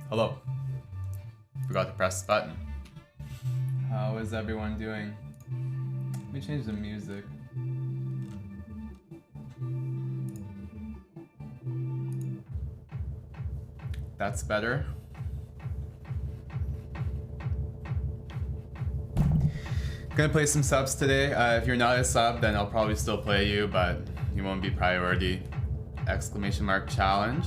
Hello. Forgot to press the button. How is everyone doing? Let me change the music. That's better. Gonna play some subs today. If you're not a sub, then I'll probably still play you, but you won't be priority. Exclamation mark challenge.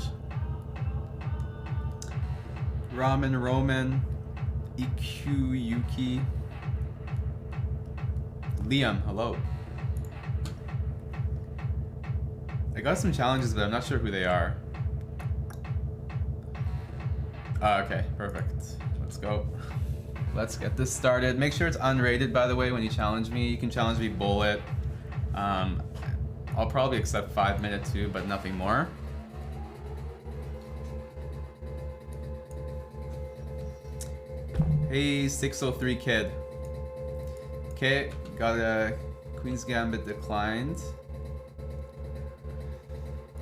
Ramen Roman. EQ Yuki. Liam, hello. I got some challenges, but I'm not sure who they are. Okay, perfect. Let's go. Let's get this started. Make sure it's unrated, by the way, when you challenge me. You can challenge me bullet. I'll probably accept 5 minutes too, but nothing more. Hey, 603 kid. Okay, got a Queen's Gambit declined.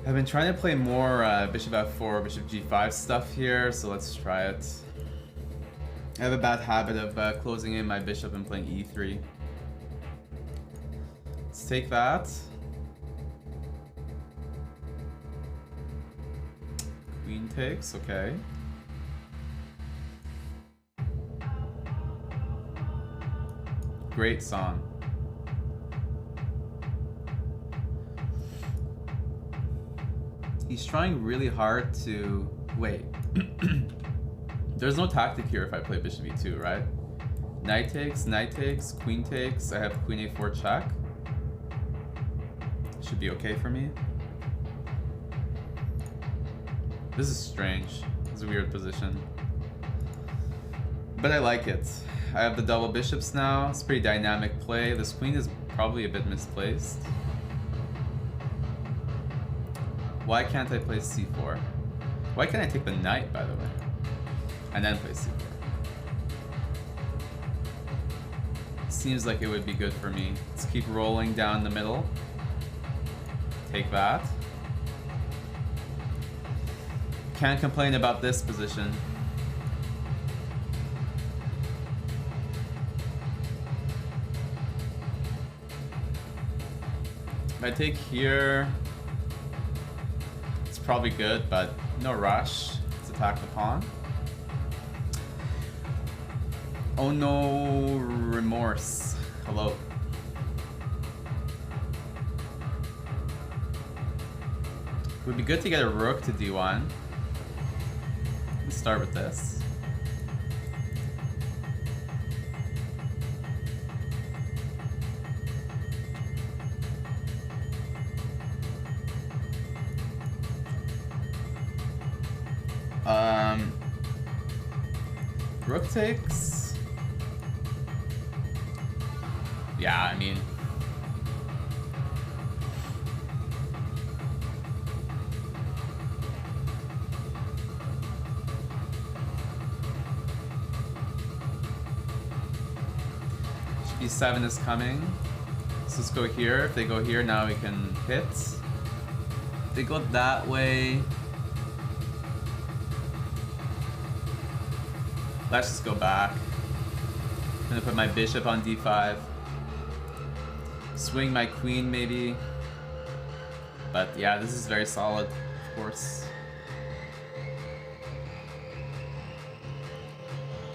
I've been trying to play more Bishop F4, Bishop G5 stuff here, so let's try it. I have a bad habit of closing in my bishop and playing E3. Let's take that. Queen takes, okay. Great song. He's trying really hard to... Wait. There's no tactic here if I play bishop e2, right? Knight takes, queen takes. I have queen a4 check. Should be okay for me. This is strange. It's a weird position. But I like it. I have the double bishops now. It's a pretty dynamic play. This queen is probably a bit misplaced. Why can't I play c4? Why can't I take the knight, by the way? And then play c4. Seems like it would be good for me. Let's keep rolling down the middle. Take that. Can't complain about this position. If I take here, it's probably good, but no rush. Let's attack the pawn. Oh no, remorse. Hello. It would be good to get a rook to d1. Let's start with this. Rook takes. Yeah, I mean, b7 is coming. So let's go here. If they go here, now we can hit. If they go that way, let's just go back. I'm gonna put my bishop on d5. Swing my queen maybe. But yeah, this is very solid, of course.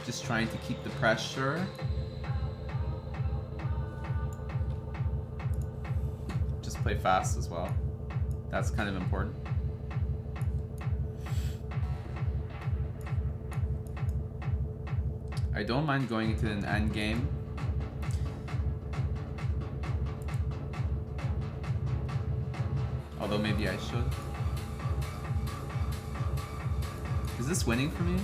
Just trying to keep the pressure. Just play fast as well. That's kind of important. I don't mind going into an endgame. Although maybe I should. Is this winning for me?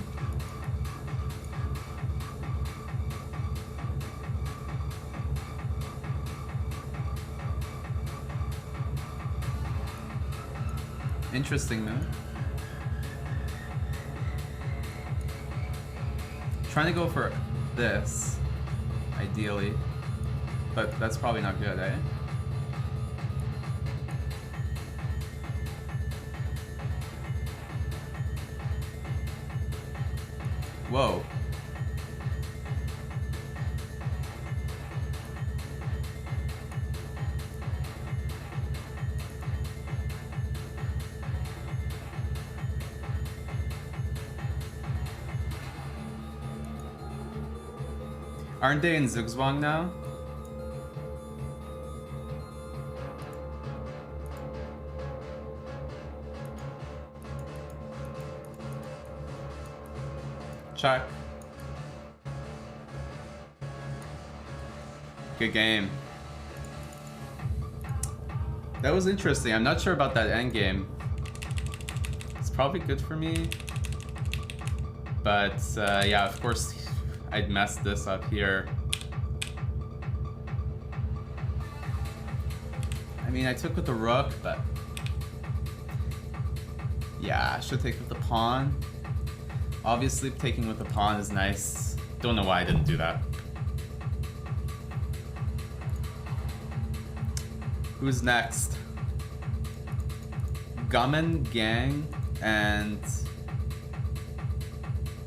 Interesting move. Trying to go for this, ideally, but that's probably not good, eh? Whoa. Aren't they in Zugzwang now? Check. Good game. That was interesting. I'm not sure about that end game. It's probably good for me. But yeah, of course, I'd messed this up here. I mean, I took with the rook, but yeah, I should take with the pawn. Obviously, taking with the pawn is nice. Don't know why I didn't do that. Who's next? Gummin Gang and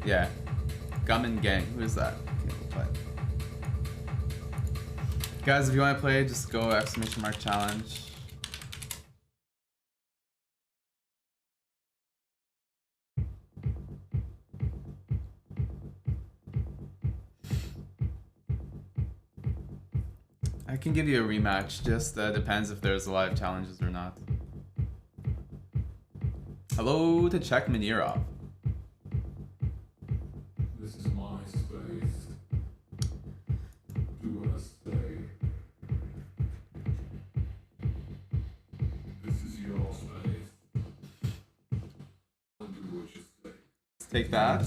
yeah, Gummin Gang. Who is that? Okay, we'll play. Guys, if you want to play, just go !! challenge. I can give you a rematch, just depends if there's a lot of challenges or not. Hello to Czech Manirov. This is my space. Do as I say. This is your space. I'll do what you say. Let's take that.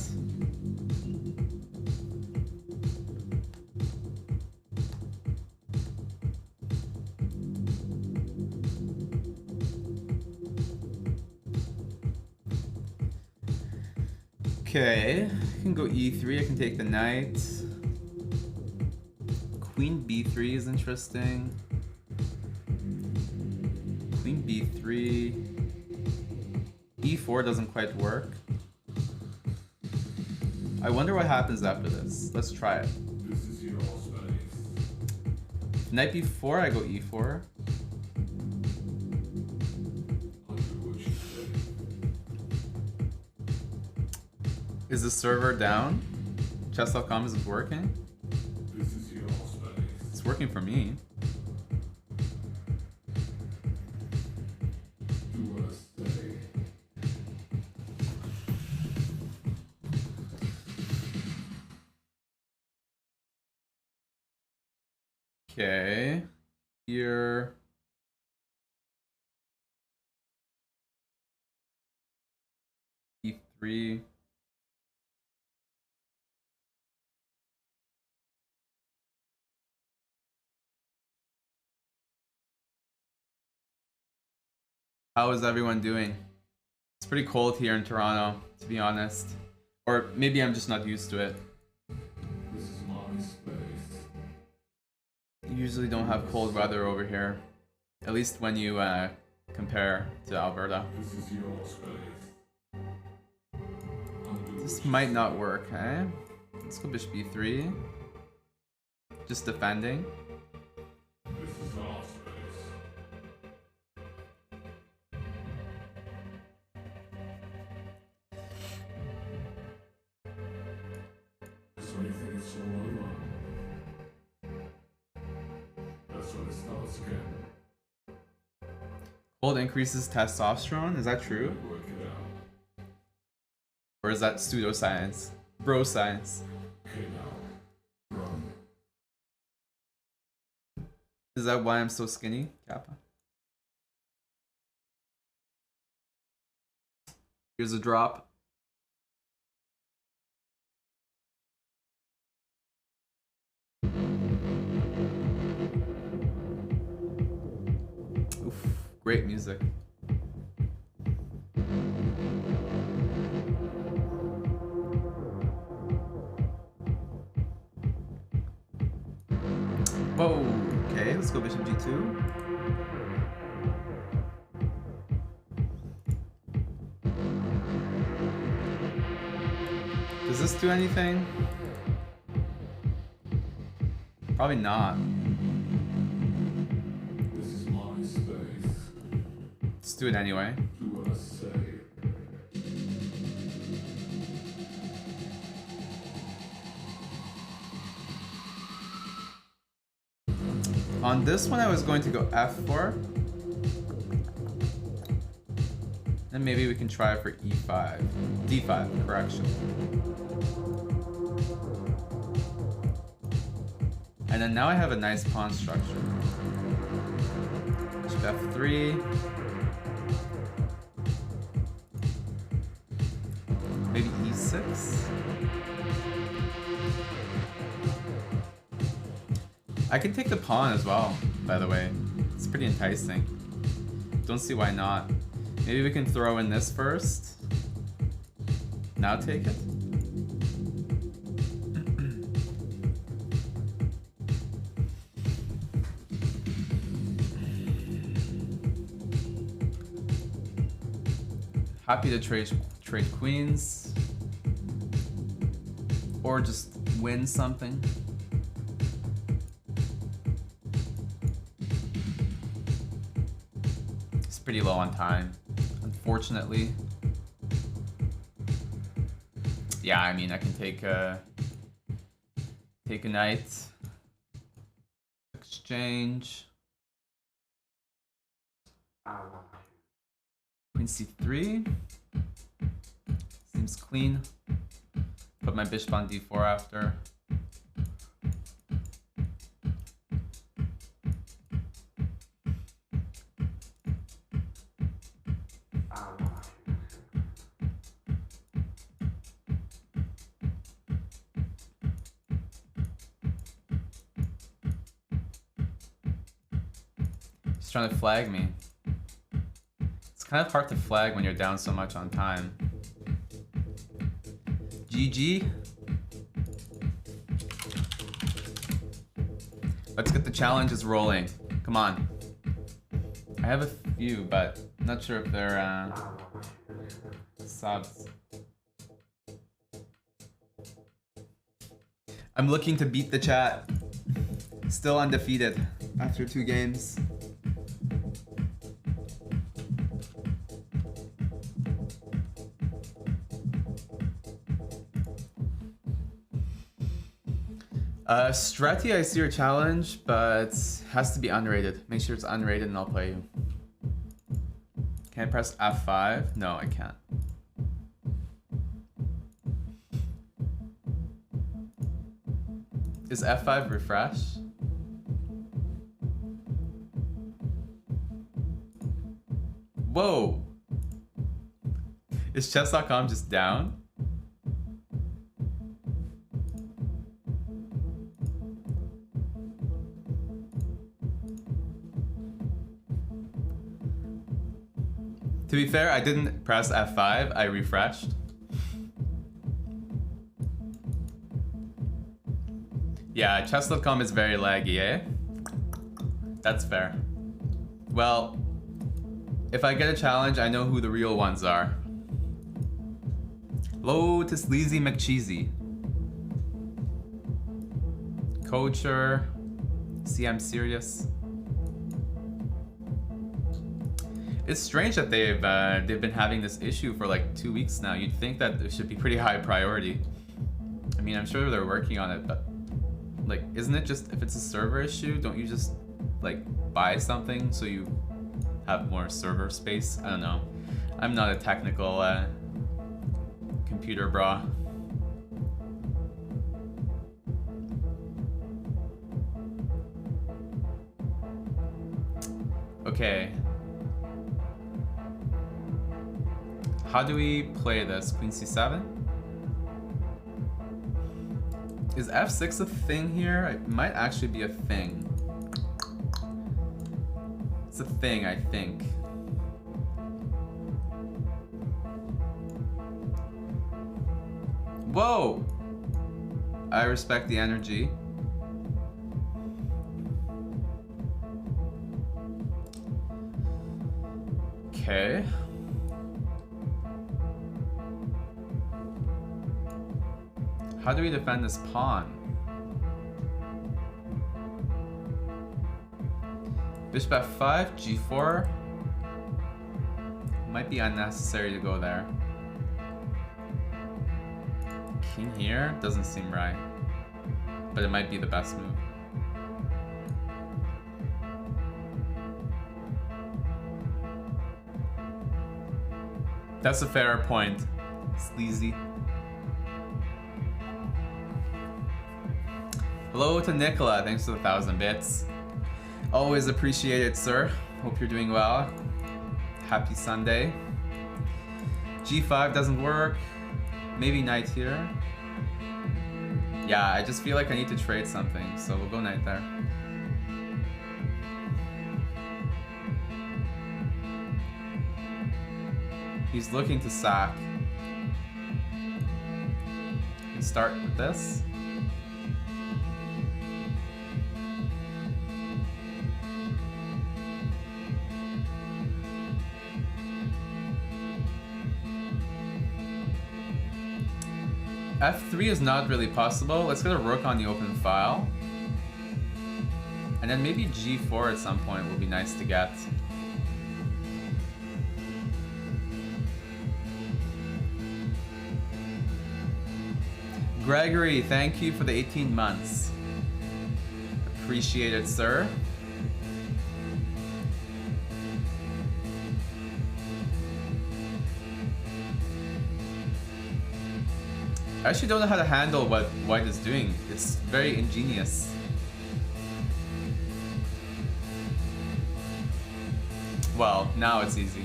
Okay, I can go e3, I can take the knight. Queen b3 is interesting. Queen b3. e4 doesn't quite work. I wonder what happens after this. Let's try it. This is your space. Knight b4, I go e4. I'll do what you say. Is the server down? Chess.com isn't working? This is your space. It's working for me. Do as I say. Okay. Here. e3. How is everyone doing? It's pretty cold here in Toronto, to be honest. Or maybe I'm just not used to it. This is my space. You usually don't have cold weather over here. At least when you compare to Alberta. This is your space. I'll do This what you might not work, eh? Let's go bishop b3. Just defending. This is our space. So you think it's all over? That's when it starts again. Cold increases testosterone, is that true? Work it out. Or is that pseudoscience? Bro science. Okay, now. Run. Is that why I'm so skinny, Kappa? Here's a drop. Oof, great music. Whoa, okay, let's go bishop g2. Does this do anything? Probably not. This is my space. Let's do it anyway. Do what I say. On this one, I was going to go f4. And maybe we can try for e5. d5, correction. And then now I have a nice pawn structure. Bishop f3. Maybe e6. I can take the pawn as well, by the way. It's pretty enticing. Don't see why not. Maybe we can throw in this first. Now take it. Happy to trade queens. Or just win something. It's pretty low on time, unfortunately. Yeah, I mean, I can take a knight, exchange, queen c3, seems clean. Put my bishop on d4 after. He's trying to flag me. It's kind of hard to flag when you're down so much on time. GG. Let's get the challenges rolling. Come on. I have a few, but I'm not sure if they're subs. I'm looking to beat the chat. Still undefeated after 2 games. Strati, I see your challenge, but has to be unrated. Make sure it's unrated and I'll play you. Can I press F5? No, I can't. Is F5 refresh? Whoa! Is chess.com just down? To be fair, I didn't press F5, I refreshed. Yeah, chess.com is very laggy, eh? That's fair. Well, if I get a challenge, I know who the real ones are. Lotus Leezy McCheesy. Coacher. See, I'm serious. It's strange that they've been having this issue for like 2 weeks now. You'd think that it should be pretty high priority. I mean, I'm sure they're working on it, but like, isn't it just, if it's a server issue, don't you just like buy something so you have more server space? I don't know. I'm not a technical computer bra. Okay. How do we play this? Queen c7? Is f6 a thing here? It might actually be a thing. It's a thing, I think. Whoa! I respect the energy. Okay. How do we defend this pawn? Bishop f5, g4. Might be unnecessary to go there. King here doesn't seem right, but it might be the best move. That's a fair point, Sleazy. Hello to Nicola, thanks for the 1,000 bits. Always appreciate it, sir. Hope you're doing well. Happy Sunday. G5 doesn't work. Maybe knight here. Yeah, I just feel like I need to trade something, so we'll go knight there. He's looking to sack. Let's start with this. F3 is not really possible. Let's get a rook on the open file. And then maybe G4 at some point will be nice to get. Gregory, thank you for the 18 months. Appreciate it, sir. I actually don't know how to handle what white is doing. It's very ingenious. Well, now it's easy.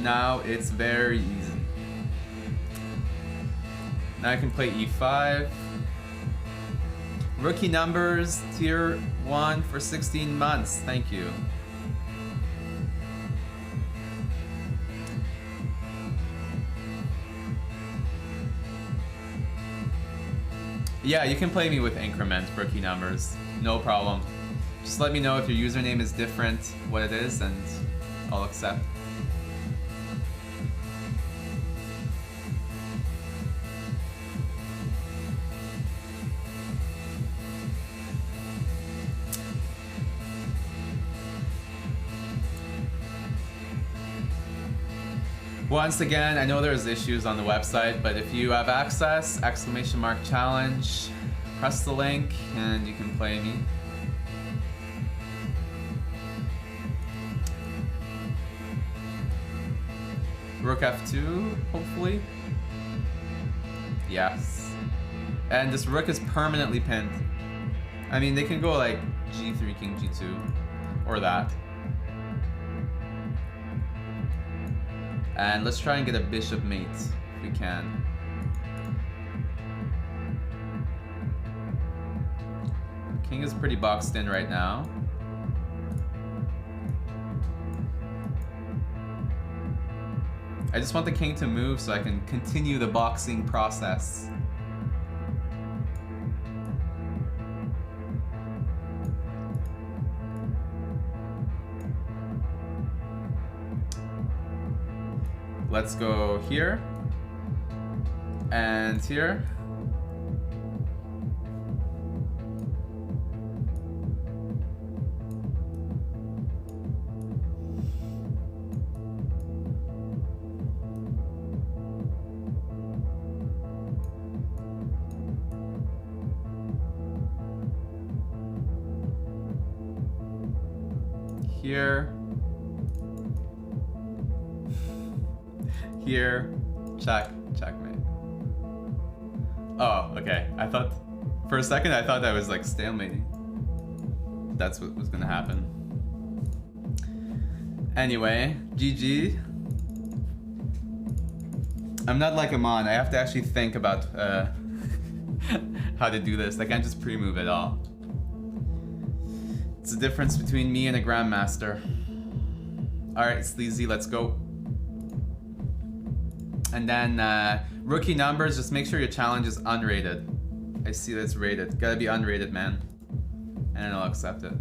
Now it's very easy. Now I can play e5. Rookie numbers, tier 1 for 16 months. Thank you. Yeah, you can play me with increment rookie numbers. No problem. Just let me know if your username is different, what it is, and I'll accept. Once again, I know there's issues on the website, but if you have access, !challenge, press the link and you can play me. Rook f2, hopefully. Yes. And this rook is permanently pinned. I mean, they can go like g3, king g2, or that. And let's try and get a bishop mate, if we can. King is pretty boxed in right now. I just want the king to move so I can continue the boxing process. Let's go here and here. Here. Here, checkmate. Oh, okay. I thought, for a second, I thought that was like stalemating. That's what was gonna happen. Anyway, GG. I'm not like Aman. I have to actually think about how to do this. I can't just pre-move it all. It's the difference between me and a grandmaster. All right, Sleazy, let's go. And then rookie numbers, just make sure your challenge is unrated. I see that it's rated. Gotta be unrated, man. And then I'll accept it.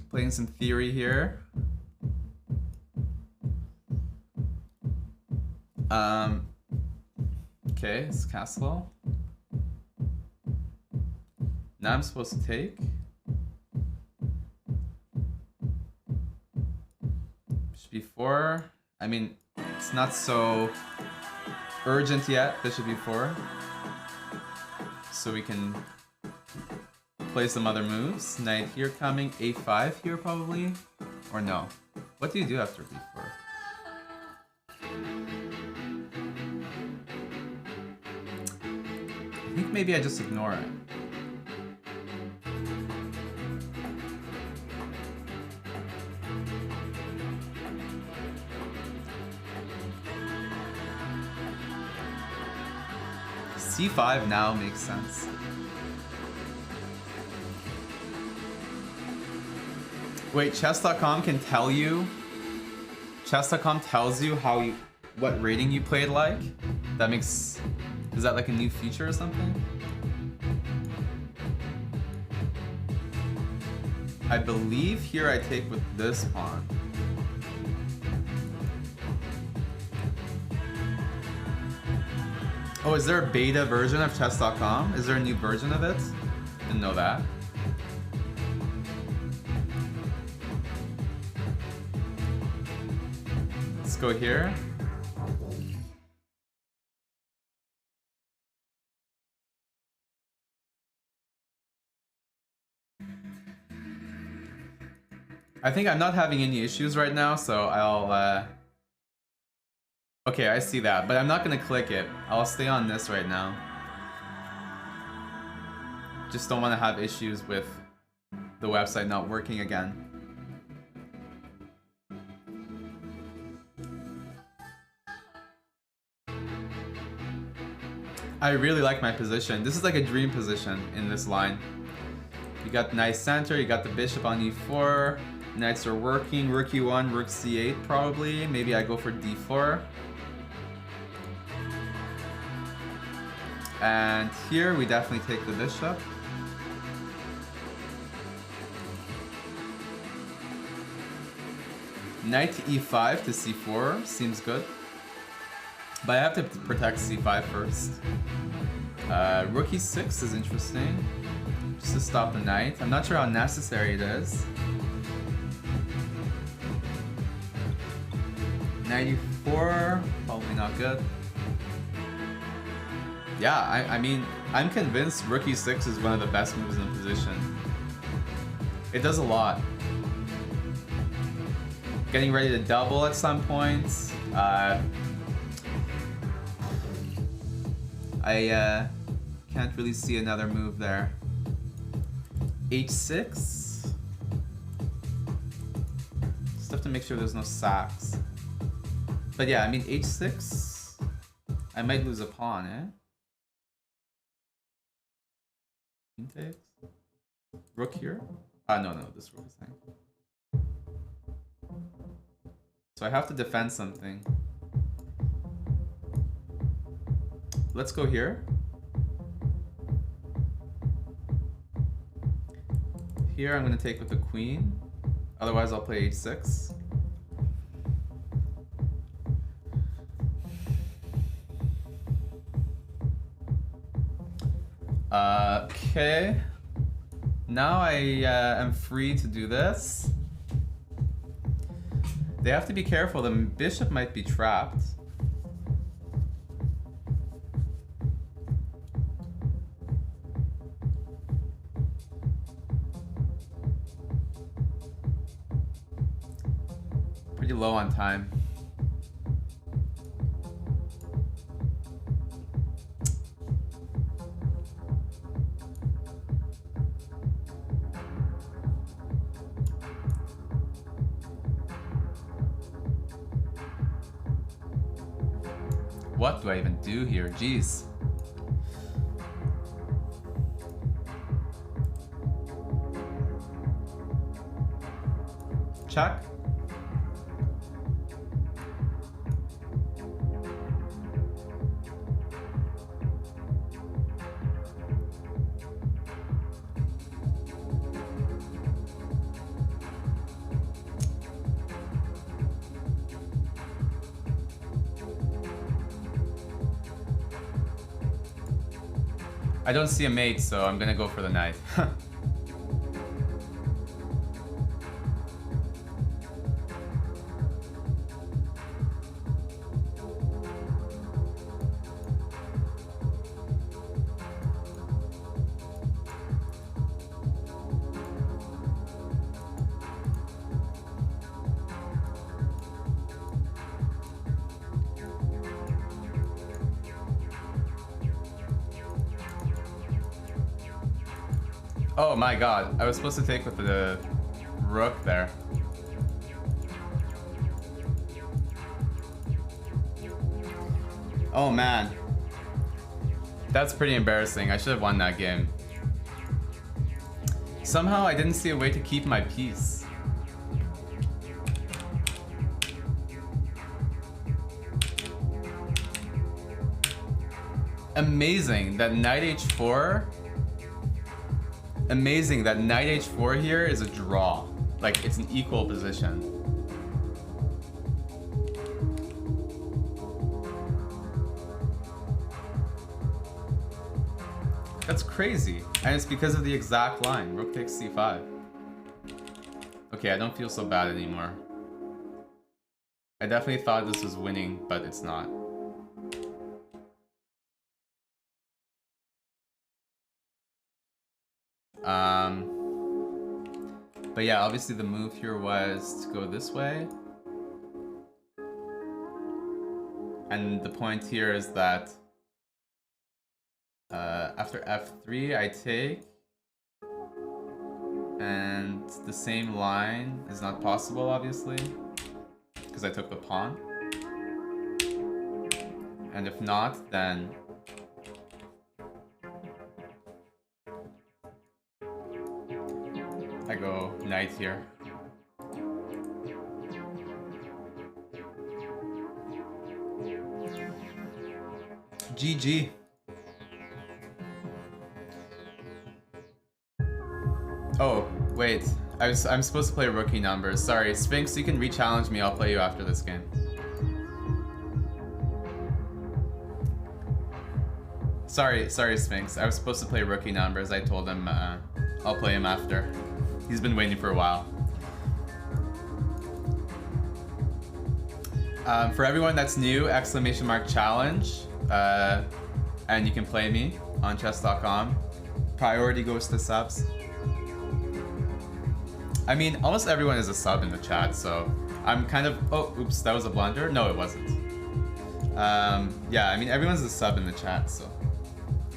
Playing some theory here. Okay, it's castle. Now I'm supposed to take. Bishop b4. I mean, it's not so urgent yet. Bishop b4. So we can play some other moves. Knight here coming. a5 here probably. Or no. What do you do after b4? I think maybe I just ignore it. c5 now makes sense. Wait, chess.com can tell you? Chess.com tells you what rating you played like? That makes... Is that like a new feature or something? I believe here I take with this pawn. Oh, is there a beta version of chess.com? Is there a new version of it? Didn't know that. Let's go here. I think I'm not having any issues right now, so I'll okay, I see that, but I'm not gonna click it. I'll stay on this right now. Just don't want to have issues with the website not working again. I really like my position. This is like a dream position in this line. You got nice center, you got the bishop on e4. Knights are working, rook e1, rook c8 probably. Maybe I go for d4. And here we definitely take the bishop. Knight e5 to c4 seems good. But I have to protect c5 first. Rook e6 is interesting. Just to stop the knight. I'm not sure how necessary it is. Knight e4, probably not good. Yeah, I mean, I'm convinced rook e6 is one of the best moves in the position. It does a lot. Getting ready to double at some point. I can't really see another move there. h6. Just have to make sure there's no sacks. But yeah, I mean h6. I might lose a pawn, eh? Queen takes. Rook here? No, this rook is hanging. So I have to defend something. Let's go here. Here I'm going to take with the queen. Otherwise I'll play h6. Okay. Now I am free to do this. They have to be careful. The bishop might be trapped. Pretty low on time. What do I even do here? Jeez. Check. I don't see a mate, so I'm gonna go for the knight. Oh my god, I was supposed to take with the rook there. Oh man. That's pretty embarrassing. I should have won that game. Somehow I didn't see a way to keep my piece. Amazing that knight h4. Amazing that knight h4 here is a draw. Like, it's an equal position. That's crazy. And it's because of the exact line. Rook takes c5. Okay, I don't feel so bad anymore. I definitely thought this was winning, but it's not. But yeah, obviously the move here was to go this way. And the point here is that after f3 I take, and the same line is not possible obviously because I took the pawn, and if not, then I go knight here. GG. Oh, wait. I'm supposed to play rookie numbers. Sorry, Sphinx, you can re-challenge me. I'll play you after this game. Sorry, Sphinx. I was supposed to play rookie numbers. I told him I'll play him after. He's been waiting for a while. For everyone that's new, !challenge. And you can play me on chess.com. Priority goes to subs. I mean, almost everyone is a sub in the chat, so I'm kind of... Oh, oops, that was a blunder? No, it wasn't. Yeah, I mean, everyone's a sub in the chat, so...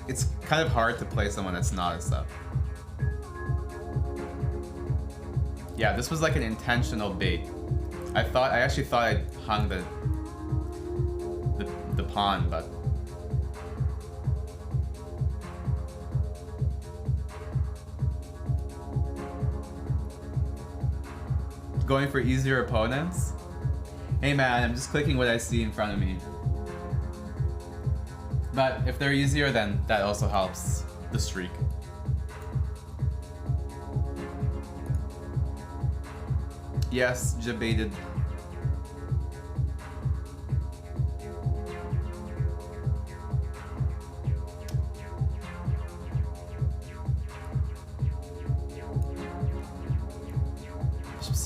It's kind of hard to play someone that's not a sub. Yeah, this was like an intentional bait. I actually thought I hung the pawn, but... Going for easier opponents? Hey man, I'm just clicking what I see in front of me. But if they're easier, then that also helps the streak. Yes, debated.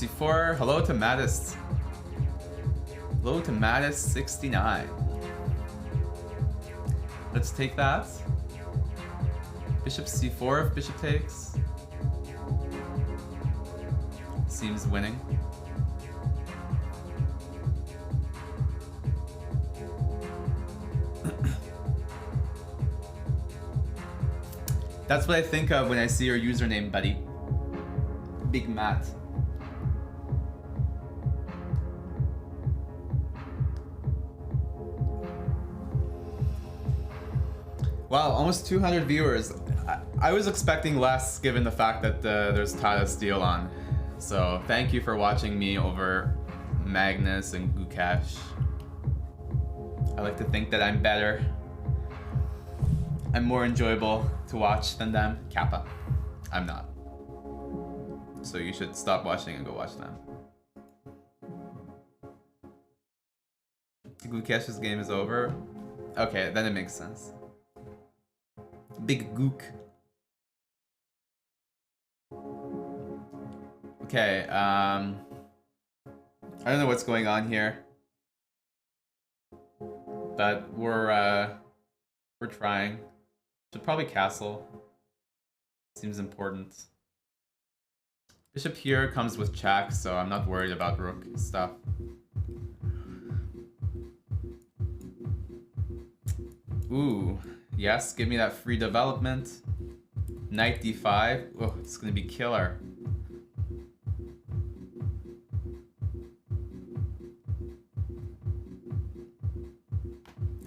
C4. Hello to Mattis. Hello to Mattis69. Let's take that. Bishop C4 if bishop takes. Seems winning. That's what I think of when I see your username, buddy. Big Matt. Wow, almost 200 viewers. I was expecting less given the fact that there's Tata Steel on. So thank you for watching me over Magnus and Gukesh. I like to think that I'm better. I'm more enjoyable to watch than them. Kappa. I'm not. So you should stop watching and go watch them. Gukesh's game is over? Okay, then it makes sense. Big gook. Okay, I don't know what's going on here, but we're trying. Should probably castle. Seems important. Bishop here comes with check, so I'm not worried about rook stuff. Ooh, yes, give me that free development. Knight d5. Oh, it's gonna be killer.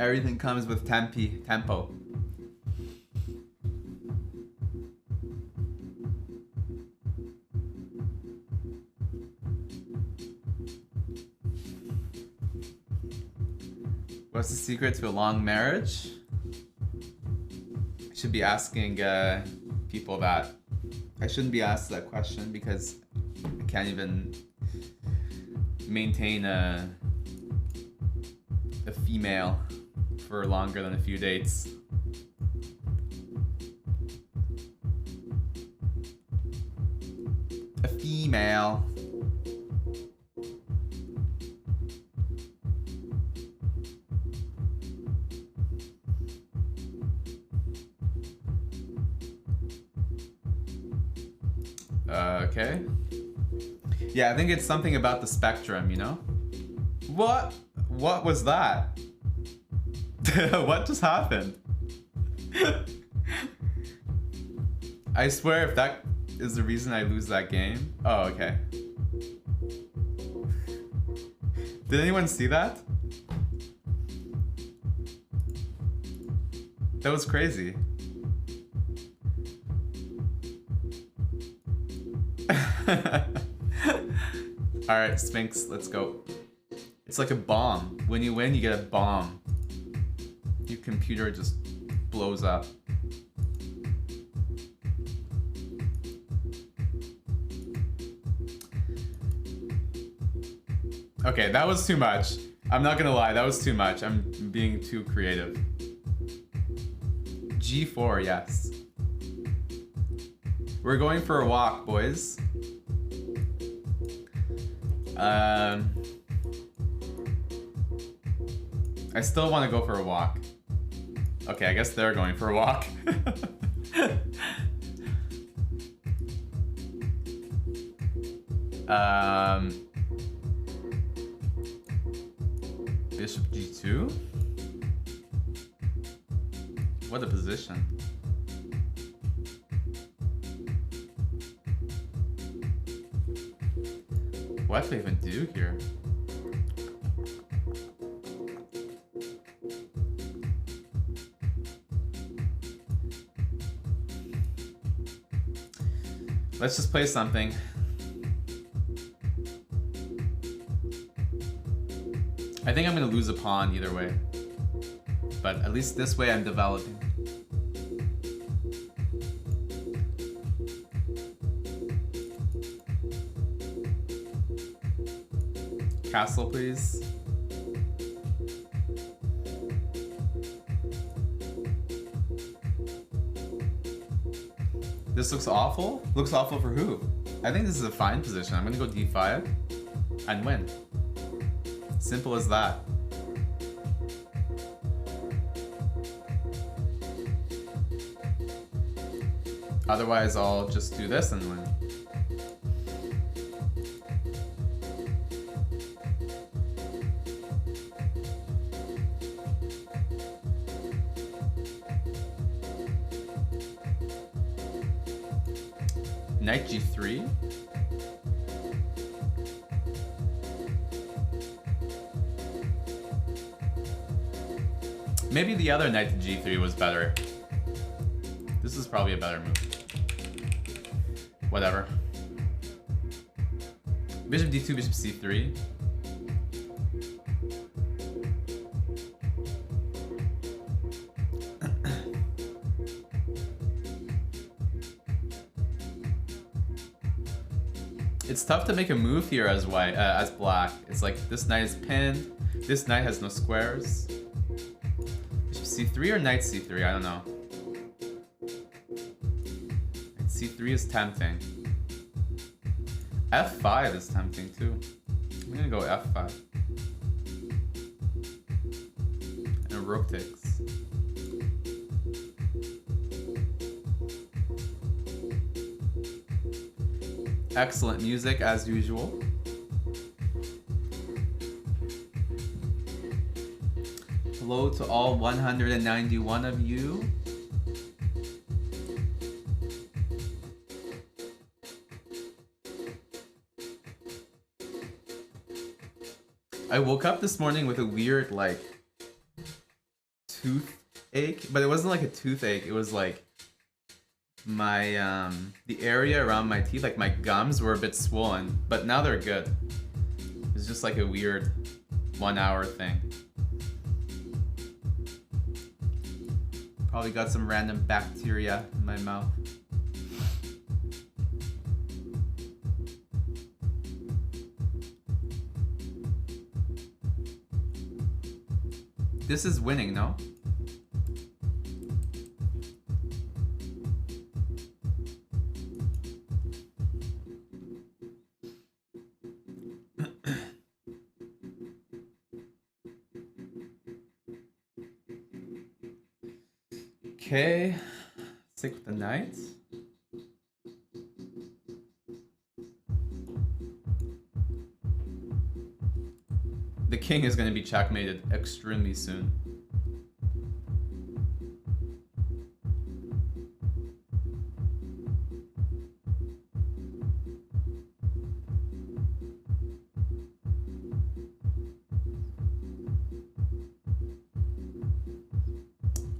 Everything comes with tempo. What's the secret to a long marriage? I should be asking people that. I shouldn't be asked that question because I can't even maintain a female for longer than a few dates. A female. Okay. Yeah, I think it's something about the spectrum, you know? What was that? What just happened? I swear if that is the reason I lose that game. Oh, okay. Did anyone see that? That was crazy. Alright, Sphinx, let's go. It's like a bomb. When you win, you get a bomb. Your computer just blows up. Okay, that was too much. I'm not gonna lie, that was too much. I'm being too creative. G4, yes. We're going for a walk, boys. I still want to go for a walk. Okay, I guess they're going for a walk. Bishop G2? What a position. What do I even do here? Let's just play something. I think I'm gonna lose a pawn either way. But at least this way I'm developing. Castle, please. This looks awful? Looks awful for who? I think this is a fine position. I'm gonna go d5 and win. Simple as that. Otherwise, I'll just do this and win. Knight g3. Maybe the other knight to g3 was better. This is probably a better move. Whatever. Bishop d2, bishop c3. It's tough to make a move here as white, as black. It's like this knight is pinned. This knight has no squares. Bishop c3 or knight c3? I don't know. c3 is tempting. f5 is tempting too. I'm gonna go f5. And rook takes. Excellent music as usual. Hello to all 191 of you. I woke up this morning with a weird like toothache, but it wasn't like a toothache, it was like my the area around my teeth, like my gums were a bit swollen, but now they're good. It's just like a weird 1 hour thing. Probably got some random bacteria in my mouth. This is winning, no? Okay, stick with the knight. The king is going to be checkmated extremely soon.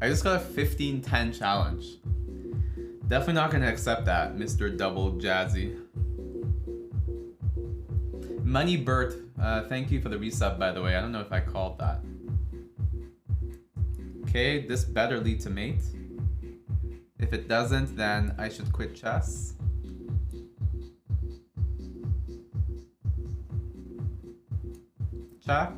I just got a 15-10 challenge. Definitely not gonna accept that, Mr. Double Jazzy. Money Bert, thank you for the resub, by the way. I don't know if I called that. Okay, this better lead to mate. If it doesn't, then I should quit chess. Check.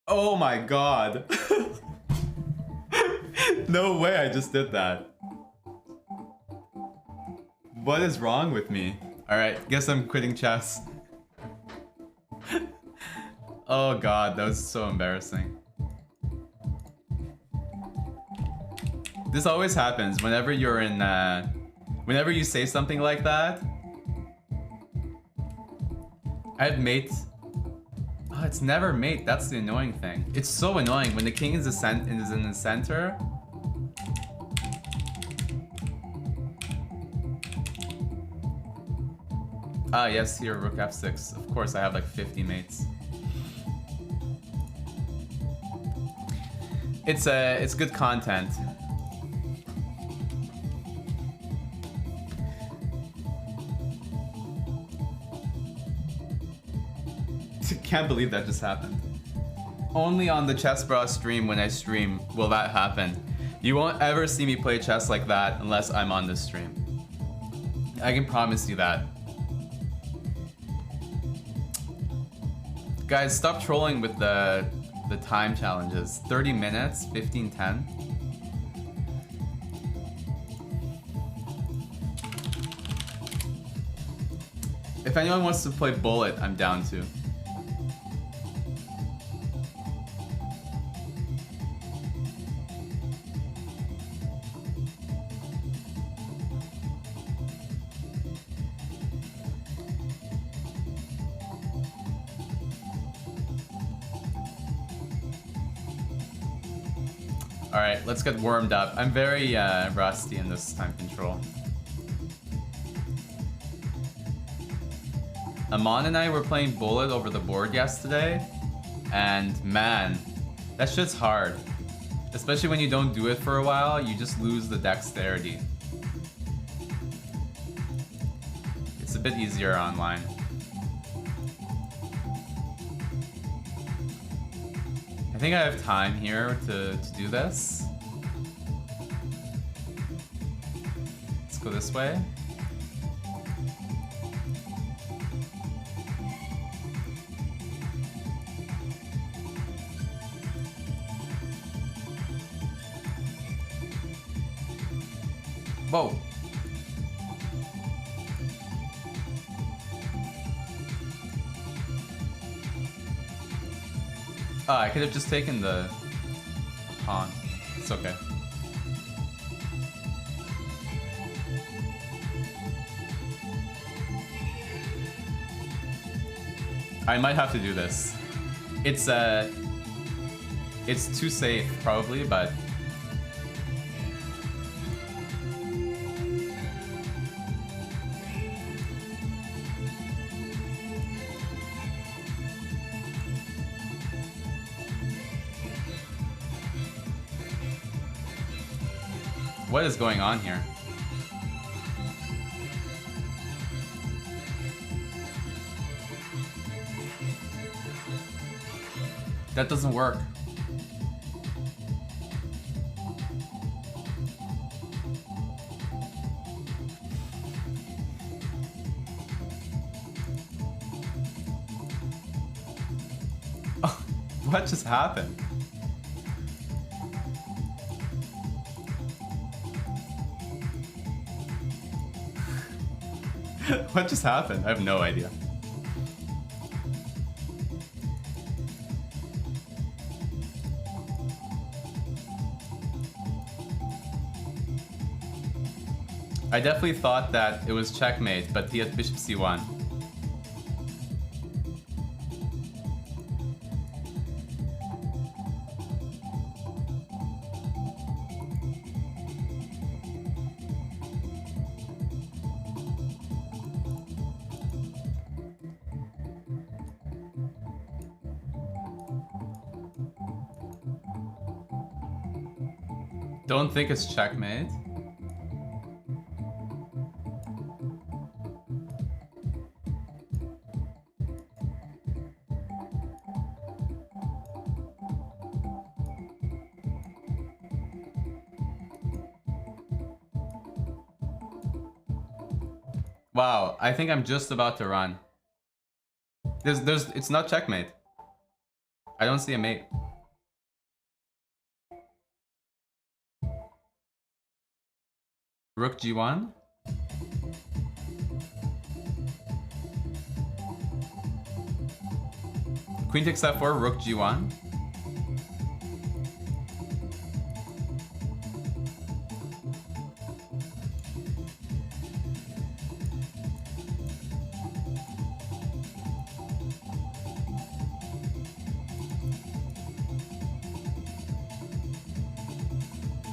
Oh my god. No way I just did that. What is wrong with me? Alright, guess I'm quitting chess. Oh god, that was so embarrassing. This always happens whenever you're in, whenever you say something like that. I had mates. Oh, it's never mate. That's the annoying thing. It's so annoying when the king is in the center. Ah, yes, here, rook f6. Of course, I have like 50 mates. It's good content. Can't believe that just happened. Only on the Chess Bros stream when I stream will that happen. You won't ever see me play chess like that unless I'm on this stream. I can promise you that. Guys, stop trolling with the time challenges. 30 minutes, 15-10. If anyone wants to play Bullet, I'm down to. Alright, let's get warmed up. I'm very rusty in this time control. Amon and I were playing Bullet over the board yesterday, and man, that shit's hard. Especially when you don't do it for a while, you just lose the dexterity. bit easier online. I think I have time here to do this. Let's go this way. Whoa. Oh, I could have just taken the pawn. It's okay. I might have to do this. It's too safe probably, but what is going on here? That doesn't work. Oh, what just happened? What just happened? I have no idea. I definitely thought that it was checkmate, but he had bishop c1. Don't think it's checkmate. Wow, I think I'm just about to run. It's not checkmate. I don't see a mate. Rook g1. Queen takes f4, rook g1.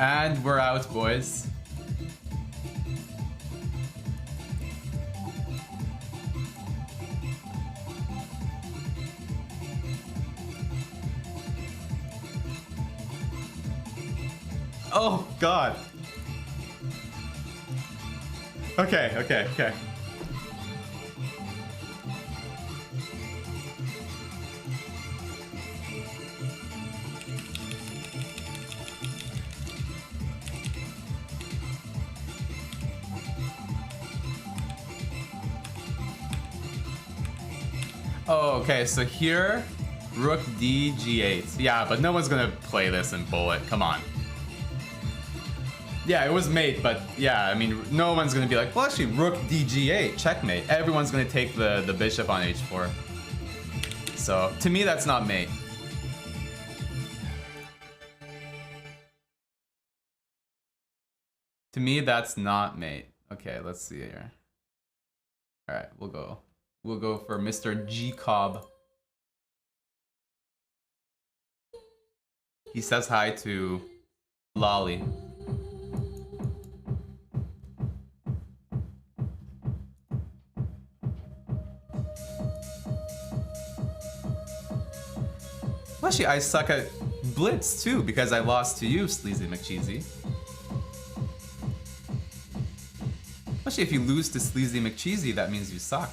And we're out, boys. Oh, God. Okay. Oh, okay, so here, rook d g8. Yeah, but no one's gonna play this in bullet. Come on. Yeah, it was mate, but yeah, I mean, no one's gonna be like, well, actually, rook d g8, checkmate. Everyone's gonna take the bishop on h4. So, to me, that's not mate. To me, that's not mate. Okay, let's see here. All right, we'll go for Mr. G Cobb. He says hi to Lolly. Actually, I suck at Blitz too because I lost to you, Sleazy McCheesy. Especially if you lose to Sleazy McCheesy, that means you suck.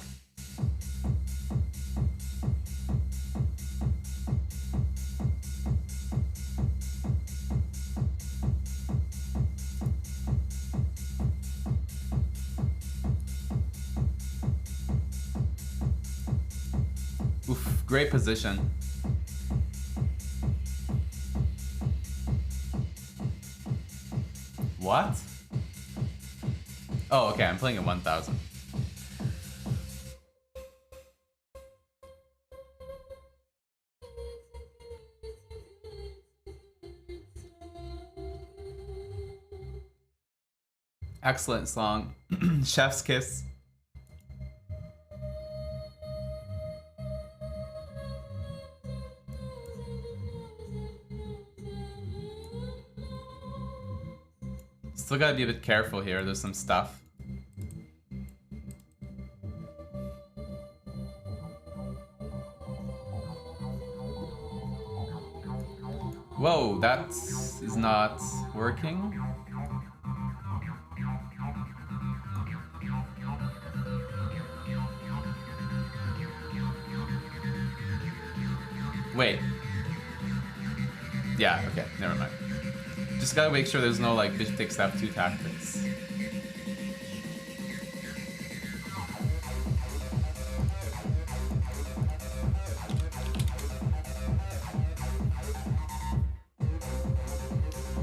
Oof, great position. What? Oh, okay, I'm playing at 1000. Excellent song. Chef's Kiss. Still gotta be a bit careful here, there's some stuff. Whoa, that is not working. Wait. Yeah, okay, never mind. Just gotta make sure there's no like bishop takes f2 tactics.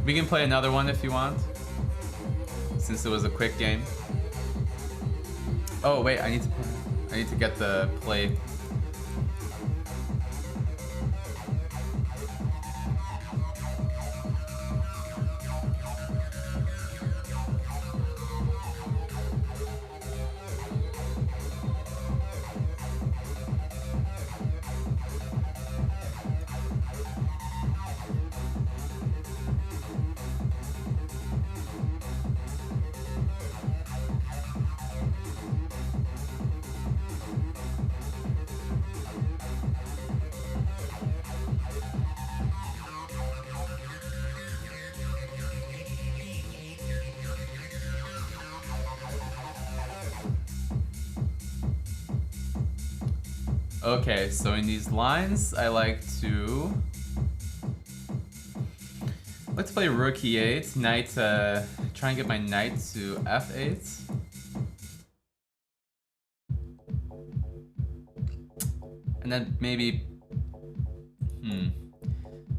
We can play another one if you want, since it was a quick game. Oh wait, I need to get the play. Okay, so in these lines, I like to play rook e8, knight, try and get my knight to f8. And then maybe,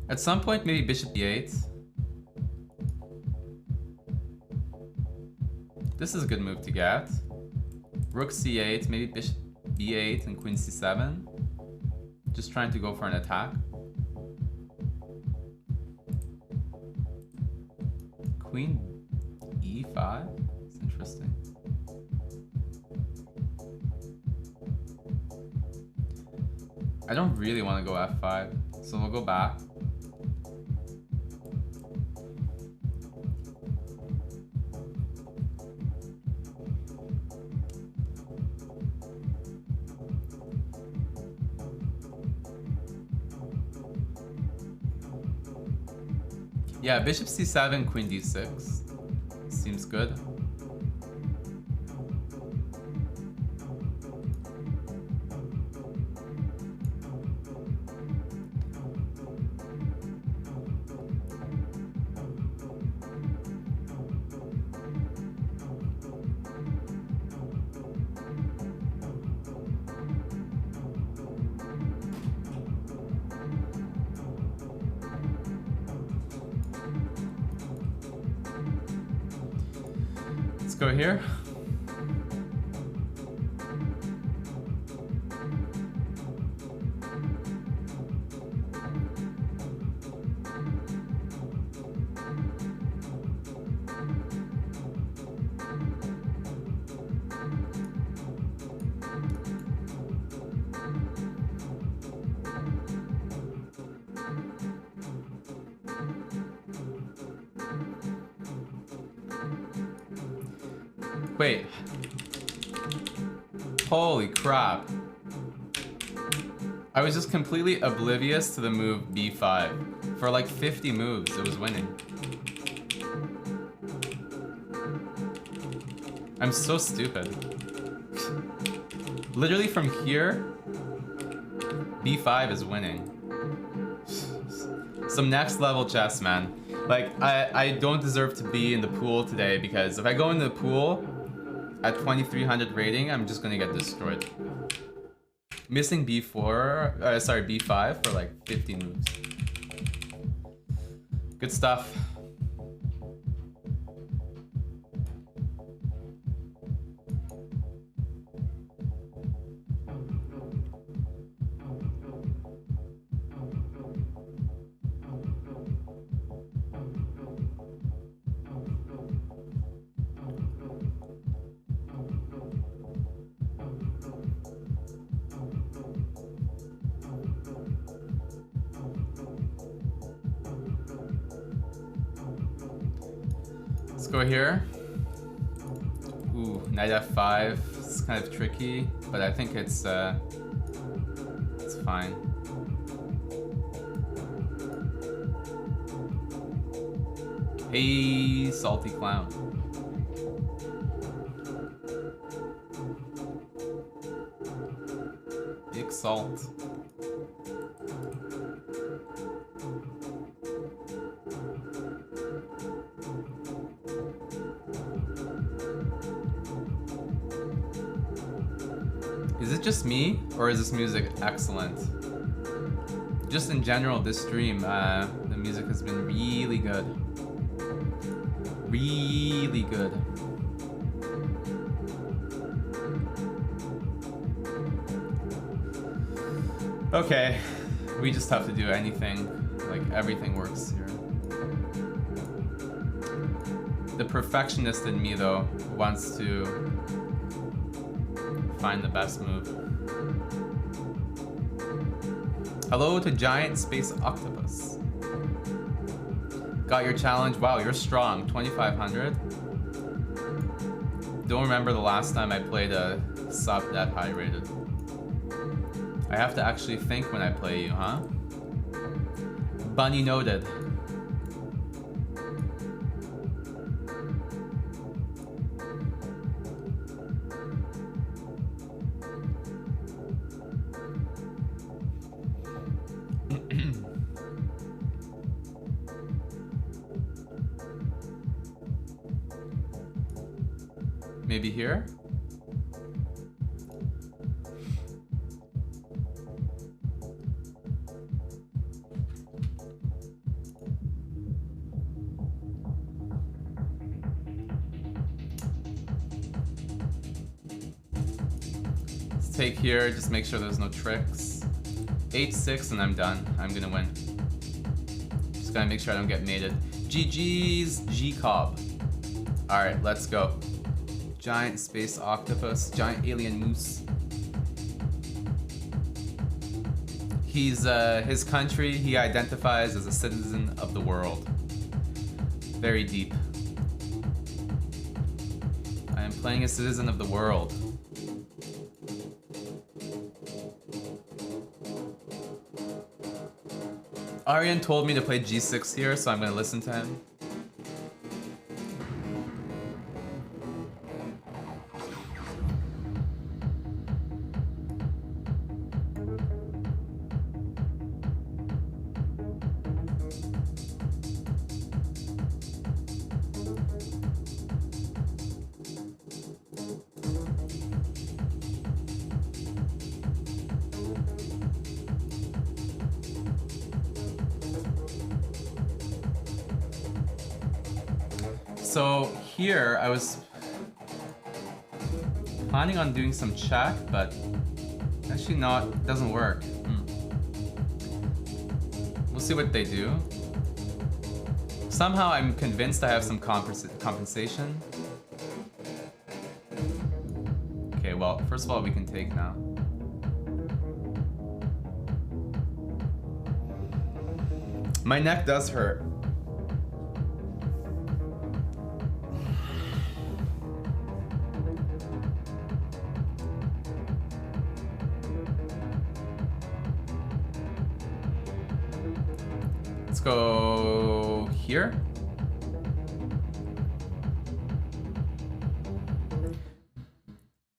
at some point maybe bishop e8. This is a good move to get. Rook c8, maybe bishop b8 and queen c7. Just trying to go for an attack. Queen e5? It's interesting. I don't really want to go f5, so we'll go back. Yeah, bishop c7, queen d6. Seems good. Go here. Wait. Holy crap. I was just completely oblivious to the move b5. For like 50 moves, it was winning. I'm so stupid. Literally from here, b5 is winning. Some next level chess, man. Like, I don't deserve to be in the pool today because if I go in the pool at 2300 rating, I'm just gonna get destroyed. Missing b4, sorry, b5 for like 50 moves. Good stuff. Let's go here. Ooh, knight f5. It's kind of tricky, but I think it's fine. Hey, salty clown. Big salt. Is it just me, or is this music excellent? Just in general, this stream, the music has been really good. Really good. Okay, we just have to do anything. Like, everything works here. The perfectionist in me, though, wants to find the best move. Hello to Giant Space Octopus. Got your challenge. Wow, you're strong. 2500. Don't remember the last time I played a sub that high rated. I have to actually think when I play you, huh? Bunny noted. Maybe here? Let's take here, just make sure there's no tricks. H6 and I'm done. I'm gonna win. Just gotta make sure I don't get mated. GG's G-Cobb. Alright, let's go. Giant space octopus, giant alien moose. He's his country, he identifies as a citizen of the world. Very deep. I am playing a citizen of the world. Aryan told me to play G6 here, so I'm gonna listen to him. So here I was planning on doing some check, but actually not, doesn't work. We'll see what they do. Somehow I'm convinced I have some compensation. Okay, well, first of all, we can take now. My neck does hurt. Let's go here.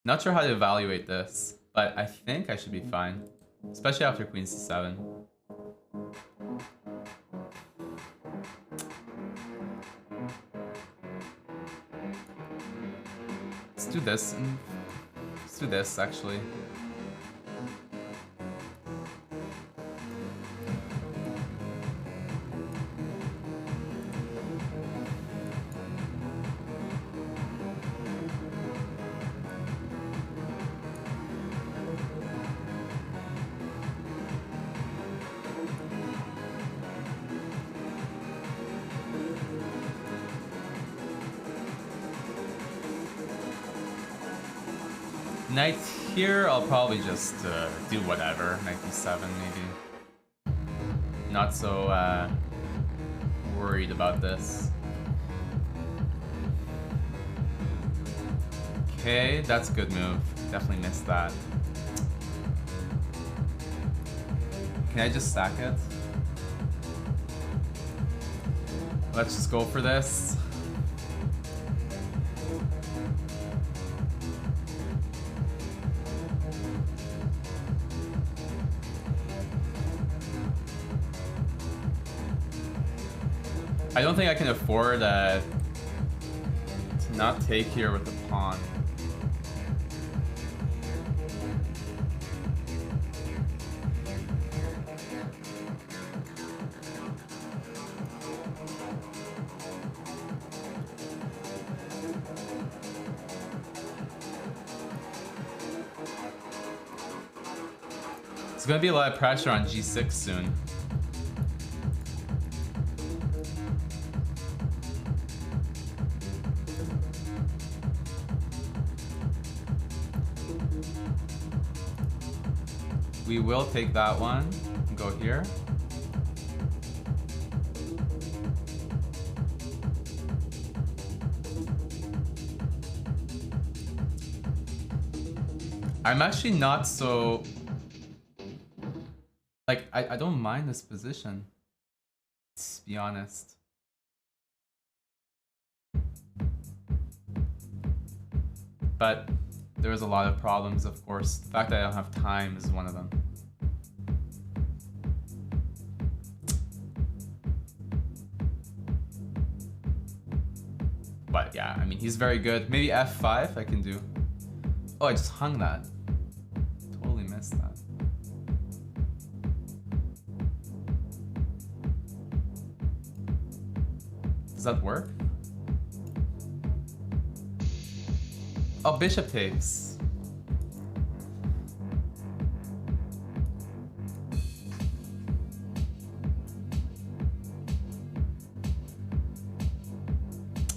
Not sure how to evaluate this, but I think I should be fine. Especially after queen c7. Let's do this. Let's do this, actually. Knight here, I'll probably just do whatever. Knight d7 maybe. Not so worried about this. Okay, that's a good move. Definitely missed that. Can I just sack it? Let's just go for this. I don't think I can afford to not take here with the pawn. There's gonna be a lot of pressure on g6 soon. We will take that one and go here. I'm actually not so... Like, I don't mind this position, to be honest. But there's a lot of problems, of course. The fact that I don't have time is one of them. But yeah, I mean, he's very good. Maybe f5 I can do. Oh, I just hung that. Totally missed that. Does that work? Oh, bishop takes.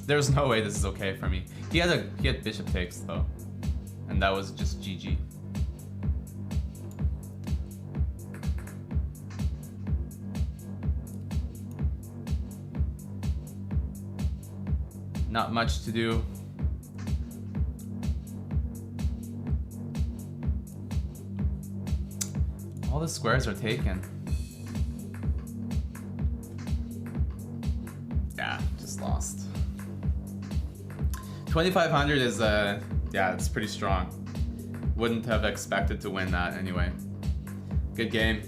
There's no way this is okay for me. He had bishop takes though, and that was just GG. Not much to do. All the squares are taken. Yeah, just lost. 2,500 is yeah, it's pretty strong. Wouldn't have expected to win that anyway. Good game.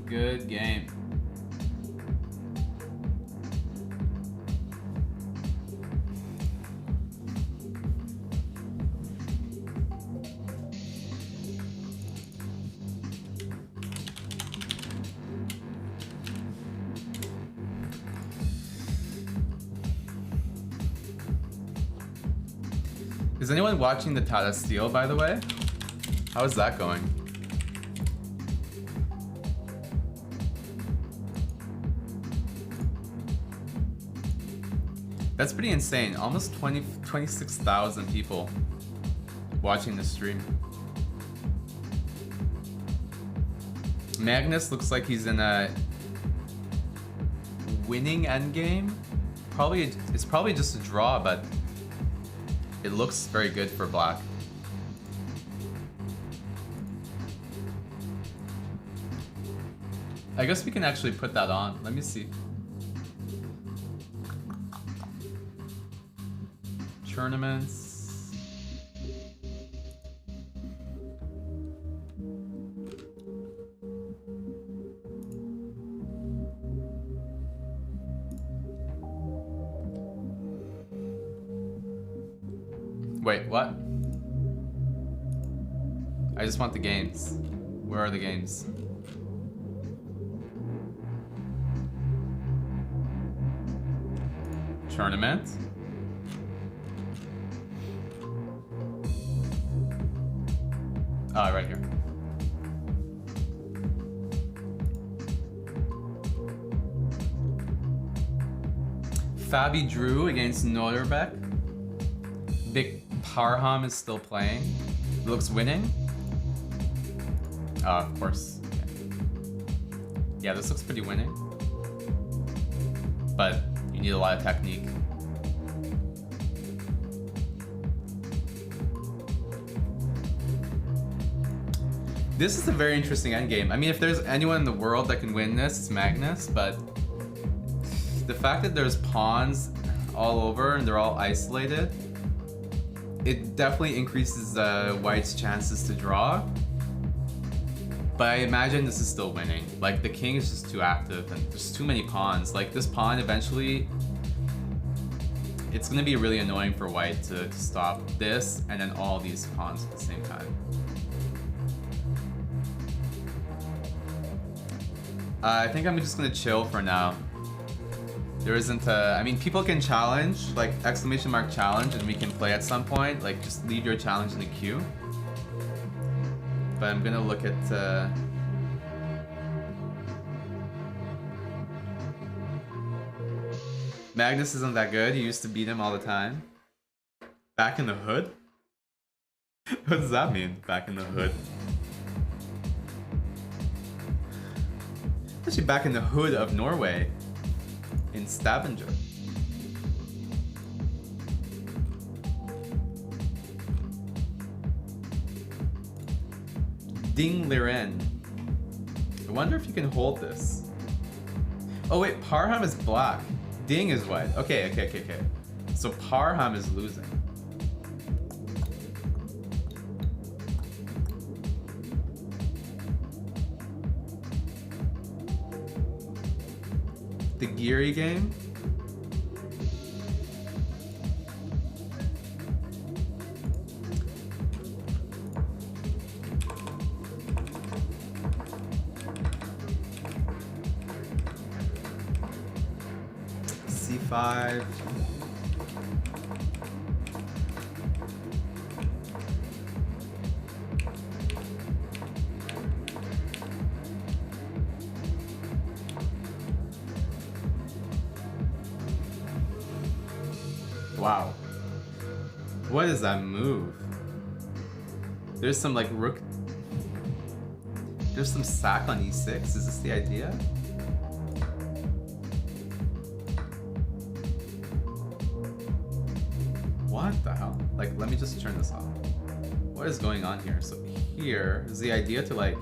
Good game. Is anyone watching the Tata Steel, by the way? How is that going? That's pretty insane. Almost 26,000 people watching the stream. Magnus looks like he's in a winning endgame. It's probably just a draw, but it looks very good for black. I guess we can actually put that on. Let me see. Tournaments. Wait, what? I just want the games. Where are the games? Tournament? Oh, right here. Fabi Drew against Norderbeck. Vic Parham is still playing. Looks winning. Of course. Yeah, this looks pretty winning. But you need a lot of technique. This is a very interesting endgame. I mean, if there's anyone in the world that can win this, it's Magnus, but the fact that there's pawns all over and they're all isolated, it definitely increases White's chances to draw. But I imagine this is still winning. Like, the king is just too active and there's too many pawns. Like, this pawn eventually, it's gonna be really annoying for White to stop this and then all these pawns at the same time. I think I'm just gonna chill for now. There isn't I mean, people can challenge, like exclamation mark challenge, and we can play at some point. Like, just leave your challenge in the queue. But I'm gonna look at Magnus isn't that good. He used to beat him all the time. Back in the hood? What does that mean? Back in the hood? Actually, back in the hood of Norway, in Stavanger. Ding Liren. I wonder if you can hold this. Oh wait, Parham is black. Ding is white. Okay. So Parham is losing. The Geary game? C5. Wow. What is that move? There's some like rook. There's some sack on e6. Is this the idea? What the hell? Like, let me just turn this off. What is going on here? So here is the idea to like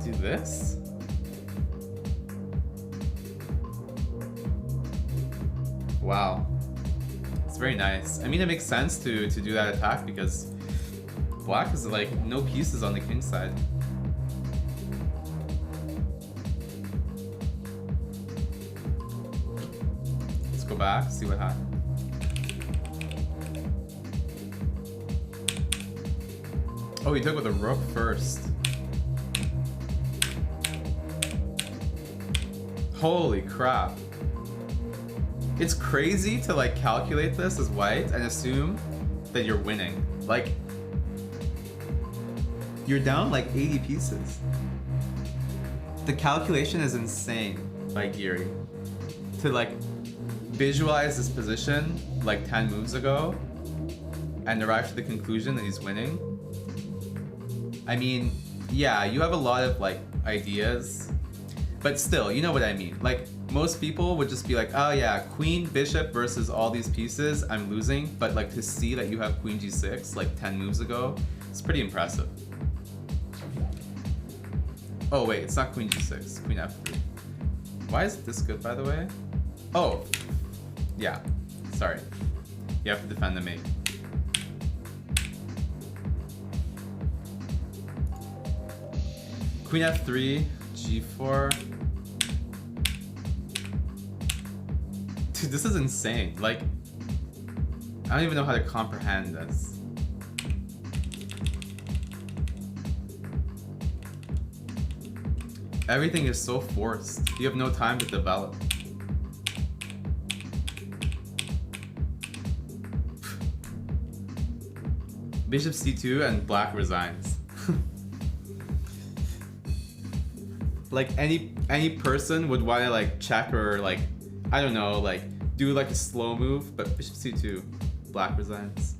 do this. Wow, it's very nice. I mean, it makes sense to do that attack because black is like no pieces on the king side. Let's go back, see what happened. Oh, he took with a rook first. Holy crap. It's crazy to like calculate this as white and assume that you're winning. Like, you're down like 80 pieces. The calculation is insane by Geary. To like visualize this position like 10 moves ago and arrive to the conclusion that he's winning. I mean, yeah, you have a lot of like ideas, but still, you know what I mean. Like, most people would just be like, oh yeah, queen, bishop versus all these pieces, I'm losing. But like, to see that you have queen g6 like 10 moves ago, it's pretty impressive. Oh wait, it's not queen g6, queen f3. Why is it this good, by the way? Oh, yeah, sorry. You have to defend the mate. Queen f3, g4. Dude, this is insane. Like, I don't even know how to comprehend this. Everything is so forced. You have no time to develop. Bishop c2 and black resigns. Like any person would want to like check or like, I don't know, like do like a slow move, but bishop c2, black resigns.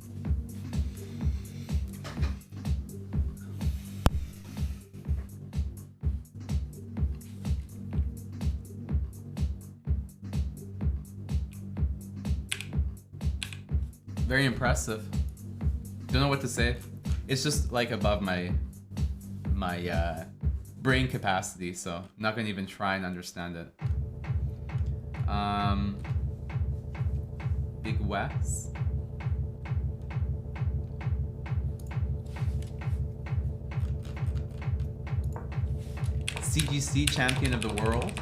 Very impressive. Don't know what to say. It's just like above my brain capacity, so I'm not gonna even try and understand it. Big Wes. CGC champion of the world.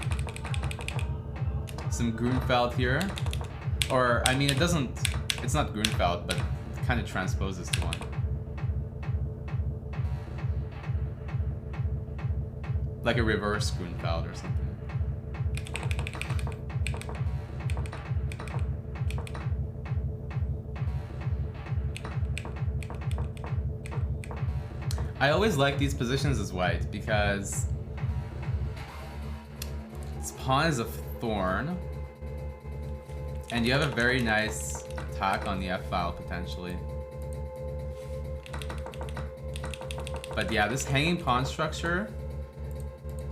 Some Grunfeld here. Or, I mean, it's not Grunfeld, but it kind of transposes to one. Like a reverse Grunfeld or something. I always like these positions as white because this pawn is a thorn and you have a very nice attack on the f-file potentially. But yeah, this hanging pawn structure,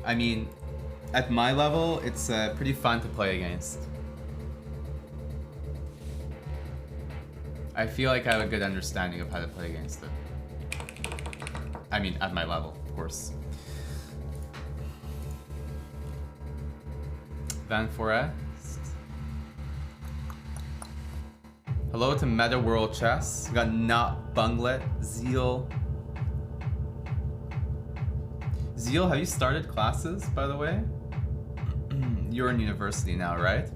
I mean, at my level, it's pretty fun to play against. I feel like I have a good understanding of how to play against it. I mean, at my level, of course. Van Forest. Hello to Meta World Chess. We got Not Bunglet, Zeal. Zeal, have you started classes, by the way? You're in university now, right?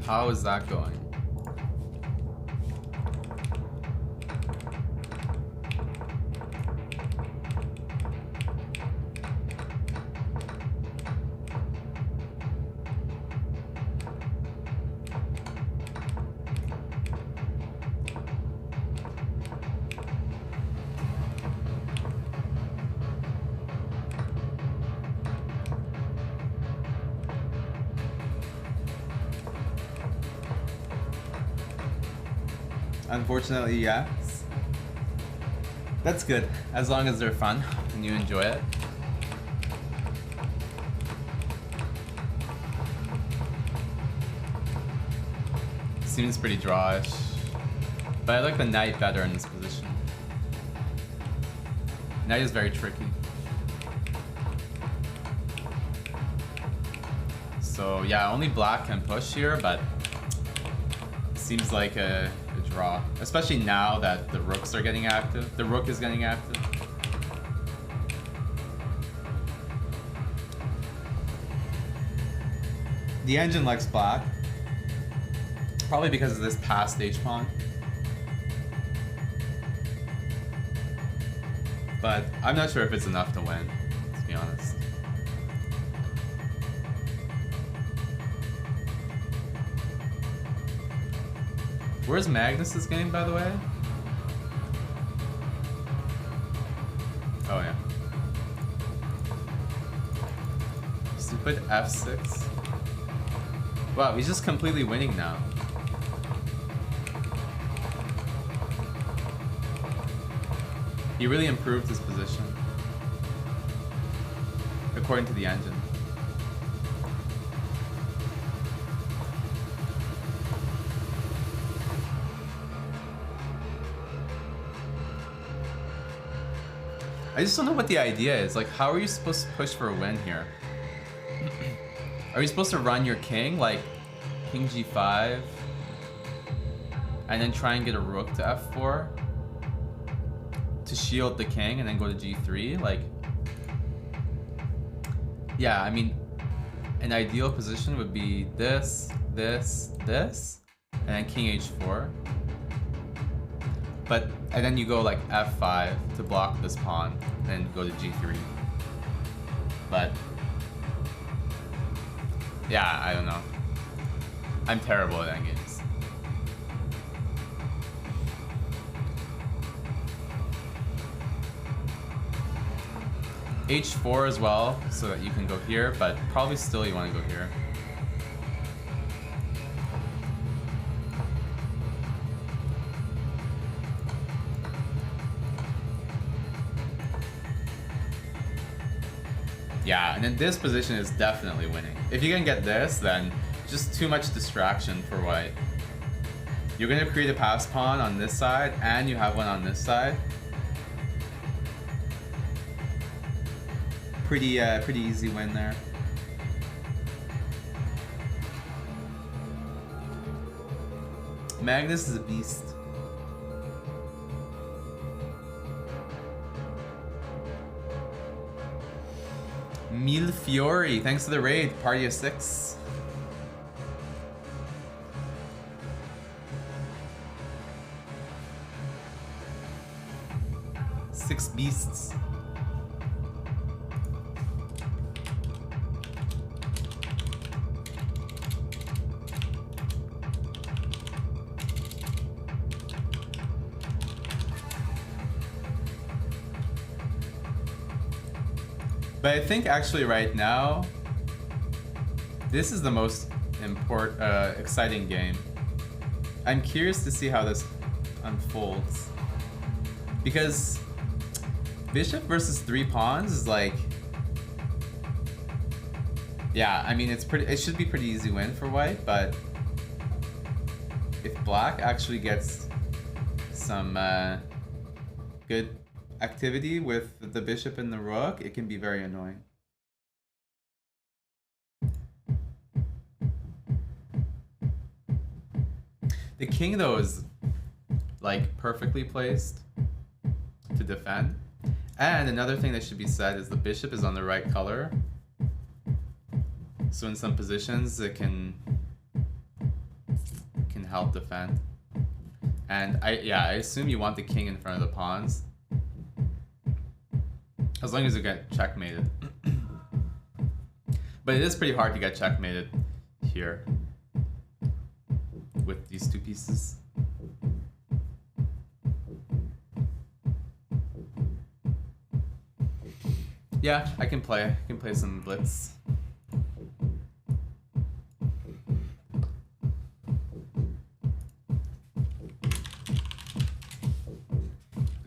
How is that going? Unfortunately, yes. That's good, as long as they're fun and you enjoy it. Seems pretty drawish, but I like the knight better in this position. Knight is very tricky. So yeah, only black can push here, but seems like a draw, especially now that the rooks are getting active. The rook is getting active. The engine likes black, probably because of this past h-pawn. But I'm not sure if it's enough to win, to be honest. Where's Magnus's game, by the way? Oh yeah. Stupid f6. Wow, he's just completely winning now. He really improved his position, according to the engine. I just don't know what the idea is. Like, how are you supposed to push for a win here? Are you supposed to run your king, like king g5, and then try and get a rook to f4 to shield the king and then go to g3? Like, yeah, I mean, an ideal position would be this, this, this, and then king h4. But, and then you go like f5 to block this pawn, and then go to g3. But, yeah, I don't know. I'm terrible at endgames. h4 as well, so that you can go here, but probably still you want to go here. Yeah, and then this position is definitely winning. If you can get this, then just too much distraction for white. You're gonna create a pass pawn on this side, and you have one on this side. Pretty easy win there. Magnus is a beast. Mil Fiori, thanks for the raid. Party of 6. Six beasts. But I think actually right now, this is the most exciting game. I'm curious to see how this unfolds. Because bishop versus 3 pawns is like, yeah, I mean it should be pretty easy win for white, but if black actually gets some good activity with the bishop and the rook, it can be very annoying. The king though is like perfectly placed to defend. And another thing that should be said is the bishop is on the right color. So in some positions it can help defend. And I assume you want the king in front of the pawns. As long as you get checkmated. But it is pretty hard to get checkmated here with these two pieces. Yeah, I can play some blitz.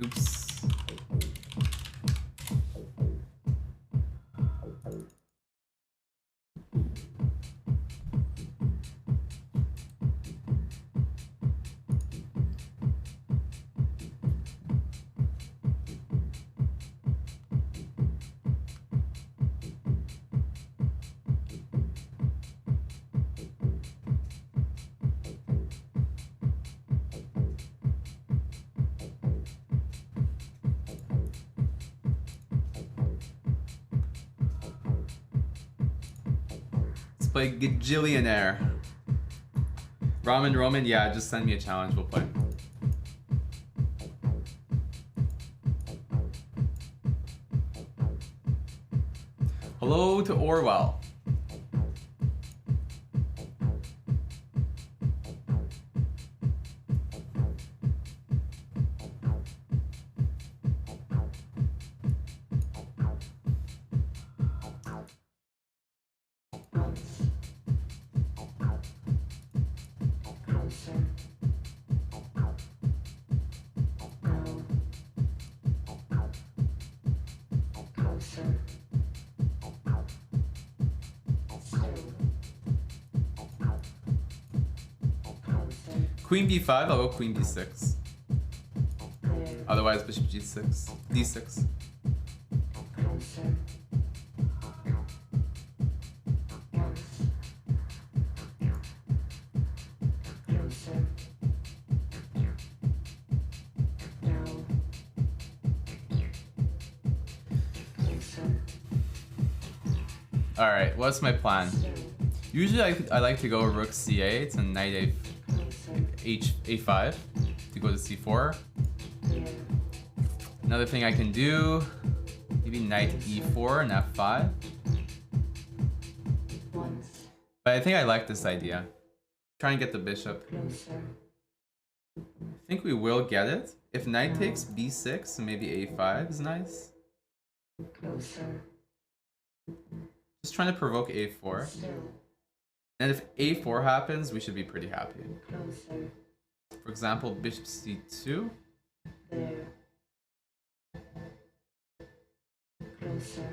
Oops. Play Gajillionaire. Roman, yeah, just send me a challenge, we'll play. Hello to Orwell. Queen b5, I'll go queen d6. Otherwise, bishop g6, d6. Alright, what's my plan? Still. Usually I like to go rook c8 and knight a5 to go to c4. Clear. Another thing I can do, maybe knight e4 and f5. Once. But I think I like this idea. Try and get the bishop. Closer. I think we will get it. If knight takes b6 and maybe a5 is nice. Closer. Just trying to provoke a4. Still. And if a4 happens, we should be pretty happy. Closer. For example, bishop c2. There. Closer.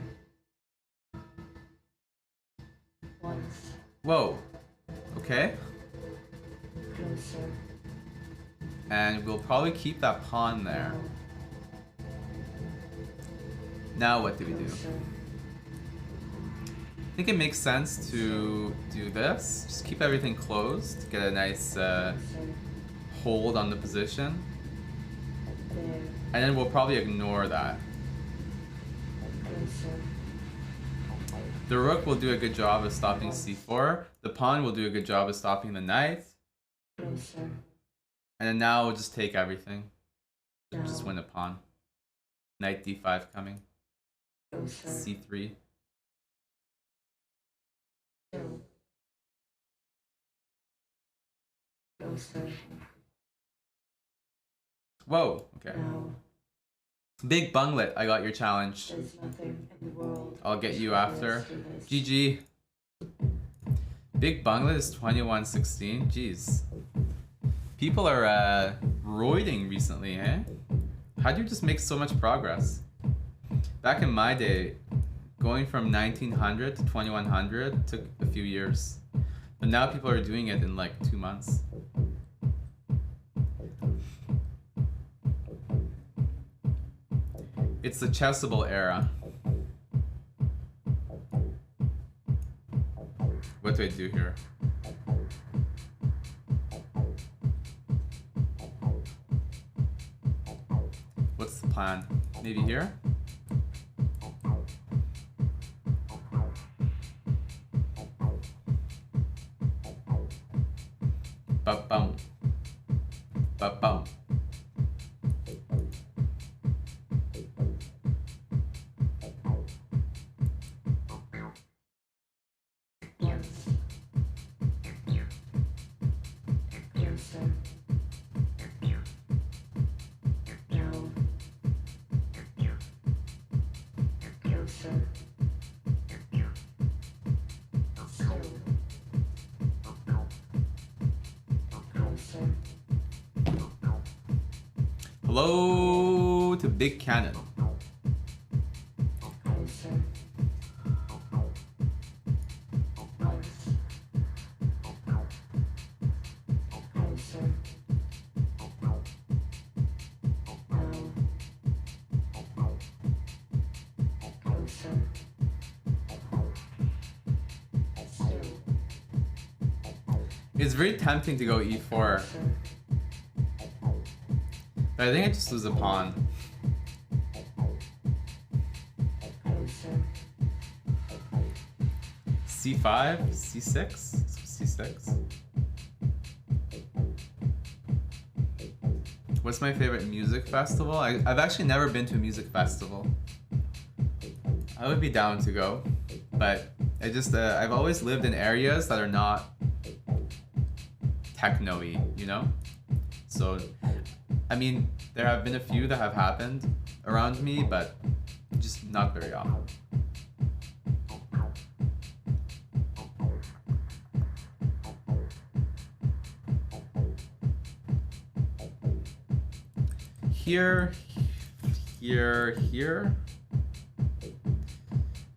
Once. Whoa. Okay. Closer. And we'll probably keep that pawn there. Now what do we do? Closer. I think it makes sense to do this. Just keep everything closed. Get a nice Closer. hold on the position. There. And then we'll probably ignore that. Closer. The rook will do a good job of stopping c4. The pawn will do a good job of stopping the knight. Closer. And then now we'll just take everything. Now. Just win a pawn. Knight d5 coming. Closer. c3. Still. Closer. Whoa, okay. Now. Big Bunglet, I got your challenge. There's nothing in the world. I'll get you which after. compares to this. GG. Big Bunglet is 2116. Jeez. People are roiding recently, eh? How do you just make so much progress? Back in my day, going from 1900 to 2100 took a few years. But now people are doing it in like 2 months. It's the chessable era. What do I do here? What's the plan? Maybe here? Ba-bum. Ba-bum. Once. Closer. Now. Closer. Still. Closer. Hello to Big Cannon. Closer. Once. Closer. Now. Closer. Still. It's very tempting to go e4, Closer. but I think I just lose a pawn. Closer. c5, c6, c6. What's my favorite music festival? I've actually never been to a music festival. I would be down to go, but I just I've always lived in areas that are not techno-y, you know? So, I mean, there have been a few that have happened around me, but just not very often. Here, here.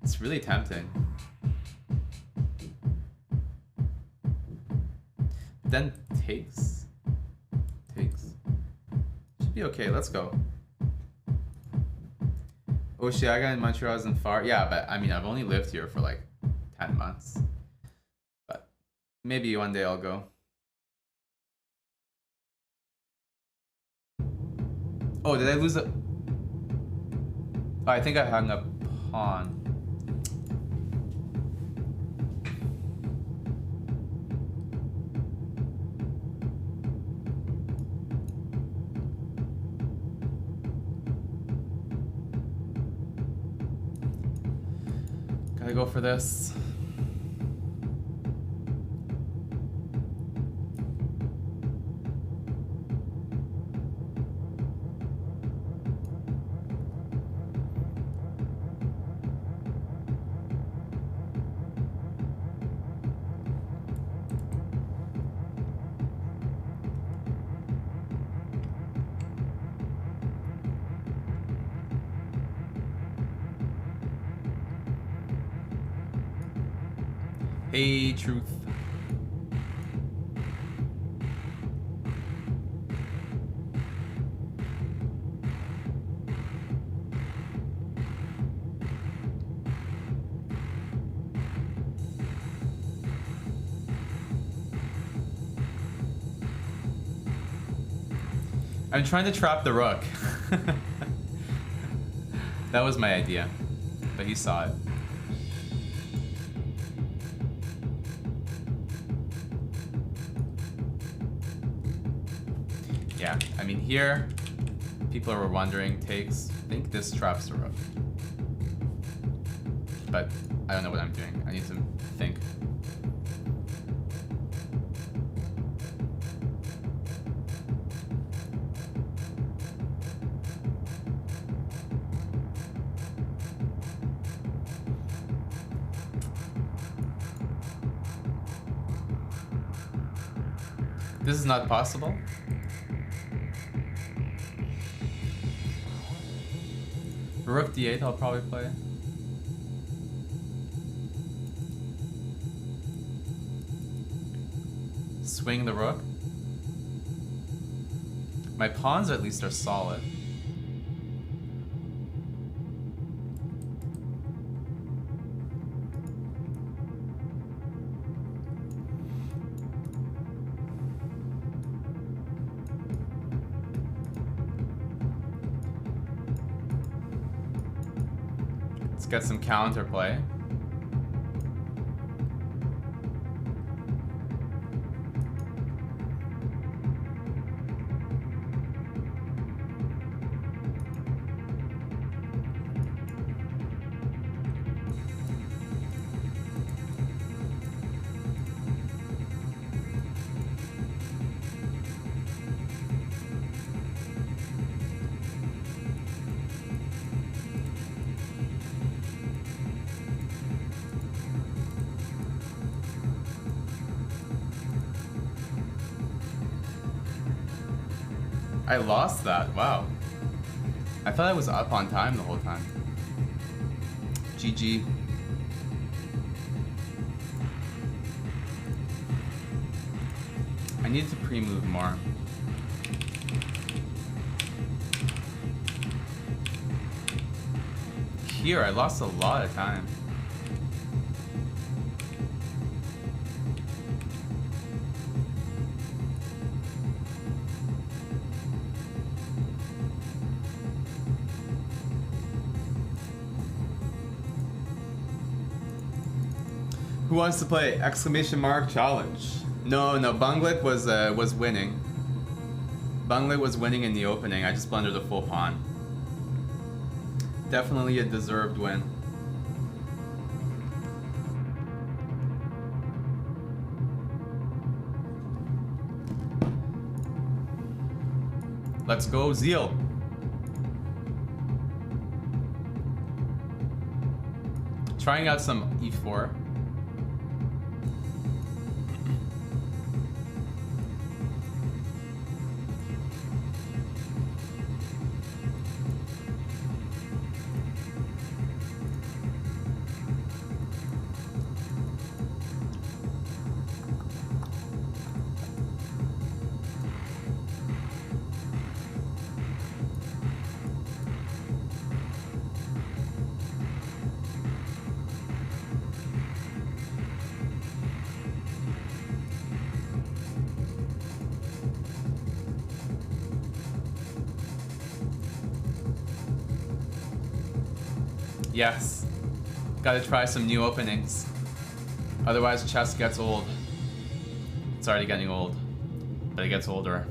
It's really tempting. Then takes. Should be okay, let's go. Oshiaga in Montreal isn't far. Yeah, but I mean, I've only lived here for like 10 months. But maybe one day I'll go. Oh, did I lose a... Oh, I think I hung a pawn. Gotta go for this. Hey, truth. I'm trying to trap the rook. That was my idea, but he saw it. Yeah, I mean here, people are wondering takes. I think this traps the rook. But I don't know what I'm doing. I need to think. This is not possible. Rook d8 I'll probably play. Swing the rook. My pawns at least are solid. Let's get some counterplay. I lost that, wow. I thought I was up on time the whole time. GG. I needed to pre-move more. Here, I lost a lot of time. Who wants to play exclamation mark challenge? No, Bunglet was winning. Bunglet was winning in the opening. I just blundered a full pawn. Definitely a deserved win. Let's go, Zeal. Trying out some e4. Yes. Gotta try some new openings. Otherwise, chess gets old. It's already getting old, but it gets older.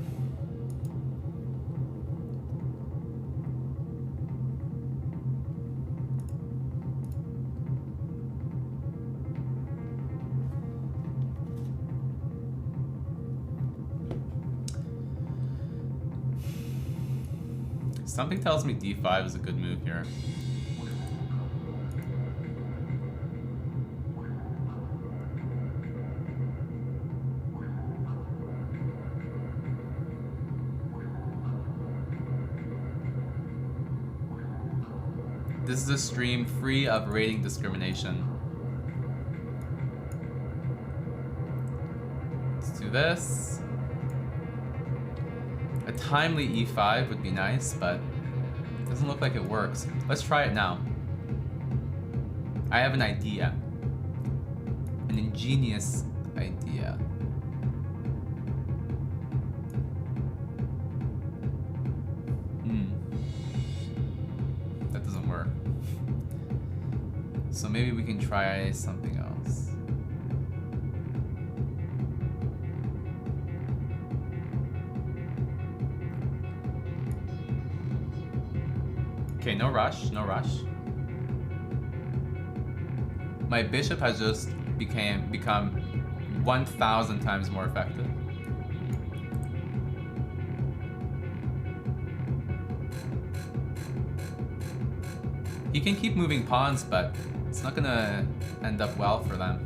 Something tells me d5 is a good move here. This is a stream free of rating discrimination. Let's do this. A timely e5 would be nice, but it doesn't look like it works. Let's try it now. I have an idea. An ingenious idea. That doesn't work. So maybe we can try something else. Okay, no rush, no rush. My bishop has just become 1,000 times more effective. He can keep moving pawns, but it's not gonna end up well for them.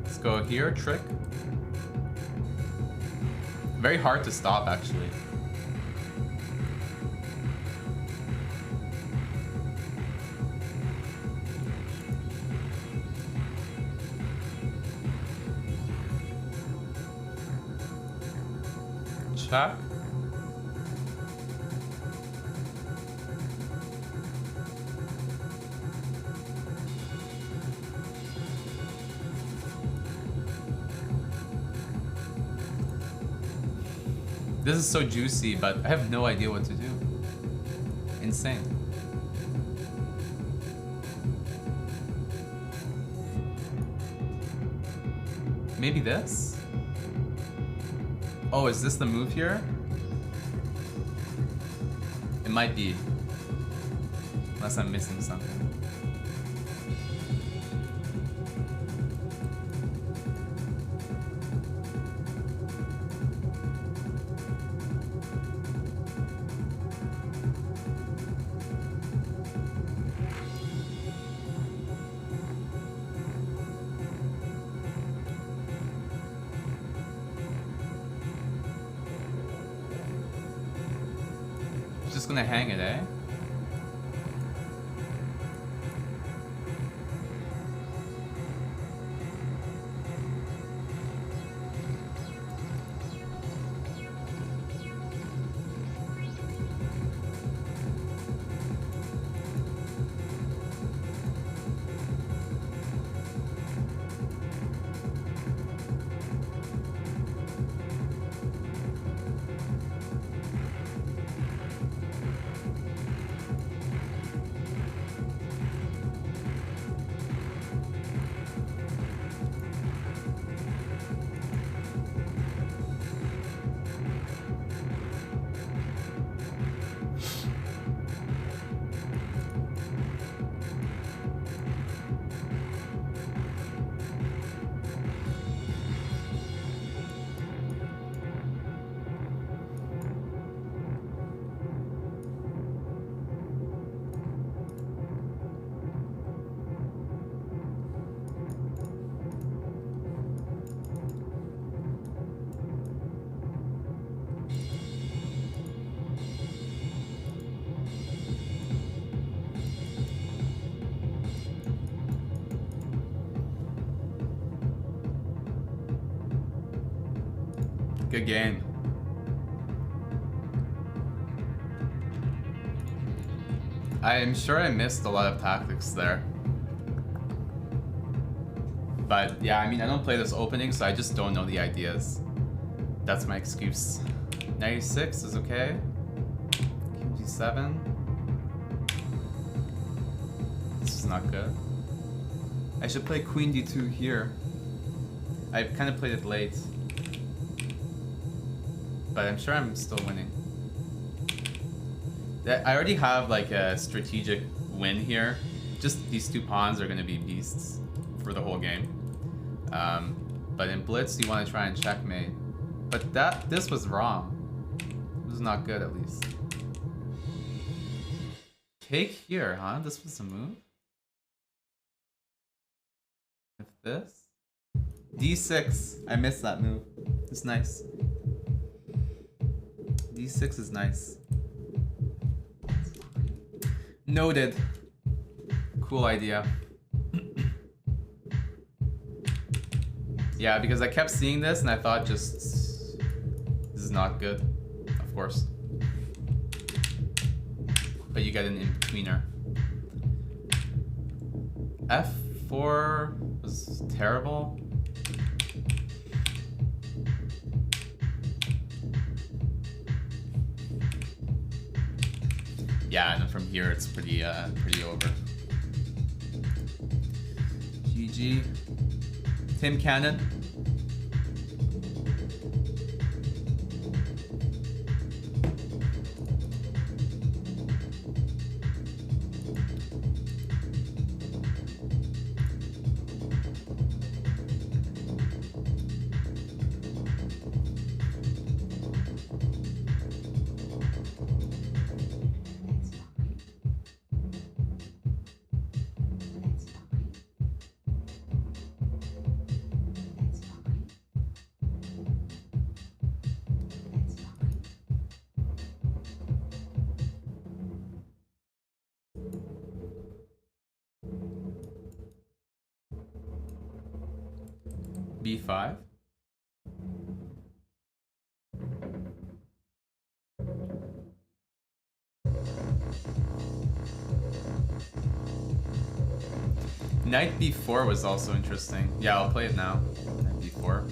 Let's go here, trick. Very hard to stop, actually. Check. This is so juicy, but I have no idea what to do. Insane. Maybe this? Oh, is this the move here? It might be. Unless I'm missing something. Just gonna hang it, eh? Good game. I'm sure I missed a lot of tactics there. But yeah, I mean, I don't play this opening, so I just don't know the ideas. That's my excuse. 96 is okay. King G7. This is not good. I should play Queen D2 here. I kind of played it late. But I'm sure I'm still winning. I already have like a strategic win here. Just these two pawns are going to be beasts for the whole game. But in Blitz, you want to try and checkmate. But this was wrong. was not good, at least. Take here, huh? This was a move? If this? D6. I missed that move. It's nice. D6 is nice. Noted. Cool idea. Yeah, because I kept seeing this and I thought just... This is not good. Of course. But you get an in-betweener. F4 was terrible. Yeah, and then from here it's pretty over. GG. Tim Cannon. B5. Knight B4 was also interesting. Yeah, I'll play it now. Knight B4.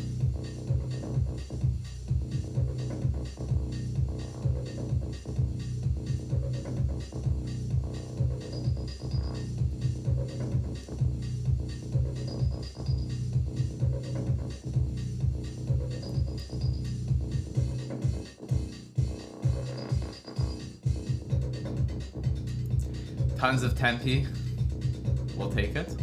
Tons of tempi. We'll take it.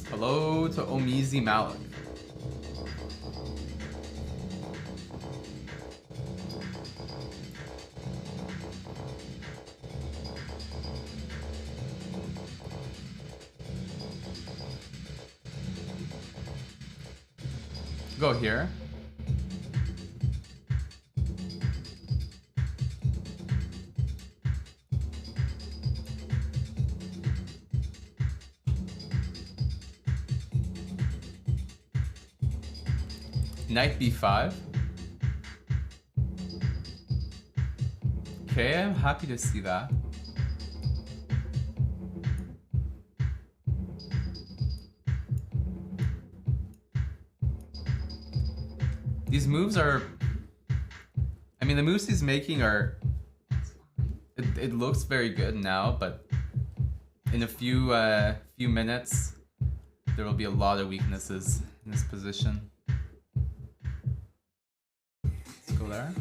Hello to Omizi Malik. Go here. Knight b5. Okay, I'm happy to see that. These moves are... I mean, the moves he's making are... It looks very good now, but in a few minutes, there will be a lot of weaknesses in this position. Let's go there.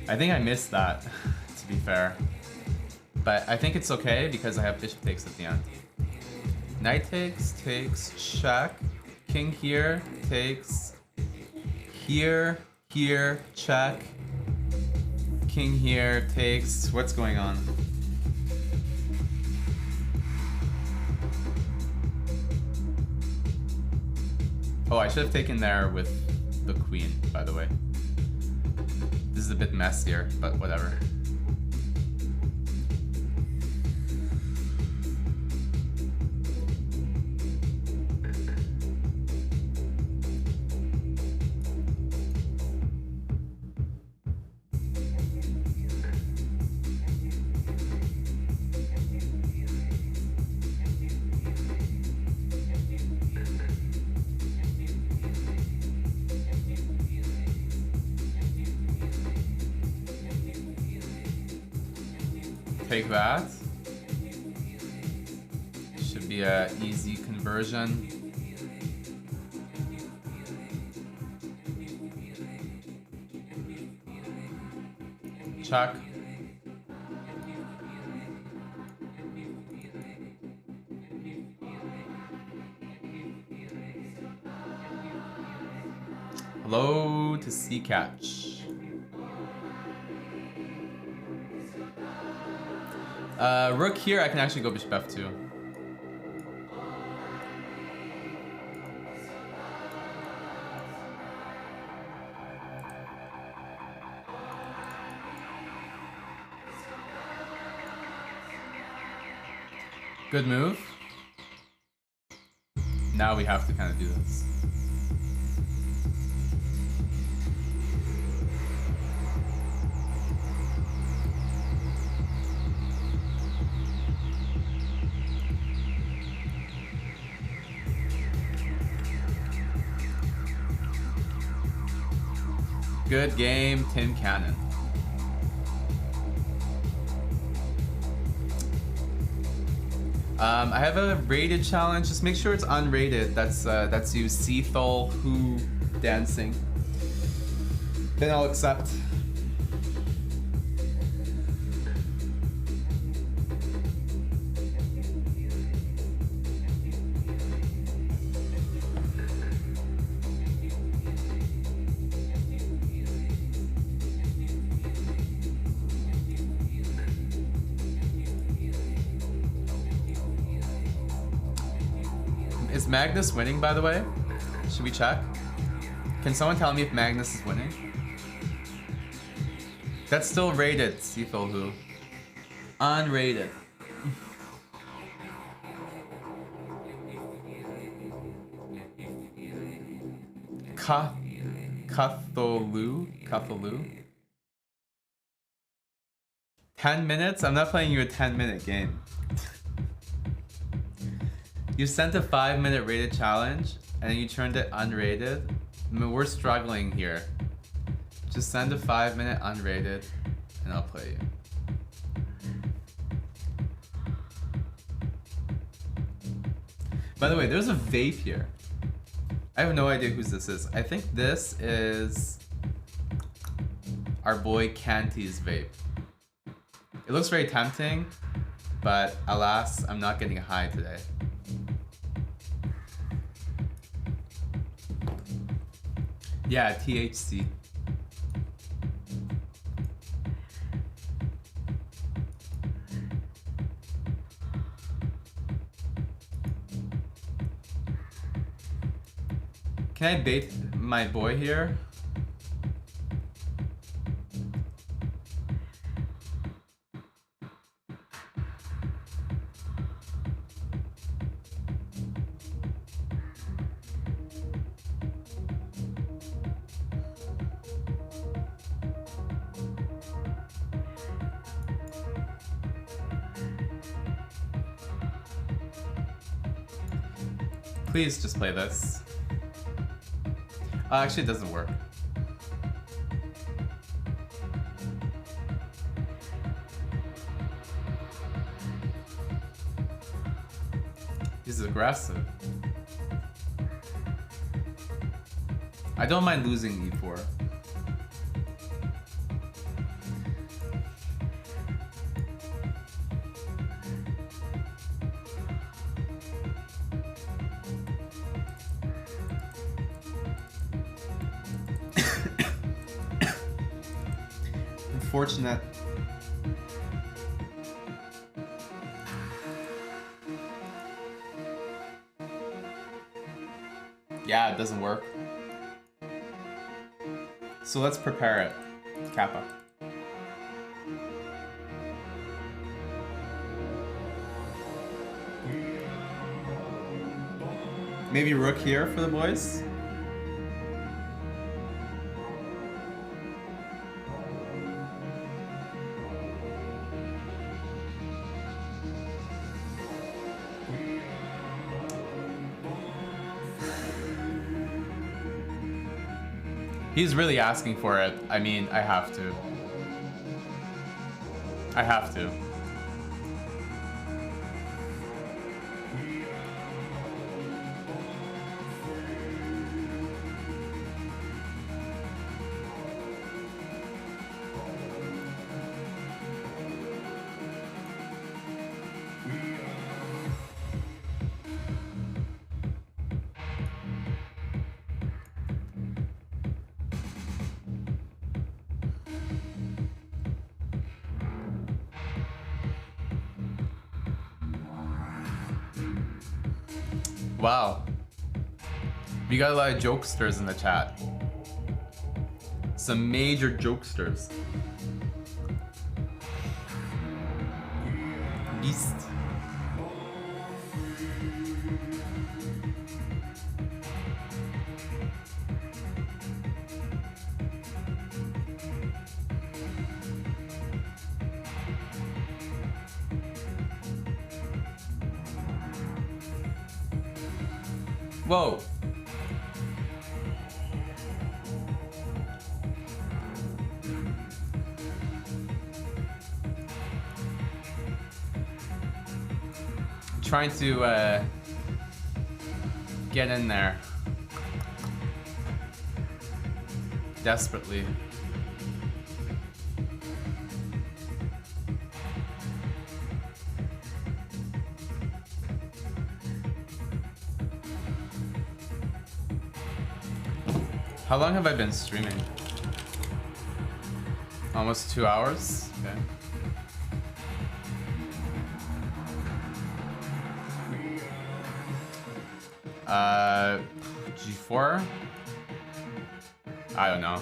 I think I missed that, to be fair. But I think it's okay because I have bishop takes at the end. Knight takes, check. King here, takes. Here, check. King here, takes. What's going on? Oh, I should have taken there with the queen, by the way. This is a bit messier, but whatever. take that. Should be a easy conversion. Check. Hello to Sea Catch. Rook here, I can actually go bishop f2. Good move. Now we have to kind of do this. Good game, Tim Cannon. I have a rated challenge. Just make sure it's unrated. That's you, Seathol Who dancing. Then I'll accept. Is Magnus winning, by the way? Should we check? Can someone tell me if Magnus is winning? That's still rated, Seathol Who. Unrated. Cthulhu? 10 minutes? I'm not playing you a 10-minute game. You sent a 5-minute rated challenge and then you turned it unrated. I mean, we're struggling here. Just send a 5-minute unrated and I'll play you. By the way, there's a vape here. I have no idea whose this is. I think this is our boy Canty's vape. It looks very tempting, but alas, I'm not getting high today. Yeah, THC. Can I bait my boy here? Please just play this. Actually, it doesn't work. He's aggressive. I don't mind losing e4. Unfortunate. Yeah, it doesn't work. So let's prepare it. Kappa. Maybe rook here for the boys? He's really asking for it. I mean, I have to. I have to. Wow. We got a lot of jokesters in the chat. Some major jokesters. Beast. Whoa. Trying to get in there desperately. How long have I been streaming? Almost 2 hours? Okay. G4? I don't know.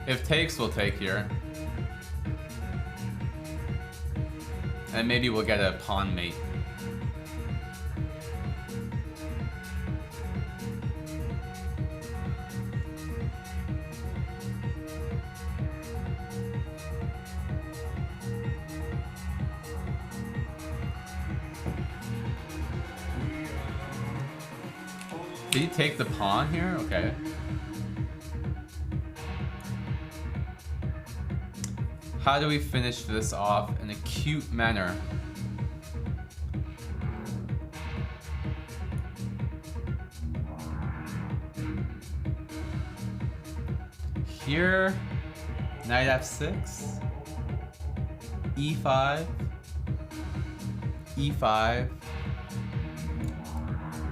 If takes, we'll take here. And maybe we'll get a pawn mate. Did he take the pawn here? Okay. How do we finish this off in a cute manner? Here, knight f6, e5, e5.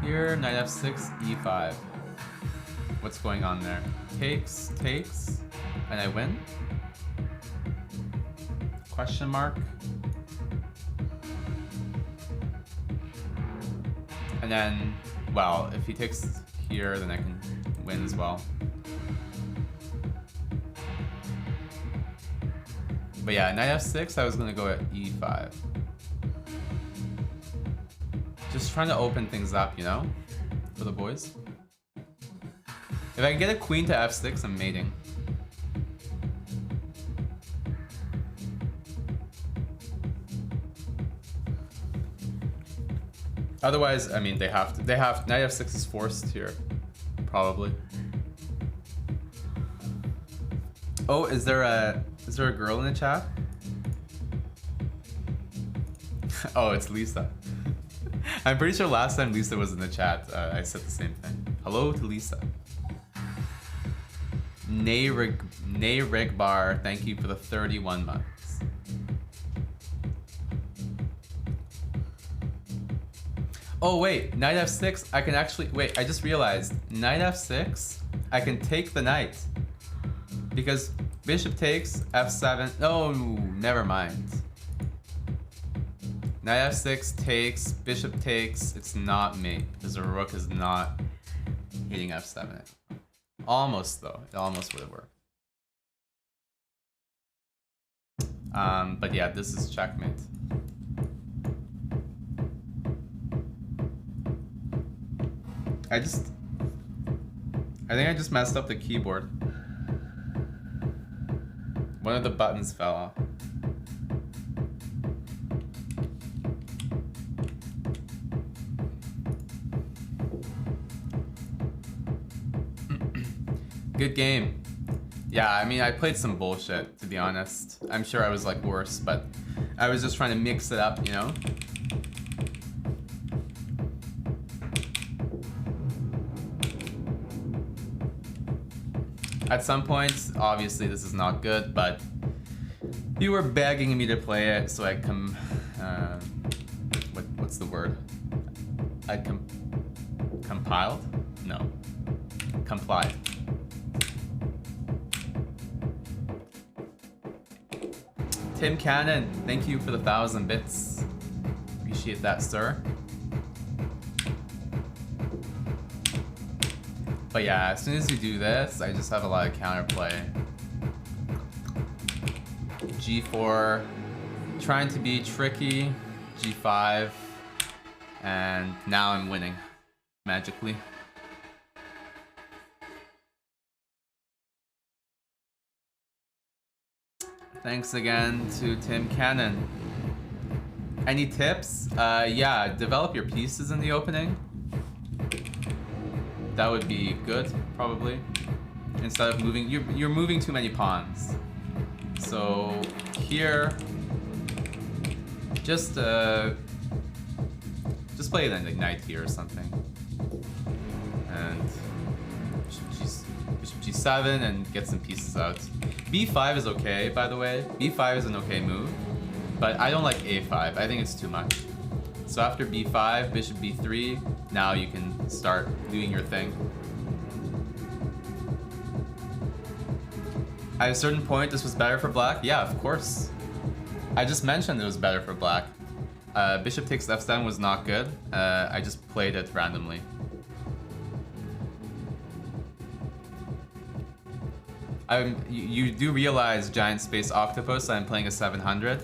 Here, knight f6, e5. What's going on there? Takes, takes, and I win? Question mark. And then, well, if he takes here, then I can win as well. But yeah, knight f6, I was gonna go at e5. Just trying to open things up, you know, for the boys. If I can get a queen to f6, I'm mating. Otherwise, I mean, knight f6 is forced here, probably. Oh, is there a girl in the chat? Oh, it's Lisa. I'm pretty sure last time Lisa was in the chat, I said the same thing. Hello to Lisa. Regbar, thank you for the 31 months. Oh wait, knight f6, I can actually, wait, I just realized, knight f6, I can take the knight. Because bishop takes, f7, no, never mind. Knight f6 takes, bishop takes, it's not mate, because the rook is not hitting f7. Almost though, it almost would have worked. But yeah, this is checkmate. I think I just messed up the keyboard. One of the buttons fell off. Good game. Yeah, I mean, I played some bullshit, to be honest. I'm sure I was like worse, but I was just trying to mix it up, you know? At some points, obviously this is not good, but you were begging me to play it, so I what's the word? I compiled? No. Complied. Tim Cannon, thank you for the 1,000 bits. Appreciate that, sir. But yeah, as soon as you do this, I just have a lot of counterplay. G4, trying to be tricky. G5, and now I'm winning magically. Thanks again to Tim Cannon. Any tips? Yeah, develop your pieces in the opening. That would be good, probably. Instead of moving, you're moving too many pawns. So here, just play like knight here or something, and bishop G7 and get some pieces out. B5 is okay, by the way. B5 is an okay move, but I don't like A5. I think it's too much. So after B5, bishop B3, now you can start doing your thing. At a certain point, this was better for black? Yeah, of course. I just mentioned it was better for black. Bishop takes f7 was not good. I just played it randomly. You do realize, Giant Space Octopus, I'm playing a 700,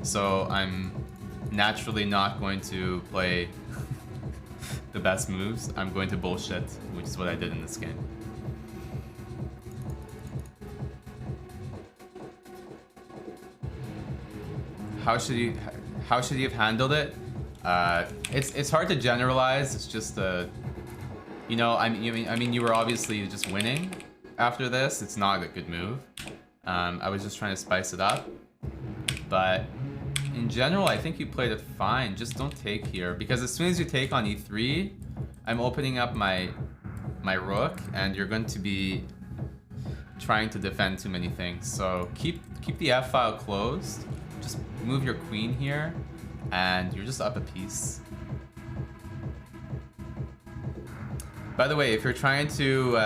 so I'm naturally not going to play the best moves. I'm going to bullshit, which is what I did in this game. How should you have handled it? It's hard to generalize. It's just you know, I mean you were obviously just winning after this. It's not a good move. I was just trying to spice it up, but in general, I think you played it fine. Just don't take here, because as soon as you take on e3, I'm opening up my rook, and you're going to be trying to defend too many things. So keep the f file closed. Just move your queen here, and you're just up a piece. By the way, if you're trying to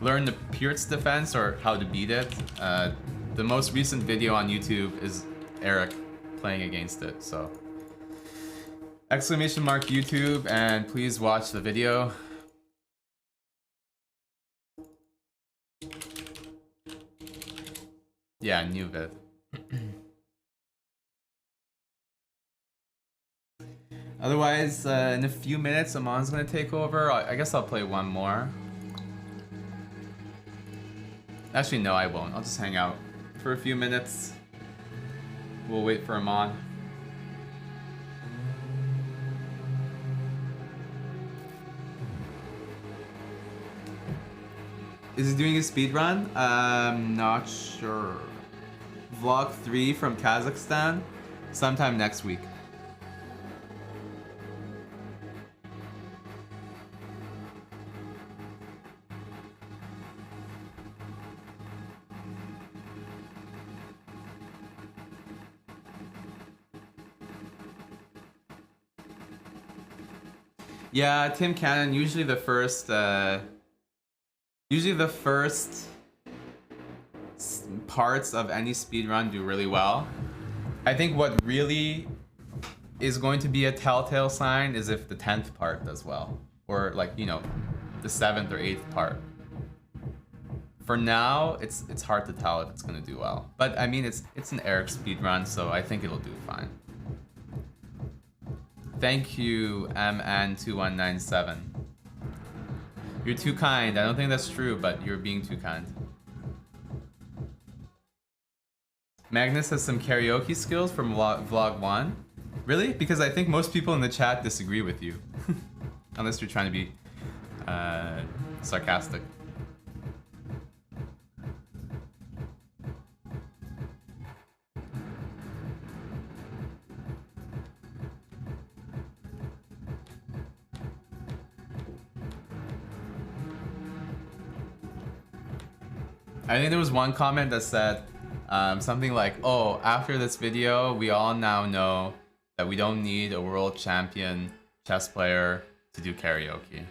learn the Pirtz defense or how to beat it, the most recent video on YouTube is Eric playing against it. So exclamation mark YouTube, and please watch the video. Yeah, new vid. Otherwise, in a few minutes, Amon's gonna take over. I guess I'll play one more. Actually, no, I won't. I'll just hang out for a few minutes. We'll wait for Amon. Is he doing a speed run? Not sure. Vlog 3 from Kazakhstan, sometime next week. Yeah, Tim Cannon, usually the first parts of any speedrun do really well. I think what really is going to be a telltale sign is if the 10th part does well, or like, you know, the 7th or 8th part. For now, it's hard to tell if it's gonna do well. But I mean, it's an Eric speedrun, so I think it'll do fine. Thank you, MN2197. You're too kind. I don't think that's true, but you're being too kind. Magnus has some karaoke skills from vlog 1. Really? Because I think most people in the chat disagree with you. Unless you're trying to be sarcastic. I think there was one comment that said something like, "Oh, after this video, we all now know that we don't need a world champion chess player to do karaoke."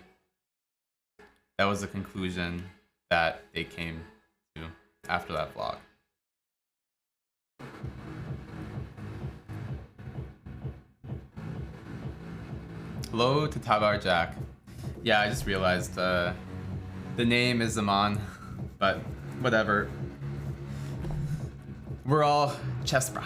That was the conclusion that they came to after that vlog. Hello to Tabar Jack. Yeah, I just realized the name is Zaman, but whatever. We're all Chespra.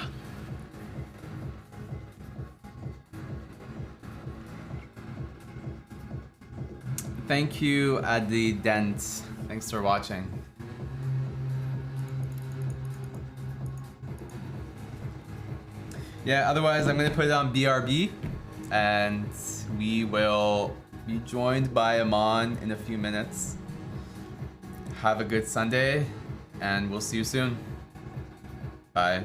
Thank you, Adi Dent. Thanks for watching. Yeah, otherwise I'm gonna put it on BRB and we will be joined by Aman in a few minutes. Have a good Sunday and we'll see you soon. Bye.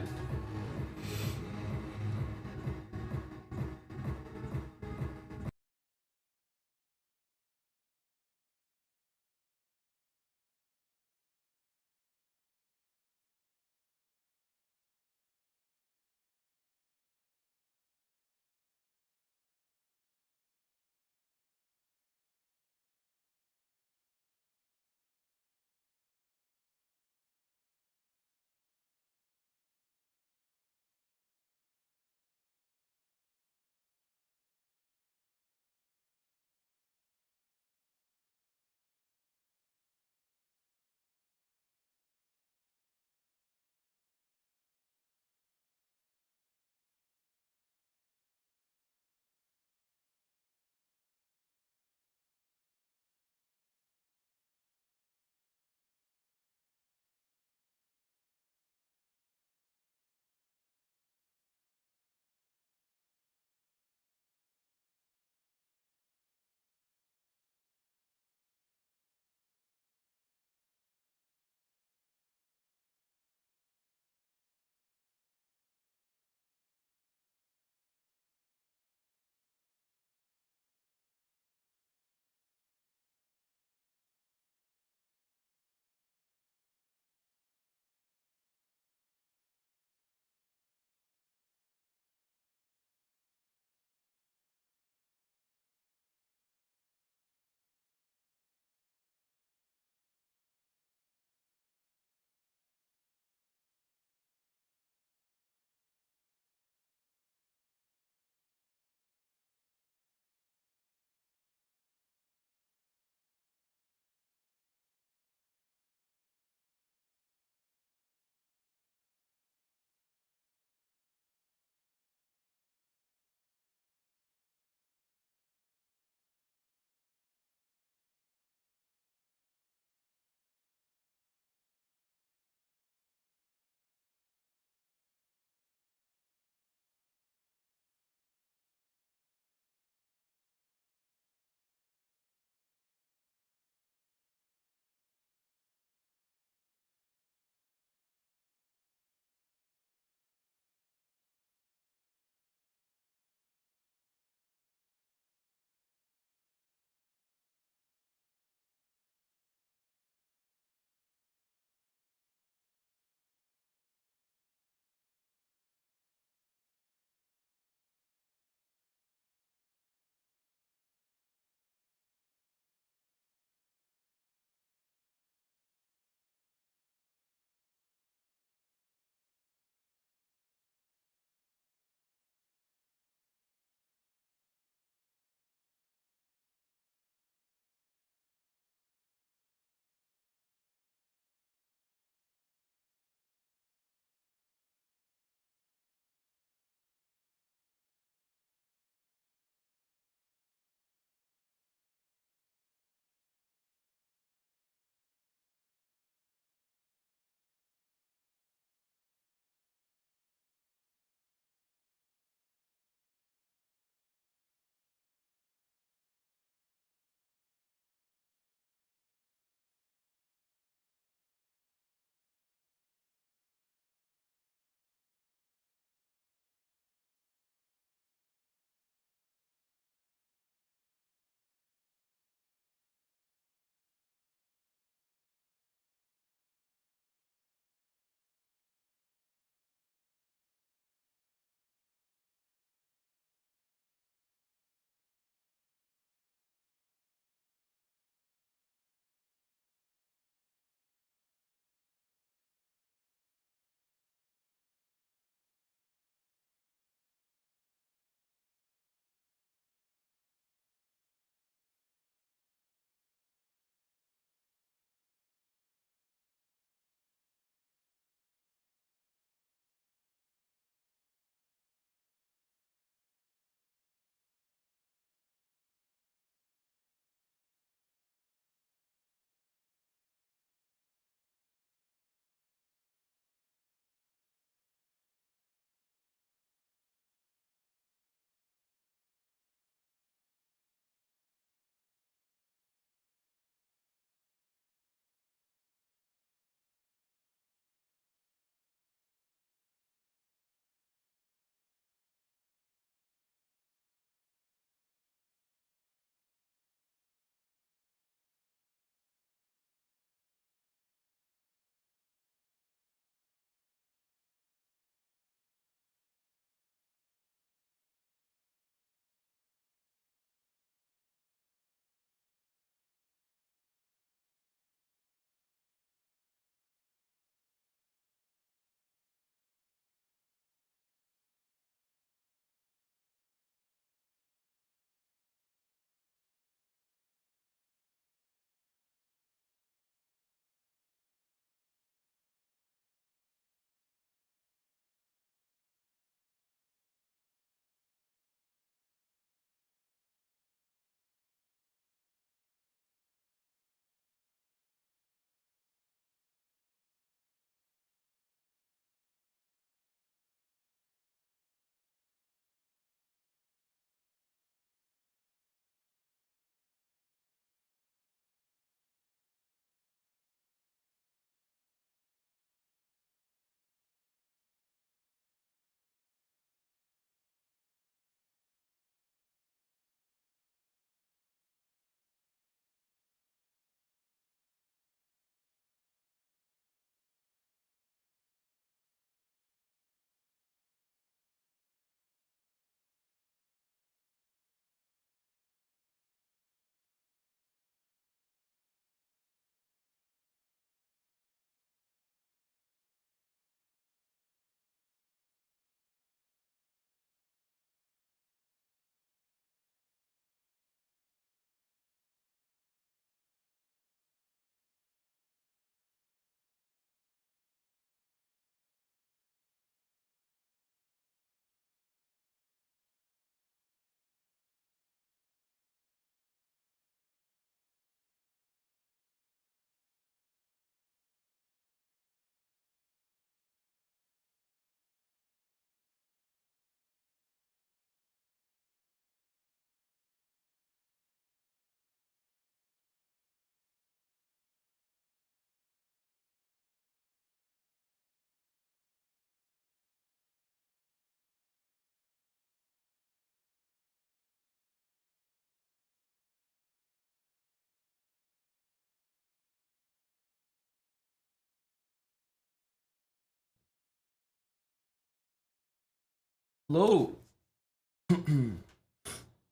Hello.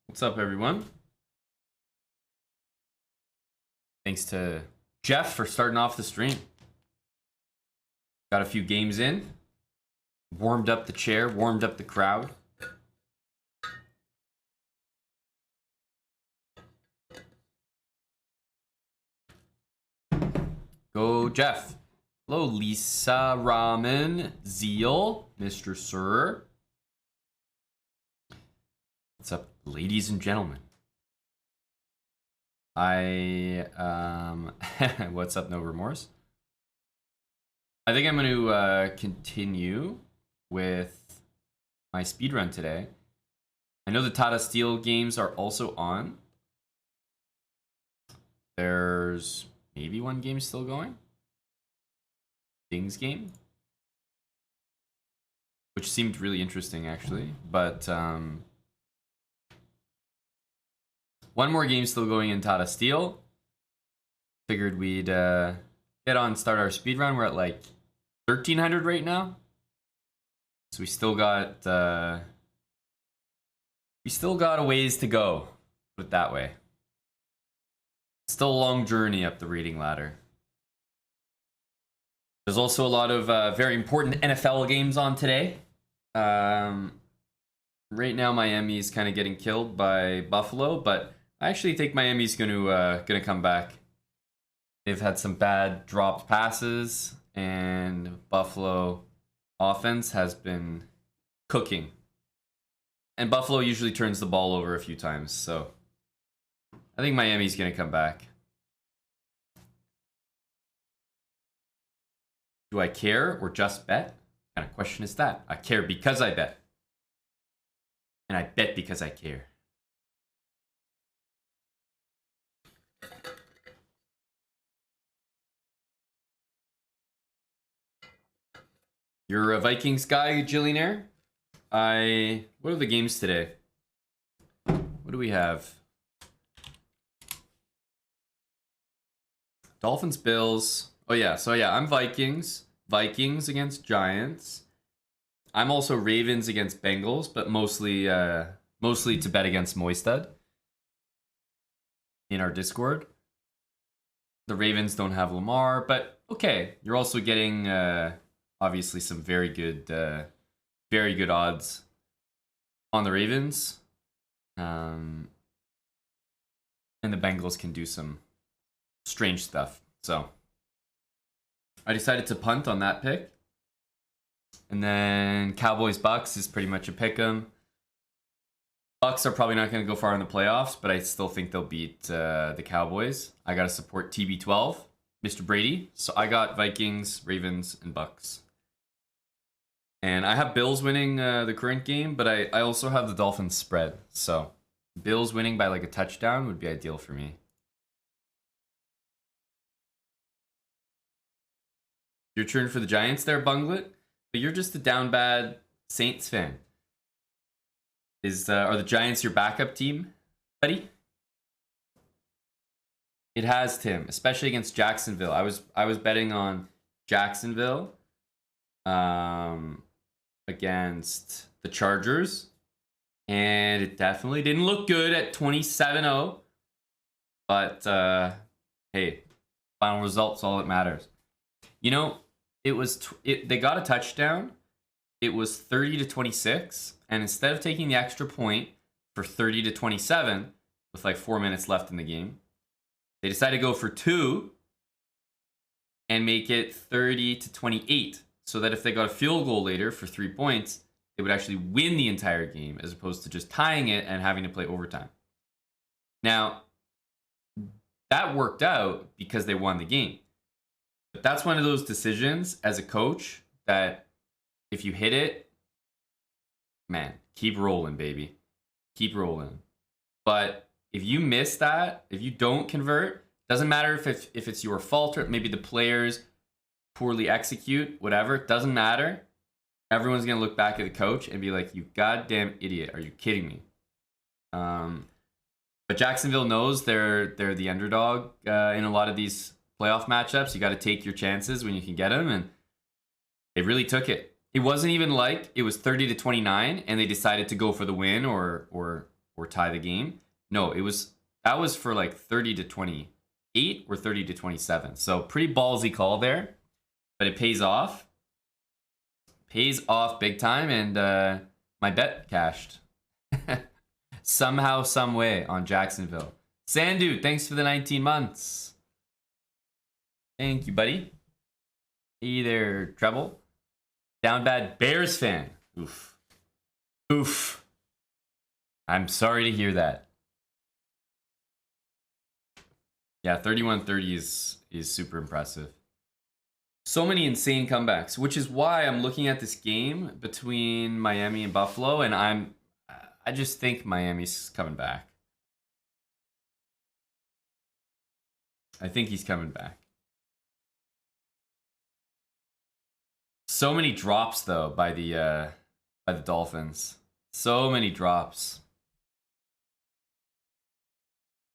What's up, everyone? Thanks to Jeff for starting off the stream. Got a few games in. Warmed up the chair, warmed up the crowd. Go, Jeff. Hello, Lisa, Ramen, Zeal, Mr. Sir. What's up, ladies and gentlemen? What's up, No Remorse? I think I'm going to continue with my speedrun today. I know the Tata Steel games are also on. There's maybe one game still going. Ding's game. Which seemed really interesting, actually. But, one more game still going in Tata Steel. Figured we'd get on and start our speedrun. We're at like 1,300 right now. So we still got a ways to go. Put it that way. Still a long journey up the rating ladder. There's also a lot of very important NFL games on today. Right now Miami's kind of getting killed by Buffalo, but I actually think Miami's gonna come back. They've had some bad dropped passes, and Buffalo offense has been cooking. And Buffalo usually turns the ball over a few times, so I think Miami's gonna come back. Do I care or just bet? What kind of question is that? I care because I bet. And I bet because I care. You're a Vikings guy, Jillionaire? What are the games today? What do we have? Dolphins, Bills. Oh yeah, so yeah, I'm Vikings. Vikings against Giants. I'm also Ravens against Bengals, but mostly to bet against Moistad in our Discord. The Ravens don't have Lamar, but okay. You're also getting obviously some very good odds on the Ravens. And the Bengals can do some strange stuff. So I decided to punt on that pick. And then Cowboys Bucks is pretty much a pick 'em. Bucks are probably not going to go far in the playoffs, but I still think they'll beat the Cowboys. I got to support TB12, Mr. Brady. So I got Vikings, Ravens, and Bucks. And I have Bills winning the current game, but I also have the Dolphins spread. So Bills winning by like a touchdown would be ideal for me. Your turn for the Giants there, Bunglet. But you're just a down bad Saints fan. Are the Giants your backup team, buddy? It has, Tim, especially against Jacksonville. I was betting on Jacksonville against the Chargers, and it definitely didn't look good at 27-0. But hey, final result's all that matters. You know, they got a touchdown. It was 30-26, and instead of taking the extra point for 30-27 with like 4 minutes left in the game, they decided to go for 2 and make it 30-28, so that if they got a field goal later for 3 points, they would actually win the entire game as opposed to just tying it and having to play overtime. Now, that worked out because they won the game. But that's one of those decisions as a coach that if you hit it, man, keep rolling, baby. Keep rolling. But if you miss that, if you don't convert, doesn't matter if it's your fault or maybe the players poorly execute, whatever, it doesn't matter. Everyone's going to look back at the coach and be like, you goddamn idiot. Are you kidding me? But Jacksonville knows they're the underdog in a lot of these playoff matchups. You got to take your chances when you can get them, and they really took it. it wasn't even like it was 30 to 29 and they decided to go for the win or tie the game. No, that was for like 30 to 28 or 30 to 27. So pretty ballsy call there, but it pays off. Pays off big time, and my bet cashed. Somehow, some way on Jacksonville. Sandu, thanks for the 19 months. Thank you, buddy. Hey there, Treble. Down bad Bears fan. Oof. Oof. I'm sorry to hear that. Yeah, 31-30 is super impressive. So many insane comebacks, which is why I'm looking at this game between Miami and Buffalo, and I just think Miami's coming back. I think he's coming back. So many drops though by the Dolphins. So many drops.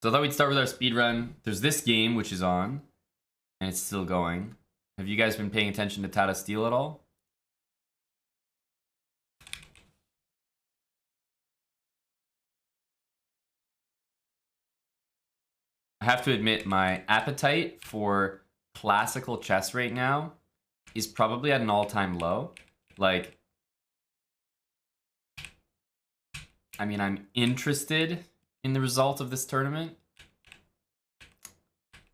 So I thought we'd start with our speed run. There's this game which is on, and it's still going. Have you guys been paying attention to Tata Steel at all? I have to admit, my appetite for classical chess right now is probably at an all-time low. Like, I mean, I'm interested in the result of this tournament,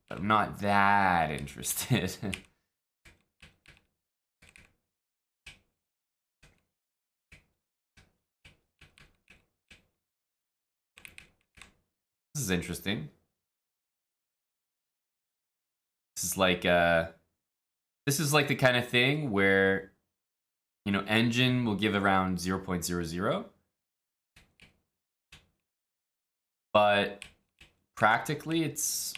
but I'm not that interested. This is interesting. This is like the kind of thing where, you know, Engine will give around 0.00, but practically it's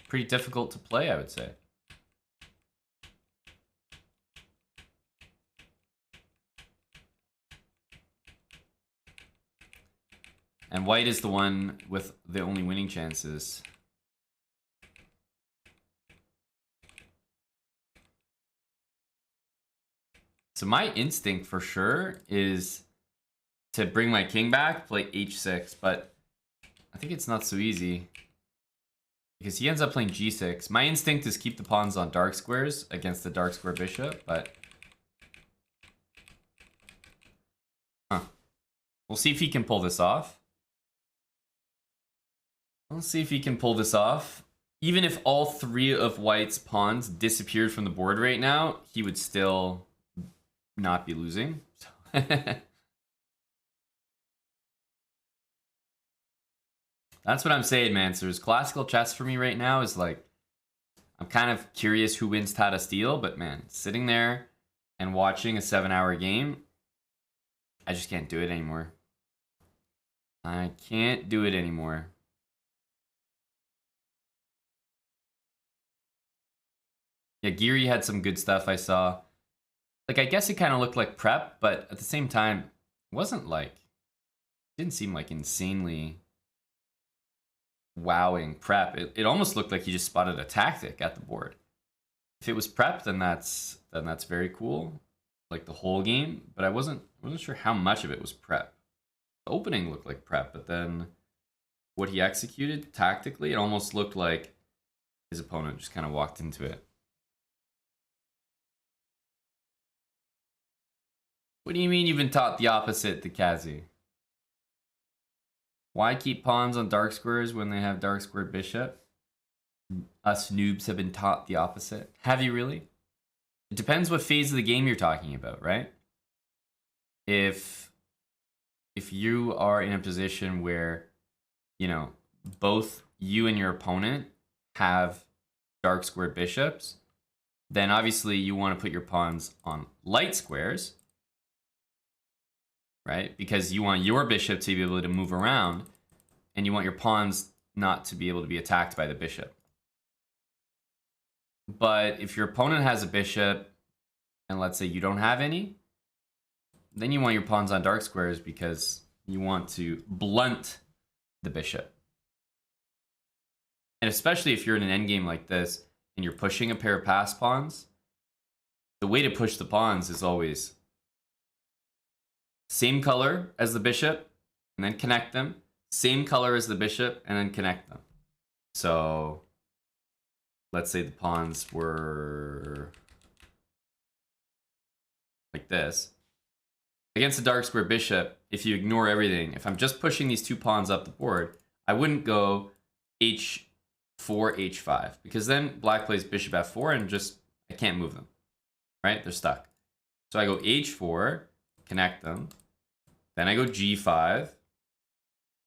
pretty difficult to play, I would say. And white is the one with the only winning chances. So my instinct for sure is to bring my king back, play h6, but I think it's not so easy because he ends up playing g6. My instinct is keep the pawns on dark squares against the dark square bishop, but we'll see if he can pull this off. Let's see if he can pull this off. Even if all three of white's pawns disappeared from the board right now, he would still not be losing. That's what I'm saying, man. So there's classical chess for me right now is like, I'm kind of curious who wins Tata Steel, but man, sitting there and watching a 7-hour game, I just can't do it anymore. I can't do it anymore. Yeah, Geary had some good stuff I saw. Like, I guess it kind of looked like prep, but at the same time, it wasn't like, it didn't seem like insanely wowing prep. It almost looked like he just spotted a tactic at the board. If it was prep, then that's very cool, like the whole game. But I wasn't sure how much of it was prep. The opening looked like prep, but then what he executed tactically, it almost looked like his opponent just kind of walked into it. What do you mean you've been taught the opposite, Dikazi? Why keep pawns on dark squares when they have dark square bishop? Us noobs have been taught the opposite. Have you really? It depends what phase of the game you're talking about, right? If you are in a position where, you know, both you and your opponent have dark square bishops, then obviously you want to put your pawns on light squares, right? Because you want your bishop to be able to move around, and you want your pawns not to be able to be attacked by the bishop. But if your opponent has a bishop, and let's say you don't have any, then you want your pawns on dark squares because you want to blunt the bishop. And especially if you're in an endgame like this, and you're pushing a pair of pass pawns, the way to push the pawns is always same color as the bishop, and then connect them. Same color as the bishop, and then connect them. So let's say the pawns were like this. Against the dark square bishop, if you ignore everything, if I'm just pushing these two pawns up the board, I wouldn't go h4, h5, because then black plays bishop f4 and just, I can't move them, right? They're stuck. So I go h4, connect them. Then I go g5,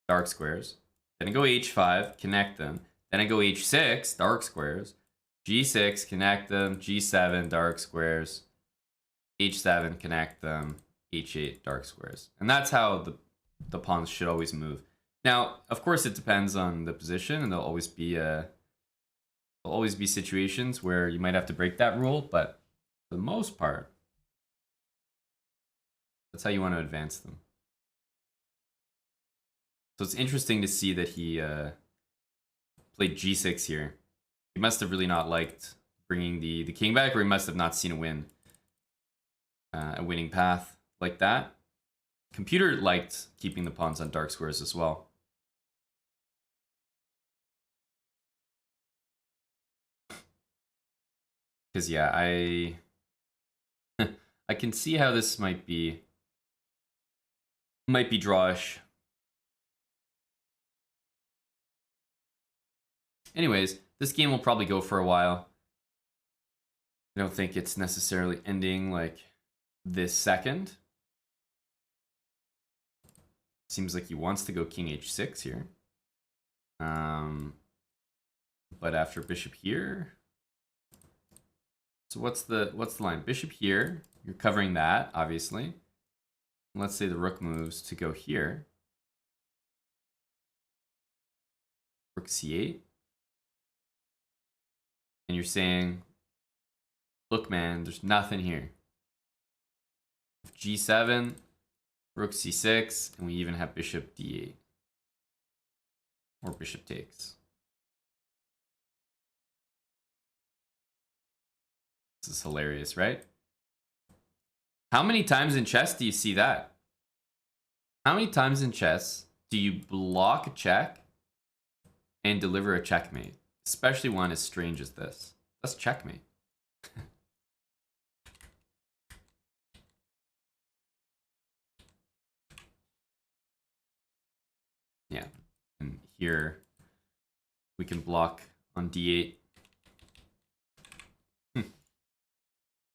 dark squares. Then I go h5, connect them. Then I go h6, dark squares. g6, connect them. g7, dark squares. h7, connect them. h8, dark squares. And that's how the pawns should always move. Now, of course, it depends on the position, and there'll always be situations where you might have to break that rule, but for the most part, that's how you want to advance them. So it's interesting to see that he played g6 here. He must have really not liked bringing the king back, or he must have not seen a winning path like that. Computer liked keeping the pawns on dark squares as well. Because yeah, I can see how this might be drawish. Anyways, this game will probably go for a while. I don't think it's necessarily ending like this second. Seems like he wants to go king h6 here. But after bishop here. So what's the line? Bishop here. You're covering that, obviously. Let's say the rook moves to go here. Rook c8. And you're saying, look, man, there's nothing here. G7, rook c6, and we even have bishop d8. Or bishop takes. This is hilarious, right? How many times in chess do you see that? How many times in chess do you block a check and deliver a checkmate? Especially one as strange as this. That's checkmate. Yeah, and here we can block on d8.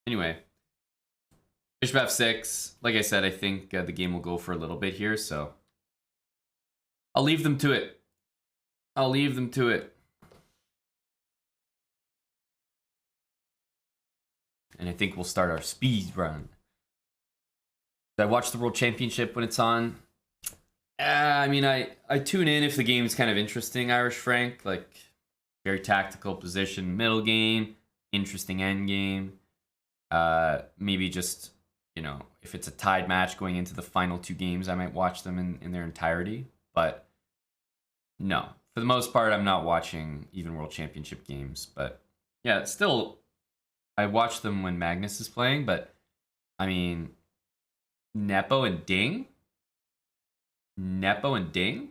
Anyway, bishop f6. Like I said, I think the game will go for a little bit here, so I'll leave them to it. I'll leave them to it. And I think we'll start our speed run. I watch the World Championship when it's on. I mean, I tune in if the game's kind of interesting, Irish Frank. Like, very tactical position, middle game, interesting end game. Maybe just, you know, if it's a tied match going into the final two games, I might watch them in their entirety. But no, for the most part, I'm not watching even World Championship games. But yeah, still, I watch them when Magnus is playing. But I mean, Nepo and Ding? Nepo and Ding?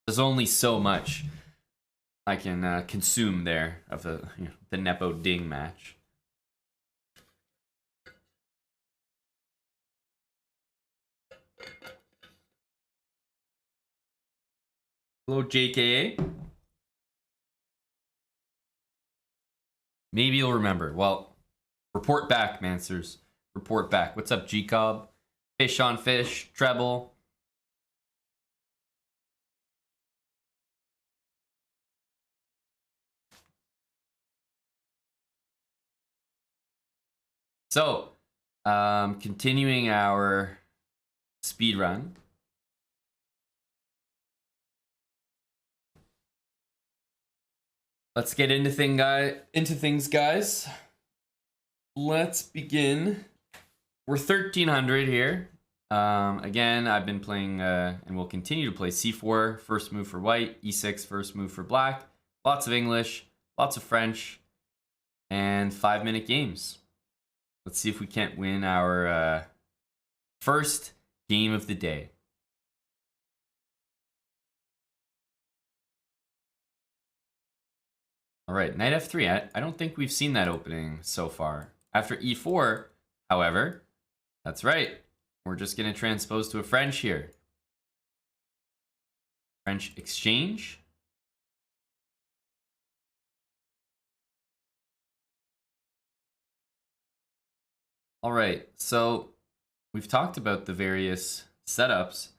There's only so much I can consume there of the Nepo Ding match. Hello, JKA. Maybe you'll remember. Well, report back, Mancers. Report back. What's up, G-Cobb? Fish on fish, treble. So, continuing our speed run. Let's get into things, guys. Let's begin. We're 1300 here. Again, I've been playing and will continue to play c4, first move for white, e6, first move for black. Lots of English, lots of French. and 5-minute games. Let's see if we can't win our first game of the day. All right, knight f3. I don't think we've seen that opening so far. After e4, however, that's right. We're just going to transpose to a French here. French exchange. All right, so we've talked about the various setups.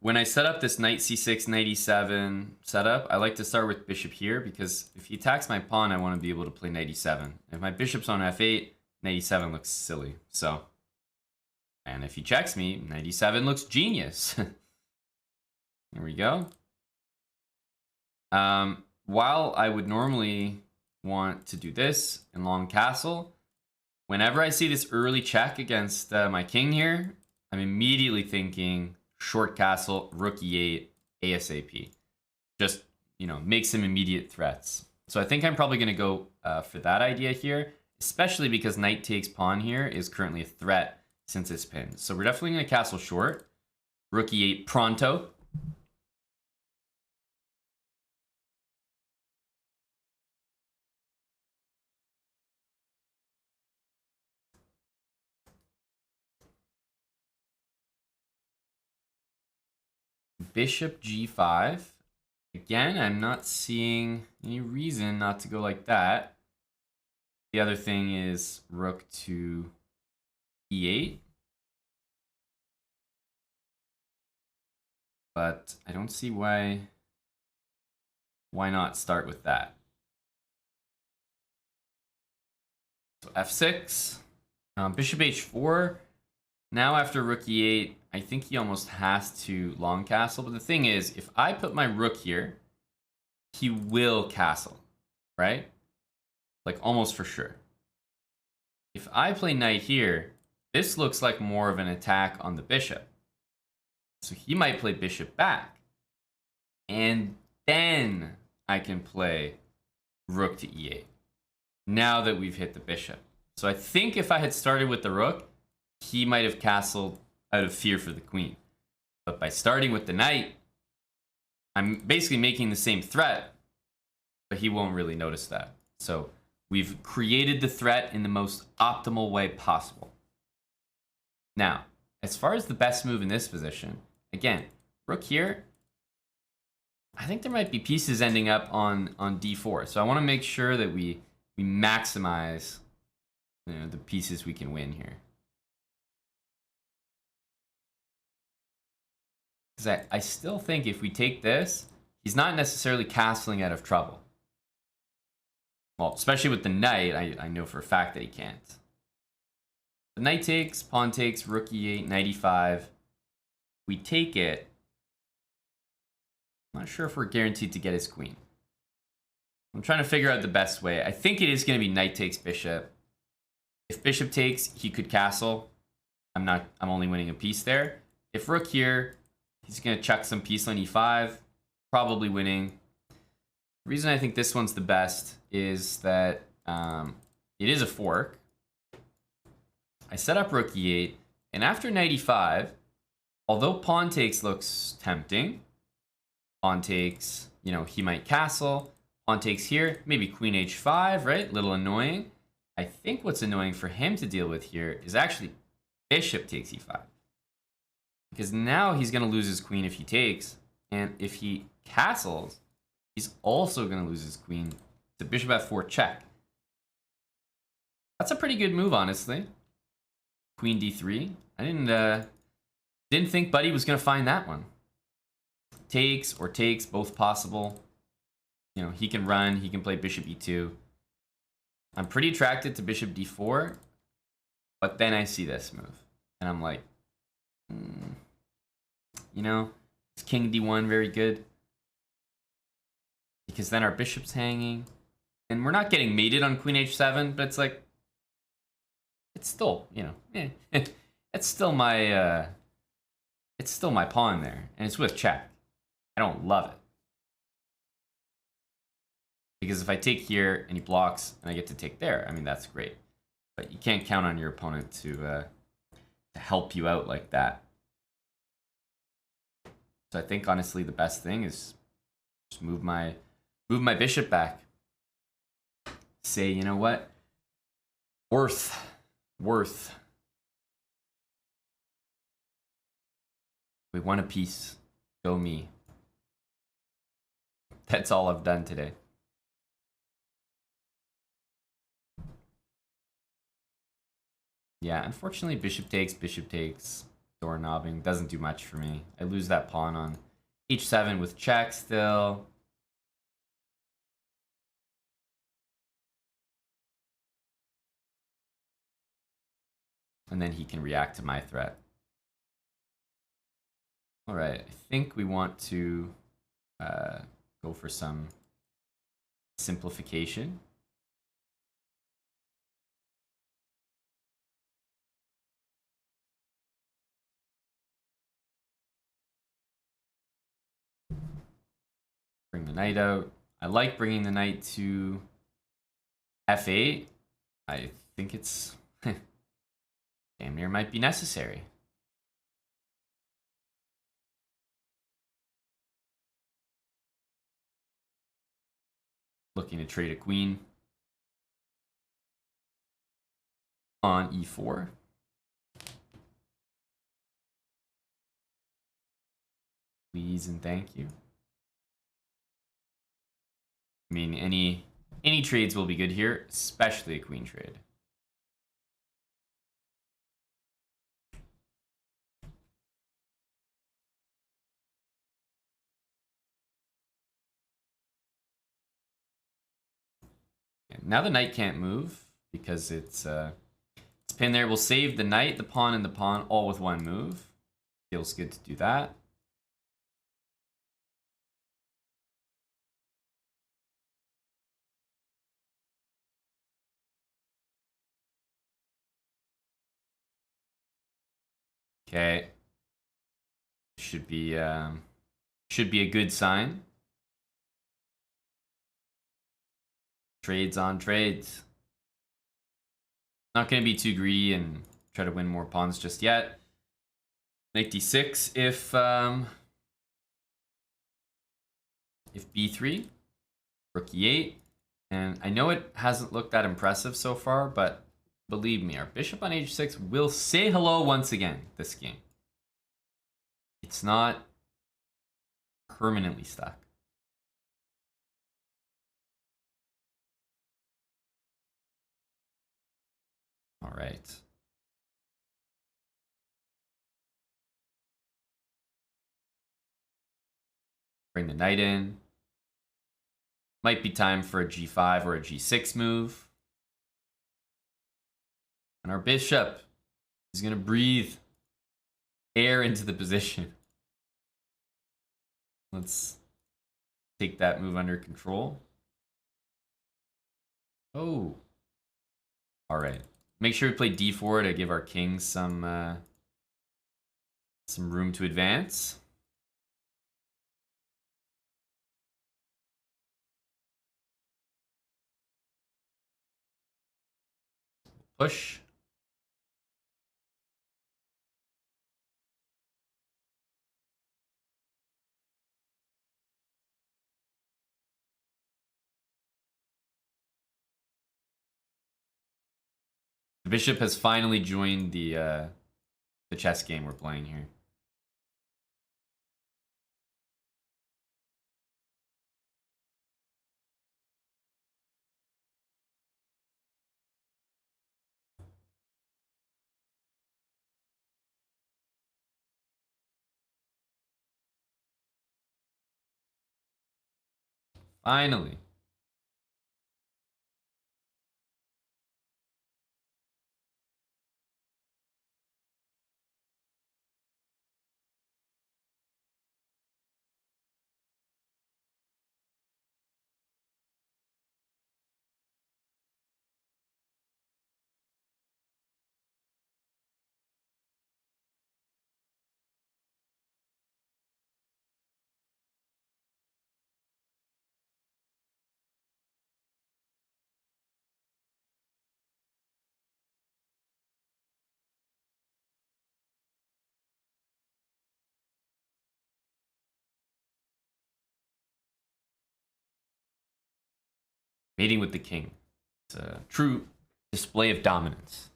When I set up this knight c6, knight e7 setup, I like to start with bishop here because if he attacks my pawn, I want to be able to play knight e7. If my bishop's on f8, knight e7 looks silly. So, and if he checks me, knight e7 looks genius. Here we go. While I would normally want to do this in long castle, whenever I see this early check against my king here, I'm immediately thinking short castle, rook e8, ASAP. Just, make some immediate threats. So I think I'm probably going to go for that idea here, especially because knight takes pawn here is currently a threat since it's pinned. So we're definitely going to castle short. Rook e8 pronto. Bishop g5. Again, I'm not seeing any reason not to go like that. The other thing is rook to e8. But I don't see why not start with that. So f6, bishop h4. Now after rook e8, I think he almost has to long castle. But the thing is, if I put my rook here, he will castle, right? Like almost for sure. If I play knight here, this looks like more of an attack on the bishop. So he might play bishop back. And then I can play rook to e8. Now that we've hit the bishop. So I think if I had started with the rook, he might have castled out of fear for the queen. But by starting with the knight, I'm basically making the same threat, but he won't really notice that. So we've created the threat in the most optimal way possible. Now, as far as the best move in this position, again, rook here, I think there might be pieces ending up on d4. So I want to make sure that we maximize the pieces we can win here. Because I still think if we take this, he's not necessarily castling out of trouble. Well, especially with the knight, I know for a fact that he can't. The knight takes, pawn takes, rook e8, knight e5. We take it. I'm not sure if we're guaranteed to get his queen. I'm trying to figure out the best way. I think it is going to be knight takes bishop. If bishop takes, he could castle. I'm only winning a piece there. If rook here, he's going to chuck some piece on e5, probably winning. The reason I think this one's the best is that it is a fork. I set up rook e8, and after knight e5, although pawn takes looks tempting, pawn takes, he might castle. Pawn takes here, maybe queen h5, right? Little annoying. I think what's annoying for him to deal with here is actually bishop takes e5. Because now he's going to lose his queen if he takes. And if he castles, he's also going to lose his queen to bishop f4 check. That's a pretty good move, honestly. Queen d3. I didn't think Buddy was going to find that one. Takes or takes, both possible. He can run. He can play bishop e2. I'm pretty attracted to bishop d4. But then I see this move. And I'm like, is king d1 very good? Because then our bishop's hanging. And we're not getting mated on queen h7, but it's like, it's still, it's still my pawn there. And it's with check. I don't love it. Because if I take here and he blocks and I get to take there, I mean, that's great. But you can't count on your opponent to help you out like that. So I think honestly the best thing is just move my bishop back. Say, you know what? Worth. We won a piece. Go me. That's all I've done today. Yeah, unfortunately, bishop takes, door knobbing. Doesn't do much for me. I lose that pawn on h7 with check still. And then he can react to my threat. All right, I think we want to go for some simplification. Bring the knight out. I like bringing the knight to f8. I think it's damn near might be necessary. Looking to trade a queen on e4. Please and thank you. I mean, any trades will be good here, especially a queen trade. Now the knight can't move because it's pinned there. We'll save the knight, the pawn, and the pawn all with one move. Feels good to do that. Okay. Should be a good sign. Trades on trades. Not going to be too greedy and try to win more pawns just yet. Knight d6 if b3, rook e8. And I know it hasn't looked that impressive so far, but believe me, our bishop on h6 will say hello once again this game. It's not permanently stuck. All right. Bring the knight in. Might be time for a g5 or a g6 move. And our bishop is going to breathe air into the position. Let's take that move under control. Oh. All right. Make sure we play d4 to give our king some room to advance. Push. The bishop has finally joined the chess game we're playing here. Finally. Mating with the king. It's a true display of dominance.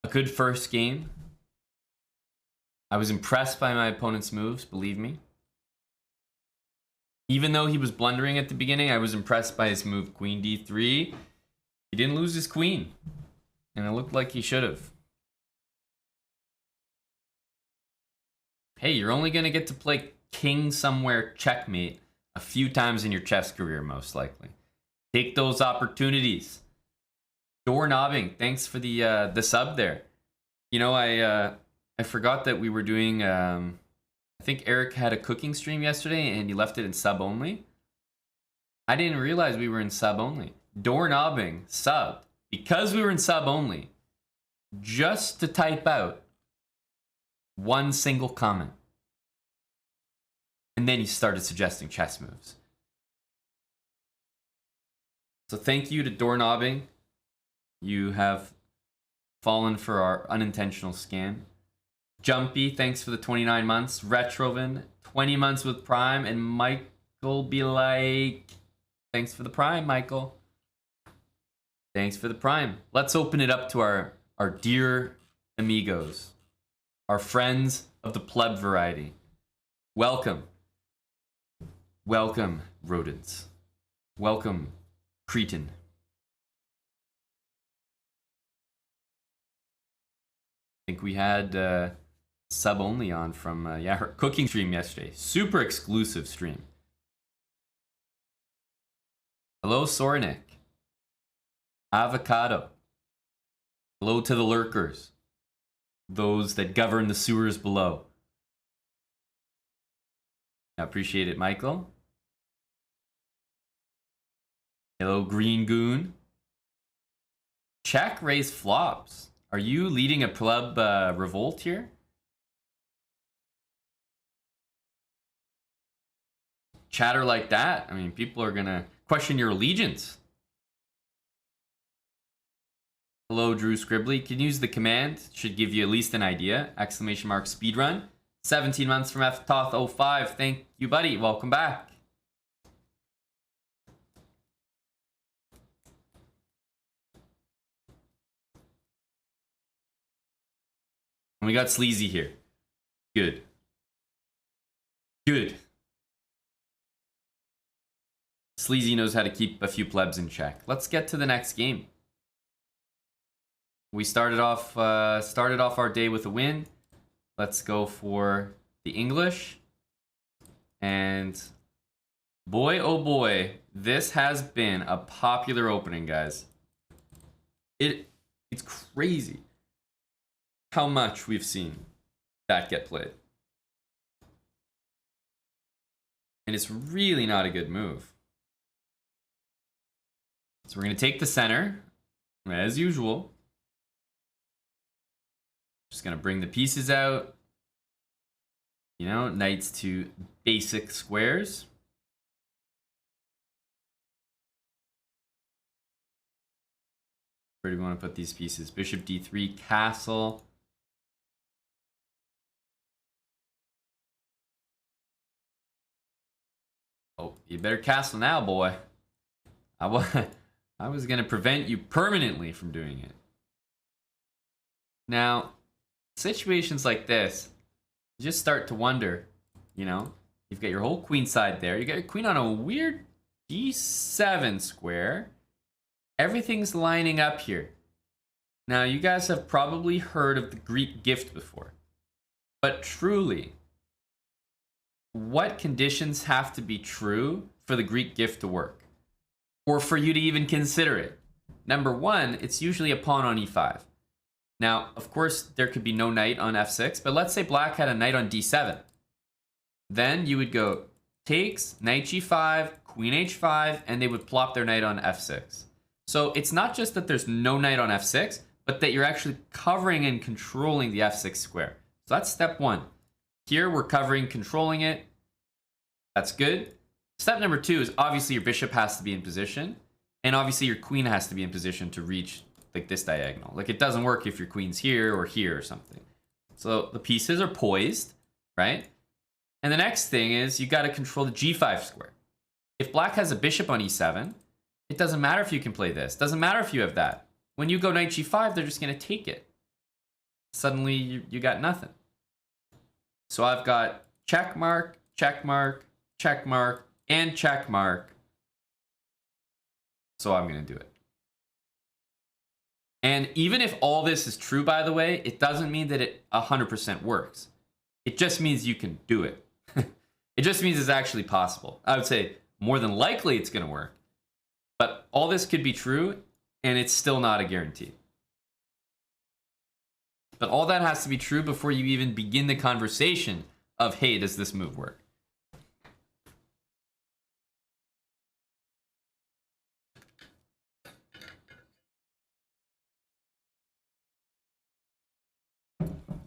A good first game. I was impressed by my opponent's moves, believe me. Even though he was blundering at the beginning, I was impressed by his move queen d3. He didn't lose his queen. And it looked like he should have. Hey, you're only going to get to play king somewhere checkmate a few times in your chess career, most likely. Take those opportunities. Doorknobbing, thanks for the sub there. You know, I forgot that we were doing... I think Eric had a cooking stream yesterday and he left it in sub only. I didn't realize we were in sub only. Doorknobbing, subbed. Because we were in sub only, just to type out one single comment. And then he started suggesting chess moves. So thank you to Doorknobbing. You have fallen for our unintentional scam. Jumpy, thanks for the 29 months. Retrovan, 20 months with Prime. And Michael be like, thanks for the Prime, Michael. Thanks for the Prime. Let's open it up to our dear amigos. Our friends of the pleb variety. Welcome. Welcome, rodents. Welcome, cretin. I think we had sub only on from her cooking stream yesterday. Super exclusive stream. Hello, Sornik. Avocado. Hello to the lurkers. Those that govern the sewers below. I appreciate it, Michael. Hello, Green Goon. Check raise flops. Are you leading a pleb revolt here? Chatter like that? I mean, people are gonna question your allegiance. Hello, Drew Scribbly. Can use the command. Should give you at least an idea. Exclamation mark speedrun. 17 months from FTOth05. Thank you, buddy. Welcome back. And we got Sleazy here. Good. Good. Sleazy knows how to keep a few plebs in check. Let's get to the next game. We started off our day with a win. Let's go for the English. And boy, oh boy, this has been a popular opening, guys. It's crazy how much we've seen that get played. And it's really not a good move. So we're going to take the center, as usual. Just going to bring the pieces out. You know, knights to basic squares. Where do we want to put these pieces? Bishop d3, castle. Oh, you better castle now, boy. I was going to prevent you permanently from doing it. Now, situations like this, you just start to wonder, you know, you've got your whole queen side there. You got your queen on a weird d7 square. Everything's lining up here. Now, you guys have probably heard of the Greek gift before. But truly, what conditions have to be true for the Greek gift to work? Or for you to even consider it? Number one, it's usually a pawn on e5. Now, of course, there could be no knight on f6, but let's say black had a knight on d7. Then you would go takes, knight g5, queen h5, and they would plop their knight on f6. So it's not just that there's no knight on f6, but that you're actually covering and controlling the f6 square. So that's step one. Here we're covering, controlling it. That's good. Step number two is obviously your bishop has to be in position, and obviously your queen has to be in position to reach like this diagonal. Like it doesn't work if your queen's here or here or something. So the pieces are poised, right? And the next thing is you got to control the g5 square. If black has a bishop on e7, it doesn't matter if you can play this. Doesn't matter if you have that. When you go knight g5, they're just going to take it. Suddenly, you got nothing. So I've got check mark, check mark, check mark, and check mark. So I'm going to do it. And even if all this is true, by the way, it doesn't mean that it 100% works. It just means you can do it. It just means it's actually possible. I would say more than likely it's going to work. But all this could be true, and it's still not a guarantee. But all that has to be true before you even begin the conversation of, hey, does this move work?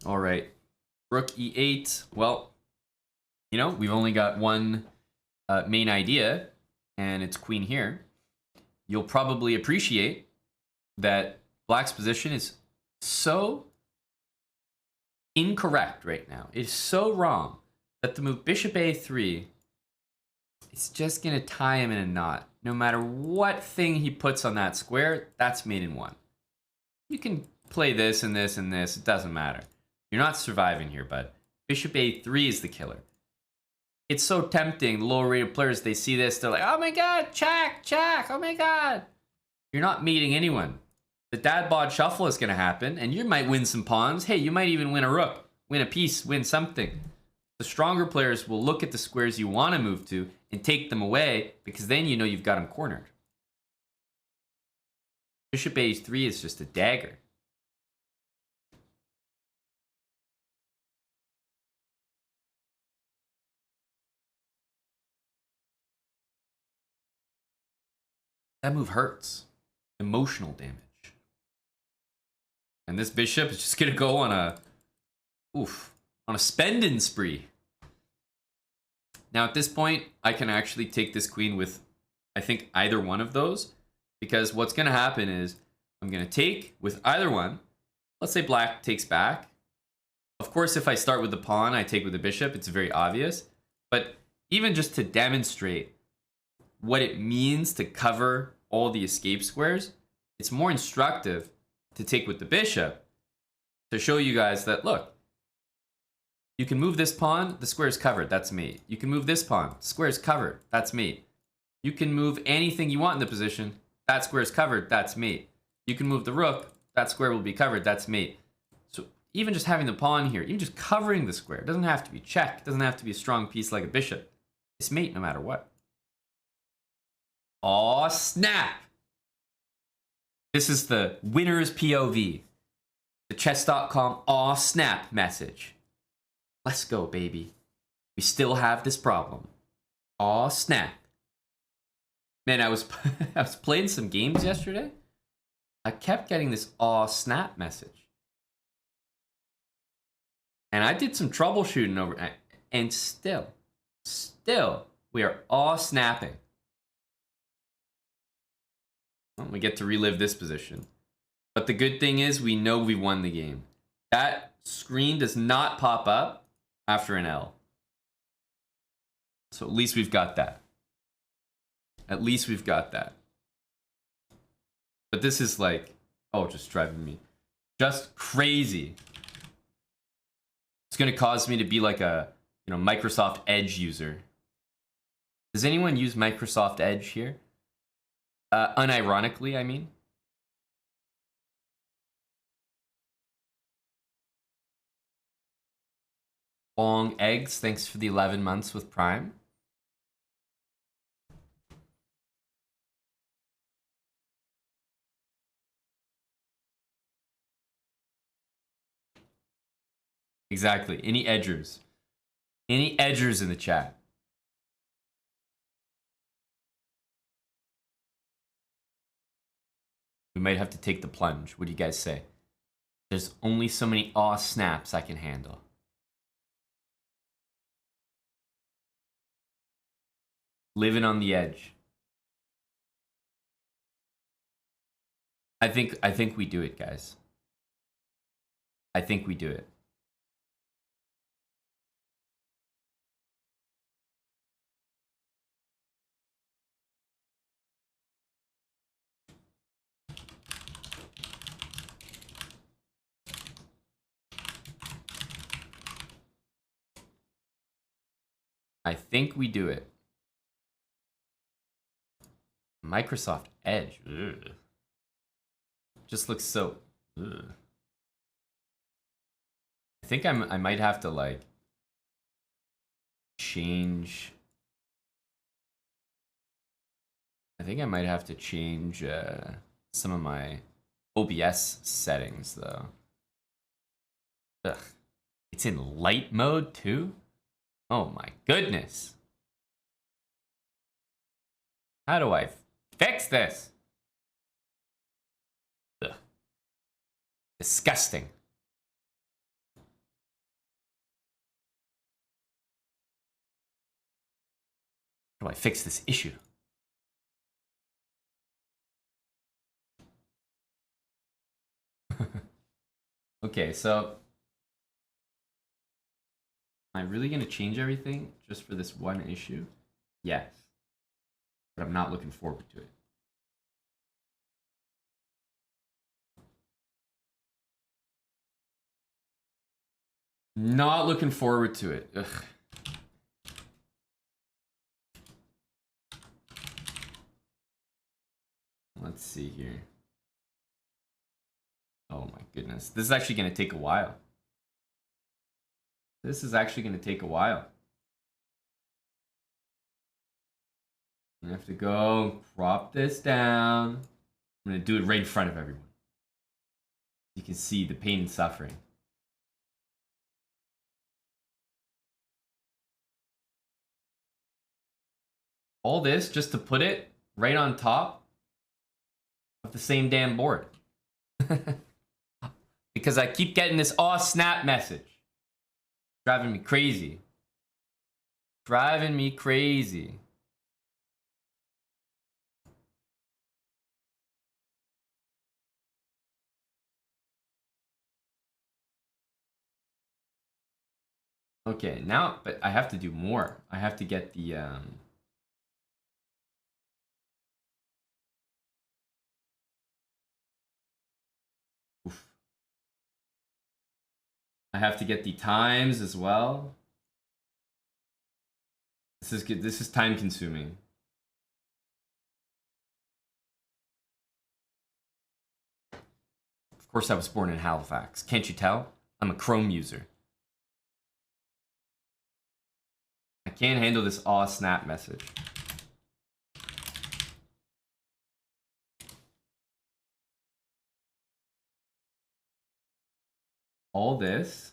All right, rook e8. Well, you know, we've only got one main idea, and it's queen here. You'll probably appreciate that black's position is so incorrect right now. It's so wrong that the move bishop a3 is just going to tie him in a knot. No matter what thing he puts on that square, that's mate in one. You can play this and this and this. It doesn't matter. You're not surviving here, bud. Bishop a3 is the killer. It's so tempting. The lower rated players, they see this, they're like, oh my god, check, check, oh my god. You're not meeting anyone. The dad bod shuffle is going to happen, and you might win some pawns. Hey, you might even win a rook, win a piece, win something. The stronger players will look at the squares you want to move to and take them away, because then you know you've got them cornered. Bishop a3 is just a dagger. That move hurts. Emotional damage. And this bishop is just gonna go on a spending spree. Now at this point, I can actually take this queen with, I think, either one of those, because what's gonna happen is I'm gonna take with either one. Let's say black takes back. Of course, if I start with the pawn, I take with the bishop. It's very obvious. But even just to demonstrate what it means to cover all the escape squares, it's more instructive to take with the bishop to show you guys that, look, you can move this pawn, the square is covered, that's mate. You can move this pawn, the square is covered, that's mate. You can move anything you want in the position, that square is covered, that's mate. You can move the rook, that square will be covered, that's mate. So even just having the pawn here, even just covering the square, it doesn't have to be check, it doesn't have to be a strong piece like a bishop. It's mate no matter what. Aw, snap! This is the winner's POV. The chess.com aw, snap message. Let's go, baby. We still have this problem. Aw, snap. Man, I was playing some games yesterday. I kept getting this aw, snap message. And I did some troubleshooting over, and still, we are aw, snapping. Well, we get to relive this position. But the good thing is we know we won the game. That screen does not pop up after an L. So at least we've got that. At least we've got that. But this is like, oh, just driving me. Just crazy. It's going to cause me to be like a, Microsoft Edge user. Does anyone use Microsoft Edge here? Unironically, I mean. Long eggs, thanks for the 11 months with Prime. Exactly. Any edgers? Any edgers in the chat? We might have to take the plunge. What do you guys say? There's only so many aw snaps I can handle. Living on the edge. I think we do it, guys. I think we do it. I think we do it. Microsoft Edge. Ugh. Just looks so. Ugh. I think I might have to like change. I think I might have to change some of my OBS settings though. Ugh. It's in light mode too? Oh my goodness. How do I fix this? Ugh. Disgusting. How do I fix this issue? Okay, so am I really gonna change everything just for this one issue? Yes. But I'm not looking forward to it. Not looking forward to it. Ugh. Let's see here. Oh my goodness. This is actually going to take a while. This is actually going to take a while. I have to go crop this down. I'm going to do it right in front of everyone. You can see the pain and suffering. All this just to put it right on top of the same damn board. Because I keep getting this aw snap message. Driving me crazy. Driving me crazy. Okay, now, but I have to do more. I have to get the, oof. I have to get the times as well. This is good. This is time consuming. Of course, I was born in Halifax. Can't you tell? I'm a Chrome user. I can't handle this aw snap message. All this.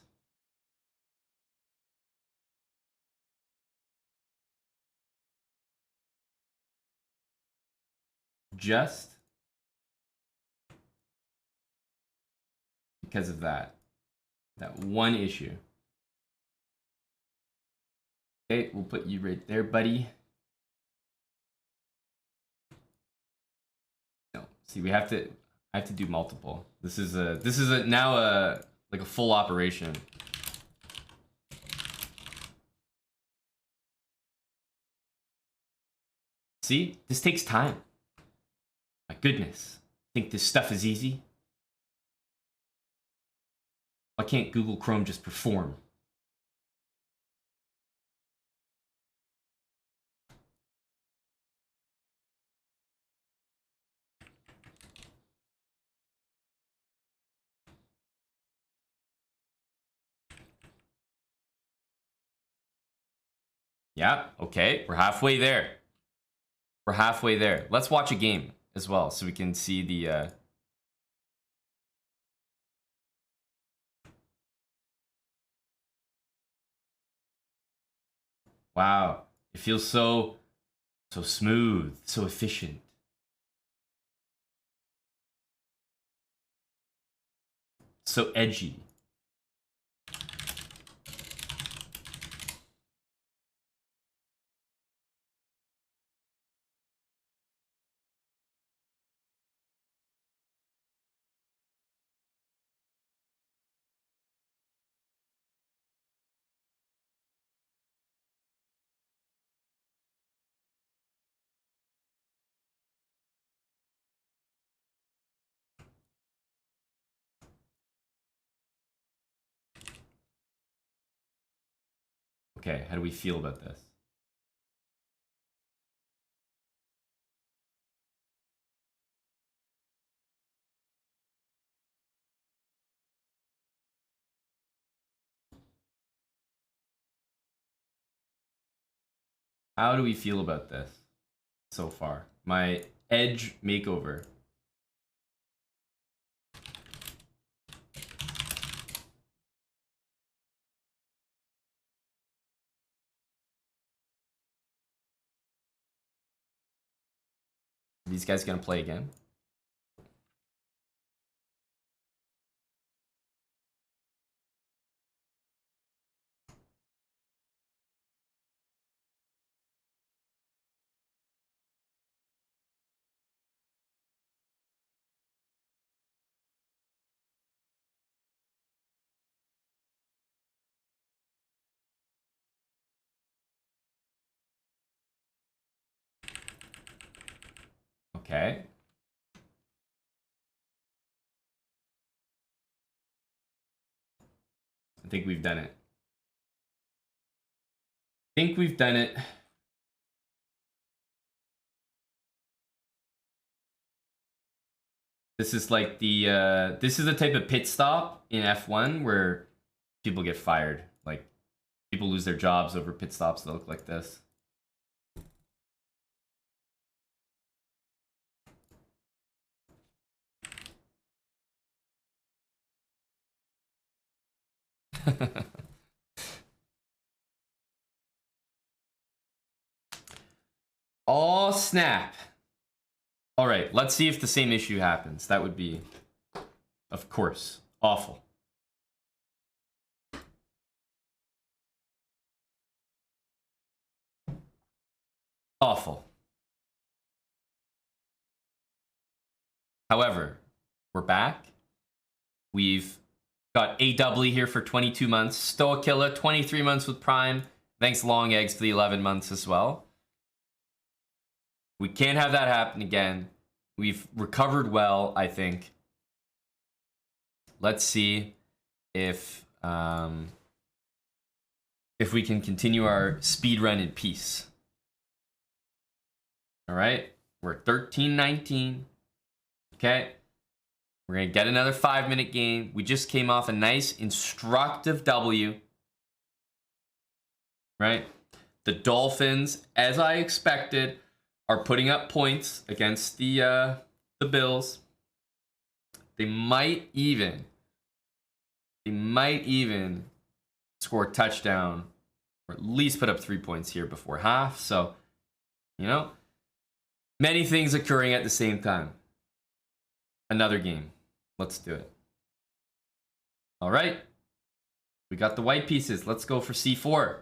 Just because of that one issue. Okay, we'll put you right there, buddy. No, see, I have to do multiple. This is now like a full operation. See, this takes time. My goodness, think this stuff is easy? Why can't Google Chrome just perform? Yeah, okay, we're halfway there. We're halfway there. Let's watch a game as well so we can see the wow, it feels so smooth, so efficient. So edgy. Okay, how do we feel about this? How do we feel about this so far? My edge makeover. These guys gonna play again? Okay. I think we've done it. I think we've done it. This is like the this is the type of pit stop in F1 where people get fired. Like people lose their jobs over pit stops that look like this. Oh, snap. All right, let's see if the same issue happens. That would be, of course, awful. Awful. However, we're back. We've got AW here for 22 months. Stoakilla, 23 months with Prime. Thanks Long Eggs for the 11 months as well. We can't have that happen again. We've recovered well, I think. Let's see if we can continue our speed run in peace. All right, we're 13-19. Okay, we're gonna get another 5-minute game. We just came off a nice instructive W. Right, the Dolphins, as I expected, are putting up points against the Bills. They might even score a touchdown or at least put up 3 points here before half. So, you know, many things occurring at the same time. Another game. Let's do it. All right. We got the white pieces. Let's go for C4.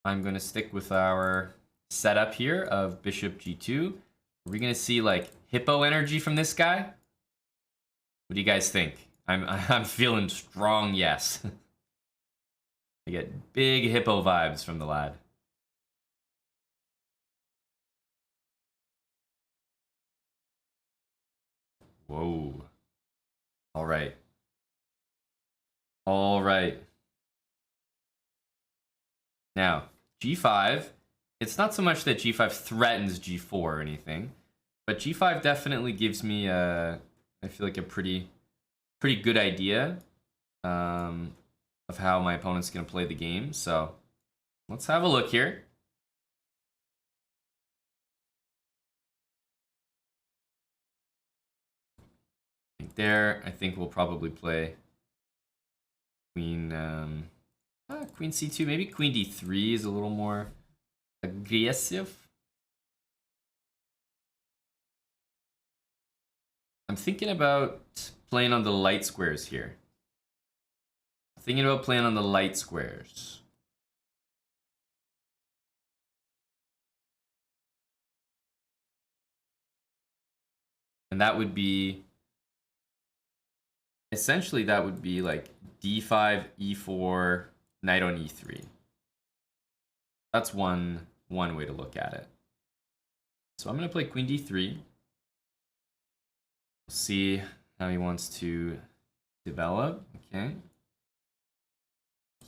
I'm going to stick with our setup here of Bishop G2. Are we going to see like hippo energy from this guy? What do you guys think? I'm feeling strong yes. I get big hippo vibes from the lad. Whoa. All right. All right. Now, G5, it's not so much that G5 threatens G4 or anything, but G5 definitely gives me I feel like a pretty good idea of how my opponent's going to play the game. So let's have a look here. Right there, I think we'll probably play Queen C2, maybe Queen D3 is a little more aggressive. I'm thinking about playing on the light squares here. Thinking about playing on the light squares. And that would be, essentially that would be like D5, E4, knight on E3. That's one way to look at it. So I'm going to play Queen D3. We'll see how he wants to develop. Okay.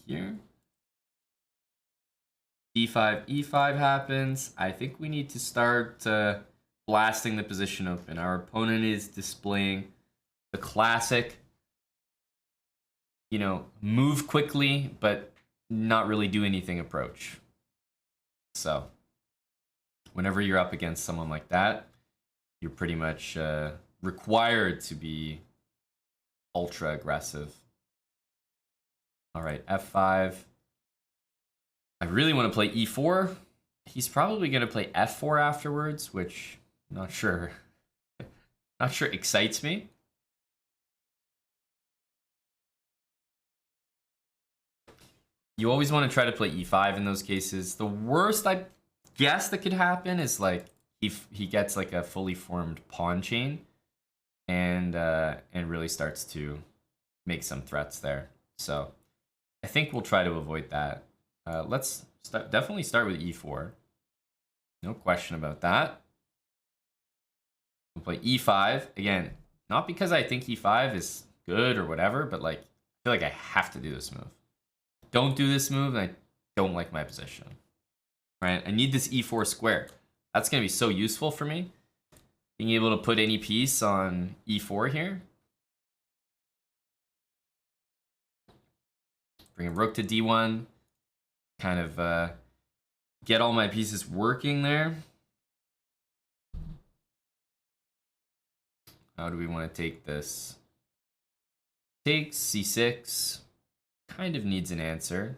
Here. D5, E5 happens. I think we need to start blasting the position open. Our opponent is displaying the classic, you know, move quickly, but not really do anything approach. So whenever you're up against someone like that, you're pretty much required to be ultra aggressive. All right, f5. I really want to play e4. He's probably going to play f4 afterwards, which I'm not sure excites me. You always want to try to play e5 in those cases. The worst I guess that could happen is like if he gets like a fully formed pawn chain and really starts to make some threats there. So I think we'll try to avoid that. Let's definitely start with e4. No question about that. We'll play e5 again. Not because I think e5 is good or whatever, but like I feel like I have to do this move. Don't do this move, and I don't like my position. Right? I need this e4 square. That's going to be so useful for me. Being able to put any piece on e4 here. Bring a rook to d1. Kind of get all my pieces working there. How do we want to take this? Takes c6. Kind of needs an answer.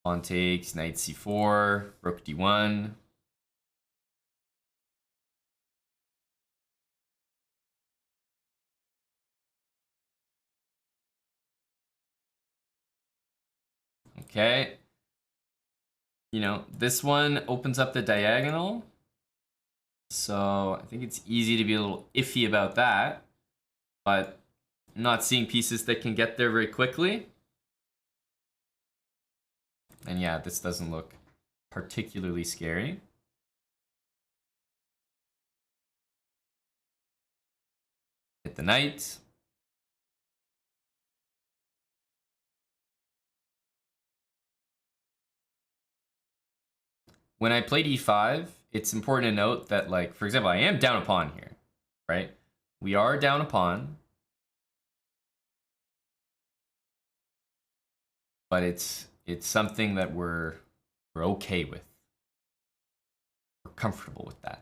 Pawn takes, knight c4, rook d1. Okay. You know, this one opens up the diagonal. So I think it's easy to be a little iffy about that. But I'm not seeing pieces that can get there very quickly. And yeah, this doesn't look particularly scary. Hit the knight. When I played e5, it's important to note that, like, for example, I am down a pawn here, right? We are down a pawn. But it's something that we're okay with. We're comfortable with that. I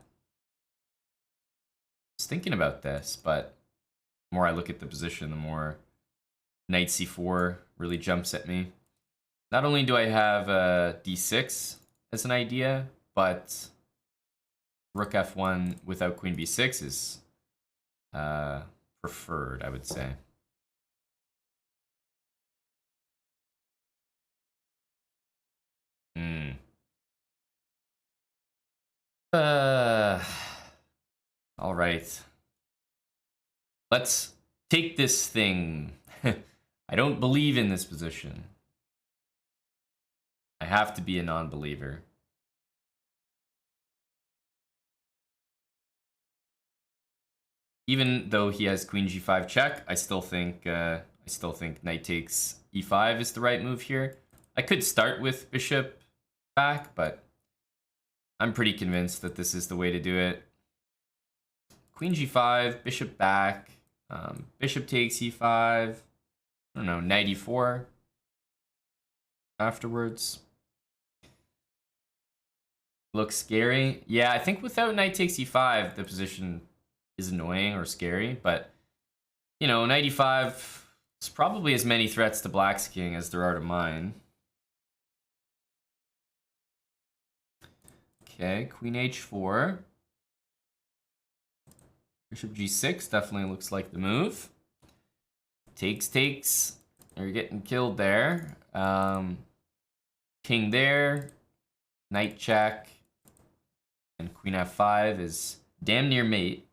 was thinking about this, but the more I look at the position, the more knight c4 really jumps at me. Not only do I have d6 as an idea, but rook f1 without queen b6 is preferred, I would say. All right. Let's take this thing. I don't believe in this position. I have to be a non-believer. Even though he has queen g5 check, I still think knight takes e5 is the right move here. I could start with bishop back, but I'm pretty convinced that this is the way to do it. Queen g5, bishop back, bishop takes e5. I don't know, knight e4 afterwards. Looks scary. Yeah, I think without knight takes e5, the position is annoying or scary, but you know, knight e5 is probably as many threats to black's king as there are to mine. Okay, queen h4. Bishop g6 definitely looks like the move. Takes. You're getting killed there. King there. Knight check. And queen f5 is damn near mate.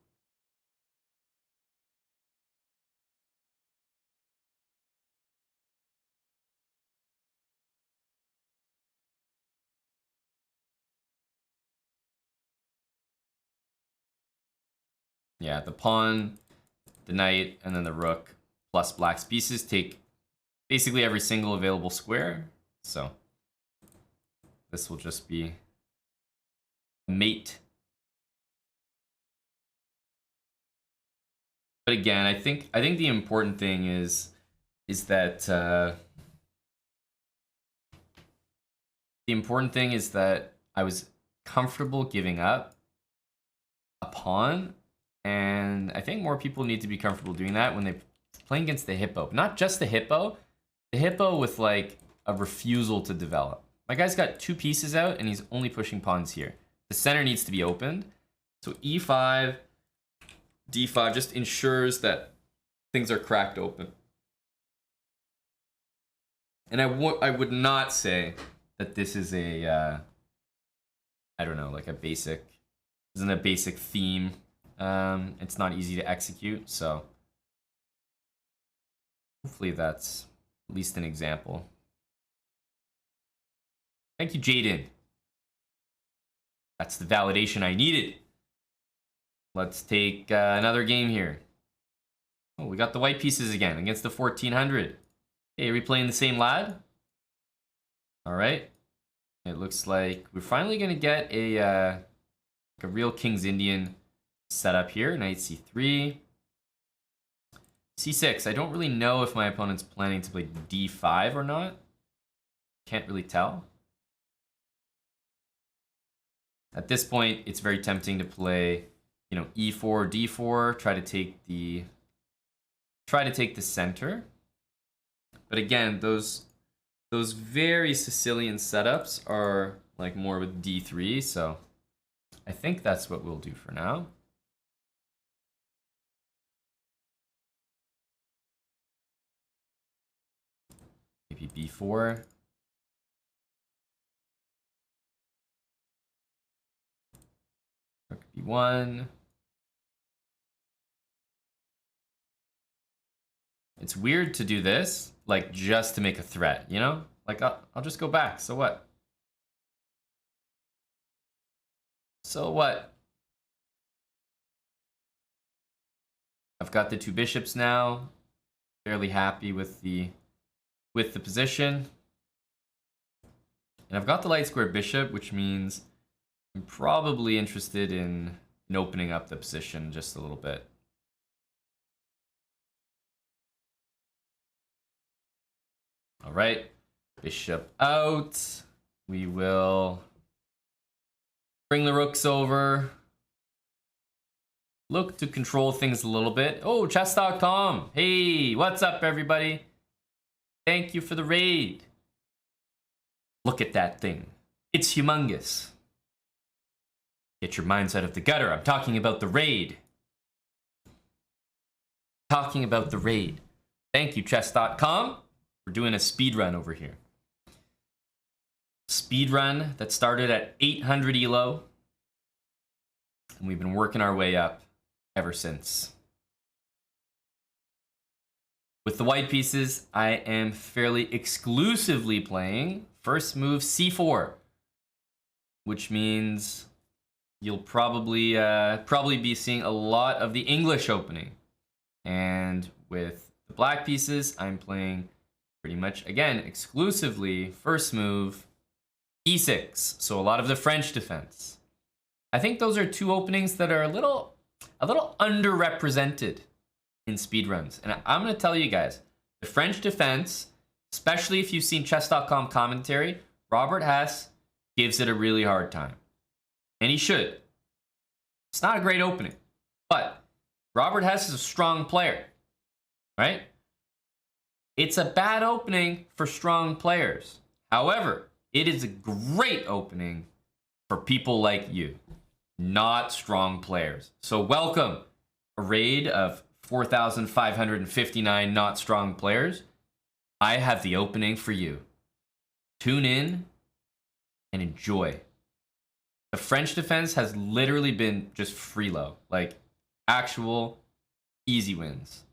Yeah, the pawn, the knight, and then the rook plus black's pieces take basically every single available square. So this will just be mate. But again, I think the important thing is that the important thing is that I was comfortable giving up a pawn, and I think more people need to be comfortable doing that when they playing against the hippo. Not just the hippo with like a refusal to develop. My guy's got 2 pieces out and he's only pushing pawns here. The center needs to be opened. So e5, d5 just ensures that things are cracked open. And I would not say that this is a, I don't know, like a basic, isn't a basic theme. It's not easy to execute, so hopefully that's at least an example. Thank you, Jaden. That's the validation I needed. Let's take another game here. Oh, we got the white pieces again against the 1400. Hey, are we playing the same lad? All right. It looks like we're finally going to get a real King's Indian setup here. Knight c3. c6. I don't really know if my opponent's planning to play d5 or not. Can't really tell. At this point, it's very tempting to play, you know, e4, d4, try to take the center. But again, those very Sicilian setups are like more with d3, so I think that's what we'll do for now. Maybe b4. Rook b1. It's weird to do this, like just to make a threat, you know? Like I'll just go back, so what? So what? I've got the 2 bishops now. Fairly happy with the position. And I've got the light square bishop, which means I'm probably interested in opening up the position just a little bit. All right, bishop out. We will bring the rooks over. Look to control things a little bit. Oh, chess.com. Hey, what's up, everybody? Thank you for the raid. Look at that thing. It's humongous. Get your minds out of the gutter. I'm talking about the raid. Talking about the raid. Thank you, chess.com. We're doing a speed run over here. Speed run that started at 800 elo. And we've been working our way up ever since. With the white pieces, I am fairly exclusively playing first move c4, which means you'll probably be seeing a lot of the English opening. And with the black pieces, I'm playing pretty much, again, exclusively first move e6. So a lot of the French defense. I think those are 2 openings that are a little underrepresented in speedruns. And I'm going to tell you guys, the French defense, especially if you've seen chess.com commentary, Robert Hess gives it a really hard time. And he should. It's not a great opening. But Robert Hess is a strong player, right? It's a bad opening for strong players. However, it is a great opening for people like you, not strong players. So welcome, a raid of 4,559 not strong players. I have the opening for you. Tune in and enjoy. The French defense has literally been just freelo, like actual easy wins.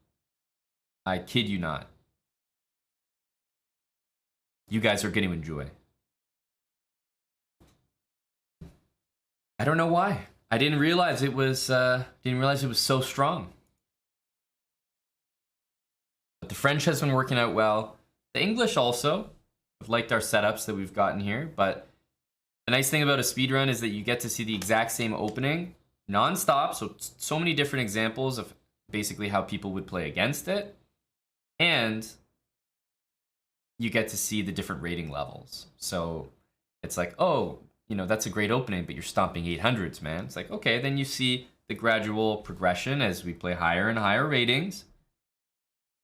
I kid you not. You guys are going to enjoy. I don't know why. I didn't realize it was so strong. But the French has been working out well. The English also have liked our setups that we've gotten here. But the nice thing about a speedrun is that you get to see the exact same opening non-stop. So many different examples of basically how people would play against it. And you get to see the different rating levels. So it's like, oh, you know, that's a great opening, but you're stomping 800s, man. It's like, okay, then you see the gradual progression as we play higher and higher ratings,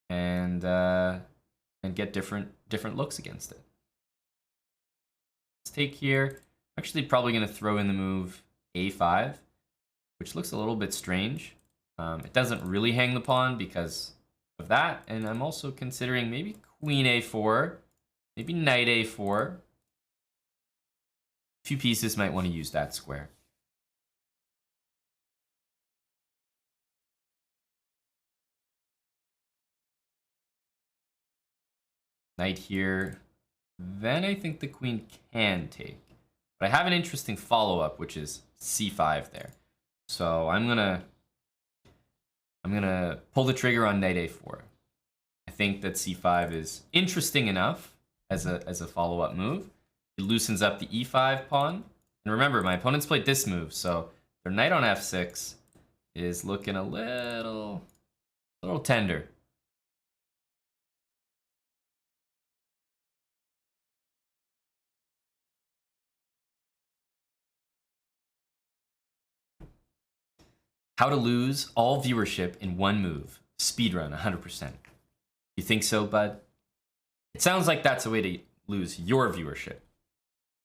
and get different looks against it. Let's take here. I'm actually probably going to throw in the move a5, which looks a little bit strange. It doesn't really hang the pawn because of that, and I'm also considering maybe queen a4, maybe knight a4. A few pieces might want to use that square. Knight here. Then I think the queen can take. But I have an interesting follow-up, which is c5 there. So I'm gonna pull the trigger on knight a4. I think that c5 is interesting enough as a follow-up move. It loosens up the e5 pawn. And remember, my opponent's played this move, so their knight on f6 is looking a little tender. How to lose all viewership in one move. Speedrun, 100%. You think so, bud? It sounds like that's a way to lose your viewership.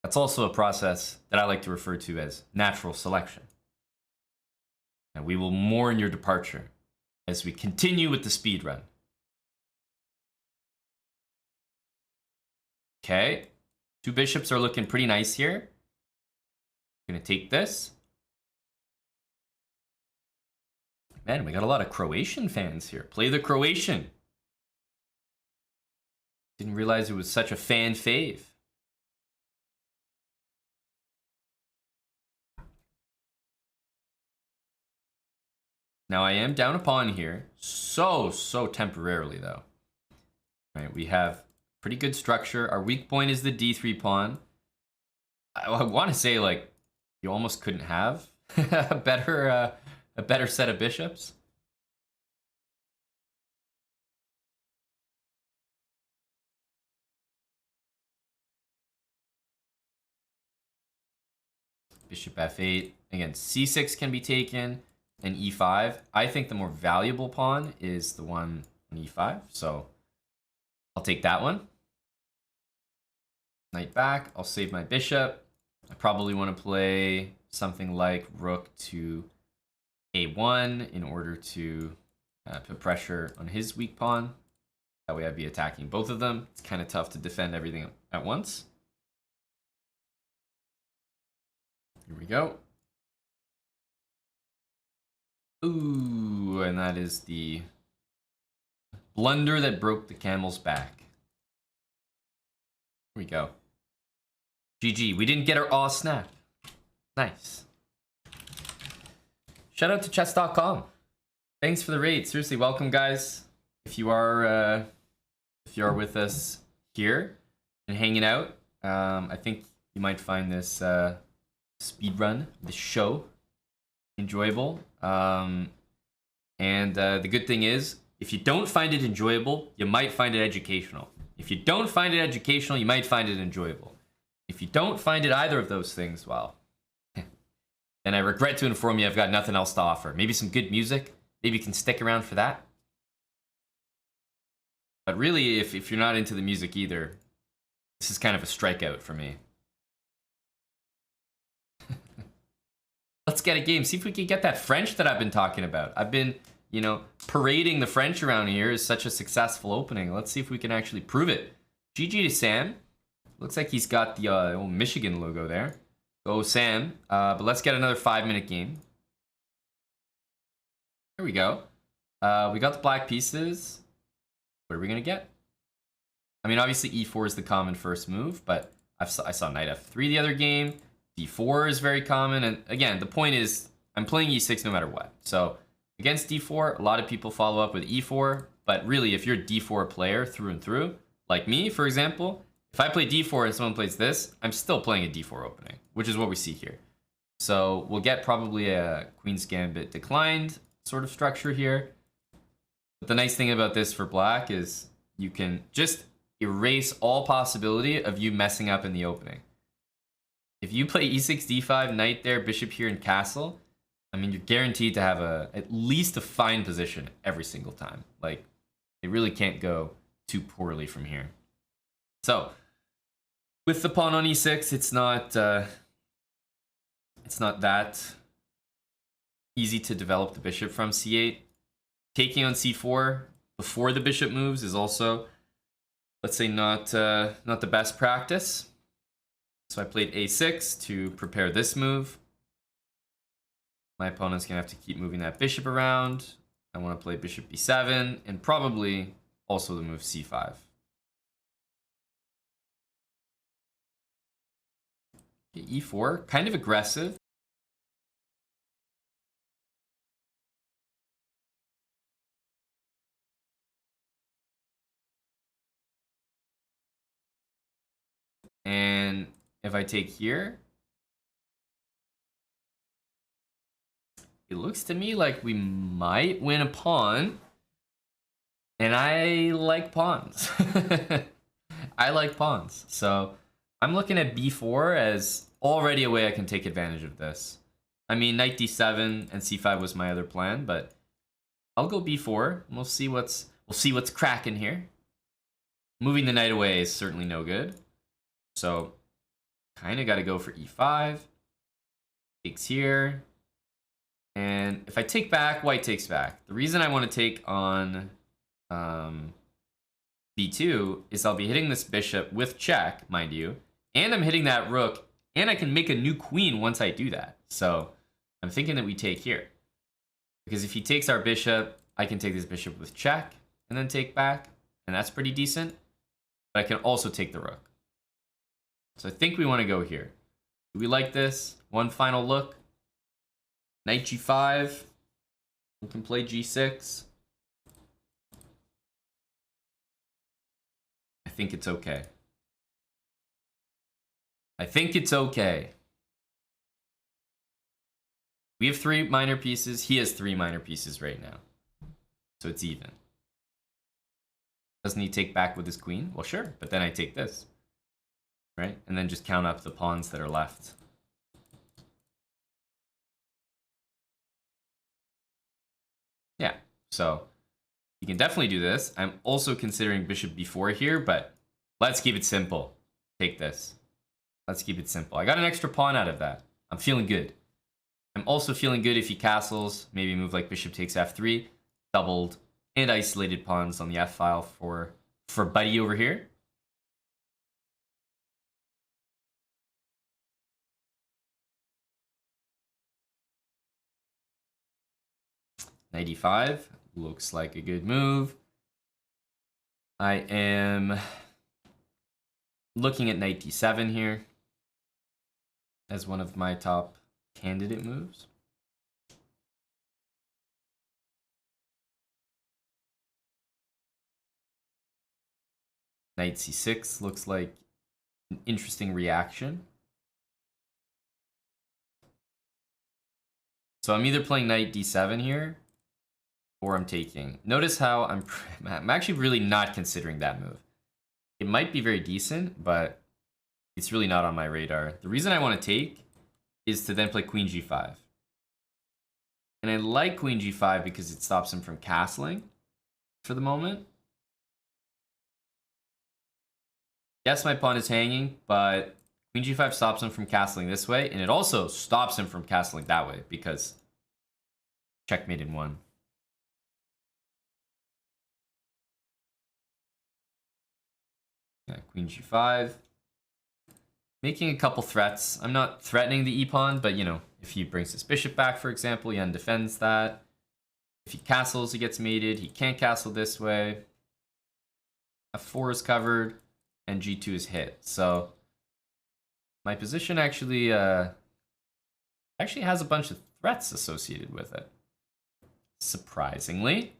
That's also a process that I like to refer to as natural selection. And we will mourn your departure as we continue with the speedrun. Okay, 2 bishops are looking pretty nice here. I'm gonna take this. Man, we got a lot of Croatian fans here. Play the Croatian. Didn't realize it was such a fan fave. Now I am down a pawn here. So temporarily though. All right, we have pretty good structure. Our weak point is the d3 pawn. I want to say, like, you almost couldn't have a better set of bishops. Bishop f8. Again, c6 can be taken, and e5. I think the more valuable pawn is the one on e5, so I'll take that one. Knight back. I'll save my bishop. I probably want to play something like rook to a1 in order to put pressure on his weak pawn. That way I'd be attacking both of them. It's kind of tough to defend everything at once. Here we go. Ooh, and that is the blunder that broke the camel's back. Here we go. GG. We didn't get our aw snap. Nice. Shout out to chess.com. Thanks for the raid. Seriously, welcome, guys. If you are with us here and hanging out, I think you might find this speedrun, this show, enjoyable. And the good thing is, if you don't find it enjoyable, you might find it educational. If you don't find it educational, you might find it enjoyable. If you don't find it either of those things, well, then I regret to inform you I've got nothing else to offer. Maybe some good music. Maybe you can stick around for that. But really, if you're not into the music either, this is kind of a strikeout for me. Let's get a game. See if we can get that French that I've been talking about. I've been, you know, parading the French around here as such a successful opening. Let's see if we can actually prove it. GG to Sam. Looks like he's got the old Michigan logo there. Go Sam. But let's get another 5-minute game. Here we go. We got the black pieces. What are we going to get? I mean, obviously e4 is the common first move, but I saw knight f3 the other game. d4 is very common. And again, the point is I'm playing e6 no matter what. So against d4, a lot of people follow up with e4. But really, if you're a d4 player through and through, like me, for example, if I play d4 and someone plays this, I'm still playing a d4 opening, which is what we see here. So we'll get probably a Queen's Gambit declined sort of structure here. But the nice thing about this for black is you can just erase all possibility of you messing up in the opening. If you play e6, d5, knight there, bishop here, and castle, I mean, you're guaranteed to have at least a fine position every single time. Like, it really can't go too poorly from here. So, with the pawn on e6, it's not that easy to develop the bishop from c8. Taking on c4 before the bishop moves is also, let's say, not the best practice. So I played a6 to prepare this move. My opponent's gonna have to keep moving that bishop around. I want to play bishop b7 and probably also the move c5. Okay, e4, kind of aggressive. And if I take here, it looks to me like we might win a pawn. And I like pawns. I like pawns. So I'm looking at b4 as already a way I can take advantage of this. I mean, knight d7 and c5 was my other plan, but I'll go b4. And we'll see what's cracking here. Moving the knight away is certainly no good. So kind of got to go for e5. Takes here. And if I take back, white takes back. The reason I want to take on b2 is I'll be hitting this bishop with check, mind you, and I'm hitting that rook, and I can make a new queen once I do that. So I'm thinking that we take here. Because if he takes our bishop, I can take this bishop with check and then take back, and that's pretty decent. But I can also take the rook. So I think we want to go here. Do we like this? One final look. Knight g5. We can play g6. I think it's okay. I think it's okay. We have 3 minor pieces. He has 3 minor pieces right now. So it's even. Doesn't he take back with his queen? Well, sure. But then I take this. Right? And then just count up the pawns that are left. Yeah. So you can definitely do this. I'm also considering bishop b4 here, but let's keep it simple. Take this. Let's keep it simple. I got an extra pawn out of that. I'm feeling good. I'm also feeling good if he castles. Maybe move like bishop takes f3. Doubled and isolated pawns on the f file for Buddy over here. Knight e5 looks like a good move. I am looking at knight d7 here as one of my top candidate moves. Knight c6 looks like an interesting reaction. So I'm either playing knight d7 here, or I'm taking. Notice how I'm actually really not considering that move. It might be very decent, but it's really not on my radar. The reason I want to take is to then play queen g5. And I like queen g5 because it stops him from castling for the moment. Yes, my pawn is hanging, but queen g5 stops him from castling this way, and it also stops him from castling that way because checkmate in 1. Yeah, queen g5. Making a couple threats. I'm not threatening the e-pawn, but you know, if he brings his bishop back, for example, he undefends that. If he castles, he gets mated. He can't castle this way. f4 is covered, and g2 is hit. So my position actually has a bunch of threats associated with it. Surprisingly.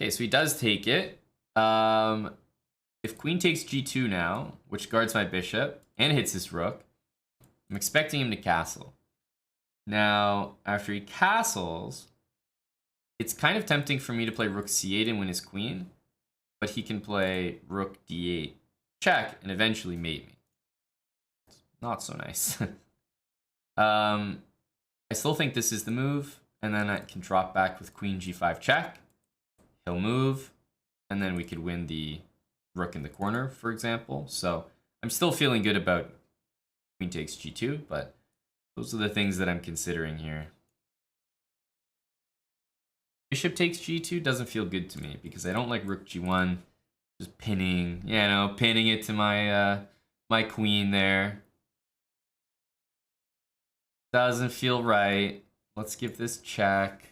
Okay, so he does take it. If queen takes g2 now, which guards my bishop and hits his rook, I'm expecting him to castle. Now, after he castles, it's kind of tempting for me to play rook c8 and win his queen, but he can play rook d8 check and eventually mate me. It's not so nice. I still think this is the move, and then I can drop back with queen g5 check. He'll move, and then we could win the rook in the corner, for example. So I'm still feeling good about queen takes g2, but those are the things that I'm considering here. Bishop takes g2 doesn't feel good to me because I don't like rook g1. Just pinning, pinning it to my my queen there. Doesn't feel right. Let's give this check.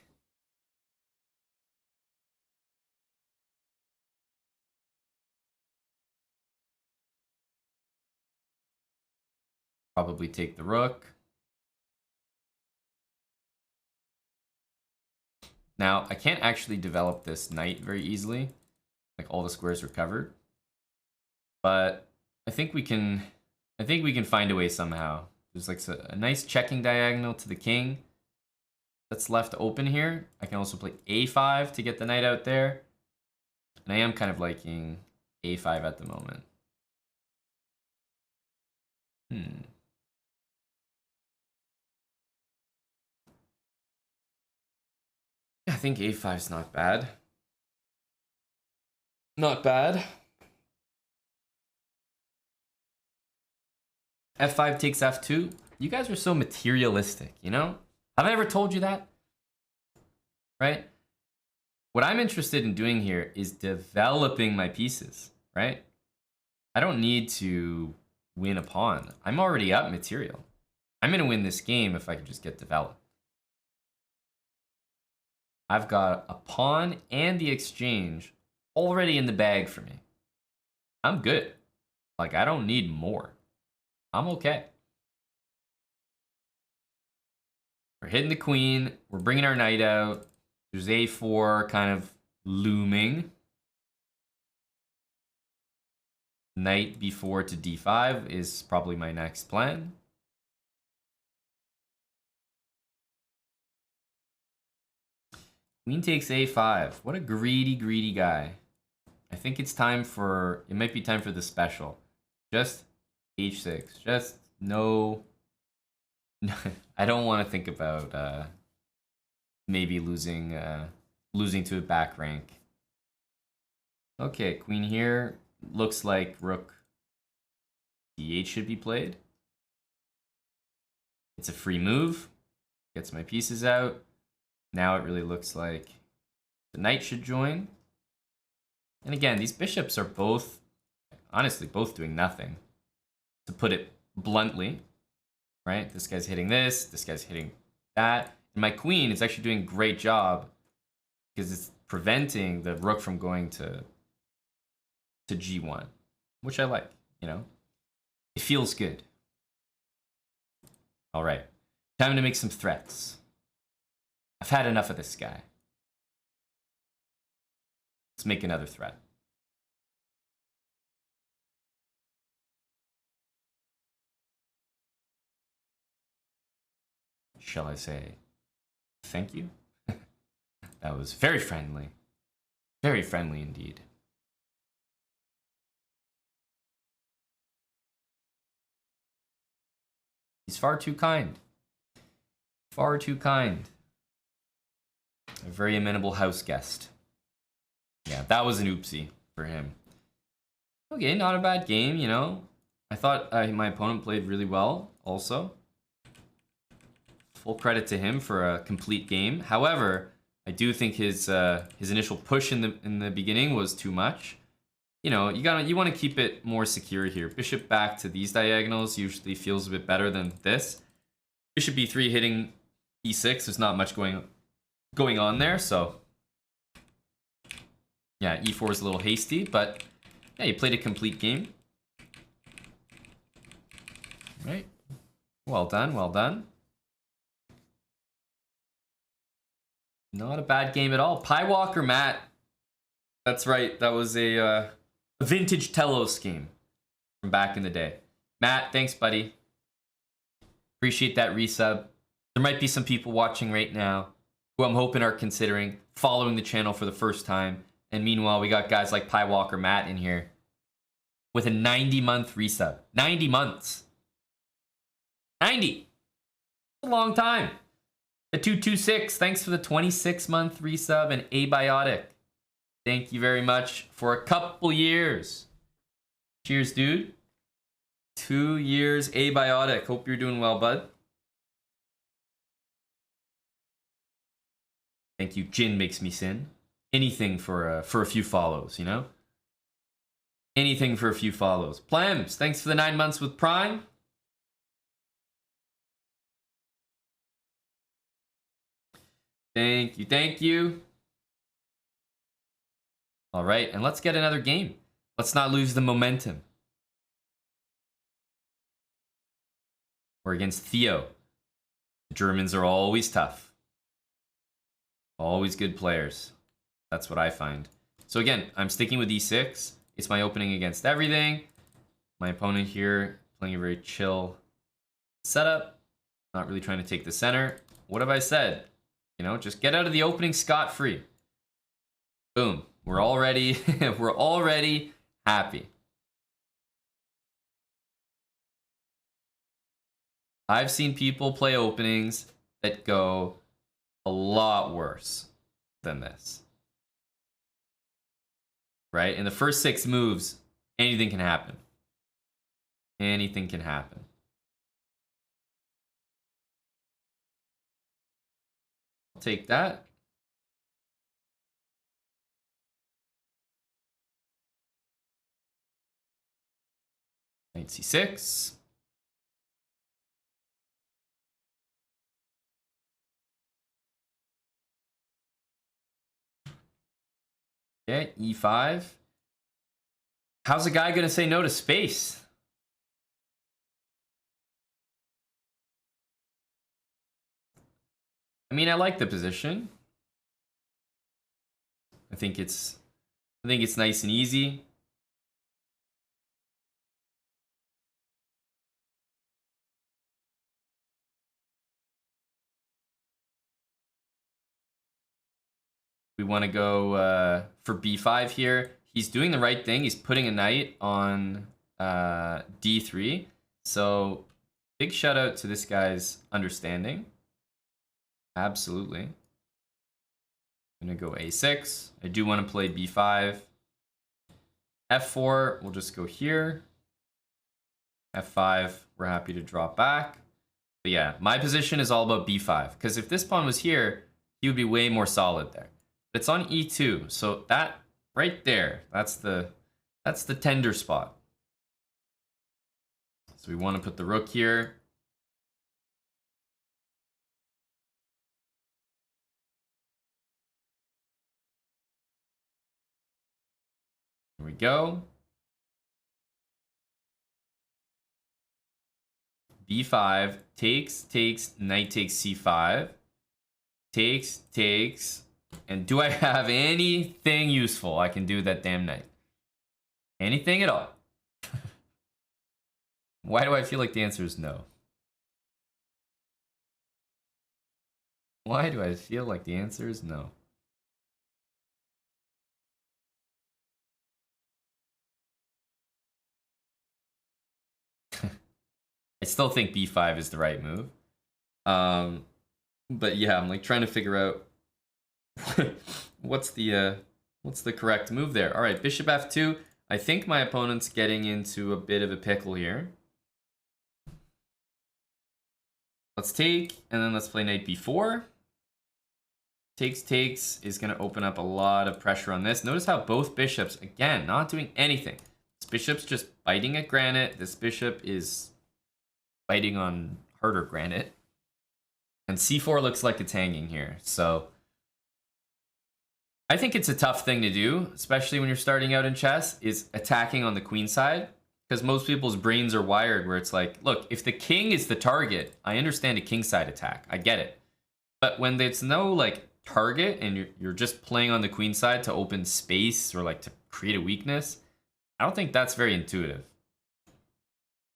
Probably take the rook. Now, I can't actually develop this knight very easily. Like all the squares are covered. But I think we can find a way somehow. There's like a nice checking diagonal to the king that's left open here. I can also play a5 to get the knight out there. And I am kind of liking a5 at the moment. I think a5 is not bad. Not bad. f5 takes f2. You guys are so materialistic, you know? Have I ever told you that? Right? What I'm interested in doing here is developing my pieces, right? I don't need to win a pawn. I'm already up material. I'm going to win this game if I can just get developed. I've got a pawn and the exchange already in the bag for me. I'm good. Like, I don't need more. I'm okay. We're hitting the queen. We're bringing our knight out. There's a4 kind of looming. Knight b4 to d5 is probably my next plan. Queen takes a5. What a greedy, greedy guy. I think it's time for... It might be time for the special. Just h6. Just no... I don't want to think about maybe losing to a back rank. Okay, queen here. Looks like rook d8 should be played. It's a free move. Gets my pieces out. Now it really looks like the knight should join. And again, these bishops are both, honestly, both doing nothing. To put it bluntly, right? This guy's hitting this guy's hitting that. And my queen is actually doing a great job because it's preventing the rook from going to g1, which I like, you know? It feels good. All right, time to make some threats. I've had enough of this guy. Let's make another threat. Shall I say thank you? That was very friendly. Very friendly indeed. He's far too kind. Far too kind. A very amenable house guest. Yeah, that was an oopsie for him. Okay, not a bad game, you know. I thought my opponent played really well also. Full credit to him for a complete game. However, I do think his initial push in the beginning was too much. You know, you want to keep it more secure here. Bishop back to these diagonals usually feels a bit better than this. Bishop b3 hitting e6. There's not much going on there, so yeah, e4 is a little hasty, but yeah, you played a complete game. Right. Well done, well done. Not a bad game at all. Pie Walker Matt That's right. That was a vintage Telos game from back in the day. Matt, thanks, buddy. Appreciate that resub. There might be some people watching right now who I'm hoping are considering following the channel for the first time. And meanwhile, we got guys like Pie Walker Matt in here with a 90-month resub. 90 months. 90. That's a long time. The 226, thanks for the 26-month resub. And Abiotic, thank you very much for a couple years. Cheers, dude. 2 years Abiotic. Hope you're doing well, bud. Thank you. Jin makes me sin. Anything for a few follows, you know? Anything for a few follows. Plems, thanks for the 9 months with Prime. Thank you, thank you. All right, and let's get another game. Let's not lose the momentum. We're against Theo. The Germans are always tough. Always good players. That's what I find. So again, I'm sticking with e6. It's my opening against everything. My opponent here playing a very chill setup. Not really trying to take the center. What have I said? You know, just get out of the opening scot-free. Boom. We're already happy. I've seen people play openings that go a lot worse than this. Right? In the first 6 moves, anything can happen. Anything can happen. I'll take that. Knight c6. Okay, e5. How's a guy gonna say no to space? I mean, I like the position. I think it's nice and easy. We want to go for b5 here. He's doing the right thing. He's putting a knight on d3. So big shout out to this guy's understanding. Absolutely. I'm going to go a6. I do want to play b5. f4, we'll just go here. f5, we're happy to drop back. But yeah, my position is all about b5. Because if this pawn was here, he would be way more solid there. It's on e2, so that right there, that's the tender spot. So we want to put the rook here. Here we go. b5 takes, knight takes c5. Takes. And do I have anything useful I can do with that damn knight? Anything at all? Why do I feel like the answer is no? Why do I feel like the answer is no? I still think b5 is the right move. But yeah, I'm like trying to figure out what's the correct move there. All right, bishop f2. I think my opponent's getting into a bit of a pickle here. Let's take, and then let's play knight b4. Takes is going to open up a lot of pressure on this. Notice how both bishops, again, not doing anything. This bishop's just biting at granite. This bishop is biting on harder granite. And c4 looks like it's hanging here. So I think it's a tough thing to do, especially when you're starting out in chess, is attacking on the queen side. Because most people's brains are wired where it's like, look, if the king is the target, I understand a kingside attack. I get it. But when there's no like target and you're just playing on the queen side to open space or like to create a weakness, I don't think that's very intuitive.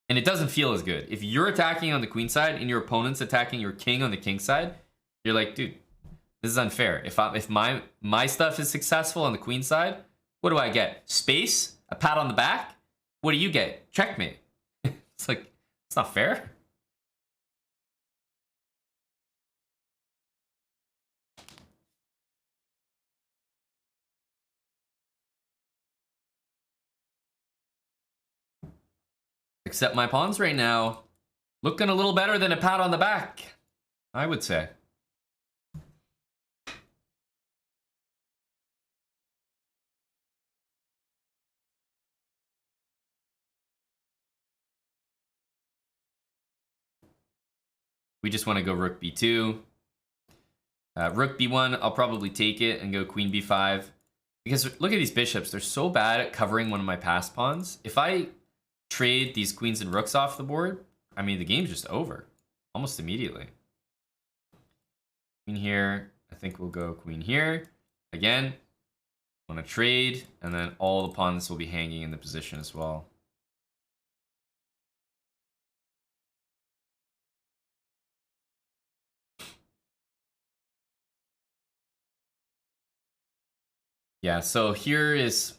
And it doesn't feel as good. If you're attacking on the queen side and your opponent's attacking your king on the king side, you're like, dude, this is unfair. If my stuff is successful on the queen side, what do I get? Space? A pat on the back? What do you get? Checkmate. It's like, it's not fair. Except my pawns right now looking a little better than a pat on the back, I would say. We just want to go rook b2. Rook b1, I'll probably take it and go queen b5. Because look at these bishops. They're so bad at covering one of my passed pawns. If I trade these queens and rooks off the board, I mean, the game's just over. Almost immediately. Queen here. I think we'll go queen here. Again, want to trade. And then all the pawns will be hanging in the position as well. Yeah, so here is,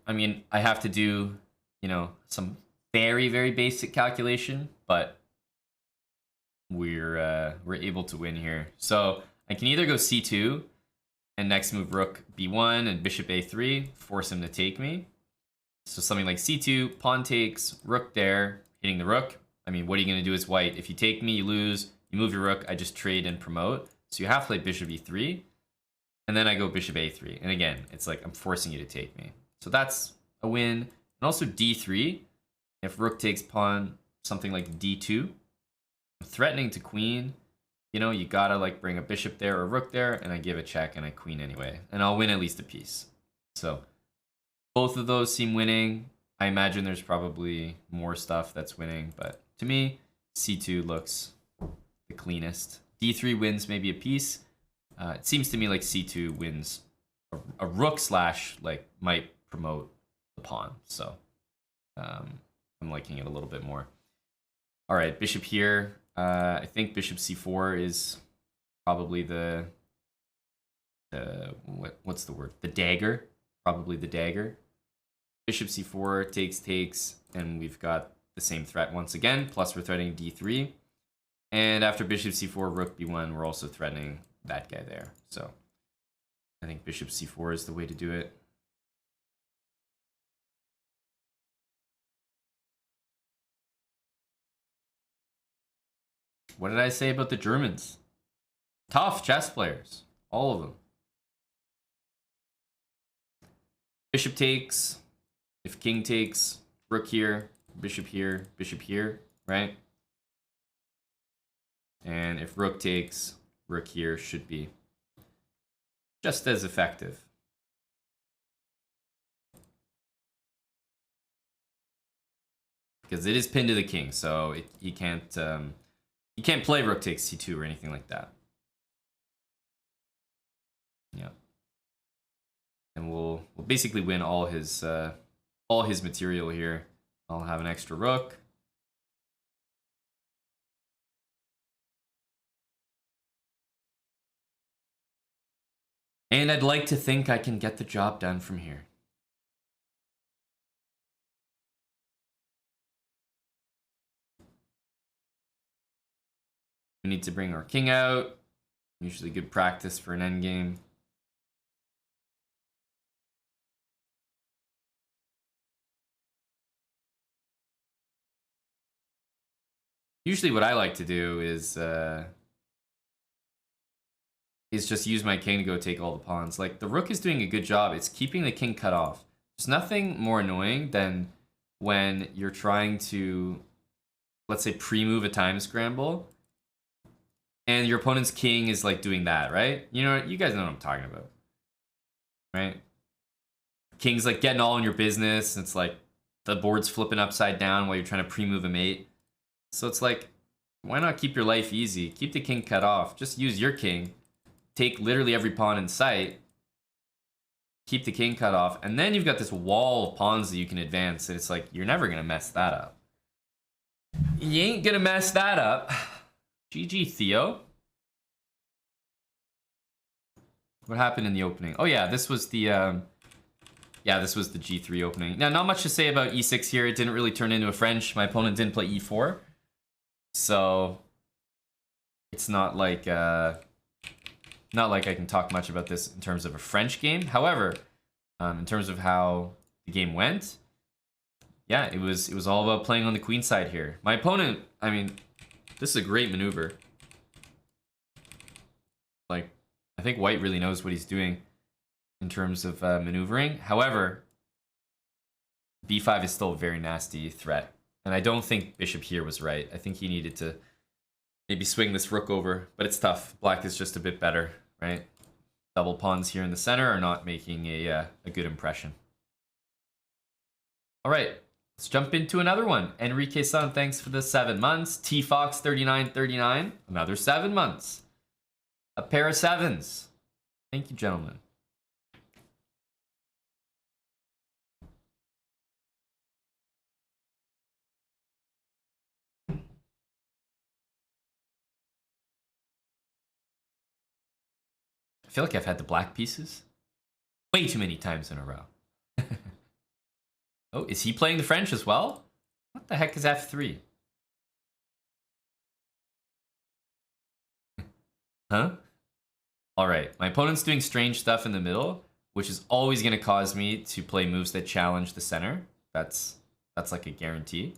I mean, I have to do, you know, some very, very basic calculation, but we're able to win here. So I can either go c2 and next move rook b1 and bishop a3, force him to take me. So something like c2, pawn takes, rook there, hitting the rook. I mean, what are you going to do as white? If you take me, you lose. You move your rook, I just trade and promote. So you have to play bishop e3. And then I go bishop a3. And again, it's like I'm forcing you to take me. So that's a win. And also d3. If rook takes pawn, something like d2. I'm threatening to queen. You know, you gotta like bring a bishop there or a rook there. And I give a check and I queen anyway. And I'll win at least a piece. So both of those seem winning. I imagine there's probably more stuff that's winning. But to me, c2 looks the cleanest. d3 wins maybe a piece. It seems to me like c2 wins a rook slash like might promote the pawn. So I'm liking it a little bit more. All right, bishop here. I think bishop c4 is probably the what's the word? The dagger. Probably the dagger. Bishop c4 takes, and we've got the same threat once again. Plus we're threatening d3, and after bishop c4, rook b1, we're also threatening that guy there. So I think bishop c4 is the way to do it. What did I say about the Germans? Tough chess players, all of them. Bishop takes. If king takes, rook here, bishop here, right? And if rook takes, rook here should be just as effective. Because it is pinned to the king, so he can't play rook takes c2 or anything like that. Yeah. And we'll basically win all his material here. I'll have an extra rook. And I'd like to think I can get the job done from here. We need to bring our king out. Usually good practice for an endgame. Usually what I like to do is just use my king to go take all the pawns. Like, the rook is doing a good job. It's keeping the king cut off. There's nothing more annoying than when you're trying to, let's say, pre-move a time scramble, and your opponent's king is, like, doing that, right? You know, you guys know what I'm talking about, right? King's, like, getting all in your business. It's like the board's flipping upside down while you're trying to pre-move a mate. So it's like, why not keep your life easy? Keep the king cut off. Just use your king take literally every pawn in sight, keep the king cut off, and then you've got this wall of pawns that you can advance, and it's like, you're never gonna mess that up. You ain't gonna mess that up. GG, Theo. What happened in the opening? Oh yeah, this was the this was the G3 opening. Now, not much to say about E6 here. It didn't really turn into a French. My opponent didn't play E4. So it's not like I can talk much about this in terms of a French game. However, in terms of how the game went, yeah, it was all about playing on the queen side here. My opponent, I mean, this is a great maneuver. Like, I think white really knows what he's doing in terms of maneuvering. However, b5 is still a very nasty threat. And I don't think bishop here was right. I think he needed to maybe swing this rook over, but it's tough. Black is just a bit better, right? Double pawns here in the center are not making a good impression. All right, let's jump into another one. Enrique-san, thanks for the 7 months. T-Fox3939, another 7 months. A pair of 7s. Thank you, gentlemen. I feel like I've had the black pieces way too many times in a row. Oh, is he playing the French as well? What the heck is F3? Huh? All right, my opponent's doing strange stuff in the middle, which is always going to cause me to play moves that challenge the center. That's like a guarantee.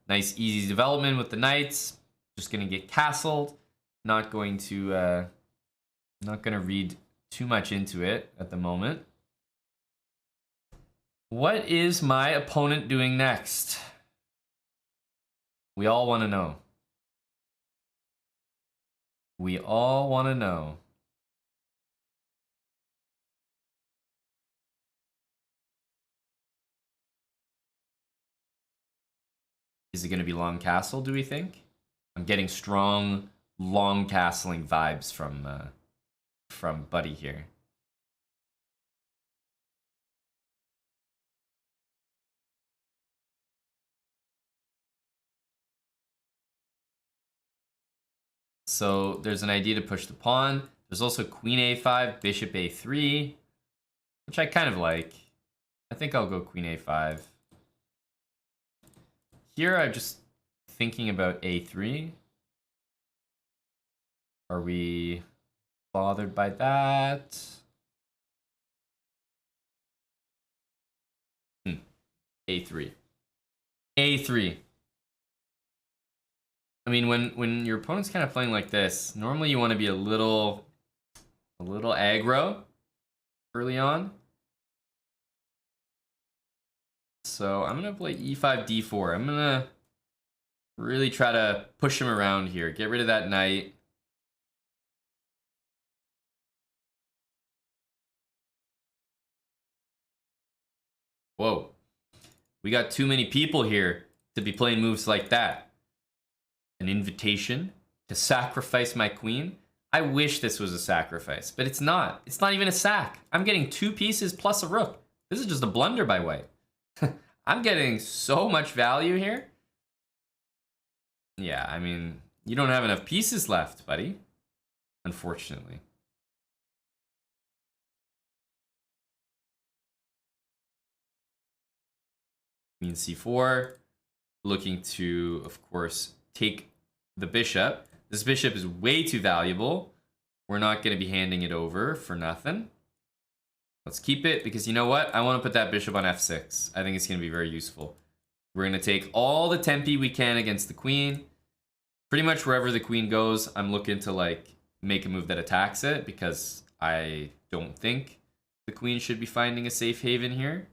Nice easy development with the knights. Just going to get castled. Not going to read too much into it at the moment. What is my opponent doing next? We all want to know. We all want to know. Is it going to be long castle, do we think? I'm getting strong long castling vibes from Buddy here. So there's an idea to push the pawn. There's also queen a5, bishop a3, which I kind of like. I think I'll go queen a5. Here I'm just thinking about a3. Are we bothered by that? A3. A3. I mean, when your opponent's kind of playing like this, normally you want to be a little aggro early on. So I'm gonna play e5, d4. I'm gonna really try to push him around here. Get rid of that knight. Whoa. We got too many people here to be playing moves like that. An invitation to sacrifice my queen. I wish this was a sacrifice, but it's not. It's not even a sack. I'm getting 2 pieces plus a rook. This is just a blunder by white. I'm getting so much value here. Yeah, I mean, you don't have enough pieces left, buddy. Unfortunately. Queen c4. Looking to, of course, take the bishop. This bishop is way too valuable. We're not going to be handing it over for nothing. Let's keep it because you know what? I want to put that bishop on f6. I think it's going to be very useful. We're going to take all the tempi we can against the queen. Pretty much wherever the queen goes, I'm looking to like make a move that attacks it because I don't think the queen should be finding a safe haven here.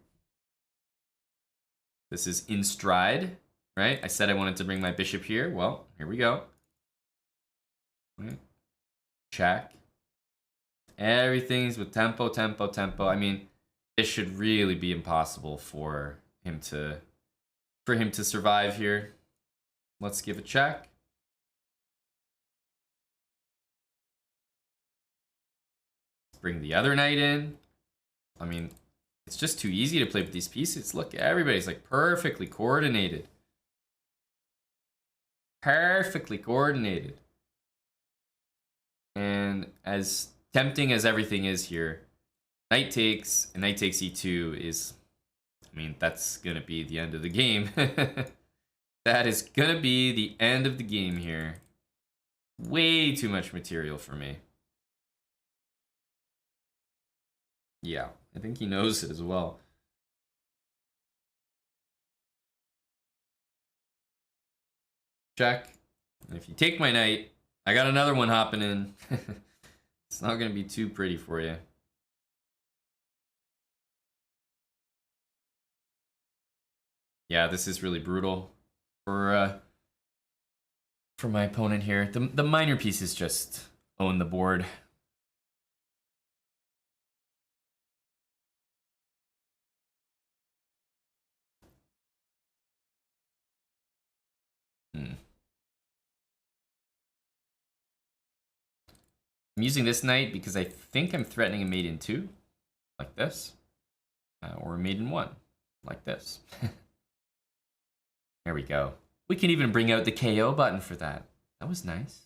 This is in stride, right? I said I wanted to bring my bishop here. Well, here we go. Right. Check. Everything's with tempo, tempo, tempo. I mean, this should really be impossible for him to survive here. Let's give a check. bring the other knight in. I mean, it's just too easy to play with these pieces. Look, everybody's like perfectly coordinated. Perfectly coordinated. And as tempting as everything is here, knight takes and knight takes e2 is, I mean, that's going to be the end of the game. That is going to be the end of the game here. Way too much material for me. Yeah, I think he knows it as well. Check. And if you take my knight, I got another one hopping in. It's not going to be too pretty for you. Yeah, this is really brutal for my opponent here. The minor pieces just own the board. I'm using this knight because I think I'm threatening a mate in 2, like this, or a mate in 1, like this. There we go. We can even bring out the KO button for that. That was nice.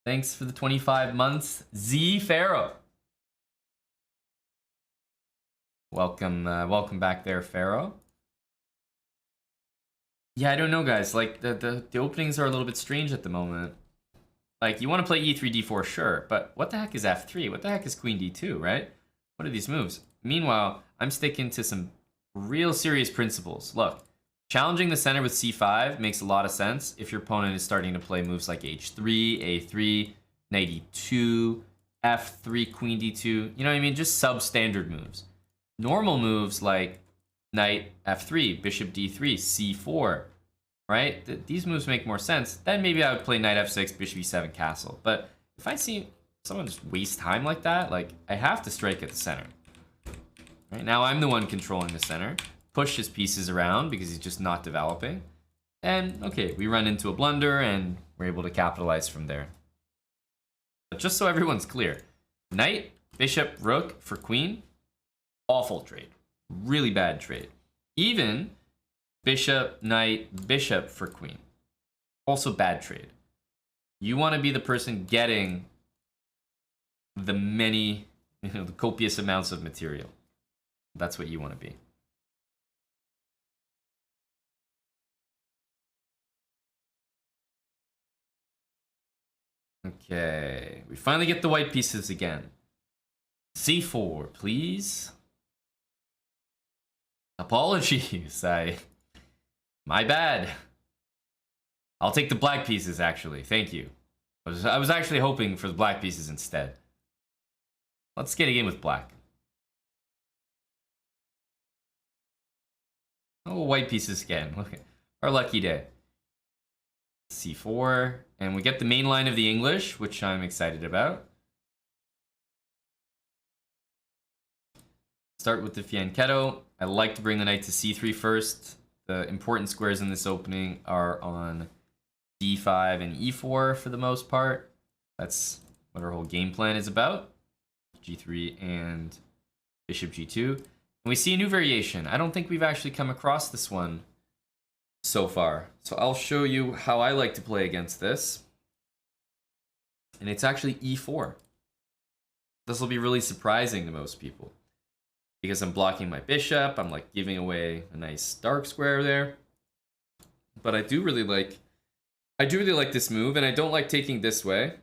Thanks for the 25 months, Z Pharaoh. Welcome, welcome back there, Pharaoh. Yeah, I don't know, guys. Like, the openings are a little bit strange at the moment. Like, you want to play e3, d4, sure, but what the heck is f3? What the heck is queen d2, right? What are these moves? Meanwhile, I'm sticking to some real serious principles. Look, challenging the center with c5 makes a lot of sense if your opponent is starting to play moves like h3, a3, knight e2, f3, queen d2. You know what I mean? Just substandard moves. Normal moves like knight f3, bishop d3, c4, right? These moves make more sense. Then maybe I would play knight f6, bishop e7, castle. But if I see someone just waste time like that, like, I have to strike at the center. Right now, I'm the one controlling the center. Push his pieces around because he's just not developing. And, okay, we run into a blunder and we're able to capitalize from there. But just so everyone's clear, knight, bishop, rook for queen, awful trade. Really bad trade. Even bishop, knight, bishop for queen. Also bad trade. You want to be the person getting the many, the copious amounts of material. That's what you want to be. Okay, we finally get the white pieces again. C4, please. Apologies, my bad. I'll take the black pieces, actually. Thank you. I was actually hoping for the black pieces instead. Let's get a game with black. Oh, white pieces again. Look at our lucky day. C4, and we get the main line of the English, which I'm excited about. Start with the fianchetto. I like to bring the knight to c3 first. The important squares in this opening are on d5 and e4 for the most part. That's what our whole game plan is about. g3 and bishop g2. And we see a new variation. I don't think we've actually come across this one so far. So I'll show you how I like to play against this. And it's actually e4. This will be really surprising to most people, because I'm blocking my bishop. I'm like giving away a nice dark square there. But I do really like this move, and I don't like taking this way.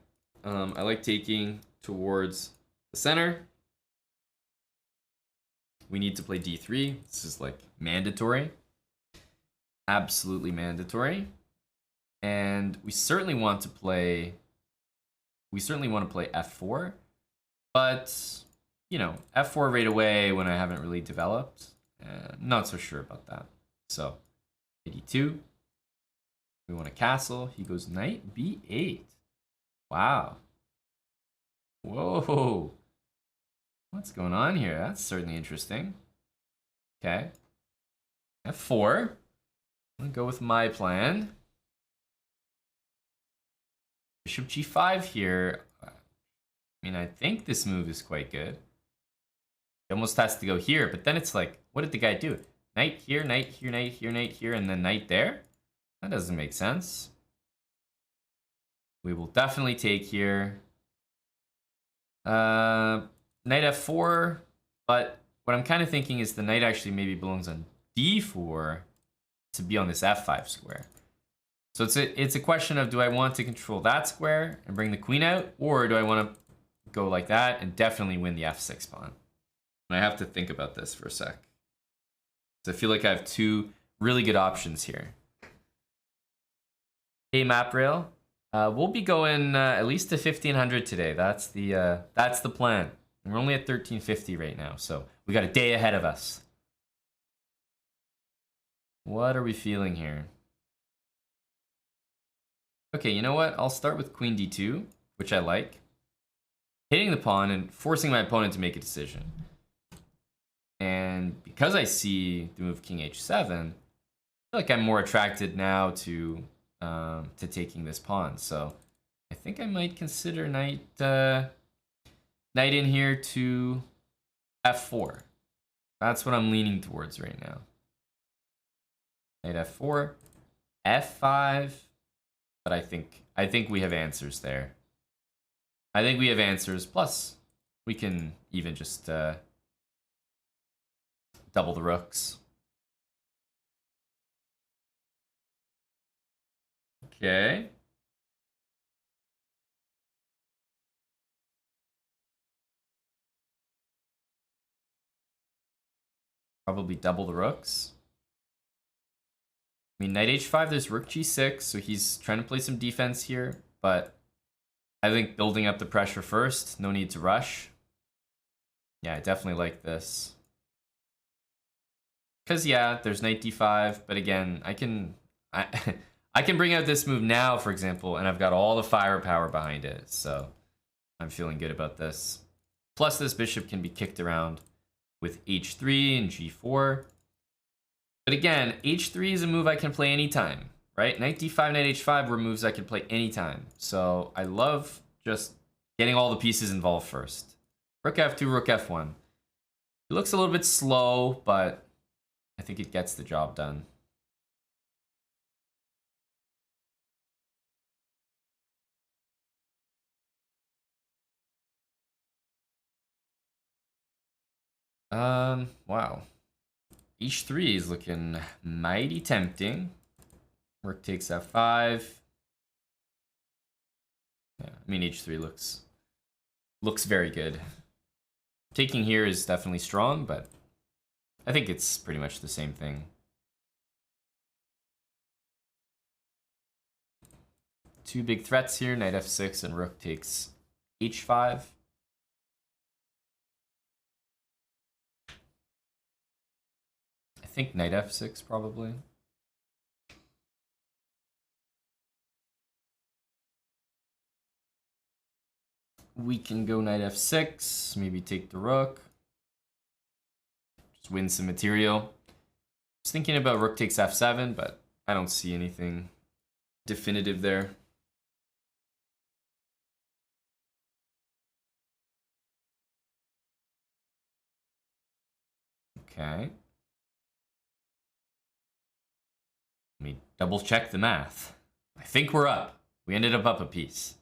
I like taking towards the center. We need to play d3. This is like mandatory. Absolutely mandatory. And we certainly want to play f4. But, you know, f4 right away when I haven't really developed. Not so sure about that. So, d2. We want a castle. He goes knight b8. Wow. Whoa. What's going on here? That's certainly interesting. Okay. f4. I'm going to go with my plan. Bishop g5 here. I mean, I think this move is quite good. He almost has to go here, but then it's like, what did the guy do? Knight here, knight here, knight here, knight here, and then knight there? That doesn't make sense. We will definitely take here. Knight f4, but what I'm kind of thinking is the knight actually maybe belongs on d4 to be on this f5 square. So it's a question of, do I want to control that square and bring the queen out, or do I want to go like that and definitely win the f6 pawn? And I have to think about this for a sec. So I feel like I have two really good options here. Hey, MapRail. We'll be going at least to 1500 today. That's the plan. And we're only at 1350 right now, so we got a day ahead of us. What are we feeling here? Okay, you know what? I'll start with queen d2, which I like. Hitting the pawn and forcing my opponent to make a decision. And because I see the move king h7, I feel like I'm more attracted now to taking this pawn. So I think I might consider knight in here to f4. That's what I'm leaning towards right now. Knight f4, f5. But I think we have answers there. I think we have answers. Plus, we can even just double the rooks. Okay. Probably double the rooks. I mean, knight h5, there's rook g6, so he's trying to play some defense here, but I think building up the pressure first, no need to rush. Yeah, I definitely like this. Because, yeah, there's knight d5, but again, I can bring out this move now, for example, and I've got all the firepower behind it, so I'm feeling good about this. Plus, this bishop can be kicked around with h3 and g4. But again, h3 is a move I can play anytime, right? Knight d5, knight h5 were moves I can play anytime. So I love just getting all the pieces involved first. Rook f2, rook f1. It looks a little bit slow, but I think it gets the job done. Wow. h3 is looking mighty tempting. Rook takes f5. Yeah, I mean h3 looks very good. Taking here is definitely strong, but I think it's pretty much the same thing. Two big threats here, knight f6 and rook takes h5. I think knight f6 probably. We can go knight f6, maybe take the rook. Just win some material. I was thinking about rook takes f7, but I don't see anything definitive there. Okay. Let me double check the math. I think we're up. We ended up a piece.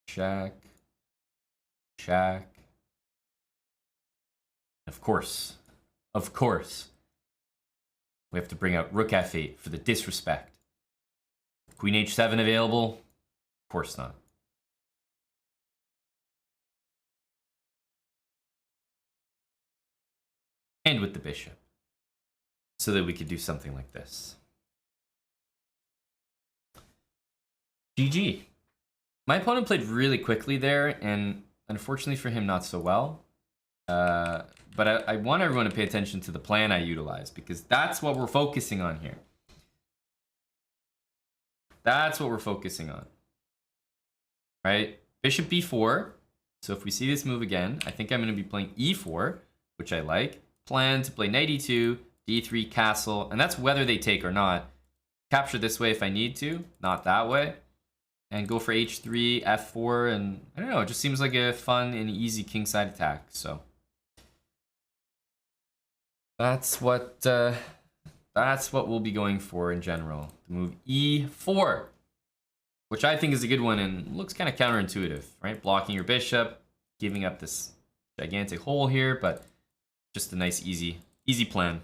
Check. Check. Of course. Of course. We have to bring out rook f8 for the disrespect. Queen h7 available? Of course not. And with the bishop. So that we could do something like this. GG. My opponent played really quickly there, and unfortunately for him, not so well. But I want everyone to pay attention to the plan I utilize, because that's what we're focusing on here. That's what we're focusing on. Right? Bishop b4. So if we see this move again, I think I'm going to be playing e4, which I like. plan to play knight e2, d3, castle, and that's whether they take or not. Capture this way if I need to, not that way. And go for h3, f4, and I don't know, it just seems like a fun and easy kingside attack, so. That's what we'll be going for in general. The move e4, which I think is a good one and looks kind of counterintuitive, right? Blocking your bishop, giving up this gigantic hole here, but just a nice, easy plan.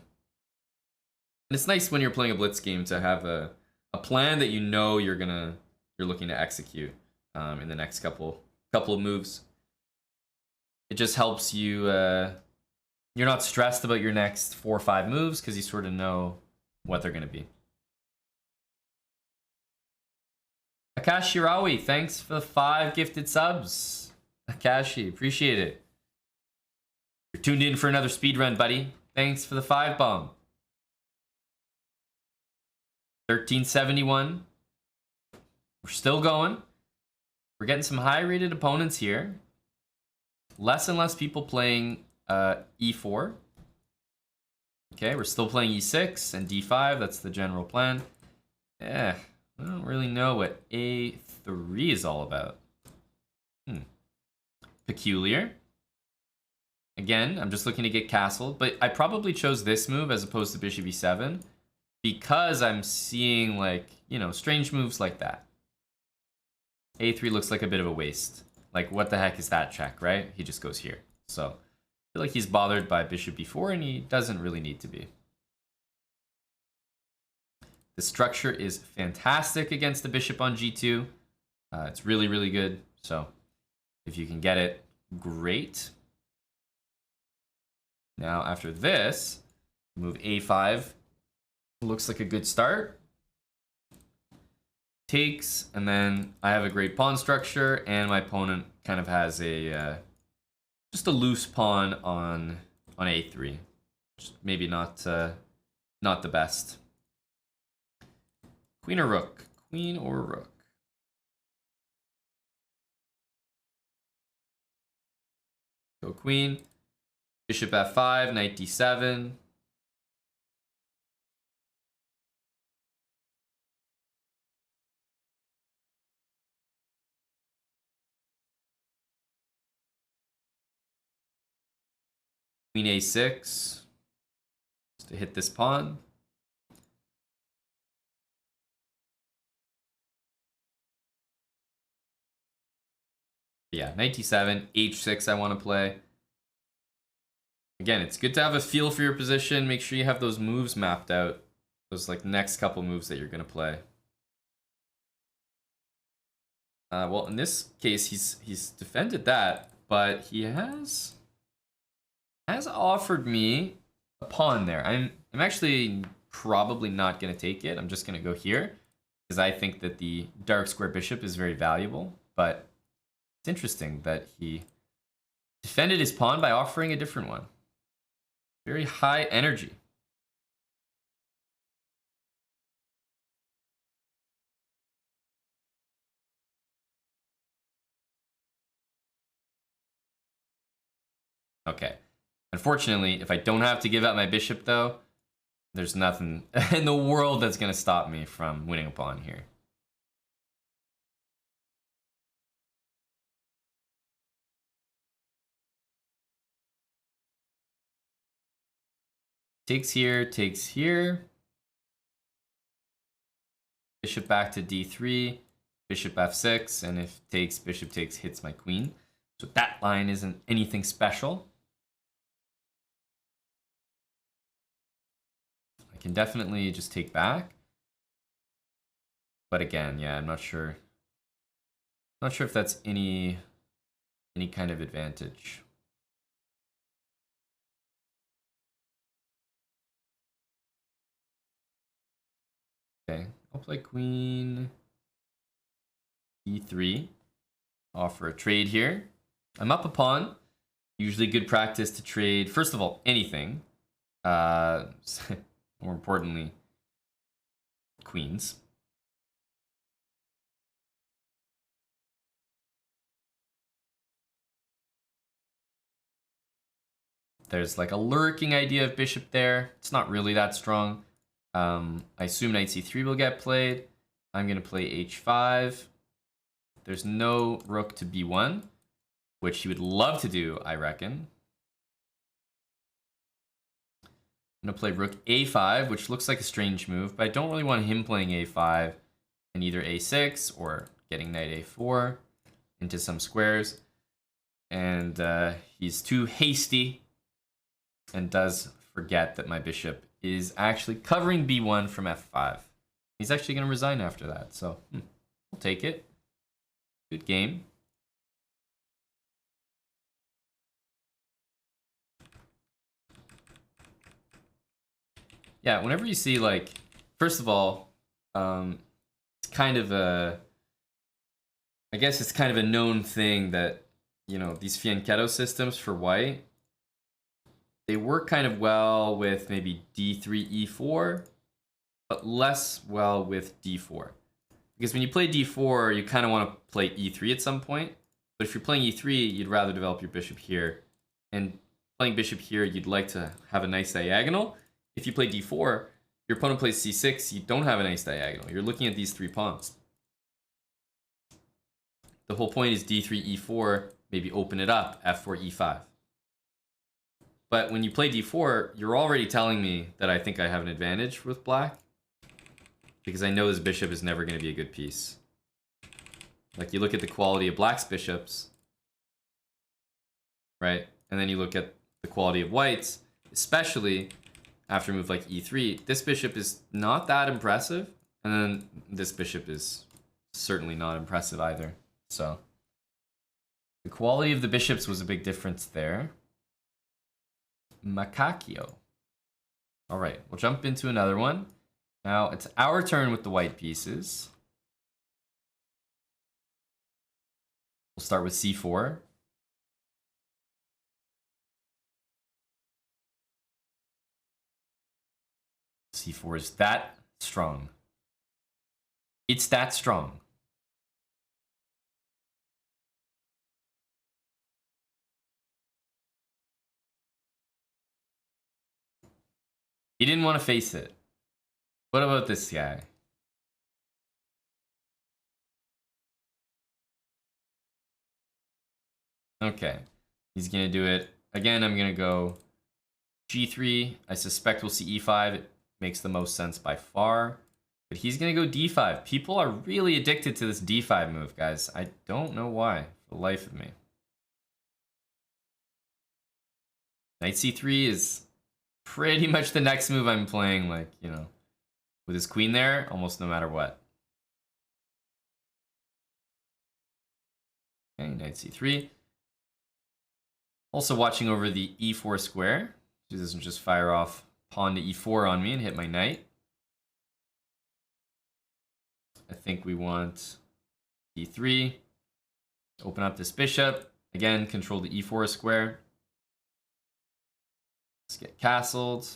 And it's nice when you're playing a blitz game to have a plan that you know you're looking to execute in the next couple of moves. It just helps you. You're not stressed about your next 4 or 5 moves because you sort of know what they're going to be. Akashi Shirawi, thanks for the 5 gifted subs. Akashi, appreciate it. You're tuned in for another speed run, buddy. Thanks for the 5 bomb. 1371. We're still going. We're getting some high rated opponents here. Less and less people playing e4. Okay, we're still playing e6 and d5. That's the general plan. Yeah, I don't really know what a3 is all about. Peculiar. Again, I'm just looking to get castled, but I probably chose this move as opposed to bishop e7 because I'm seeing, like, you know, strange moves like that. a3 looks like a bit of a waste. Like, what the heck is that check, right? He just goes here. So, I feel like he's bothered by bishop b4, and he doesn't really need to be. The structure is fantastic against the bishop on g2. It's really, really good. So, if you can get it, great. Now, after this, move a5. Looks like a good start. Takes, and then I have a great pawn structure, and my opponent kind of has a just a loose pawn on a3. Just maybe not the best. Queen or rook? Queen or rook? Go queen. Bishop f5, knight d7. Queen a6, just to hit this pawn. Yeah, knight d7, h6 I want to play. Again, it's good to have a feel for your position. Make sure you have those moves mapped out. Those, like, next couple moves that you're going to play. Well, in this case, he's defended that, but he has offered me a pawn there. I'm actually probably not going to take it. I'm just going to go here because I think that the dark square bishop is very valuable. But it's interesting that he defended his pawn by offering a different one. Very high energy. Okay. Unfortunately, if I don't have to give up my bishop, though, there's nothing in the world that's going to stop me from winning a pawn here. Takes here, takes here. Bishop back to d3, bishop f6, and if takes, bishop takes, hits my queen. So that line isn't anything special. I can definitely just take back. But again, yeah, I'm not sure. Not sure if that's any kind of advantage. Okay, I'll play queen e3. Offer a trade here. I'm up a pawn. Usually good practice to trade, first of all, anything. More importantly, queens. there's like a lurking idea of bishop there. It's not really that strong. I assume knight c3 will get played. I'm going to play h5. There's no rook to b1, which he would love to do, I reckon. I'm going to play rook a5, which looks like a strange move, but I don't really want him playing a5 and either a6 or getting knight a4 into some squares. And he's too hasty and does forget that my bishop is actually covering b1 from f5. He's actually going to resign after that, so we'll take it. Good game. Yeah, whenever you see, like, first of all, it's kind of a, I guess it's kind of a known thing that, you know, these fianchetto systems for white, they work kind of well with maybe d3, e4, but less well with d4. Because when you play d4, you kind of want to play e3 at some point. But if you're playing e3, you'd rather develop your bishop here. And playing bishop here, you'd like to have a nice diagonal. If you play d4, your opponent plays c6, you don't have a nice diagonal. You're looking at these 3 pawns. The whole point is d3, e4, maybe open it up, f4, e5. But when you play d4, you're already telling me that I think I have an advantage with black. Because I know this bishop is never going to be a good piece. Like, you look at the quality of black's bishops, right? And then you look at the quality of white's, especially after a move like e3. This bishop is not that impressive. And then this bishop is certainly not impressive either. So the quality of the bishops was a big difference there. Macacchio. All right, we'll jump into another one. Now it's our turn with the white pieces. We'll start with c4. c4 is that strong. It's that strong. He didn't want to face it. What about this guy? Okay. He's going to do it. Again, I'm going to go g3. I suspect we'll see e5. It makes the most sense by far. But he's going to go d5. People are really addicted to this d5 move, guys. I don't know why, for the life of me. Knight c3 is pretty much the next move I'm playing, like, you know, with his queen there, almost no matter what. Okay, knight c3. Also watching over the e4 square, so he doesn't just fire off pawn to e4 on me and hit my knight. I think we want e3. Open up this bishop. Again, control the e4 square. Let's get castled.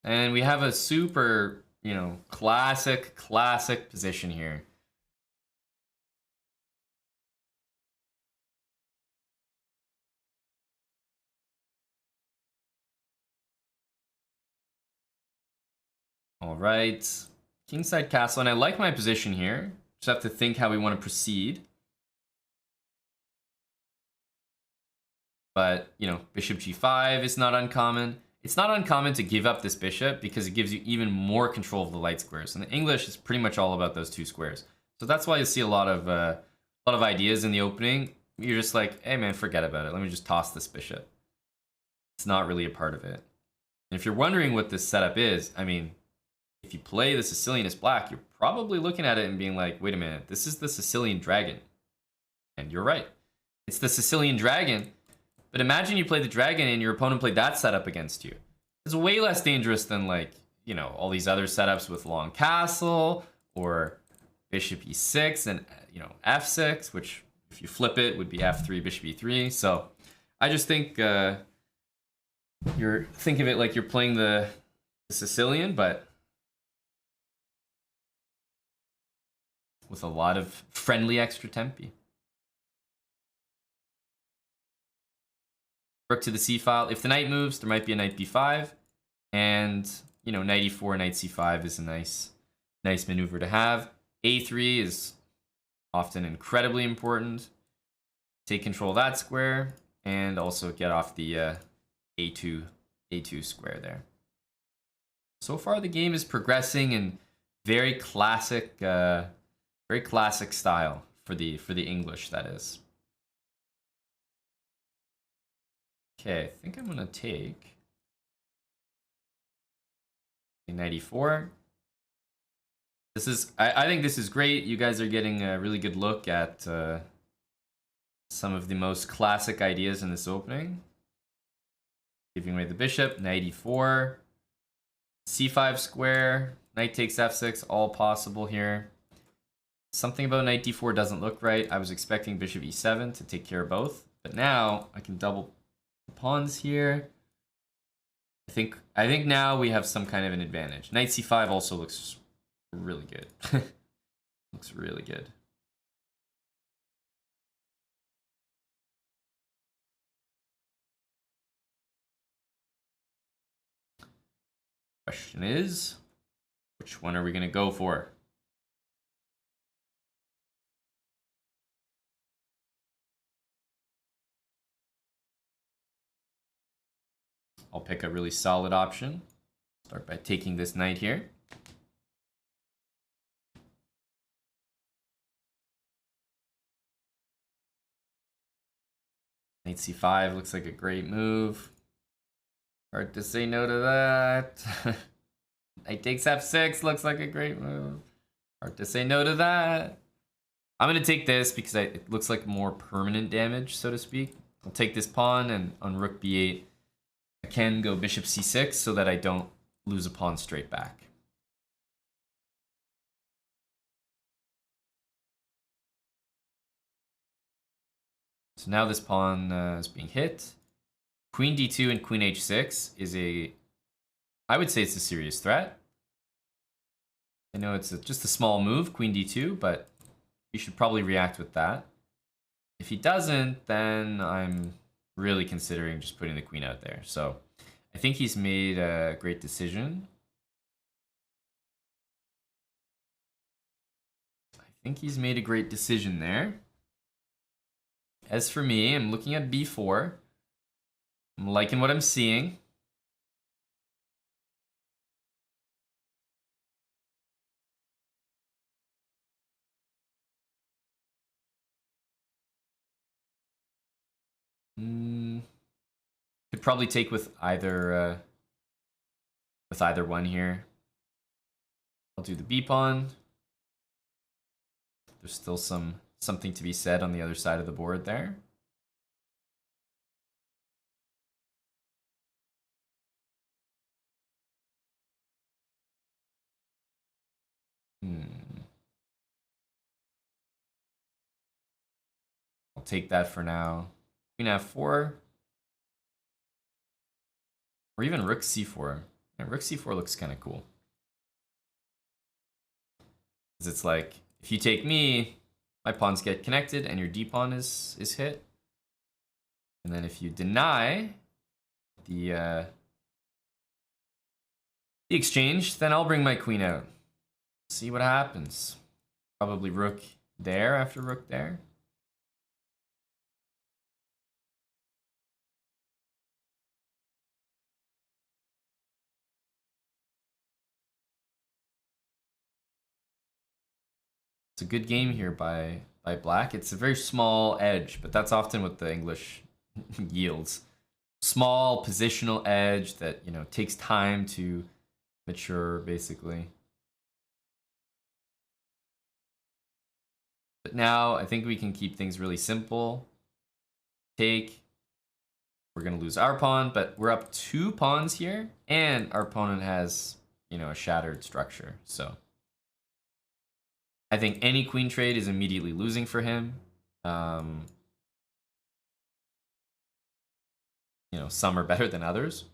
And we have a super, you know, classic position here. All right, kingside castle, and I like my position here. Just have to think how we want to proceed. But, you know, bishop g5 is not uncommon. It's not uncommon to give up this bishop because it gives you even more control of the light squares. And the English is pretty much all about those 2 squares. So that's why you see a lot of ideas in the opening. You're just like, hey man, forget about it. Let me just toss this bishop. It's not really a part of it. And if you're wondering what this setup is, I mean, if you play the Sicilian as black, you're probably looking at it and being like, wait a minute, this is the Sicilian dragon. And you're right. It's the Sicilian dragon. But imagine you play the dragon and your opponent played that setup against you. It's way less dangerous than, like, you know, all these other setups with long castle or bishop e6 and, you know, f6, which if you flip it would be f3, bishop e3. So I just think think of it like you're playing the Sicilian, but with a lot of friendly extra tempi. Rook to the c file. If the knight moves, there might be a knight b5, and you know, knight e4, knight c5 is a nice maneuver to have. a3 is often incredibly important. Take control of that square, and also get off the a2 square there. So far, the game is progressing in very classic style for the English, that is. Okay, I think I'm gonna take knight e4. This is I think this is great. You guys are getting a really good look at some of the most classic ideas in this opening. Giving away the bishop, knight e4, c5 square, knight takes f6, all possible here. Something about knight d4 doesn't look right. I was expecting bishop e7 to take care of both, but now I can double the pawns here. I think now we have some kind of an advantage. Knight c5 also looks really good. Looks really good. Question is, which one are we going to go for? I'll pick a really solid option. Start by taking this knight here. Knight c5 looks like a great move. Hard to say no to that. Knight takes f6 looks like a great move. Hard to say no to that. I'm going to take this because it looks like more permanent damage, so to speak. I'll take this pawn, and on rook b8, I can go bishop c6 so that I don't lose a pawn straight back. So now this pawn is being hit. Queen d2 and queen h6 is I would say it's a serious threat. I know it's just a small move, queen d2, but you should probably react with that. If he doesn't, then I'm really considering just putting the queen out there. So I think he's made a great decision. There. As for me, I'm looking at b4. I'm liking what I'm seeing. Could probably take with either one here. I'll do the b pawn. There's still something to be said on the other side of the board there. I'll take that for now. Queen f4. Or even rook c4. Yeah, rook c4 looks kind of cool. Because it's like, if you take me, my pawns get connected and your d pawn is hit. And then if you deny the exchange, then I'll bring my queen out. See what happens. Probably rook there after rook there. It's a good game here by black. It's a very small edge, but that's often what the English yields. Small positional edge that, you know, takes time to mature, basically. But now I think we can keep things really simple. Take. We're going to lose our pawn, but we're up 2 pawns here, and our opponent has, you know, a shattered structure. So I think any queen trade is immediately losing for him. You know, some are better than others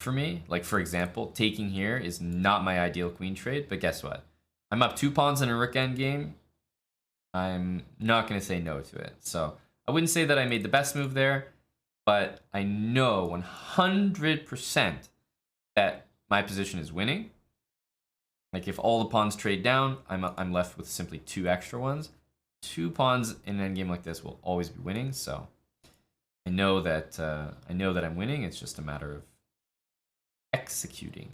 for me. Like, for example, taking here is not my ideal queen trade, but guess what? I'm up 2 pawns in a rook endgame. I'm not going to say no to it. So I wouldn't say that I made the best move there, but I know 100% that my position is winning. Like if all the pawns trade down, I'm left with simply 2 extra ones. 2 pawns in an endgame like this will always be winning. So I know that I'm winning. It's just a matter of executing.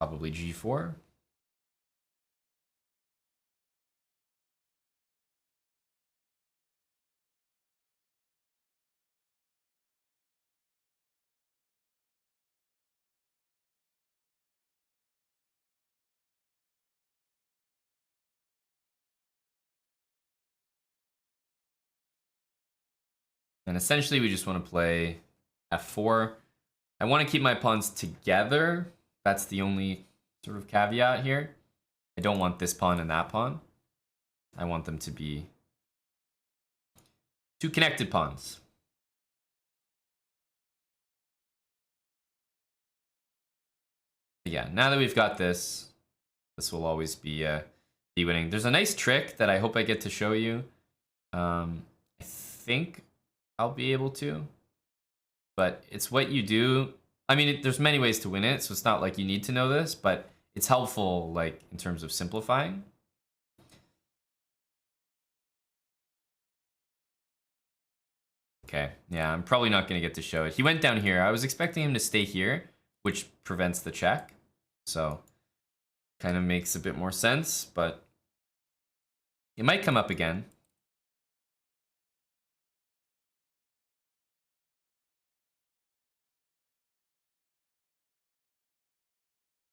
Probably G4. And essentially we just want to play F4. I want to keep my pawns together. That's the only sort of caveat here. I don't want this pawn and that pawn. I want them to be 2 connected pawns. Yeah, now that we've got this, this will always be winning. There's a nice trick that I hope I get to show you. I think I'll be able to, but it's what you do. I mean, there's many ways to win it, so it's not like you need to know this, but it's helpful, like, in terms of simplifying. Okay, yeah, I'm probably not going to get to show it. He went down here. I was expecting him to stay here, which prevents the check. So, kind of makes a bit more sense, but it might come up again.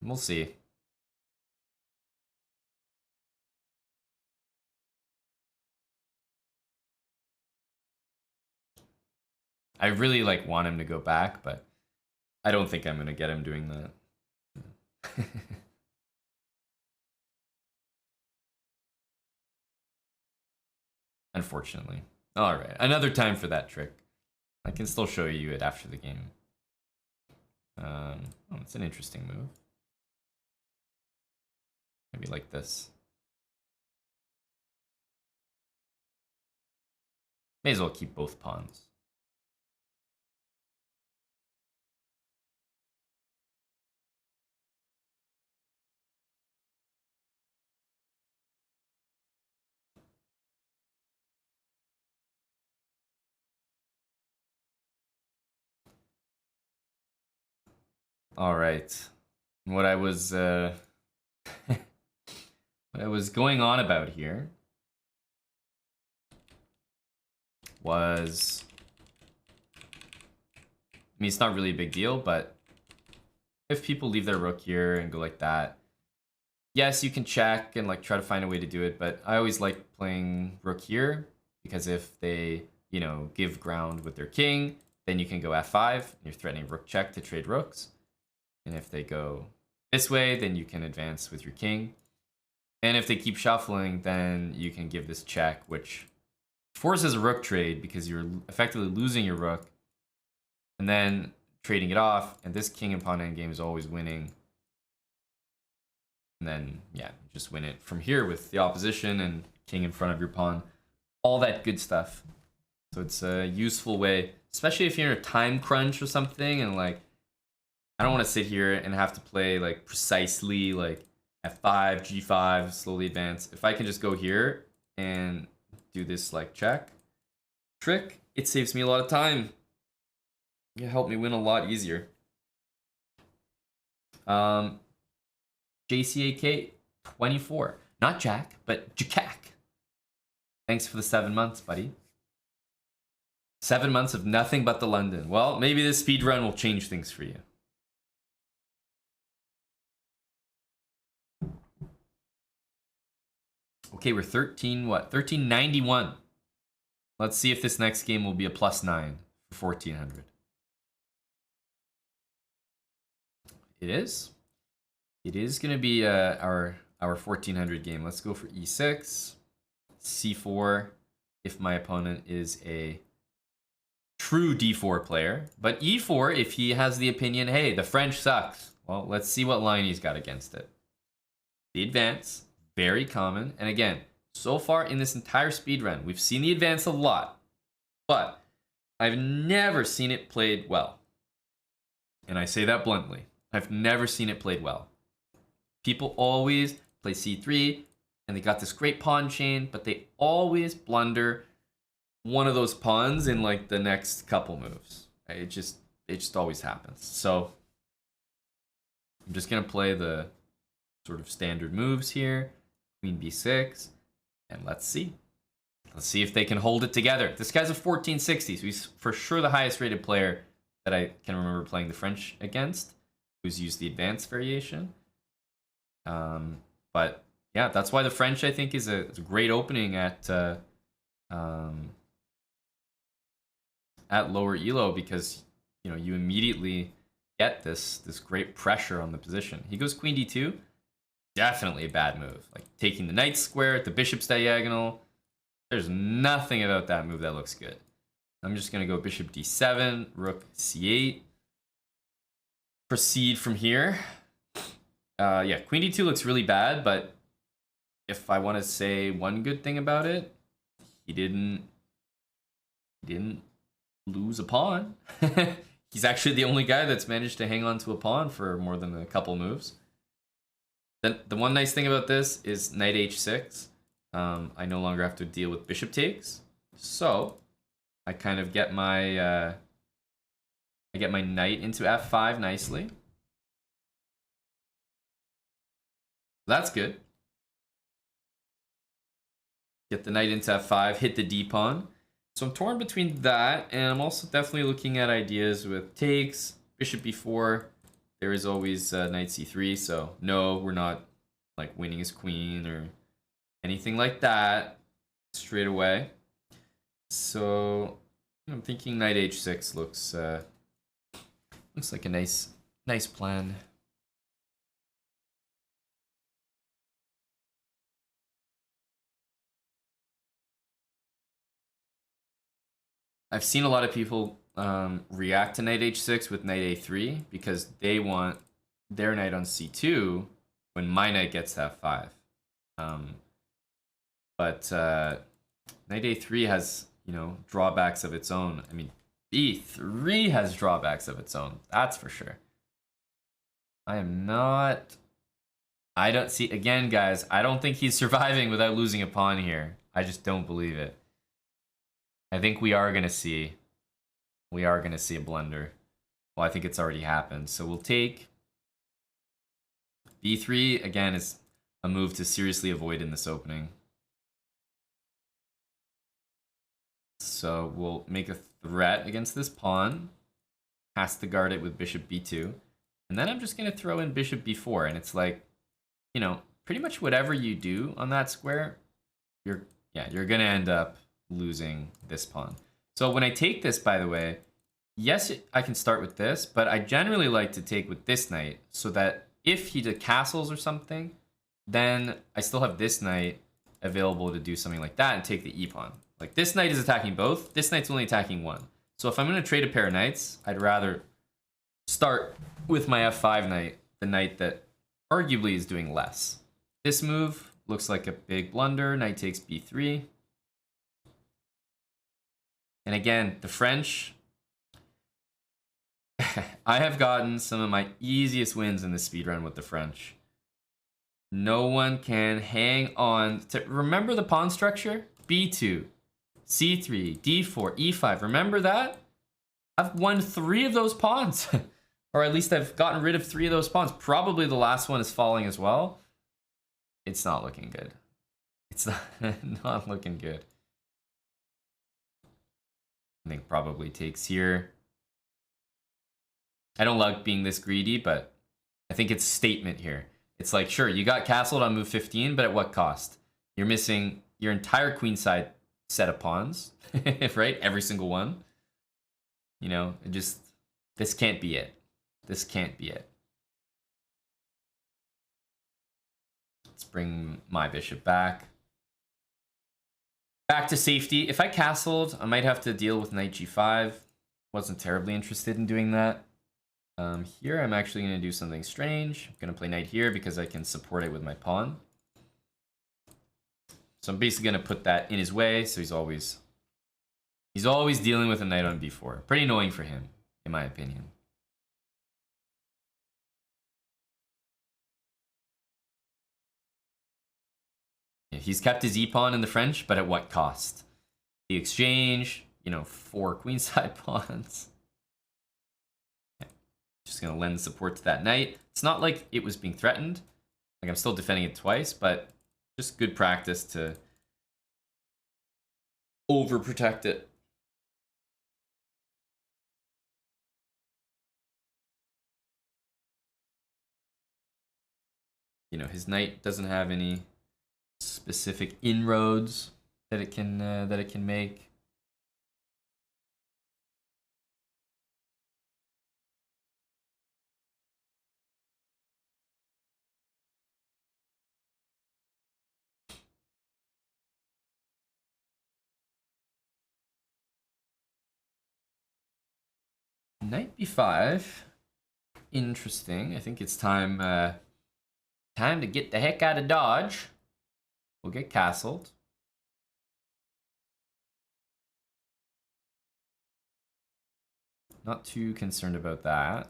We'll see. I really like want him to go back, but I don't think I'm going to get him doing that. Unfortunately. All right, another time for that trick. I can still show you it after the game. Oh, it's an interesting move. Maybe like this. May as well keep both pawns. All right. What I was what I was going on about here was, I mean, it's not really a big deal, but if people leave their rook here and go like that, yes, you can check and like try to find a way to do it, but I always like playing rook here because if they, you know, give ground with their king, then you can go f5 and you're threatening rook check to trade rooks. And if they go this way, then you can advance with your king. And if they keep shuffling, then you can give this check, which forces a rook trade because you're effectively losing your rook and then trading it off. And this king and pawn endgame is always winning. And then, yeah, just win it from here with the opposition and king in front of your pawn. All that good stuff. So it's a useful way, especially if you're in a time crunch or something and like, I don't want to sit here and have to play like precisely like f5, g5, slowly advance. If I can just go here and do this like check trick, it saves me a lot of time. It helped me win a lot easier. JCAK 24, not Jack, but Jack. Thanks for the 7 months, buddy. 7 months of nothing but the London. Well, maybe this speed run will change things for you. Okay, we're 1391. Let's see if this next game will be a +9 for 1400. It is. It is going to be our 1400 game. Let's go for e6, c4, if my opponent is a true d4 player. But e4, if he has the opinion, hey, the French sucks. Well, let's see what line he's got against it. The advance, very common. And again, so far in this entire speedrun, we've seen the advance a lot, but I've never seen it played well. And I say that bluntly. I've never seen it played well. People always play c3, and they got this great pawn chain, but they always blunder one of those pawns in like the next couple moves. It just always happens. So I'm just gonna play the sort of standard moves here. Queen b6, and let's see. Let's see if they can hold it together. This guy's a 1460, so he's for sure the highest rated player that I can remember playing the French against, who's used the advanced variation. But yeah, that's why the French, I think, is a great opening at lower elo, because you know you immediately get this great pressure on the position. He goes queen d2, definitely a bad move. Like taking the knight square at the bishop's diagonal. There's nothing about that move that looks good. I'm just gonna go bishop d7, rook c8. Proceed from here. Yeah, queen d2 looks really bad, but if I want to say one good thing about it, he didn't lose a pawn. He's actually the only guy that's managed to hang on to a pawn for more than a couple moves. Then the one nice thing about this is knight h6. I no longer have to deal with bishop takes, so I kind of get my knight into f5 nicely. That's good. Get the knight into f5, hit the d pawn. So I'm torn between that, and I'm also definitely looking at ideas with takes, bishop b4. There is always knight c3, so no, we're not like winning as queen or anything like that straight away. So I'm thinking knight h6 looks like a nice plan. I've seen a lot of people react to knight h6 with knight a3 because they want their knight on c2 when my knight gets to f5. But knight a3 has, you know, drawbacks of its own. I mean, b3 has drawbacks of its own. That's for sure. I don't see, again, guys, I don't think he's surviving without losing a pawn here. I just don't believe it. I think we are going to see a blunder. Well, I think it's already happened. So we'll take b3, again, is a move to seriously avoid in this opening. So we'll make a threat against this pawn. Has to guard it with bishop b2. And then I'm just going to throw in bishop b4. And it's like, you know, pretty much whatever you do on that square, you're going to end up losing this pawn. So when I take this, by the way, yes, I can start with this, but I generally like to take with this knight so that if he did castles or something, then I still have this knight available to do something like that and take the e-pawn. Like this knight is attacking both, this knight's only attacking one. So if I'm going to trade a pair of knights, I'd rather start with my f5 knight, the knight that arguably is doing less. This move looks like a big blunder. Knight takes b3. And again, the French, I have gotten some of my easiest wins in the speedrun with the French. No one can hang on to, remember the pawn structure? b2, c3, d4, e5, remember that? I've won 3 of those pawns. Or at least I've gotten rid of 3 of those pawns. Probably the last one is falling as well. It's not looking good. It's not looking good. I think probably takes here. I don't like being this greedy, but I think it's statement here. It's like, sure, you got castled on move 15, but at what cost? You're missing your entire queenside set of pawns, right? Every single one. You know, this can't be it. This can't be it. Let's bring my bishop back. Back to safety. If I castled, I might have to deal with knight g5. Wasn't terribly interested in doing that. Here, I'm actually going to do something strange. I'm going to play knight here because I can support it with my pawn. So I'm basically going to put that in his way, so he's always dealing with a knight on b4. Pretty annoying for him, in my opinion. Yeah, he's kept his e-pawn in the French, but at what cost? The exchange, you know, 4 queenside pawns. Okay. Just going to lend support to that knight. It's not like it was being threatened. Like, I'm still defending it twice, but just good practice to overprotect it. You know, his knight doesn't have any specific inroads that it can make. Knight b5. Interesting. I think it's time time to get the heck out of Dodge. We'll get castled. Not too concerned about that.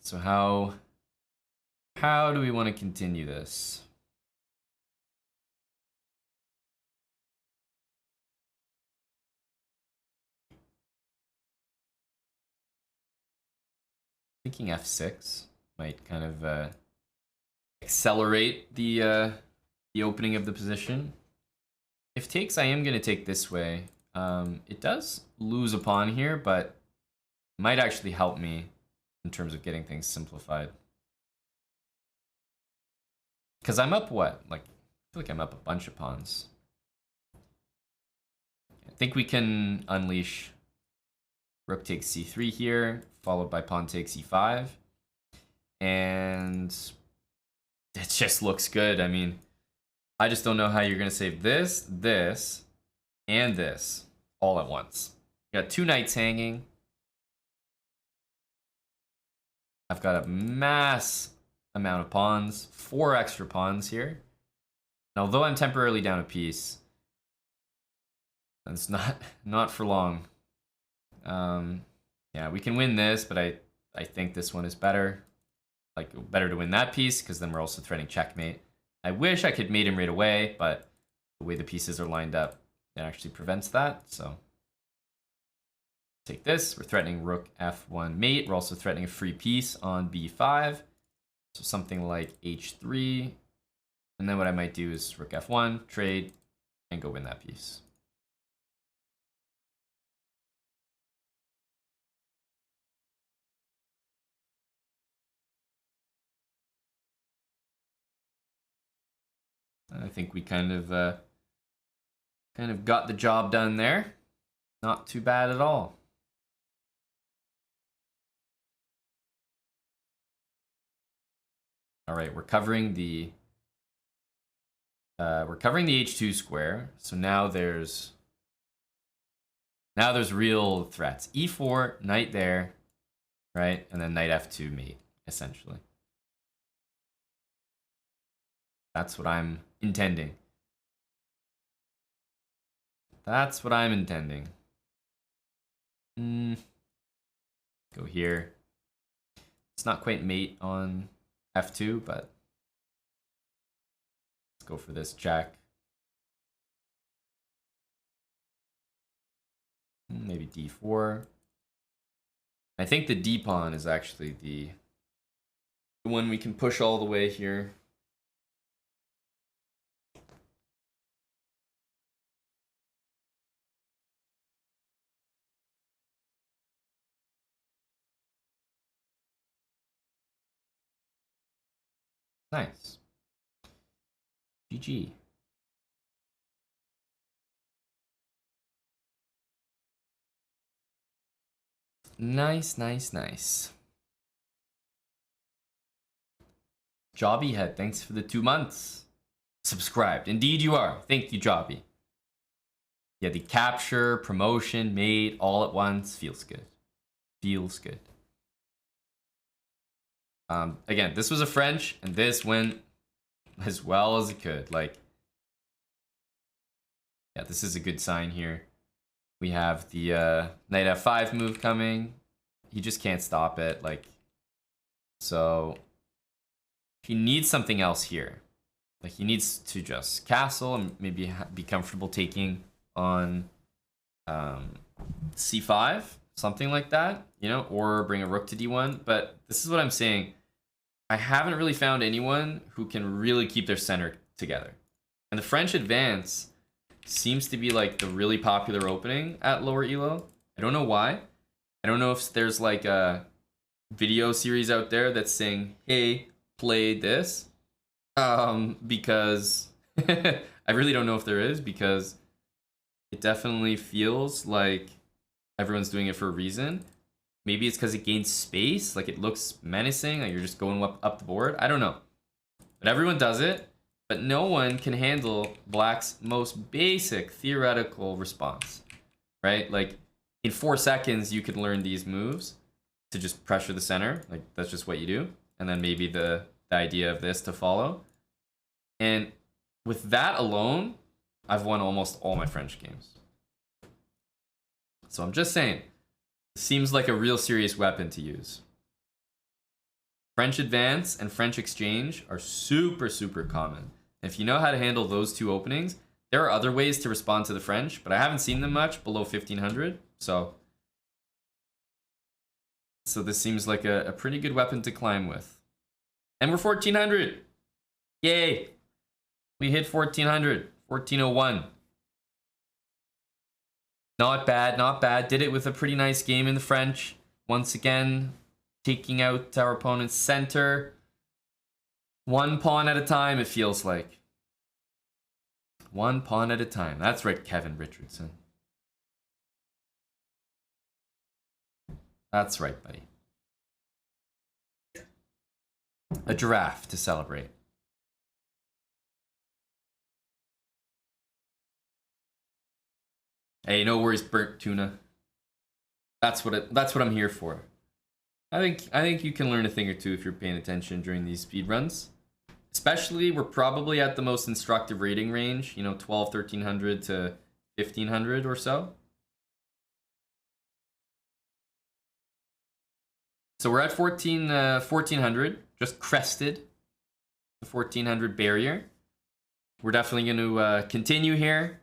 So how do we want to continue this? Thinking f6 might kind of accelerate the opening of the position. If takes, I am going to take this way. It does lose a pawn here, but might actually help me in terms of getting things simplified. Because I'm up what? Like, I feel like I'm up a bunch of pawns. I think we can unleash rook takes c3 here, followed by pawn takes e5. And it just looks good. I mean, I just don't know how you're going to save this, this, and this all at once. You got 2 knights hanging. I've got a mass amount of pawns, 4 extra pawns here. And although I'm temporarily down a piece, that's not for long. Yeah, we can win this, but I think this one is better. Like, better to win that piece, because then we're also threatening checkmate. I wish I could mate him right away, but the way the pieces are lined up, it actually prevents that, so. Take this, we're threatening rook f1 mate. We're also threatening a free piece on b5. So something like h3. And then what I might do is rook f1, trade, and go win that piece. I think we kind of got the job done there. Not too bad at all. All right, we're covering the h2 square. So now there's real threats. e4, knight there, right? And then knight f2 mate, essentially. That's what I'm intending. That's what I'm intending. Go here. It's not quite mate on f2, but let's go for this check. Maybe d4. I think the d pawn is actually the one we can push all the way here. Nice. GG. Nice, nice, nice. Jobby Head, thanks for the 2 months. Subscribed. Indeed you are. Thank you, Jobby. Yeah, the capture, promotion, mate, all at once. Feels good. Feels good. Again, this was a French, and this went as well as it could. Like, yeah, this is a good sign here. We have the knight f5 move coming. He just can't stop it. Like, so he needs something else here. Like, he needs to just castle and maybe be comfortable taking on c5, something like that, you know, or bring a rook to d1. But this is what I'm saying. I haven't really found anyone who can really keep their center together. And the French advance seems to be like the really popular opening at lower elo. I don't know why. I don't know if there's like a video series out there that's saying, hey, play this. Because I really don't know if there is, because it definitely feels like everyone's doing it for a reason. Maybe it's because it gains space, like it looks menacing, like you're just going up the board. I don't know. But everyone does it, but no one can handle Black's most basic theoretical response, right? Like in 4 seconds, you can learn these moves to just pressure the center. Like that's just what you do. And then maybe the idea of this to follow. And with that alone, I've won almost all my French games. So I'm just saying, it seems like a real serious weapon to use. French advance and French exchange are super, super common. If you know how to handle those 2 openings, there are other ways to respond to the French, but I haven't seen them much below 1500. So this seems like a pretty good weapon to climb with. And we're 1400. Yay. We hit 1400. 1401. Not bad, not bad. Did it with a pretty nice game in the French. Once again, taking out our opponent's center. 1 pawn at a time, it feels like. 1 pawn at a time. That's right, Kevin Richardson. That's right, buddy. A giraffe to celebrate. Hey, no worries, burnt tuna. That's what I'm here for. I think you can learn a thing or two if you're paying attention during these speed runs. Especially, we're probably at the most instructive rating range, you know, 12, 1300 to 1500 or so. So we're at 1400, just crested the 1400 barrier. We're definitely going to continue here.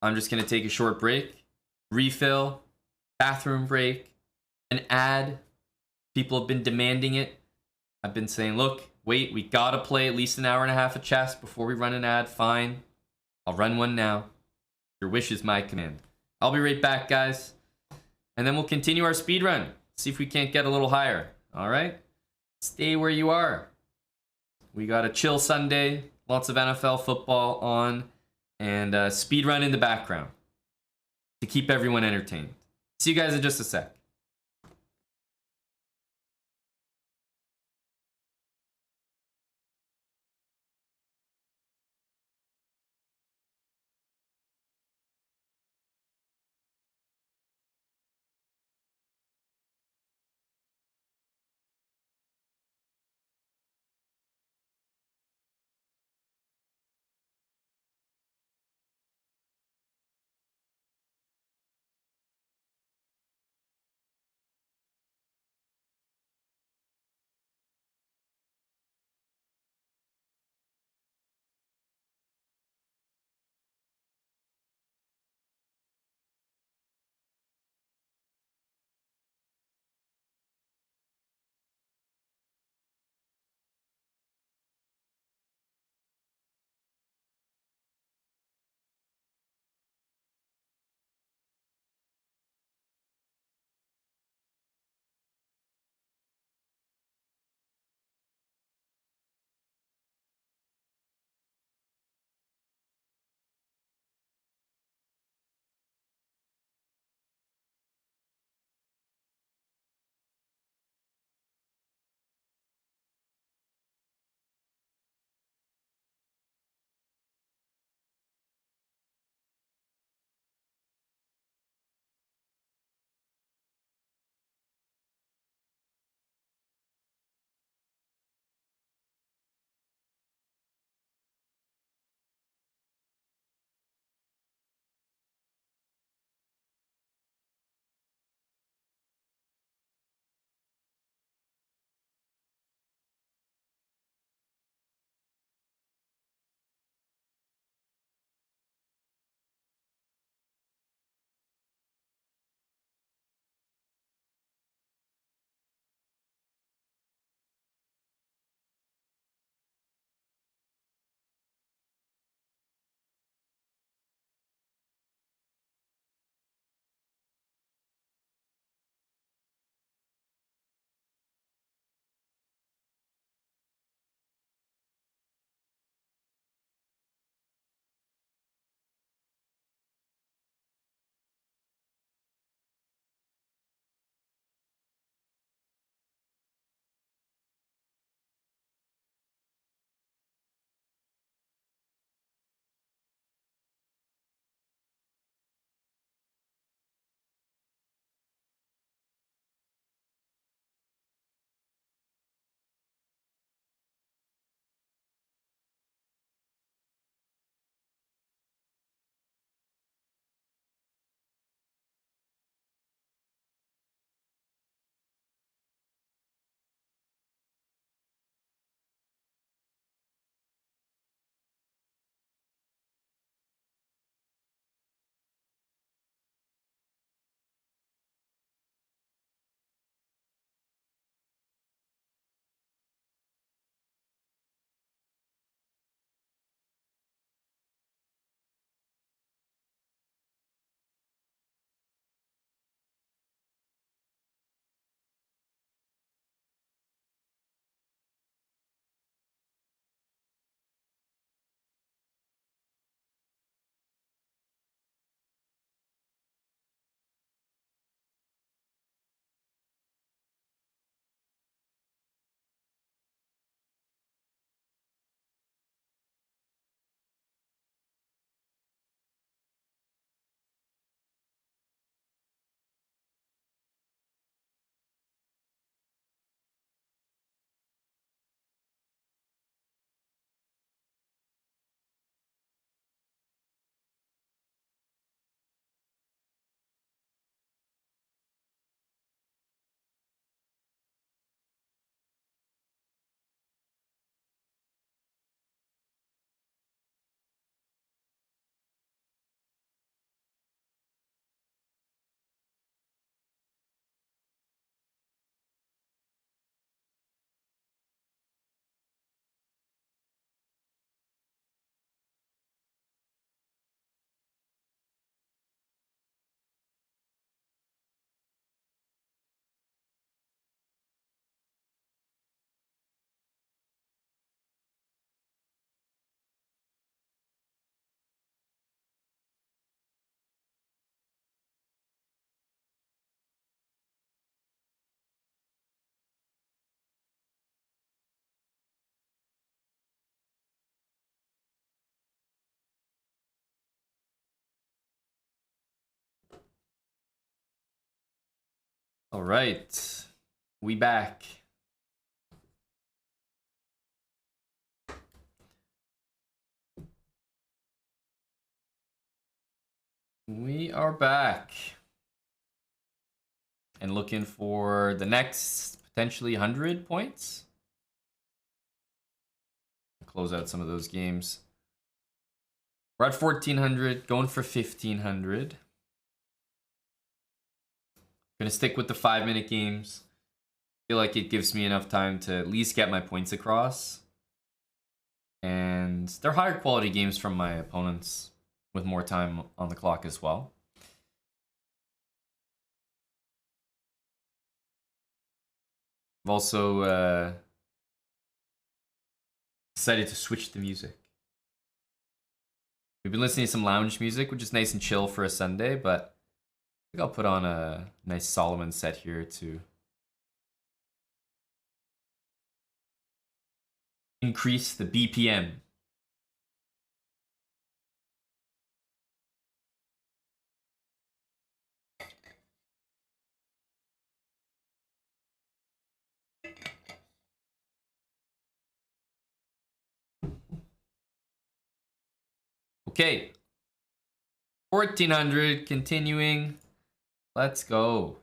I'm just going to take a short break, refill, bathroom break, an ad. People have been demanding it. I've been saying, look, wait, we got to play at least an hour and a half of chess before we run an ad. Fine. I'll run one now. Your wish is my command. I'll be right back, guys. And then we'll continue our speed run. See if we can't get a little higher. All right? Stay where you are. We got a chill Sunday. Lots of NFL football on. And speed run in the background to keep everyone entertained. See you guys in just a sec. All right, we back. We are back. And looking for the next potentially 100 points. Close out some of those games. We're at 1400, going for 1500. Gonna stick with the 5-minute games. Feel like it gives me enough time to at least get my points across. And they're higher quality games from my opponents with more time on the clock as well. I've also decided to switch the music. We've been listening to some lounge music, which is nice and chill for a Sunday, but I think I'll put on a nice Solomon set here to increase the BPM. Okay. 1400, continuing. Let's go.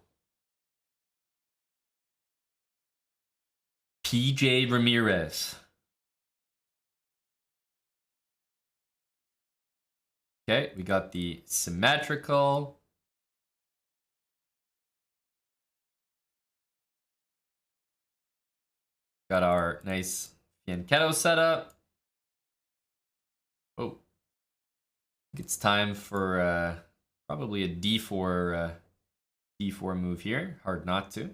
PJ Ramirez. Okay, we got the symmetrical. Got our nice Fianchetto setup. Oh. It's time for probably a D4 D4 move here. Hard not to.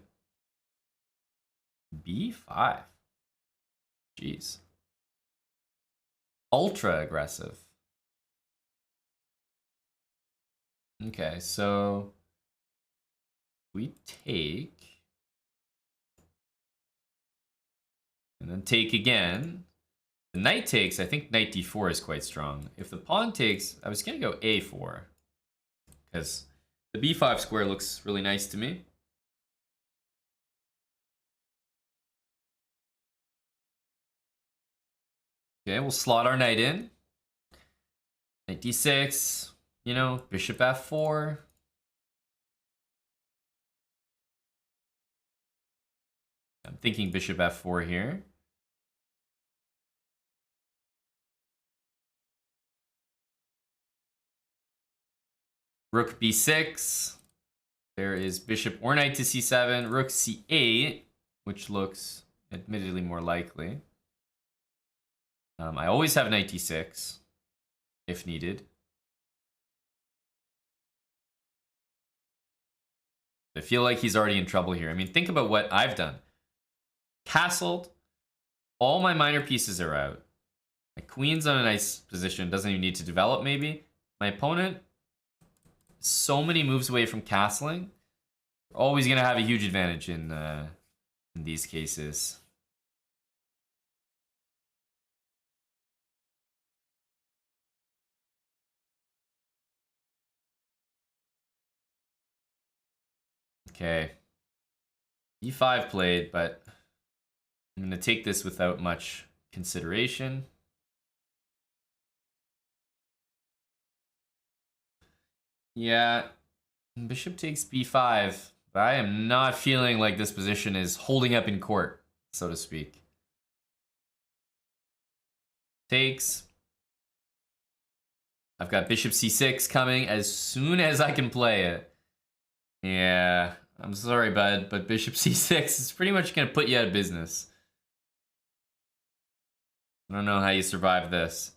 B5. Jeez. Ultra aggressive. Okay, so we take and then take again. The knight takes, I think knight d4 is quite strong. If the pawn takes, I was going to go a4. Because the b5 square looks really nice to me. Okay, we'll slot our knight in. Knight d6, you know, bishop f4. I'm thinking bishop f4 here. Rook b6. There is bishop or knight to c7. Rook c8, which looks admittedly more likely. I always have knight d6, if needed. I feel like he's already in trouble here. I mean, think about what I've done. Castled. All my minor pieces are out. My queen's on a nice position. Doesn't even need to develop, maybe. My opponent, so many moves away from castling. We're always going to have a huge advantage in these cases. Okay. E5 played, but I'm going to take this without much consideration. Yeah, bishop takes b5, but I am not feeling like this position is holding up in court, so to speak. Takes. I've got bishop c6 coming as soon as I can play it. Yeah, I'm sorry, bud, but bishop c6 is pretty much going to put you out of business. I don't know how you survive this.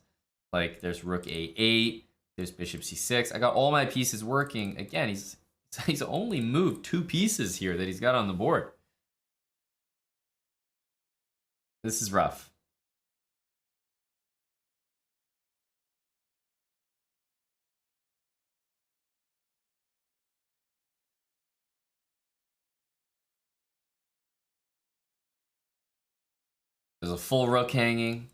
Like, there's rook a8. There's bishop c6. I got all my pieces working. Again, he's only moved 2 pieces here that he's got on the board. This is rough. There's a full rook hanging.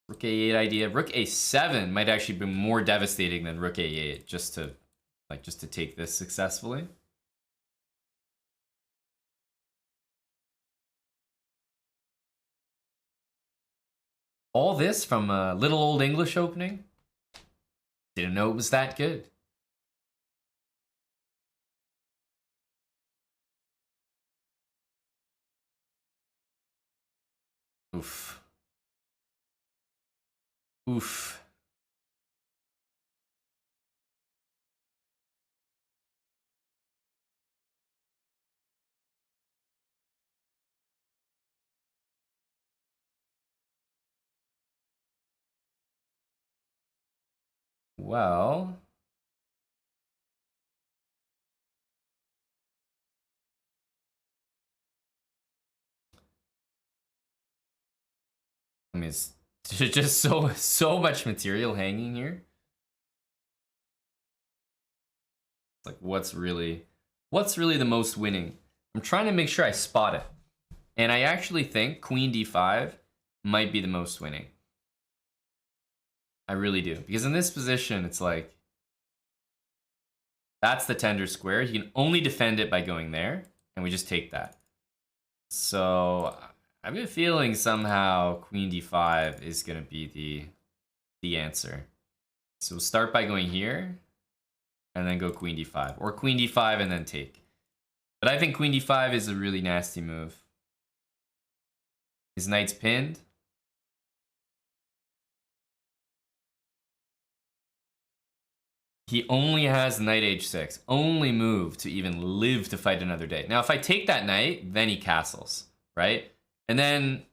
Rook a8 idea. Rook a7 might actually be more devastating than rook a8 just to take this successfully. All this from a little old English opening? Didn't know it was that good. Oof. Oof. Well, I mean, it's just so much material hanging here. It's like what's really the most winning? I'm trying to make sure I spot it. And I actually think Queen D5 might be the most winning. I really do. Because in this position, it's like that's the tender square. He can only defend it by going there, and we just take that. So I have a feeling somehow Queen D5 is gonna be the answer. So we'll start by going here, and then go Queen D5, or Queen D5 and then take. But I think Queen D5 is a really nasty move. His knight's pinned. He only has knight h6, only move to even live to fight another day. Now, if I take that knight, then he castles, right? And then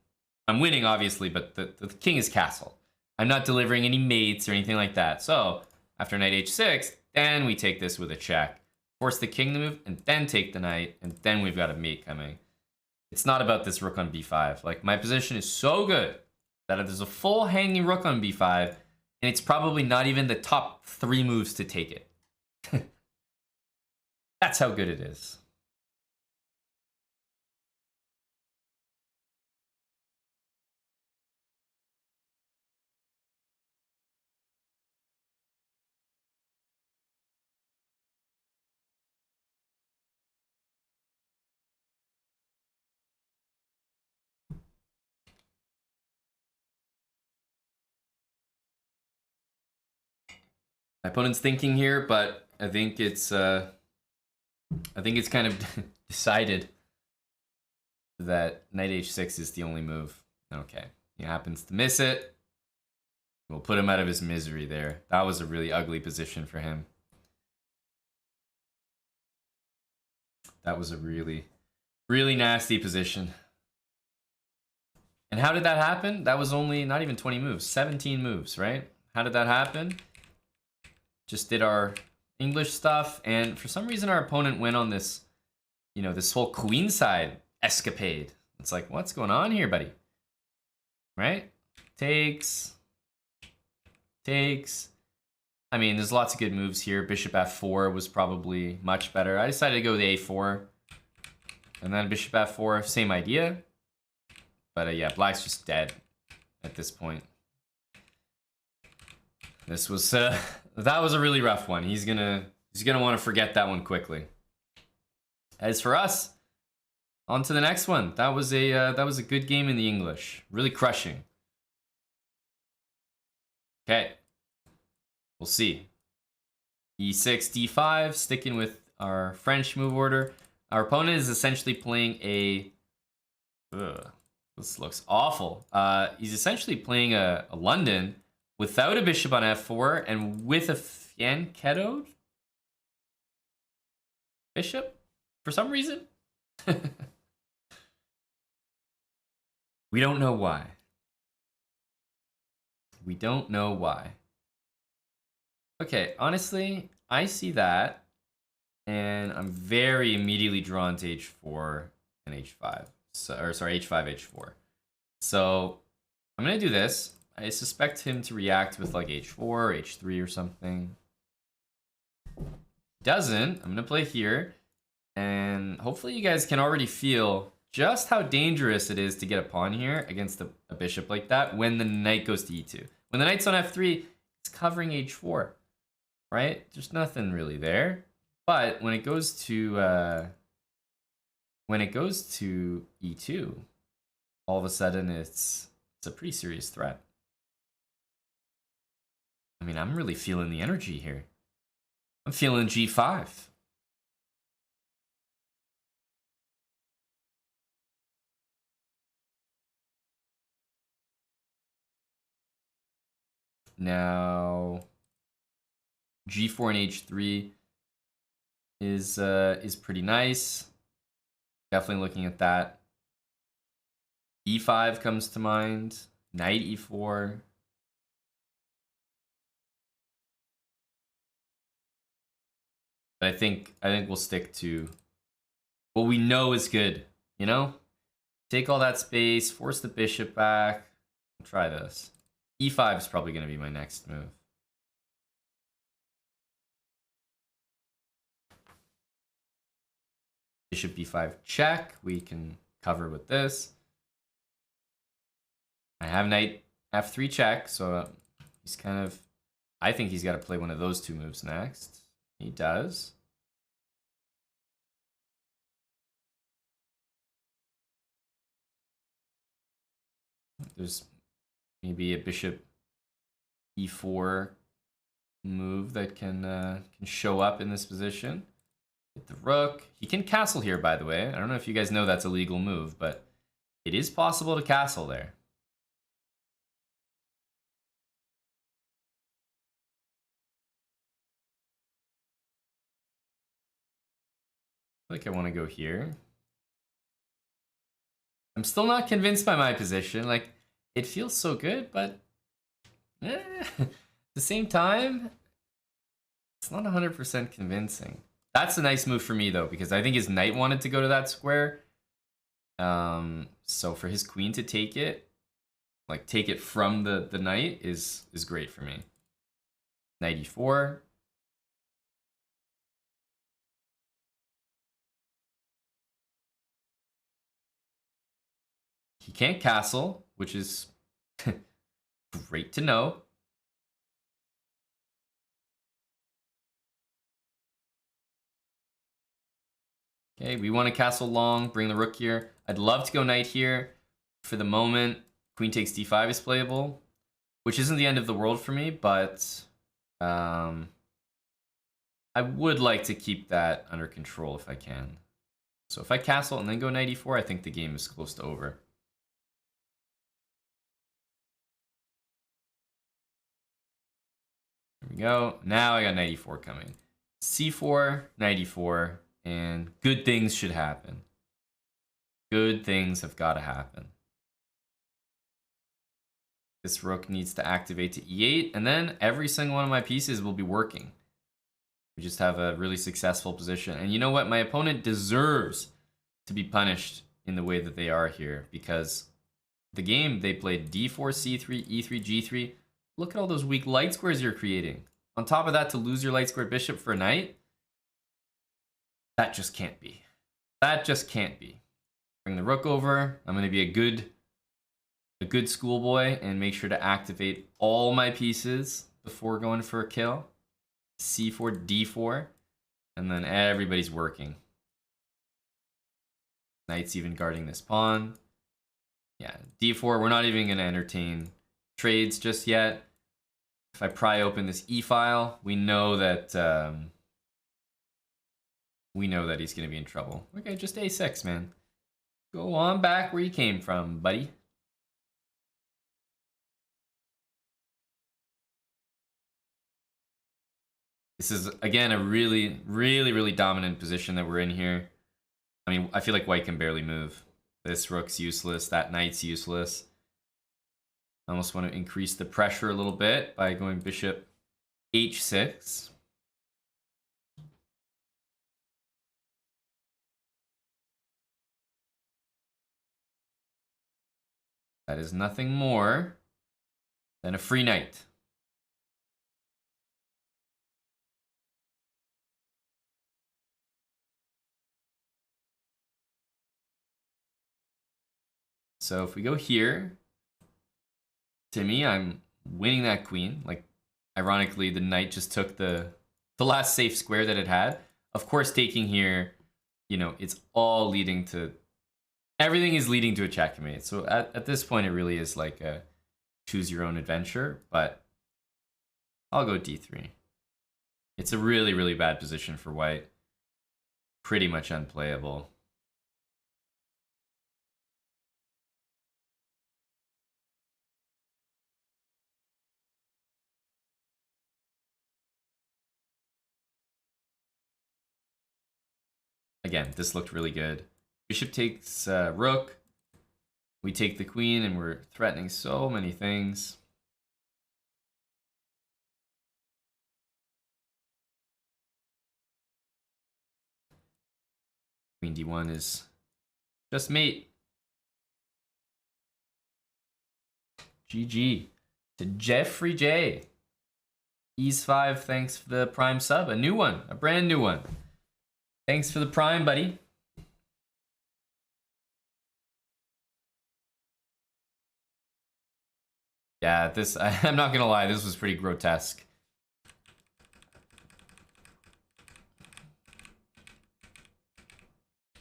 I'm winning, obviously, but the king is castled. I'm not delivering any mates or anything like that. So after knight h6, then we take this with a check. Force the king to move, and then take the knight, and then we've got a mate coming. It's not about this rook on b5. Like, my position is so good that if there's a full hanging rook on b5, and it's probably not even the top 3 moves to take it. That's how good it is. My opponent's thinking here, but I think it's kind of decided that knight h6 is the only move. Okay, he happens to miss it. We'll put him out of his misery there. That was a really ugly position for him. That was a really, really nasty position. And how did that happen? That was only not even 20 moves, 17 moves, right? How did that happen? Just did our English stuff, and for some reason our opponent went on this, you know, this whole queenside escapade. It's like, what's going on here, buddy? Right? Takes. I mean, there's lots of good moves here. Bishop f4 was probably much better. I decided to go with the a4. And then bishop f4, same idea. But yeah, black's just dead at this point. This was that was a really rough one. He's gonna want to forget that one quickly. As for us, on to the next one. That was a good game in the English. Really crushing. Okay. We'll see. E6, D5, sticking with our French move order. Our opponent is essentially playing a... Ugh, this looks awful. He's essentially playing a London without a bishop on f4 and with a fianchettoed bishop for some reason. We don't know why. We don't know why. Okay, honestly, I see that, and I'm very immediately drawn to h4 and h5. Or sorry, h5, h4. So I'm gonna do this. I suspect him to react with like h4, h3 or something. Doesn't. I'm gonna play here, and hopefully you guys can already feel just how dangerous it is to get a pawn here against a bishop like that when the knight goes to e2. When the knight's on f3, it's covering h4. Right? There's nothing really there. But when it goes to e2, all of a sudden it's It's a pretty serious threat. I mean, I'm really feeling the energy here. I'm feeling G5. Now, G4 and H3 is pretty nice. Definitely looking at that. E5 comes to mind. Knight E4. But I think we'll stick to what we know is good, you know? Take all that space, force the bishop back. Try this. E5 is probably going to be my next move. Bishop B5 check. We can cover with this. I have knight F3 check, so he's kind of... I think he's got to play one of those two moves next. He does. There's maybe a bishop E4 move that can show up in this position. Hit the rook. He can castle here, by the way. I don't know if you guys know that's a legal move, but it is possible to castle there. I feel like I want to go here. I'm still not convinced by my position. Like, it feels so good, but at the same time, it's not 100% convincing. That's a nice move for me, though, because I think his knight wanted to go to that square. So for his queen to take it, like take it from the knight, is great for me. Knight E4. He can't castle, which is great to know. Okay, we want to castle long, bring the rook here. I'd love to go knight here. For the moment, queen takes d5 is playable, which isn't the end of the world for me, but I would like to keep that under control if I can. So if I castle and then go knight e4, I think the game is close to over. There we go. Now I got knight e4 coming. c4, knight e4, and good things should happen. Good things have got to happen. This rook needs to activate to e8, and then every single one of my pieces will be working. We just have a really successful position. And you know what? My opponent deserves to be punished in the way that they are here, because the game they played d4, c3, e3, g3. Look at all those weak light squares you're creating. On top of that, to lose your light square bishop for a knight, that just can't be. That just can't be. Bring the rook over. I'm going to be a good schoolboy and make sure to activate all my pieces before going for a kill. c4, d4, and then everybody's working. Knight's even guarding this pawn. Yeah, d4, we're not even going to entertain trades just yet. If I pry open this e-file, we know that he's going to be in trouble. Okay, just a6, man. Go on back where you came from, buddy. This is, again, a really, really, really dominant position that we're in here. I mean, I feel like white can barely move. This rook's useless. That knight's useless. I almost want to increase the pressure a little bit by going bishop h6. That is nothing more than a free knight. So if we go here, to me, I'm winning that queen. Like, ironically, the knight just took the last safe square that it had. Of course, taking here, you know, it's all leading to everything is leading to a checkmate. So at this point, it really is like a choose your own adventure, but I'll go d3. It's a really, really bad position for white. Pretty much unplayable. Again, this looked really good. Bishop takes rook. We take the queen, and we're threatening so many things. Queen d1 is just mate. GG to Jeffrey J. Ease 5, thanks for the Prime sub. A new one, a brand new one. Thanks for the Prime, buddy. Yeah, this, I'm not gonna lie, this was pretty grotesque.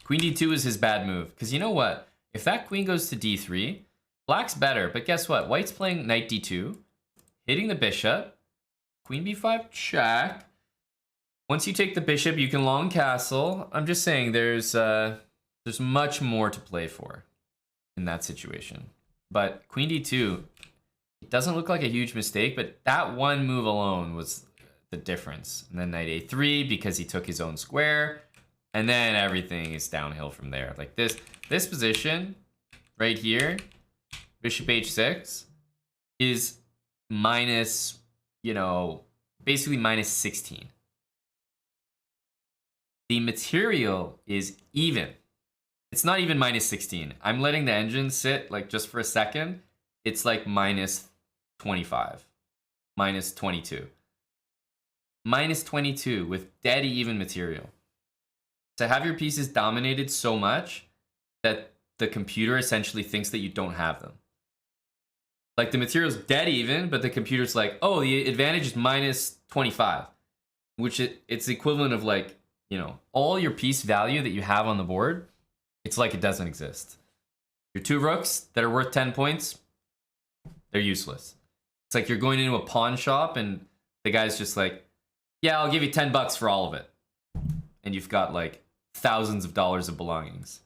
Queen d2 is his bad move, because you know what? If that queen goes to d3, black's better, but guess what? White's playing knight d2, hitting the bishop, queen b5 check. Once you take the bishop, you can long castle. I'm just saying there's much more to play for in that situation. But queen d2, it doesn't look like a huge mistake, but that one move alone was the difference. And then knight a3 because he took his own square. And then everything is downhill from there. Like this position right here, bishop h6, is minus, you know, basically minus 16. The material is even. It's not even minus 16. I'm letting the engine sit like just for a second. It's like minus 25, minus 22. Minus 22 with dead even material. To have your pieces dominated so much that the computer essentially thinks that you don't have them. Like the material's dead even, but the computer's like, oh, the advantage is minus 25, which it's the equivalent of like, you know, all your piece value that you have on the board, it's like it doesn't exist. Your two rooks that are worth 10 points, they're useless. It's like you're going into a pawn shop and the guy's just like, yeah, I'll give you 10 bucks for all of it. And you've got like thousands of dollars of belongings.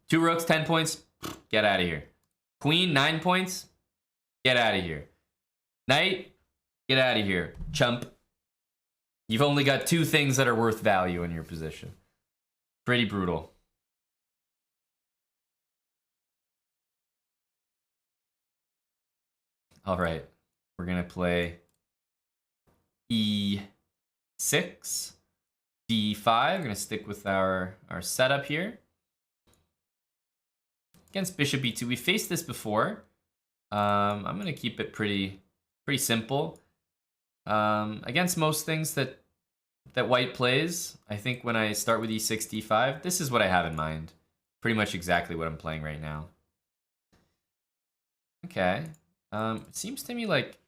Two rooks, 10 points, get out of here. Queen, 9 points, get out of here. Knight, get out of here. Chump. You've only got two things that are worth value in your position. Pretty brutal. All right, we're gonna play e6, d5. We're gonna stick with our setup here. Against bishop e2, we faced this before. I'm gonna keep it pretty simple. Against most things that white plays, I think when I start with e6, d5, this is what I have in mind. Pretty much exactly what I'm playing right now. Okay. It seems to me like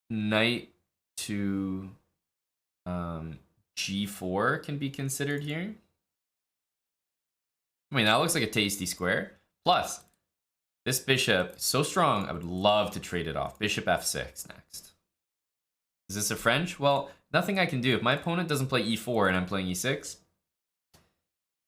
knight to g4 can be considered here. I mean, that looks like a tasty square. Plus, this bishop is so strong, I would love to trade it off. Bishop f6 next. Is this a French? Well, nothing I can do. If my opponent doesn't play e4 and I'm playing e6,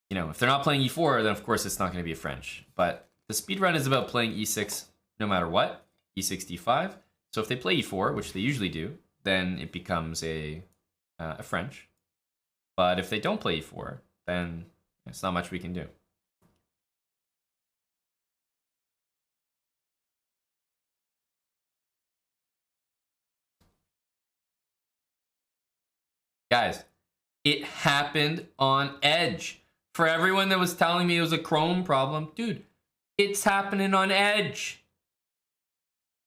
you know, if they're not playing e4, then of course it's not going to be a French. But the speed run is about playing e6 no matter what. e6, d5. So if they play e4, which they usually do, then it becomes a French. But if they don't play e4, then it's not much we can do. Guys, it happened on Edge. For everyone that was telling me it was a Chrome problem, dude, it's happening on Edge.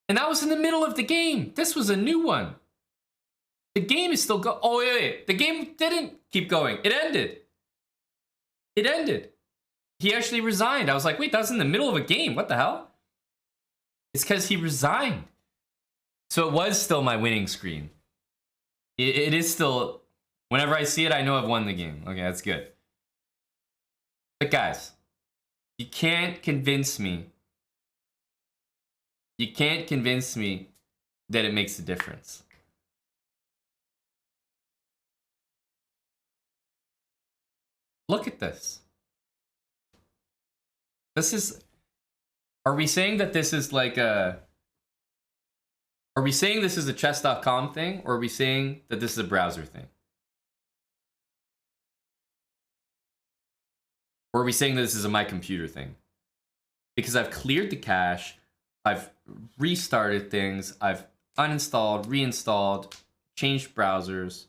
And that was in the middle of the game. This was a new one. The game is still going. Oh, wait. The game didn't keep going. It ended. It ended. He actually resigned. I was like, wait, that was in the middle of a game. What the hell? It's because he resigned. So it was still my winning screen. It is still... Whenever I see it, I know I've won the game. Okay, that's good. But guys, You can't convince me. You can't convince me that it makes a difference. Look at this. This is... Are we saying that this is like a... Are we saying this is a chess.com thing, or are we saying that this is a browser thing? Or are we saying that this is a my computer thing? Because I've cleared the cache, I've restarted things, I've uninstalled, reinstalled, changed browsers.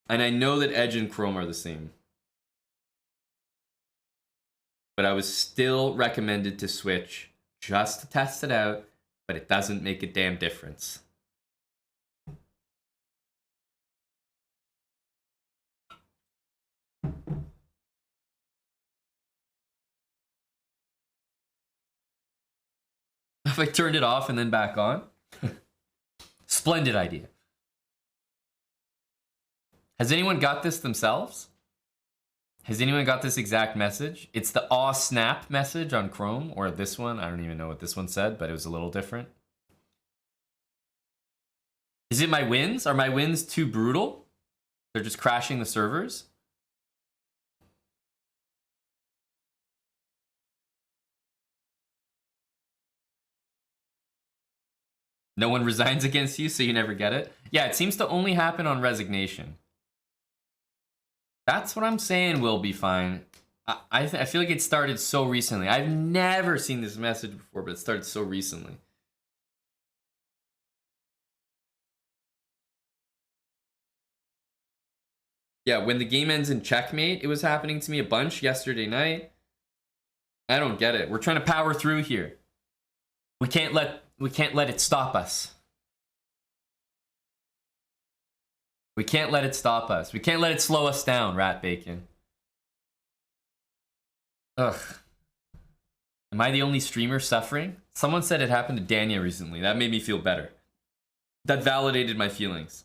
And I know that Edge and Chrome are the same. But I was still recommended to switch just to test it out, but it doesn't make a damn difference. If I turned it off and then back on? Splendid idea. Has anyone got this themselves? Has anyone got this exact message? It's the aw snap message on Chrome, or this one. I don't even know what this one said, but it was a little different. Is it my wins? Are my wins too brutal? They're just crashing the servers? No one resigns against you, so you never get it? Yeah, it seems to only happen on resignation. That's what I'm saying will be fine. I feel like it started so recently. I've never seen this message before, but it started so recently. Yeah, when the game ends in checkmate, it was happening to me a bunch yesterday night. I don't get it. We're trying to power through here. We can't let it stop us. We can't let it stop us. We can't let it slow us down, Rat Bacon. Ugh. Am I the only streamer suffering? Someone said it happened to Dania recently. That made me feel better. That validated my feelings.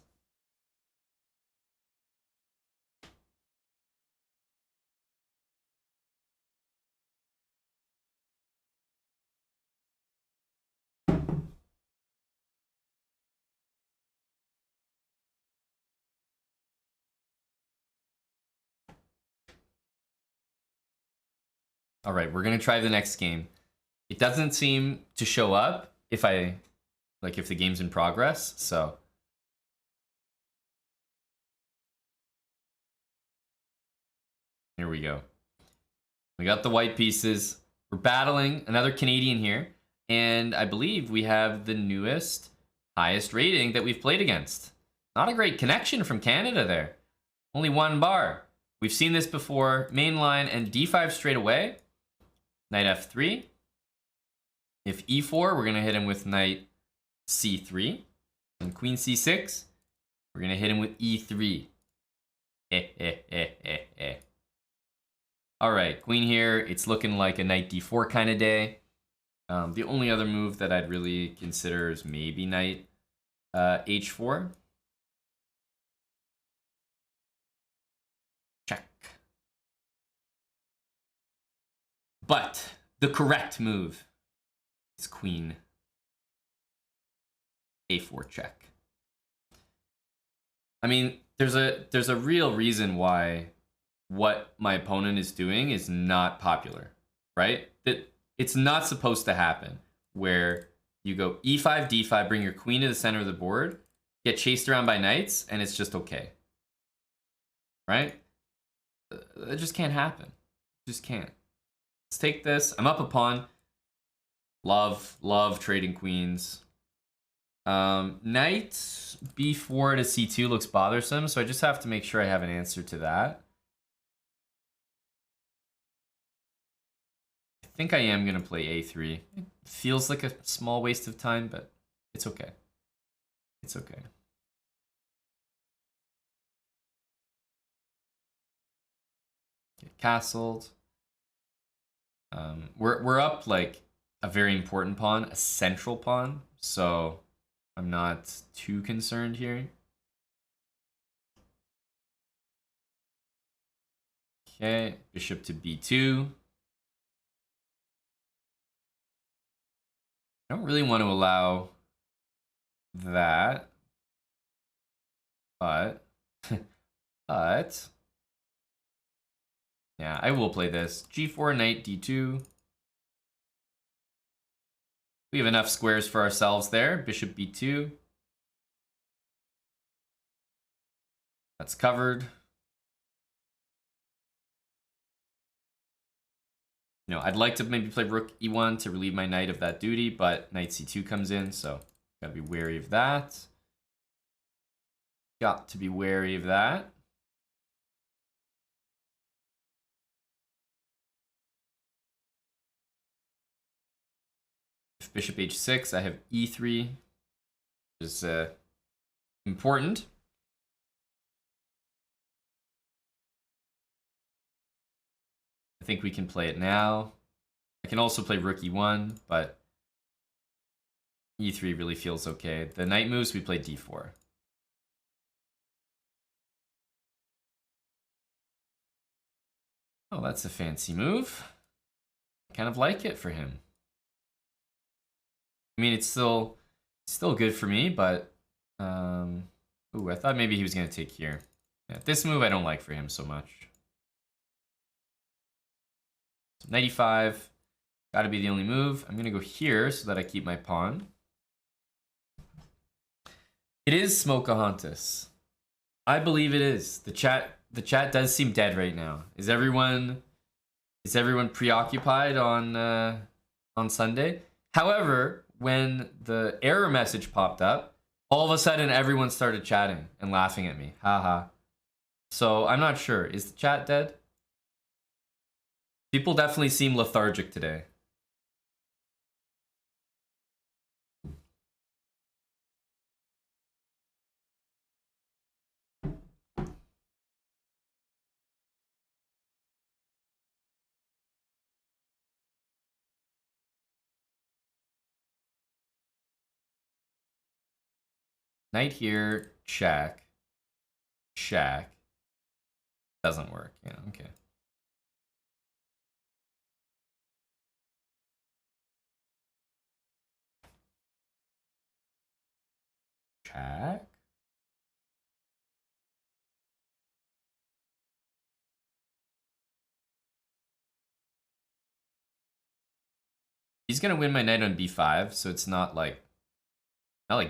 All right, we're gonna try the next game. It doesn't seem to show up if the game's in progress, so. Here we go. We got the white pieces. We're battling another Canadian here, and I believe we have the newest, highest rating that we've played against. Not a great connection from Canada there. Only one bar. We've seen this before. Mainline and d5 straight away. Knight f3. If e4, we're going to hit him with knight c3. And queen c6, we're going to hit him with e3. All right, queen here. It's looking like a knight d4 kind of day. The only other move that I'd really consider is maybe knight h4. Check. But the correct move is queen a4 check. I mean, there's a real reason why what my opponent is doing is not popular, right? It's not supposed to happen where you go e5, d5, bring your queen to the center of the board, get chased around by knights, and it's just okay, right? It just can't happen. It just can't. Let's take this. I'm up a pawn. Love trading queens. Knight b4 to c2 looks bothersome, so I just have to make sure I have an answer to that. I think I am going to play a3. It feels like a small waste of time, but it's okay. It's okay. Get castled. We're up like a very important pawn, a central pawn, so I'm not too concerned here. Okay, bishop to b2. I don't really want to allow that, but but yeah, I will play this. G4, knight d2. We have enough squares for ourselves there. Bishop b2. That's covered. You know, I'd like to maybe play rook e1 to relieve my knight of that duty, but knight c2 comes in, so gotta be wary of that. Got to be wary of that. If bishop h6, I have e3, which is important. I think we can play it now. I can also play rook e1, but e3 really feels okay. The knight moves, we play d4. Oh, that's a fancy move. I kind of like it for him. I mean, it's still good for me, but ooh, I thought maybe he was gonna take here. Yeah, this move I don't like for him so much. So 95, gotta be the only move. I'm gonna go here so that I keep my pawn. It is Smokahontas. I believe it is. The chat does seem dead right now. Is everyone preoccupied on Sunday? However, when the error message popped up, all of a sudden everyone started chatting and laughing at me. Haha. So I'm not sure. Is the chat dead? People definitely seem lethargic today. Knight here, check. Check. Doesn't work. Yeah, okay. Check. He's gonna win my knight on b5, so it's not like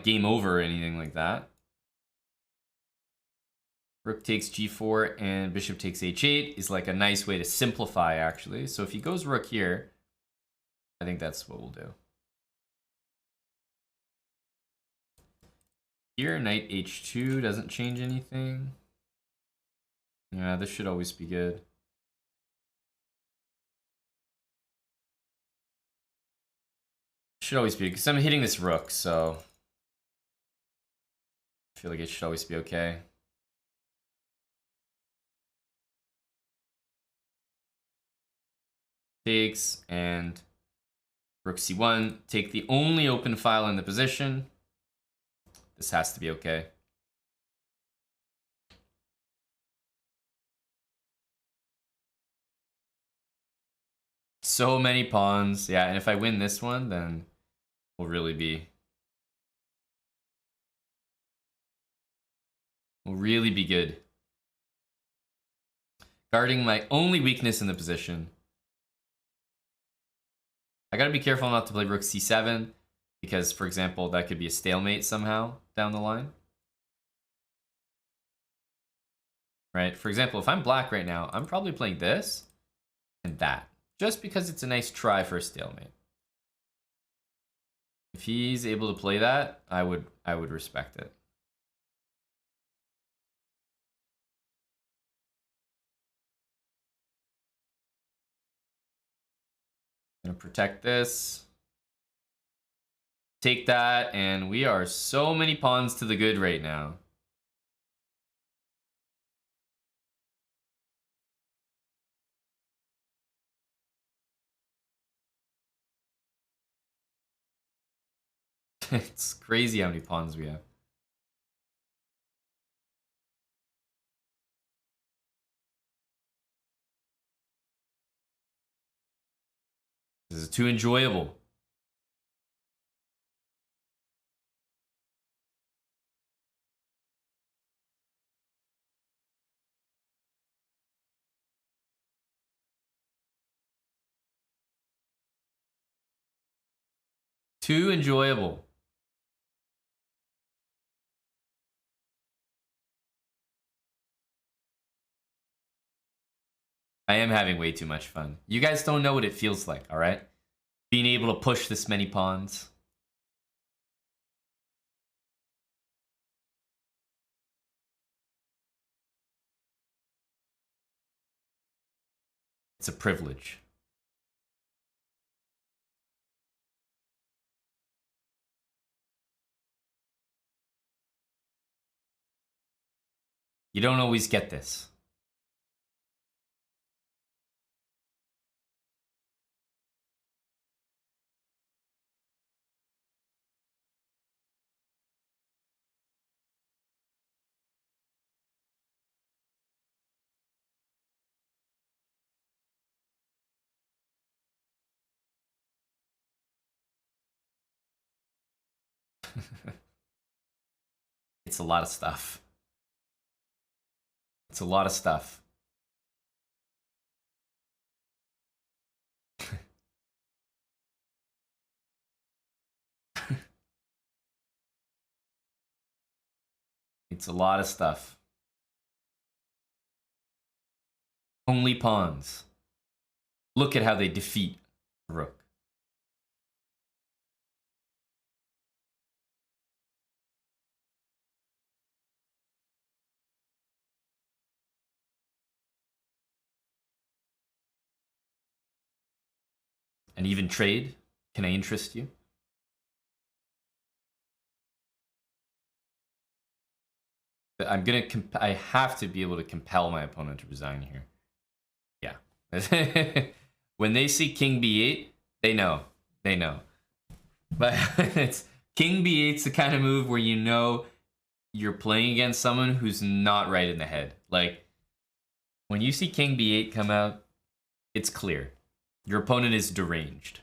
game over or anything like that. Rook takes g4 and bishop takes h8 is like a nice way to simplify, actually. So if he goes rook here, I think that's what we'll do. Here, knight h2 doesn't change anything. Yeah, this should always be good. Should always be, because I'm hitting this rook, so I feel like it should always be okay. Takes, and rook c1, take the only open file in the position. This has to be okay. So many pawns. Yeah, and if I win this one, then we'll really be good. Guarding my only weakness in the position. I gotta be careful not to play rook c7, because, for example, that could be a stalemate somehow down the line. Right? For example, if I'm black right now, I'm probably playing this and that, just because it's a nice try for a stalemate. If he's able to play that, I would respect it. Gonna protect this. Take that, and we are so many pawns to the good right now. It's crazy how many pawns we have. This is too enjoyable. Too enjoyable. I am having way too much fun. You guys don't know what it feels like, all right? Being able to push this many pawns. It's a privilege. You don't always get this. It's a lot of stuff. It's a lot of stuff. It's a lot of stuff. Only pawns. Look at how they defeat a rook. And even trade? Can I interest you? I have to be able to compel my opponent to resign here. Yeah. When they see King B8, they know. They know. But it's King B8's the kind of move where you know you're playing against someone who's not right in the head. Like, when you see King B8 come out, it's clear. Your opponent is deranged.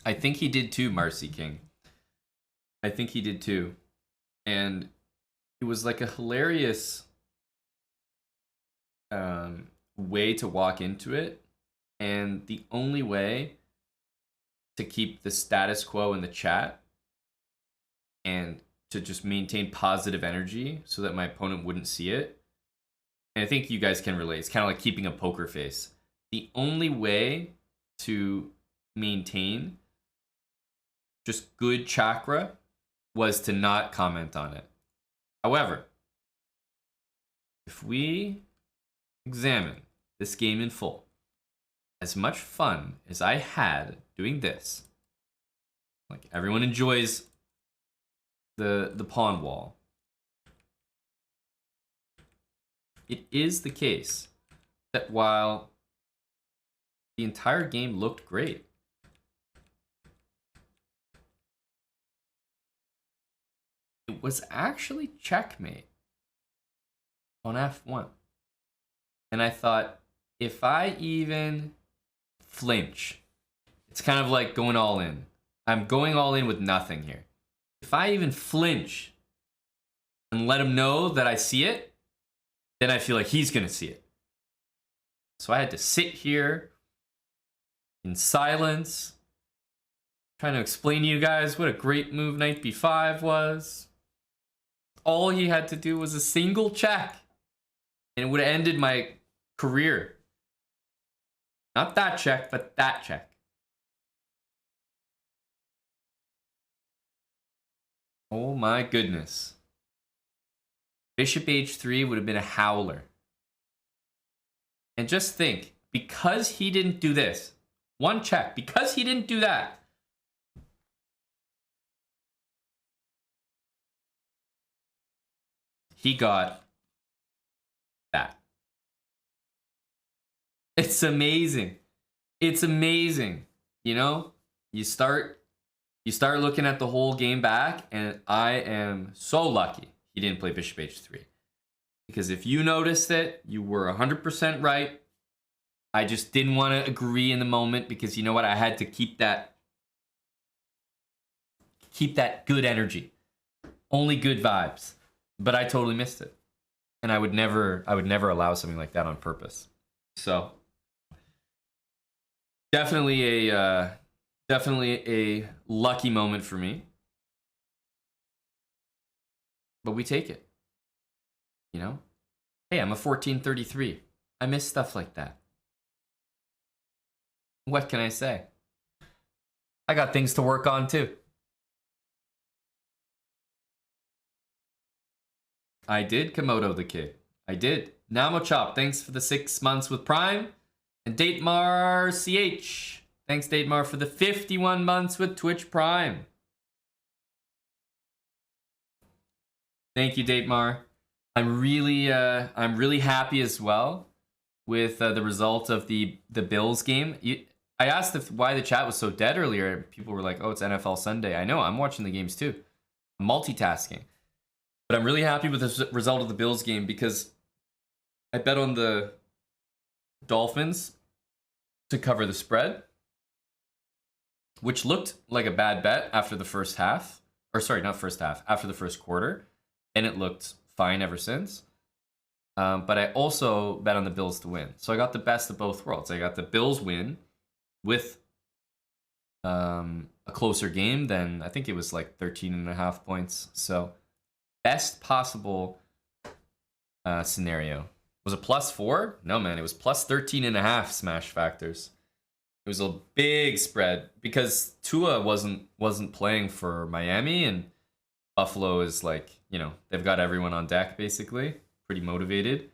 I think he did too, Marcy King. I think he did too. And it was like a hilarious way to walk into it. And the only way to keep the status quo in the chat and to just maintain positive energy so that my opponent wouldn't see it. And I think you guys can relate. It's kind of like keeping a poker face. The only way to maintain just good chakra was to not comment on it. However, if we examine this game in full, as much fun as I had doing this, like everyone enjoys the pawn wall, it is the case that while the entire game looked great, it was actually checkmate on f1. And I thought, if I even flinch, it's kind of like going all in. I'm going all in with nothing here. If I even flinch and let him know that I see it, then I feel like he's going to see it. So I had to sit here in silence, trying to explain to you guys what a great move knight b5 was. All he had to do was a single check, and it would have ended my career. Not that check, but that check. Oh my goodness. Bishop h3 would have been a howler. And just think, because he didn't do this, one check, because he didn't do that, he got that. It's amazing. It's amazing. You know, you start looking at the whole game back, and I am so lucky he didn't play bishop h3. Because if you noticed it, you were 100% right. I just didn't want to agree in the moment because you know what? I had to keep that good energy. Only good vibes. But I totally missed it. And I would never allow something like that on purpose. So definitely a lucky moment for me. But we take it. You know? Hey, I'm a 1433. I miss stuff like that. What can I say? I got things to work on too. I did Komodo the Kid. I did. Namochop, thanks for the 6 months with Prime. And Datemar CH. Thanks, Datemar, for the 51 months with Twitch Prime. Thank you, Datemar. I'm really happy as well with the result of the Bills game. I asked why the chat was so dead earlier. People were like, "Oh, it's NFL Sunday." I know. I'm watching the games too. I'm multitasking. But I'm really happy with the result of the Bills game because I bet on the Dolphins to cover the spread, which looked like a bad bet after the first half. Or sorry, not first half, after the first quarter. And it looked fine ever since. But I also bet on the Bills to win. So I got the best of both worlds. I got the Bills win with a closer game than, I think it was like 13.5 points. So best possible scenario. Was it +4? No, man, it was +13.5 smash factors. It was a big spread because Tua wasn't playing for Miami, and Buffalo is like, you know, they've got everyone on deck basically, pretty motivated.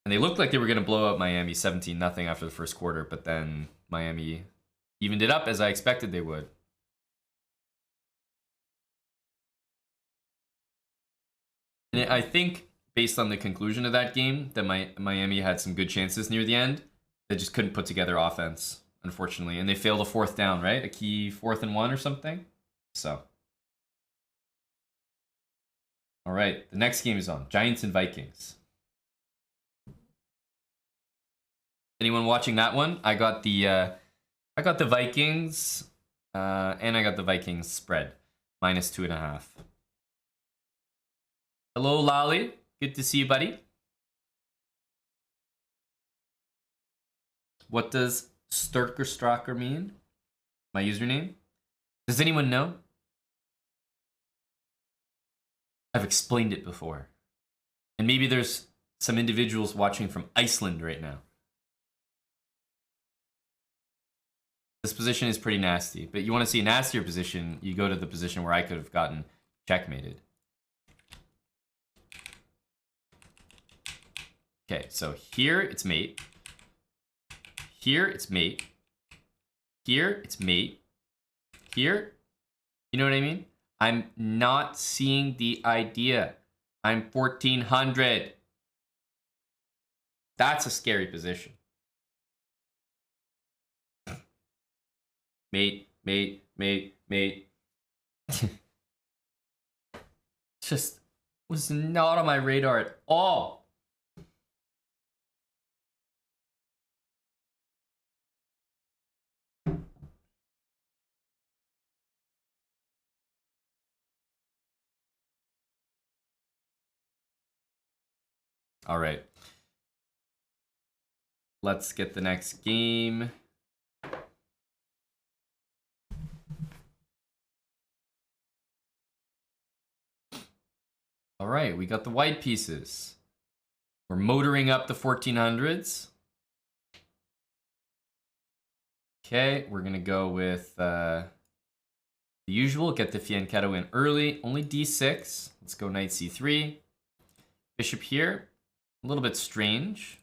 And they looked like they were going to blow out Miami 17-0 after the first quarter, but then Miami evened it up as I expected they would. And I think based on the conclusion of that game, that Miami had some good chances near the end. They just couldn't put together offense, unfortunately. And they failed a 4th down, right? A key 4th and 1 or something. So. All right, the next game is on. Giants and Vikings. Anyone watching that one? I got the Vikings, and I got the Vikings spread, -2.5. Hello, Lolly. Good to see you, buddy. What does Sturker mean? My username? Does anyone know? I've explained it before. And maybe there's some individuals watching from Iceland right now. This position is pretty nasty, but you want to see a nastier position, you go to the position where I could have gotten checkmated. Okay, so here it's mate. Here it's mate. Here it's mate. Here, you know what I mean? I'm not seeing the idea. I'm 1400. That's a scary position. Mate. Just was not on my radar at all. All right. Let's get the next game. All right, we got the white pieces. We're motoring up the 1400s. Okay, we're going to go with the usual. Get the Fianchetto in early. Only d6. Let's go knight c3. Bishop here. A little bit strange,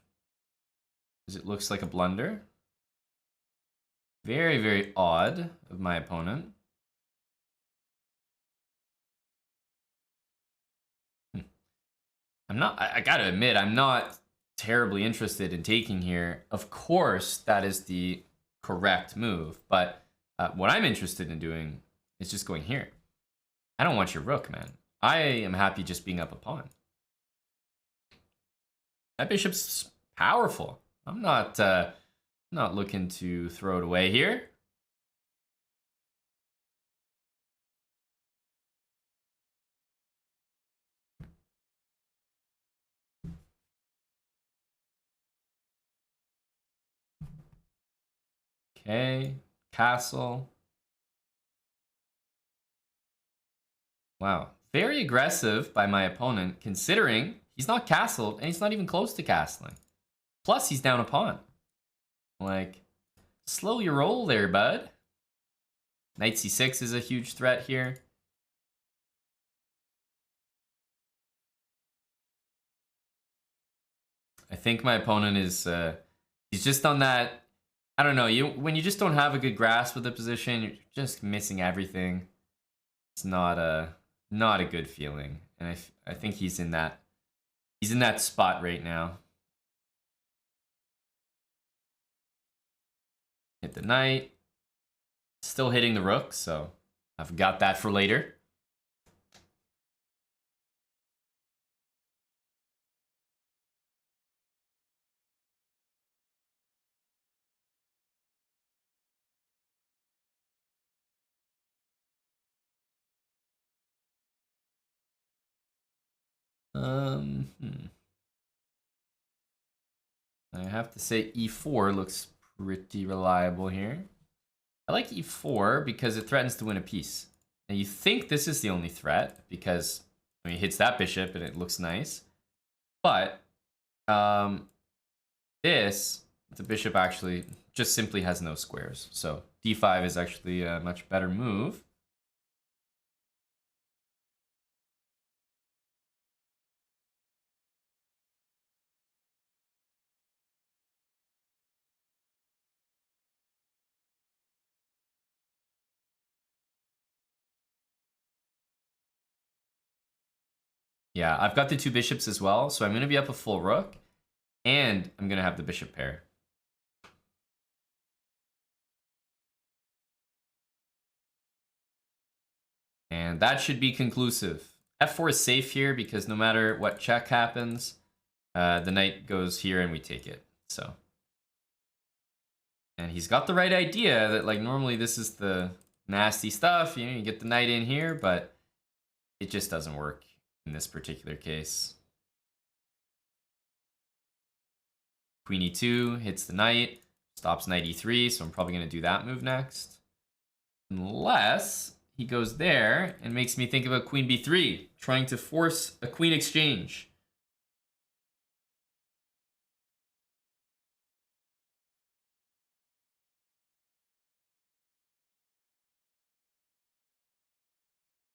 because it looks like a blunder. Very, very odd of my opponent. I gotta admit, I'm not terribly interested in taking here. Of course, that is the correct move, but what I'm interested in doing is just going here. I don't want your rook, man. I am happy just being up a pawn. That bishop's powerful. I'm not looking to throw it away here. Okay, castle. Wow, very aggressive by my opponent, considering he's not castled and he's not even close to castling. Plus, he's down a pawn. Like, slow your roll there, bud. Knight c6 is a huge threat here. I think my opponent is, he's just on that, I don't know, when you just don't have a good grasp of the position, you're just missing everything. It's not a good feeling. And I think he's in that spot right now. Hit the knight. Still hitting the rook, so I've got that for later. I have to say e4 looks pretty reliable here. I like e4 because it threatens to win a piece. Now you think this is the only threat because I mean, it hits that bishop and it looks nice. But the bishop actually just simply has no squares. So d5 is actually a much better move. Yeah, I've got the two bishops as well, so I'm going to be up a full rook, and I'm going to have the bishop pair. And that should be conclusive. f4 is safe here because no matter what check happens, the knight goes here and we take it. So, and he's got the right idea that like normally this is the nasty stuff. You know, you get the knight in here, but it just doesn't work in this particular case. Queen e2 hits the knight, stops knight e3, so I'm probably going to do that move next. Unless he goes there and makes me think about queen b3, trying to force a queen exchange.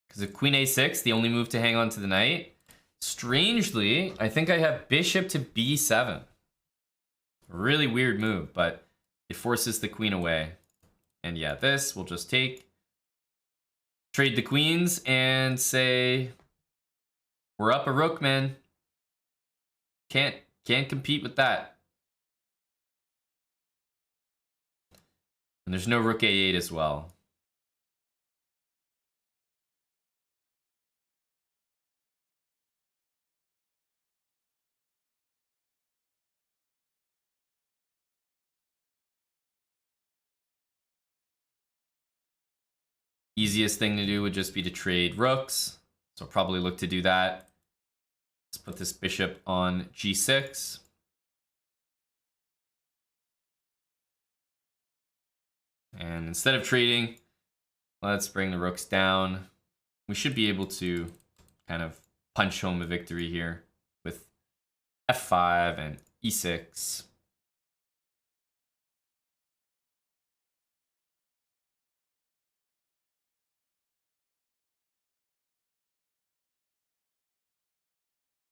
Because if queen a6, the only move to hang on to the knight, strangely, I think I have bishop to b7. Really weird move, but it forces the queen away. And yeah, this we'll just take, trade the queens, and say, we're up a rook, man. Can't compete with that. And there's no rook a8 as well. Easiest thing to do would just be to trade rooks. So I'll probably look to do that. Let's put this bishop on g6. And instead of trading, let's bring the rooks down. We should be able to kind of punch home a victory here with f5 and e6.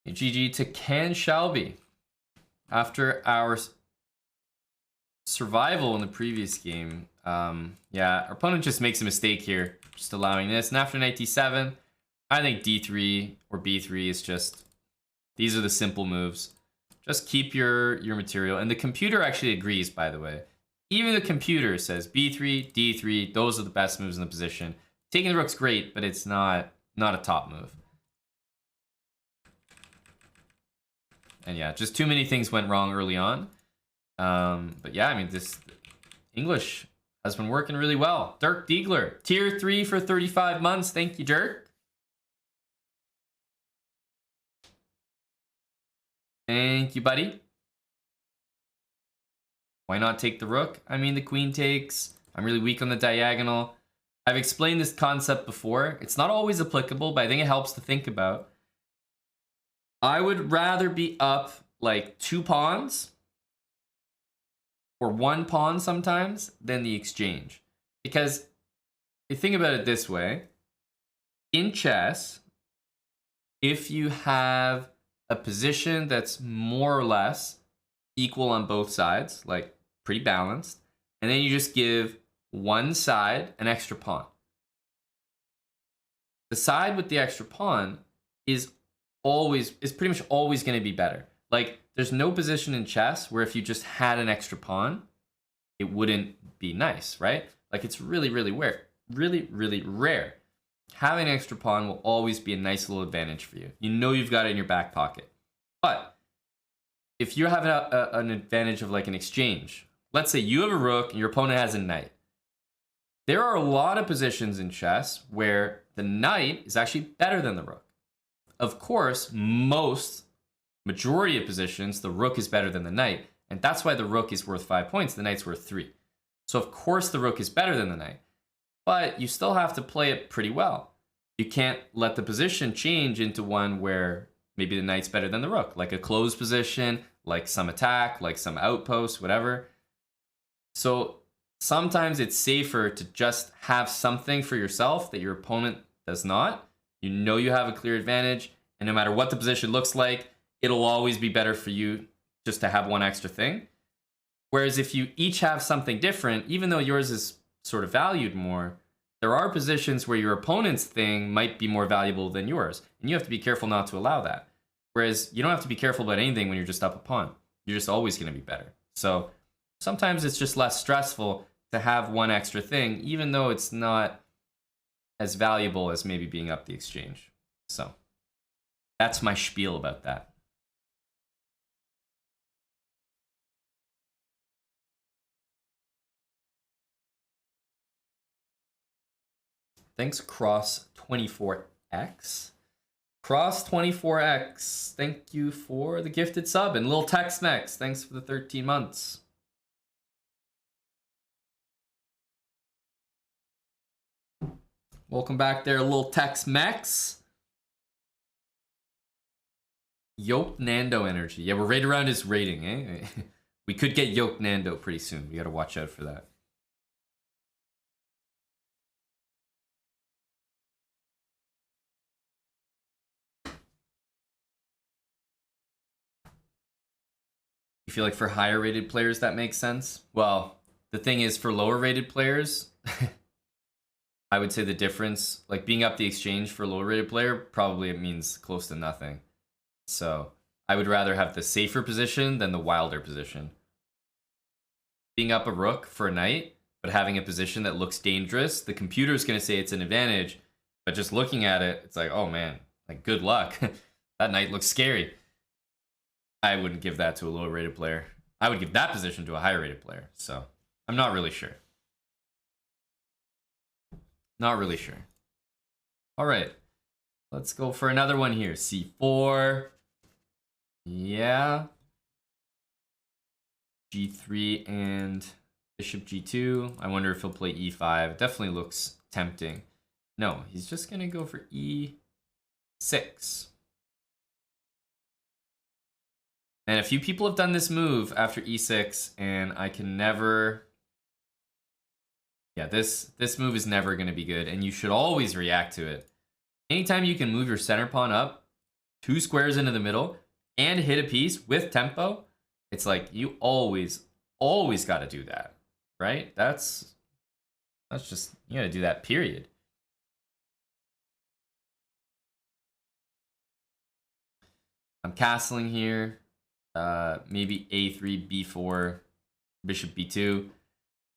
GG to Can Shelby. After our survival in the previous game, yeah, our opponent just makes a mistake here, just allowing this. And after knight d7, I think d3 or b3 is just, these are the simple moves. Just keep your material. And the computer actually agrees, by the way. Even the computer says b3, d3, those are the best moves in the position. Taking the rook's great, but it's not a top move. And yeah, just too many things went wrong early on. But yeah, I mean, this English has been working really well. Dirk Diegler, tier 3 for 35 months. Thank you, Dirk. Thank you, buddy. Why not take the rook? I mean, the queen takes. I'm really weak on the diagonal. I've explained this concept before. It's not always applicable, but I think it helps to think about. I would rather be up like 2 pawns or 1 pawn sometimes than the exchange. Because you think about it this way. In chess, if you have a position that's more or less equal on both sides, like pretty balanced, and then you just give one side an extra pawn. The side with the extra pawn is pretty much always going to be better. Like, there's no position in chess where if you just had an extra pawn, it wouldn't be nice, right? Like, it's really, really rare. Really, really rare. Having an extra pawn will always be a nice little advantage for you. You know you've got it in your back pocket. But if you have an advantage of like an exchange, let's say you have a rook and your opponent has a knight. There are a lot of positions in chess where the knight is actually better than the rook. Of course, majority of positions, the rook is better than the knight. And that's why the rook is worth 5 points, the knight's worth 3. So of course the rook is better than the knight. But you still have to play it pretty well. You can't let the position change into one where maybe the knight's better than the rook, like a closed position, like some attack, like some outpost, whatever. So sometimes it's safer to just have something for yourself that your opponent does not. You know you have a clear advantage, and no matter what the position looks like, it'll always be better for you just to have one extra thing. Whereas if you each have something different, even though yours is sort of valued more, there are positions where your opponent's thing might be more valuable than yours, and you have to be careful not to allow that. Whereas you don't have to be careful about anything when you're just up a pawn. You're just always going to be better. So sometimes it's just less stressful to have one extra thing, even though it's not as valuable as maybe being up the exchange. So that's my spiel about that. Thanks, Cross24X. Cross24X, thank you for the gifted sub. And Lil Tex-Mex, thanks for the 13 months. Welcome back there, Lil Tex-Mex. Yoke Nando energy. Yeah, we're right around his rating, eh? We could get Yoke Nando pretty soon. We gotta watch out for that. You feel like for higher rated players that makes sense? Well, the thing is, for lower rated players, I would say the difference, like being up the exchange for a lower rated player, probably it means close to nothing. So I would rather have the safer position than the wilder position. Being up a rook for a knight, but having a position that looks dangerous, the computer's going to say it's an advantage, but just looking at it, it's like, oh man, like good luck. That knight looks scary. I wouldn't give that to a lower rated player. I would give that position to a higher rated player. So I'm not really sure. Not really sure. All right. Let's go for another one here. C4. Yeah. G3 and bishop G2. I wonder if he'll play E5. Definitely looks tempting. No, he's just going to go for E6. And a few people have done this move after E6, and I can never... Yeah, this move is never going to be good, and you should always react to it. Anytime you can move your center pawn up 2 squares into the middle and hit a piece with tempo, it's like you always got to do that, right? That's just, you got to do that, period. I'm castling here. Maybe a3, b4, bishop b2.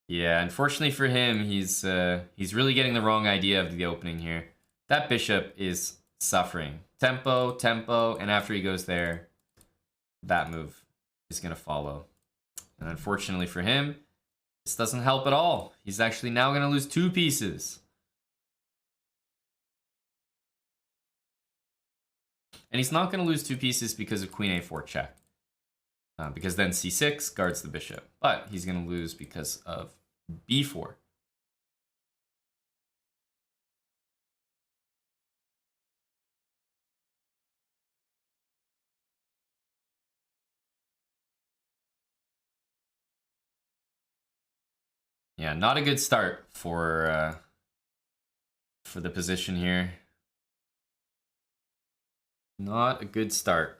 Yeah, unfortunately for him, he's really getting the wrong idea of the opening here. That bishop is suffering. Tempo, tempo, and after he goes there, that move is going to follow. And unfortunately for him, this doesn't help at all. He's actually now going to lose 2 pieces. And he's not going to lose 2 pieces because of queen a4 check. Because then c6 guards the bishop. But he's going to lose because of b4. Yeah, not a good start for the position here. Not a good start.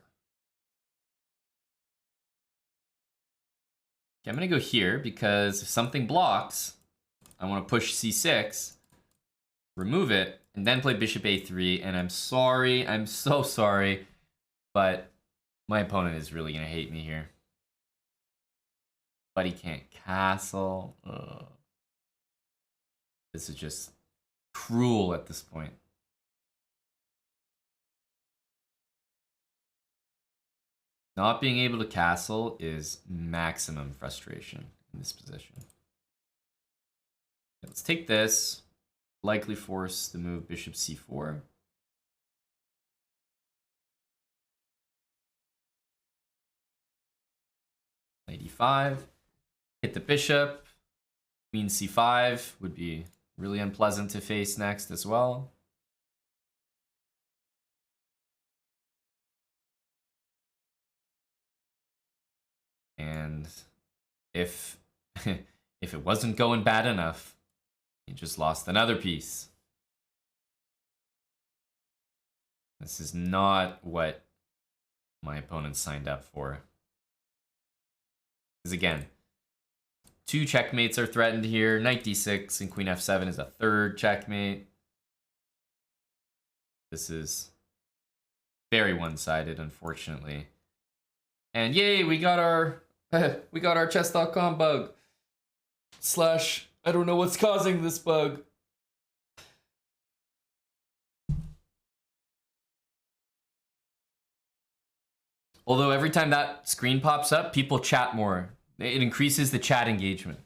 Okay, I'm going to go here because if something blocks, I want to push c6, remove it, and then play bishop a3. And I'm sorry, I'm so sorry, but my opponent is really going to hate me here. But he can't castle. Ugh. This is just cruel at this point. Not being able to castle is maximum frustration in this position. Let's take this. Likely force the move bishop c4. Knight e5. Hit the bishop. Queen c5 would be really unpleasant to face next as well. And if if it wasn't going bad enough, he just lost another piece. This is not what my opponent signed up for. Because again, 2 checkmates are threatened here. Knight d6 and queen f7 is a 3rd checkmate. This is very one-sided, unfortunately. And yay, we got our chess.com bug. / I don't know what's causing this bug. Although every time that screen pops up, people chat more. It increases the chat engagement.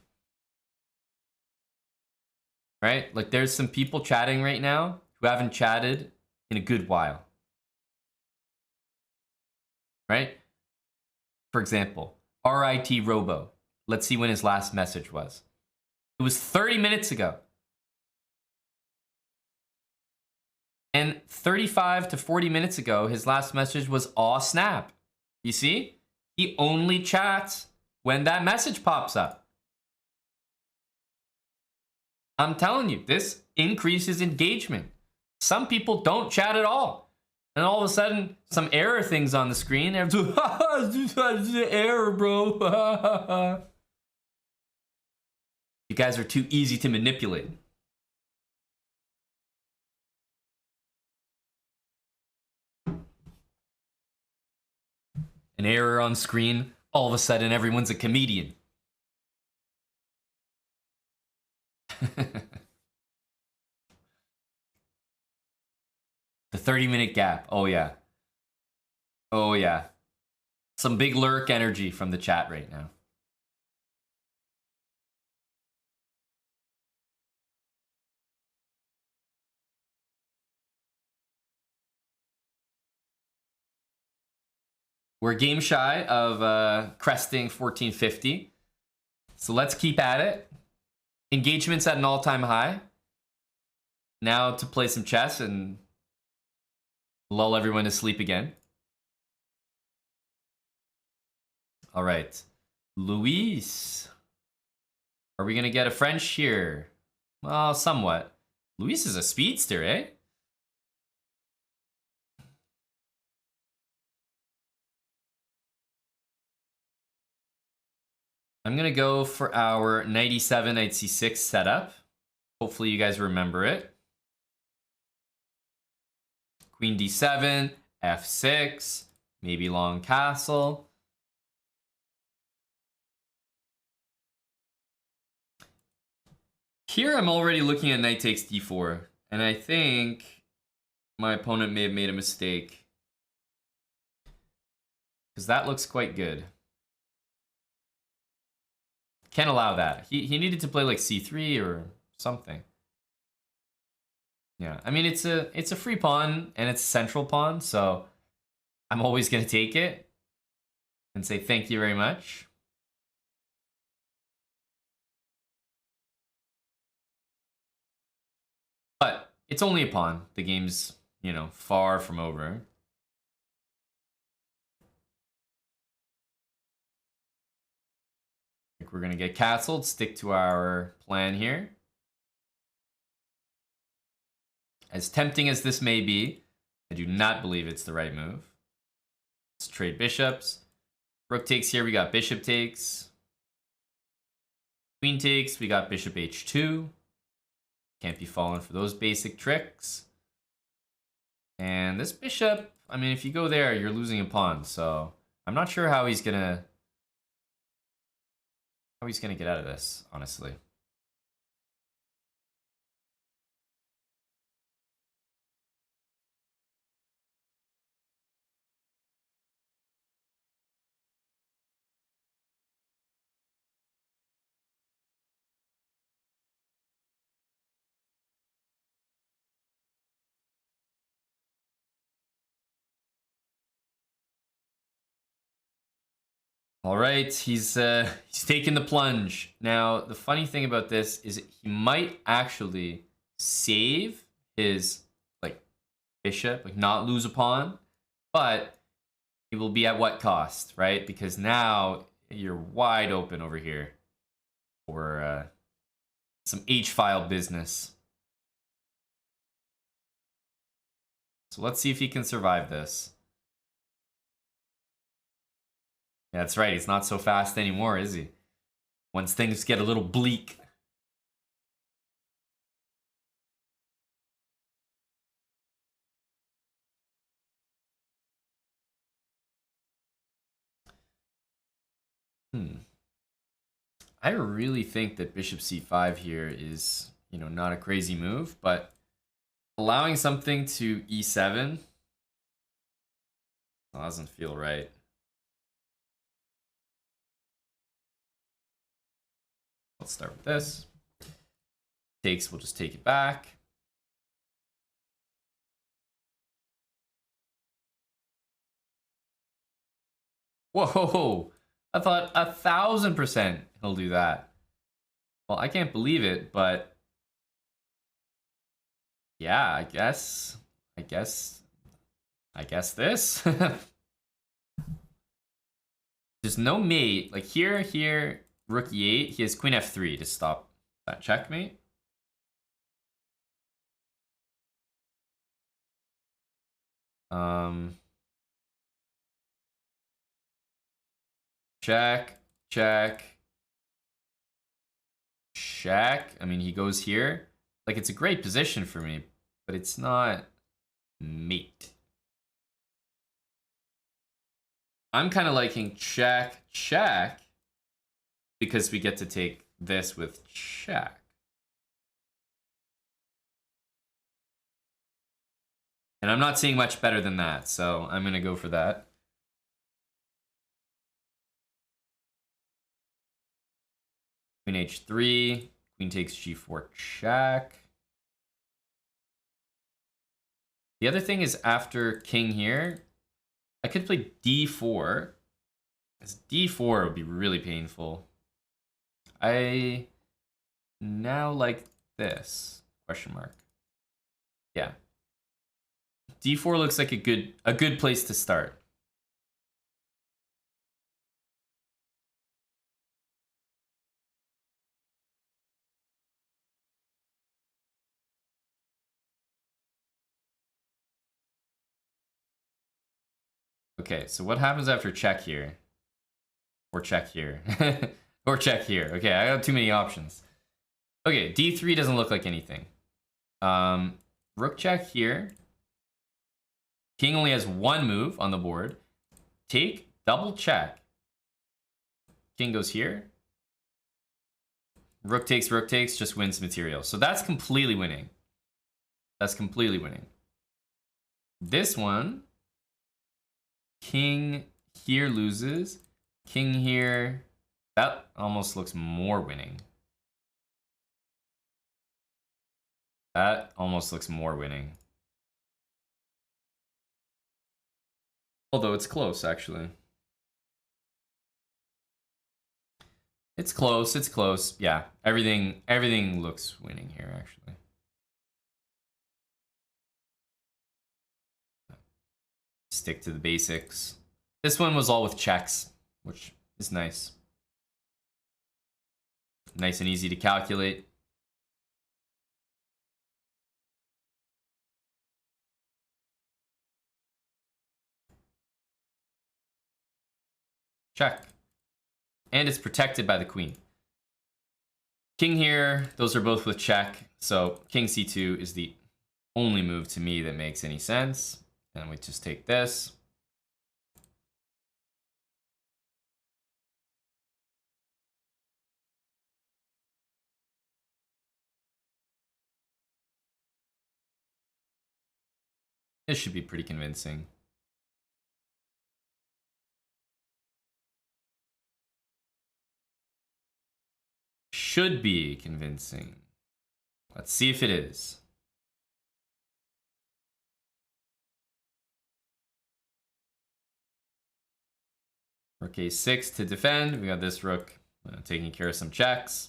Right? Like there's some people chatting right now who haven't chatted in a good while. Right? For example, RIT Robo. Let's see when his last message was. It was 30 minutes ago. And 35 to 40 minutes ago, his last message was aw snap. You see? He only chats when that message pops up. I'm telling you, this increases engagement. Some people don't chat at all. And all of a sudden, some error things on the screen. Error, bro. You guys are too easy to manipulate. An error on screen, all of a sudden everyone's a comedian. The 30-minute gap. Oh, yeah. Oh, yeah. Some big lurk energy from the chat right now. We're game shy of cresting 1450. So let's keep at it. Engagement's at an all-time high. Now to play some chess and lull everyone to sleep again. All right. Luis. Are we going to get a French here? Well, somewhat. Luis is a speedster, eh? I'm going to go for our knight e7, knight c6 setup. Hopefully you guys remember it. Queen d7, f6, maybe long castle. Here I'm already looking at knight takes d4, and I think my opponent may have made a mistake. Because that looks quite good. Can't allow that. He needed to play like c3 or something. Yeah, I mean it's a free pawn and it's a central pawn, so I'm always gonna take it and say thank you very much. But it's only a pawn. The game's, you know, far from over. I think we're gonna get castled, stick to our plan here. As tempting as this may be, I do not believe it's the right move. Let's trade bishops. Rook takes here, we got bishop takes. Queen takes, we got bishop h2. Can't be falling for those basic tricks. And this bishop, I mean, if you go there, you're losing a pawn. So I'm not sure how he's gonna get out of this, honestly. All right, he's taking the plunge. Now, the funny thing about this is he might actually save his like bishop, like not lose a pawn, but it will be at what cost, right? Because now you're wide open over here for some H-file business. So let's see if he can survive this. Yeah, that's right. He's not so fast anymore, is he? Once things get a little bleak. I really think that bishop c5 here is, you know, not a crazy move, but allowing something to e7 doesn't feel right. Let's start with this. Takes, we'll just take it back. Whoa, I thought 1000% he'll do that. Well, I can't believe it, but yeah, I guess this. There's no mate. Like here, rook e8, he has queen f3 to stop that checkmate. Check. I mean, he goes here. Like, it's a great position for me, but it's not mate. I'm kind of liking check, because we get to take this with check. And I'm not seeing much better than that, so I'm going to go for that. Queen h3, queen takes g4 check. The other thing is after king here, I could play d4. As d4 would be really painful. I now like this, question mark. Yeah. d4 looks like a good place to start. Okay, so what happens after check here? Or check here. Or check here. Okay, I got too many options. Okay, d3 doesn't look like anything. Rook check here. King only has one move on the board. Take, double check. King goes here. rook takes, just wins material. So that's completely winning. That's completely winning. This one, king here loses. King here, that almost looks more winning. That almost looks more winning. Although it's close, actually. It's close, it's close. Yeah, everything looks winning here, actually. Stick to the basics. This one was all with checks, which is nice. Nice and easy to calculate. Check. And it's protected by the queen. King here, those are both with check. So king c2 is the only move to me that makes any sense. And we just take this. This should be pretty convincing. Should be convincing. Let's see if it is. Rook a6 to defend. We got this rook taking care of some checks.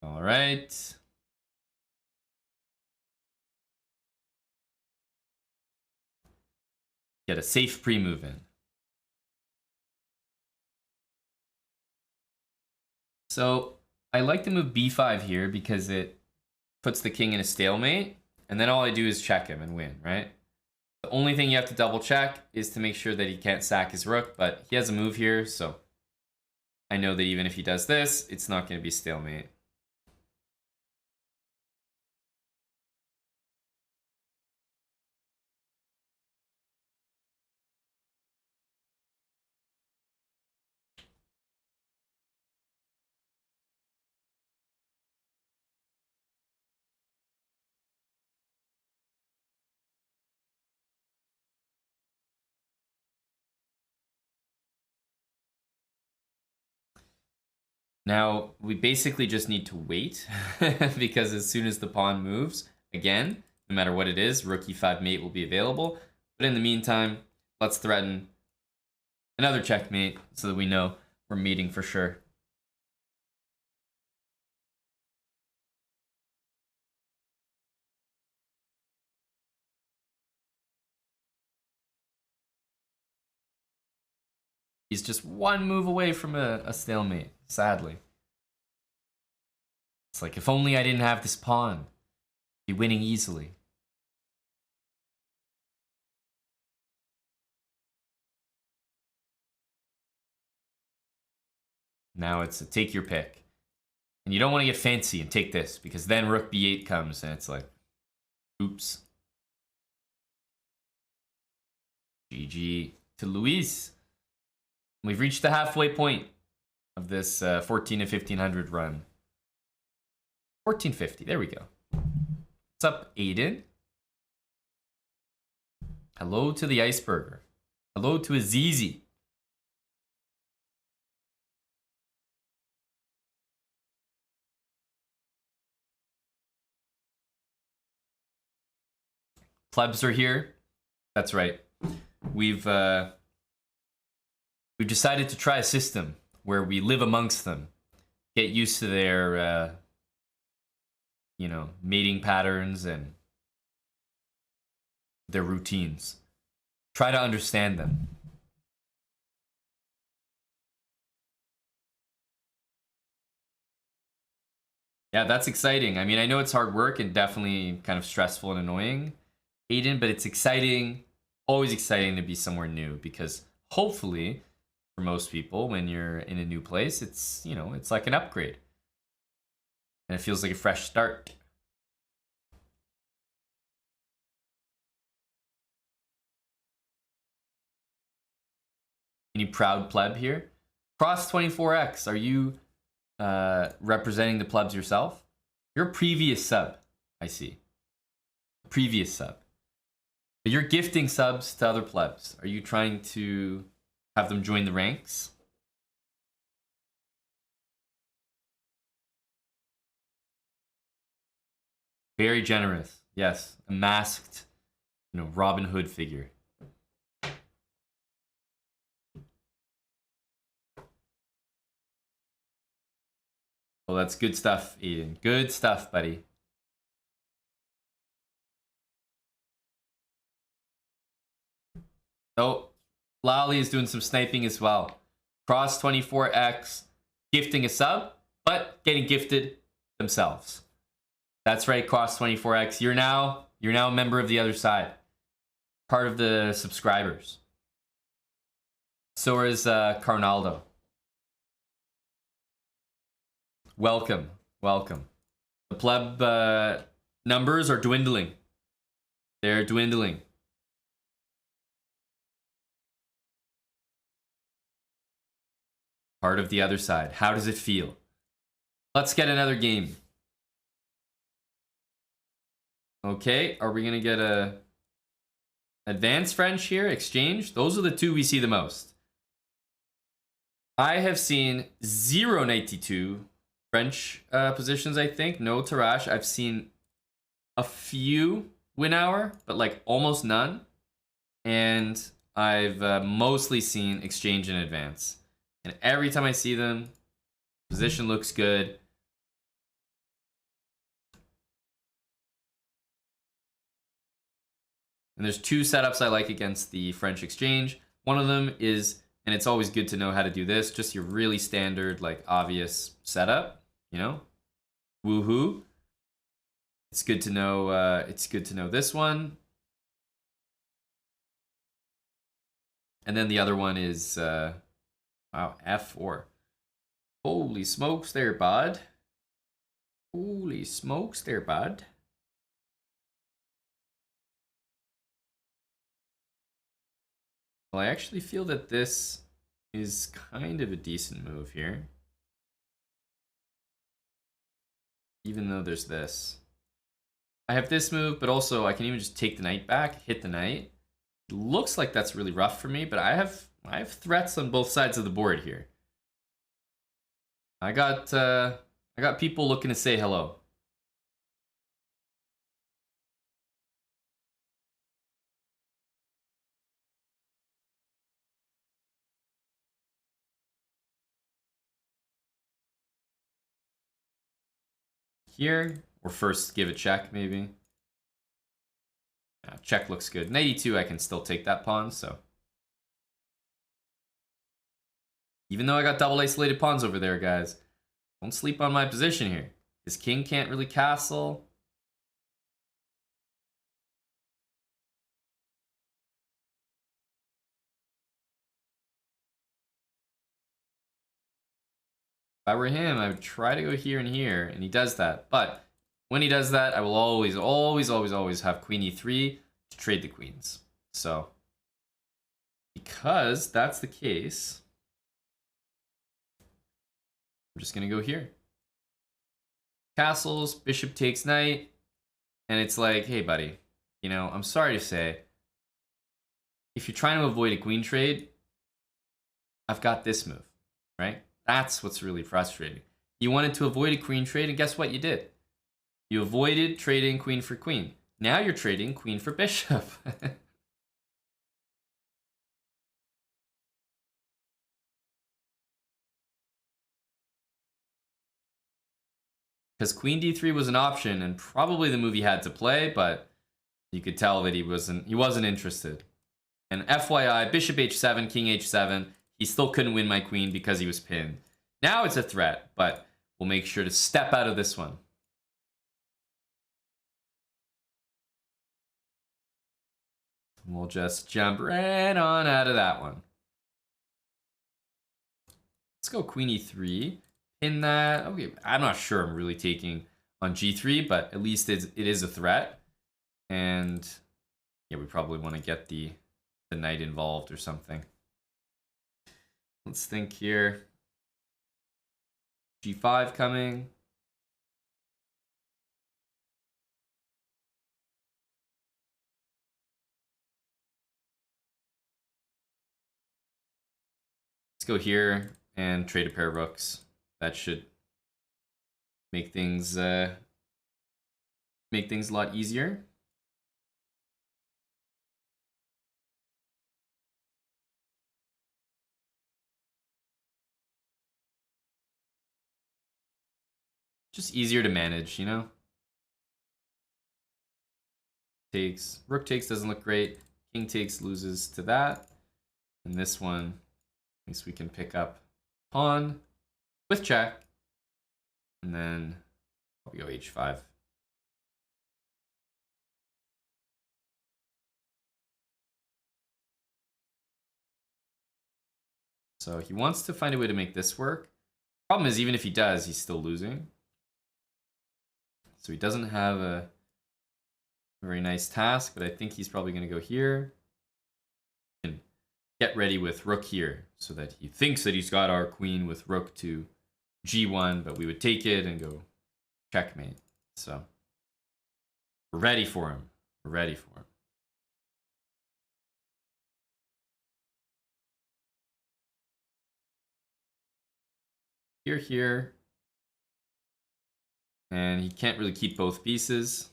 All right. Get a safe pre-move in. So I like to move b5 here because it puts the king in a stalemate, and then all I do is check him and win, right? The only thing you have to double check is to make sure that he can't sack his rook, but he has a move here, so I know that even if he does this, it's not going to be stalemate. Now, we basically just need to wait because as soon as the pawn moves, again, no matter what it is, rook e5 mate will be available. But in the meantime, let's threaten another checkmate so that we know we're mating for sure. He's just one move away from a stalemate, sadly. It's like, if only I didn't have this pawn, I'd be winning easily. Now it's a take your pick. And you don't want to get fancy and take this, because then rook b8 comes and it's like, oops. GG to Luis. We've reached the halfway point of this 14 to 1500 run. 1450, there we go. What's up, Aiden? Hello to the Iceberger. Hello to Azizi. Plebs are here. That's right. We've decided to try a system where we live amongst them, get used to their, mating patterns and their routines. Try to understand them. Yeah, that's exciting. I mean, I know it's hard work and definitely kind of stressful and annoying, Aiden, but it's exciting, always exciting to be somewhere new because hopefully, for most people, when you're in a new place, it's, it's like an upgrade. And it feels like a fresh start. Any proud pleb here? Cross 24X, are you representing the plebs yourself? You're a previous sub, I see. Previous sub. But you're gifting subs to other plebs. Are you trying to have them join the ranks? Very generous. Yes, a masked, Robin Hood figure. Well, that's good stuff, Eden. Good stuff, buddy. Oh, Lally is doing some sniping as well. Cross 24X, gifting a sub, but getting gifted themselves. That's right, Cross 24X. You're now a member of the other side. Part of the subscribers. So is Carnaldo. Welcome. The pleb numbers are dwindling. They're dwindling. Part of the other side. How does it feel? Let's get another game. Okay, are we gonna get a advanced French here? Exchange? Those are the two we see the most. I have seen 0.92 French positions, I think. No Tarrasch. I've seen a few win hour, but like almost none. And I've mostly seen exchange in advance. And every time I see them, position looks good. And there's two setups I like against the French exchange. One of them is, and it's always good to know how to do this, just your really standard, like obvious setup, Woohoo. It's good to know this one. And then the other one is wow, F4. Holy smokes there, bud. Holy smokes there, bud. Well, I actually feel that this is kind of a decent move here. Even though there's this. I have this move, but also I can even just take the knight back, hit the knight. It looks like that's really rough for me, but I have threats on both sides of the board here. I got people looking to say hello. Here, or first give a check maybe. Yeah, check looks good. 92, I can still take that pawn, so. Even though I got double isolated pawns over there, guys, don't sleep on my position here. His king can't really castle. If I were him, I would try to go here and here, and he does that. But when he does that, I will always have queen e3 to trade the queens. So, because that's the case, I'm just going to go here. Castles, bishop takes knight, and it's like, hey, buddy, I'm sorry to say, if you're trying to avoid a queen trade, I've got this move, right? That's what's really frustrating. You wanted to avoid a queen trade, and guess what you did? You avoided trading queen for queen. Now you're trading queen for bishop. Because queen d3 was an option, and probably the move he had to play, but you could tell that he wasn't interested. And FYI, bishop h7, king h7, he still couldn't win my queen because he was pinned. Now it's a threat, but we'll make sure to step out of this one. We'll just jump right on out of that one. Let's go queen e3. pin that. Okay, I'm not sure I'm really taking on g3, but at least it is a threat. And yeah, we probably want to get the knight involved or something. Let's think here. g5 coming. Let's go here and trade a pair of rooks. That should make things a lot easier. Just easier to manage, you know? Takes, rook takes doesn't look great. King takes loses to that. And this one, at least we can pick up pawn with check. And then we go h5. So he wants to find a way to make this work. Problem is, even if he does, he's still losing. So he doesn't have a very nice task, but I think he's probably going to go here and get ready with rook here so that he thinks that he's got our queen with rook to g1, but we would take it and go checkmate. So we're ready for him. We're ready for him. Here. And he can't really keep both pieces.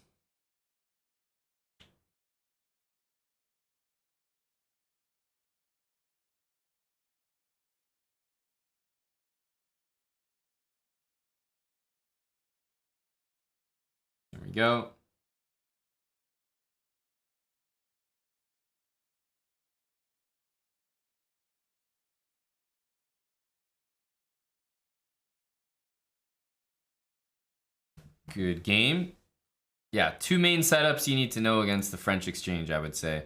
There we go. Good game. Yeah, two main setups you need to know against the French exchange, I would say.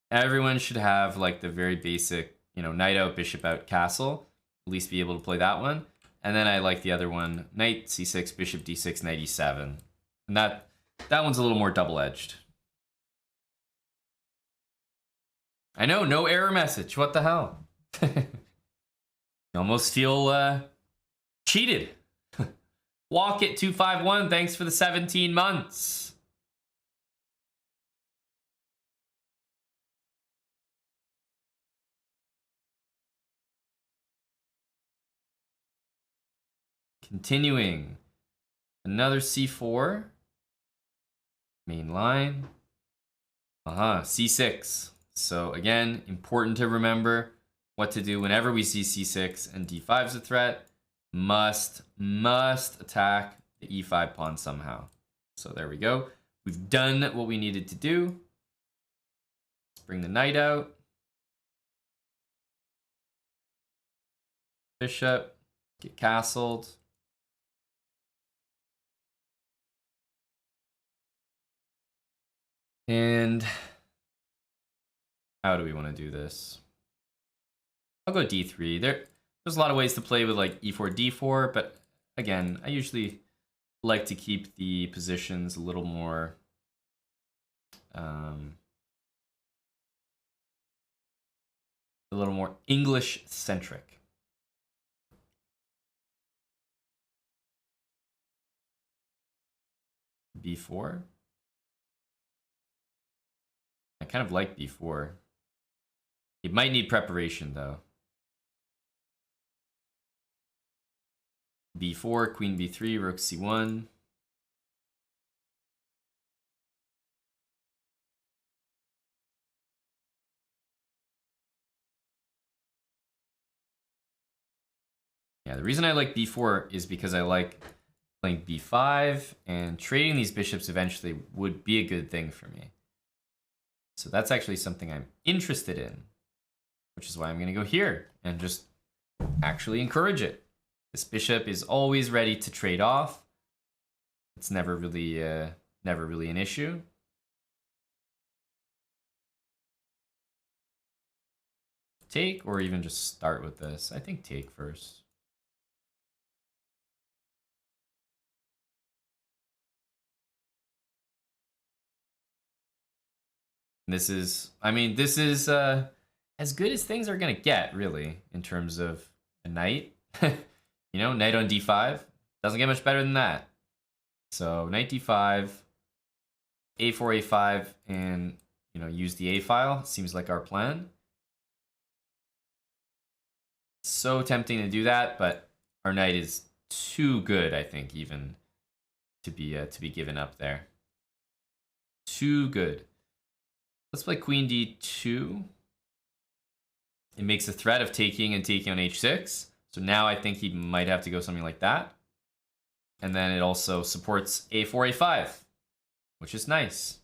Everyone should have like the very basic, you know, knight out, bishop out, castle. At least be able to play that one. And then I like the other one, knight c6, bishop d6, knight e7. And that one's a little more double-edged. I know, no error message. What the hell? You almost feel cheated. Walk it 251. Thanks for the 17 months. Continuing. Another c4. Main line. C6. So again, important to remember what to do whenever we see c6 and d5 is a threat. Must attack the e5 pawn somehow. So there we go. We've done what we needed to do. Let's bring the knight out. Bishop, get castled. And how do we want to do this? I'll go d3. There's a lot of ways to play with like e4, d4, but again, I usually like to keep the positions a little more English centric. b4. I kind of like b4. It might need preparation though. b4, queen b3, rook c1. Yeah, the reason I like b4 is because I like playing b5, and trading these bishops eventually would be a good thing for me. So that's actually something I'm interested in, which is why I'm going to go here and just actually encourage it. This bishop is always ready to trade off. It's never really an issue. Take, or even just start with this. I think take first. This is, I mean, this is as good as things are gonna get, really, in terms of a knight. You know, knight on d5 doesn't get much better than that. So knight d5, a4, a5, and you know, use the a file. Seems like our plan. So tempting to do that, but our knight is too good, I think, even to be given up there. Too good. Let's play queen d2. It makes a threat of taking and taking on h6. So now I think he might have to go something like that. And then it also supports a4, a5, which is nice.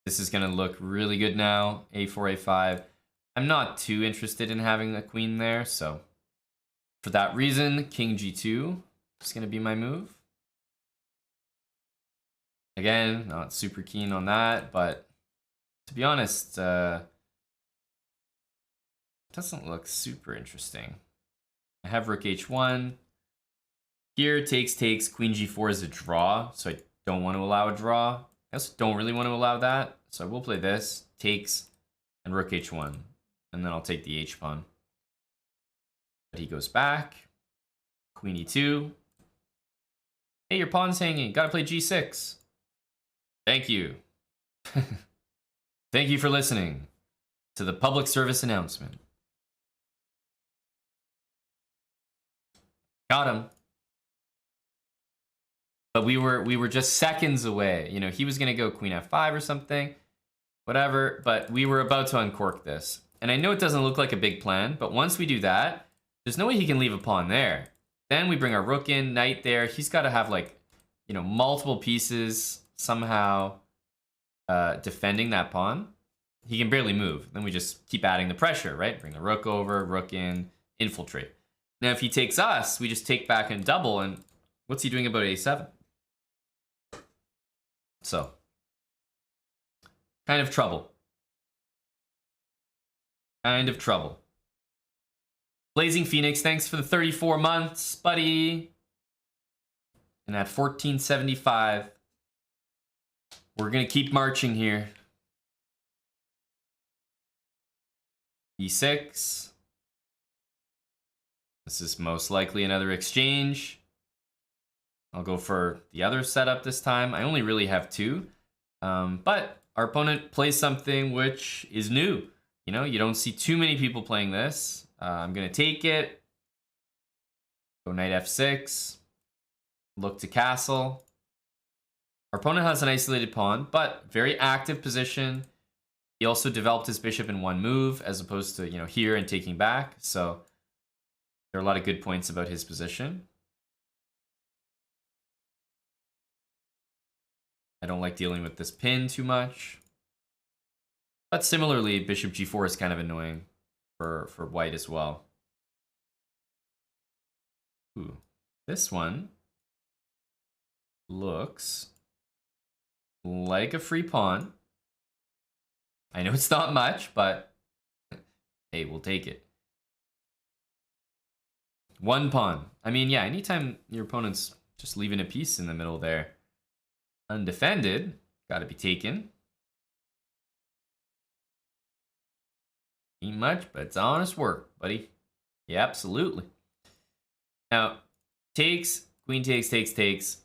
This is going to look really good now. a4, a5. I'm not too interested in having a queen there, so for that reason, king g2 is going to be my move. Again, not super keen on that, but to be honest, doesn't look super interesting. I have rook h1. Here, takes, queen g4 is a draw, so I don't want to allow a draw. I also don't really want to allow that, so I will play this, takes, and rook h1, and then I'll take the h-pawn. But he goes back, queen e2. Hey, your pawn's hanging, gotta play g6. Thank you. Thank you for listening to the public service announcement. Got him. But we were just seconds away. You know, he was gonna go queen f5 or something, whatever. But we were about to uncork this, and I know it doesn't look like a big plan, but once we do that, there's no way he can leave a pawn there. Then we bring our rook in, knight there. He's got to have like, you know, multiple pieces somehow defending that pawn. He can barely move. Then we just keep adding the pressure, right? Bring the rook over, rook in, infiltrate. Now if he takes us, we just take back and double, and what's he doing about a7? So, kind of trouble. Kind of trouble. Blazing Phoenix, thanks for the 34 months, buddy. And at 1475, we're going to keep marching here. e6. This is most likely another exchange. I'll go for the other setup this time. I only really have two. But our opponent plays something which is new. You know, you don't see too many people playing this. I'm going to take it. Go knight f6. Look to castle. Our opponent has an isolated pawn, but very active position. He also developed his bishop in one move, as opposed to, you know, here and taking back. So there are a lot of good points about his position. I don't like dealing with this pin too much. But similarly, bishop g4 is kind of annoying for white as well. Ooh, this one looks like a free pawn. I know it's not much, but hey, we'll take it. One pawn. I mean, yeah, anytime your opponent's just leaving a piece in the middle there, undefended, gotta be taken. Ain't much, but it's honest work, buddy. Yeah, absolutely. Now, takes, queen takes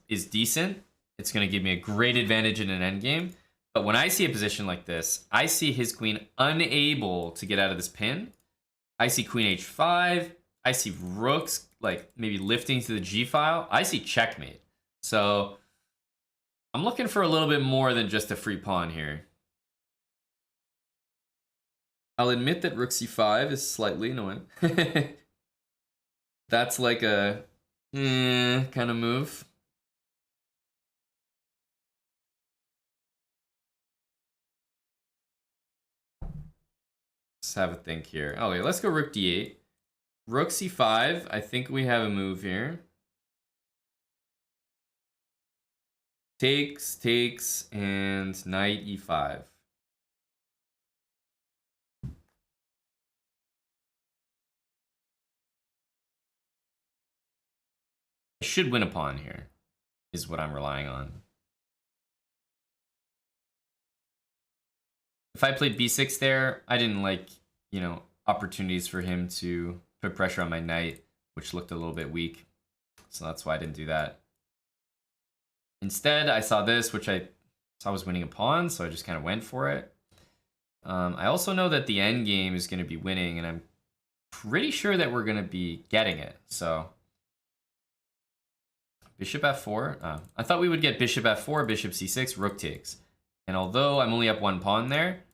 is decent. It's going to give me a great advantage in an endgame. But when I see a position like this, I see his queen unable to get out of this pin. I see queen h5. I see rooks, like, maybe lifting to the g file. I see checkmate. So I'm looking for a little bit more than just a free pawn here. I'll admit that rook c5 is slightly annoying. That's like a kind of move. Let's have a think here. Okay, let's go rook d8. Rook c5. I think we have a move here. Takes, and knight e5. I should win a pawn here, is what I'm relying on. If I played b6 there, I didn't like, you know, opportunities for him to put pressure on my knight, which looked a little bit weak. So that's why I didn't do that. Instead, I saw this, which I saw was winning a pawn, so I just kind of went for it. I also know that the endgame is going to be winning, and I'm pretty sure that we're going to be getting it. So bishop f4. I thought we would get bishop f4, bishop c6, rook takes. And although I'm only up one pawn there,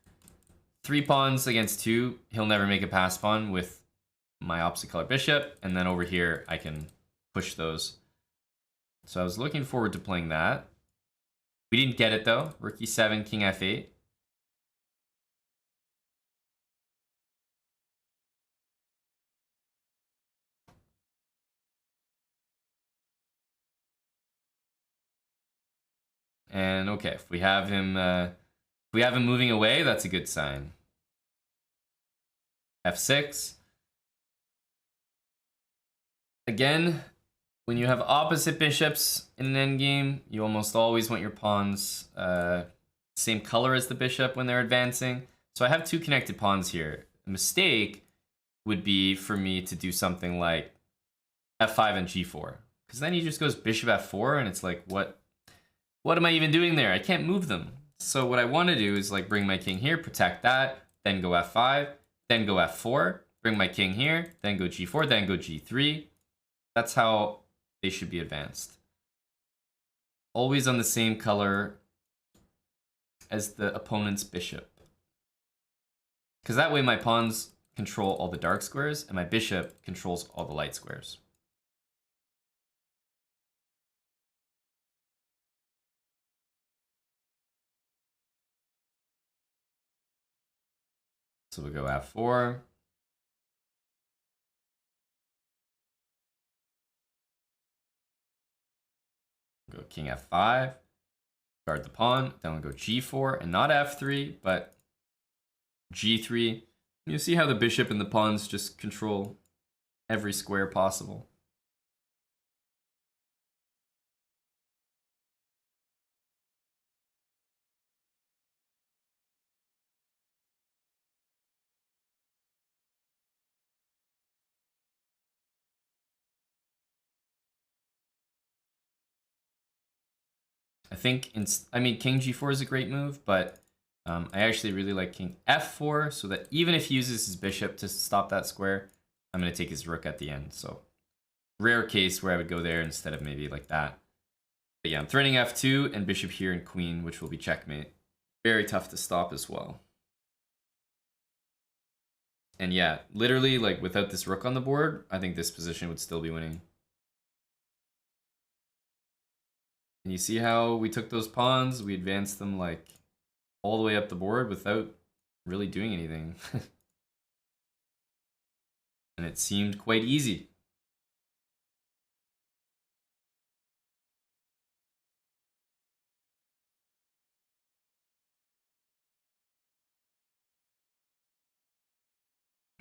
3 pawns against 2, he'll never make a pass pawn with my opposite color bishop. And then over here, I can push those. So I was looking forward to playing that. We didn't get it though. Rook e7, king f8. And okay, if we have him moving away, that's a good sign. f6. Again, when you have opposite bishops in an endgame, you almost always want your pawns same color as the bishop when they're advancing. So I have 2 connected pawns here. A mistake would be for me to do something like f5 and g4, because then he just goes bishop f4, and it's like, what am I even doing there? I can't move them. So what I want to do is like bring my king here, protect that, then go f5, then go f4, bring my king here, then go g4, then go g3. That's how they should be advanced. Always on the same color as the opponent's bishop. Because that way my pawns control all the dark squares, and my bishop controls all the light squares. So we'll go f4. Go king f5. Guard the pawn. Then we'll go g4, and not f3, but g3. You see how the bishop and the pawns just control every square possible. I think, king g4 is a great move, but I actually really like king f4, so that even if he uses his bishop to stop that square, I'm going to take his rook at the end. So rare case where I would go there instead of maybe like that. But yeah, I'm threatening f2 and bishop here and queen, which will be checkmate. Very tough to stop as well. And yeah, literally, like without this rook on the board, I think this position would still be winning. And you see how we took those pawns, we advanced them like all the way up the board without really doing anything. And it seemed quite easy.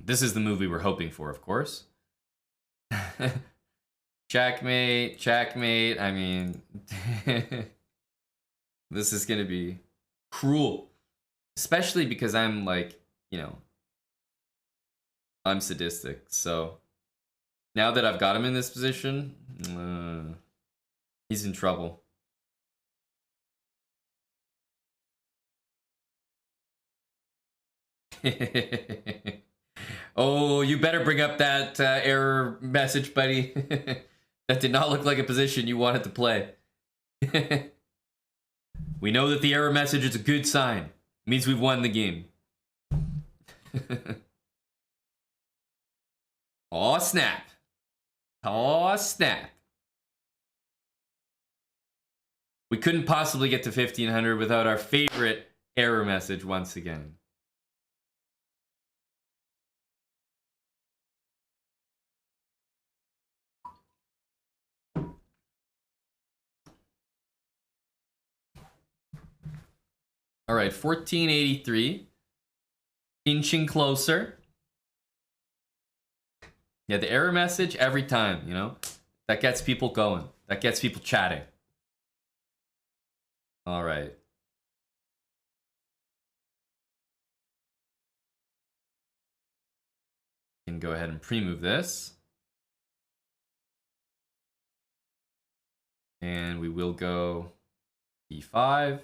This is the move we were hoping for, of course. Checkmate, checkmate. I mean, this is going to be cruel. Especially because I'm like, you know, I'm sadistic. So now that I've got him in this position, he's in trouble. Oh, you better bring up that error message, buddy. That did not look like a position you wanted to play. We know that the error message is a good sign. It means we've won the game. Oh, snap. Oh, snap. We couldn't possibly get to 1500 without our favorite error message once again. All right, 1483. Inching closer. Yeah, the error message every time, you know? That gets people going. That gets people chatting. All right. Can go ahead and pre-move this. And we will go e5.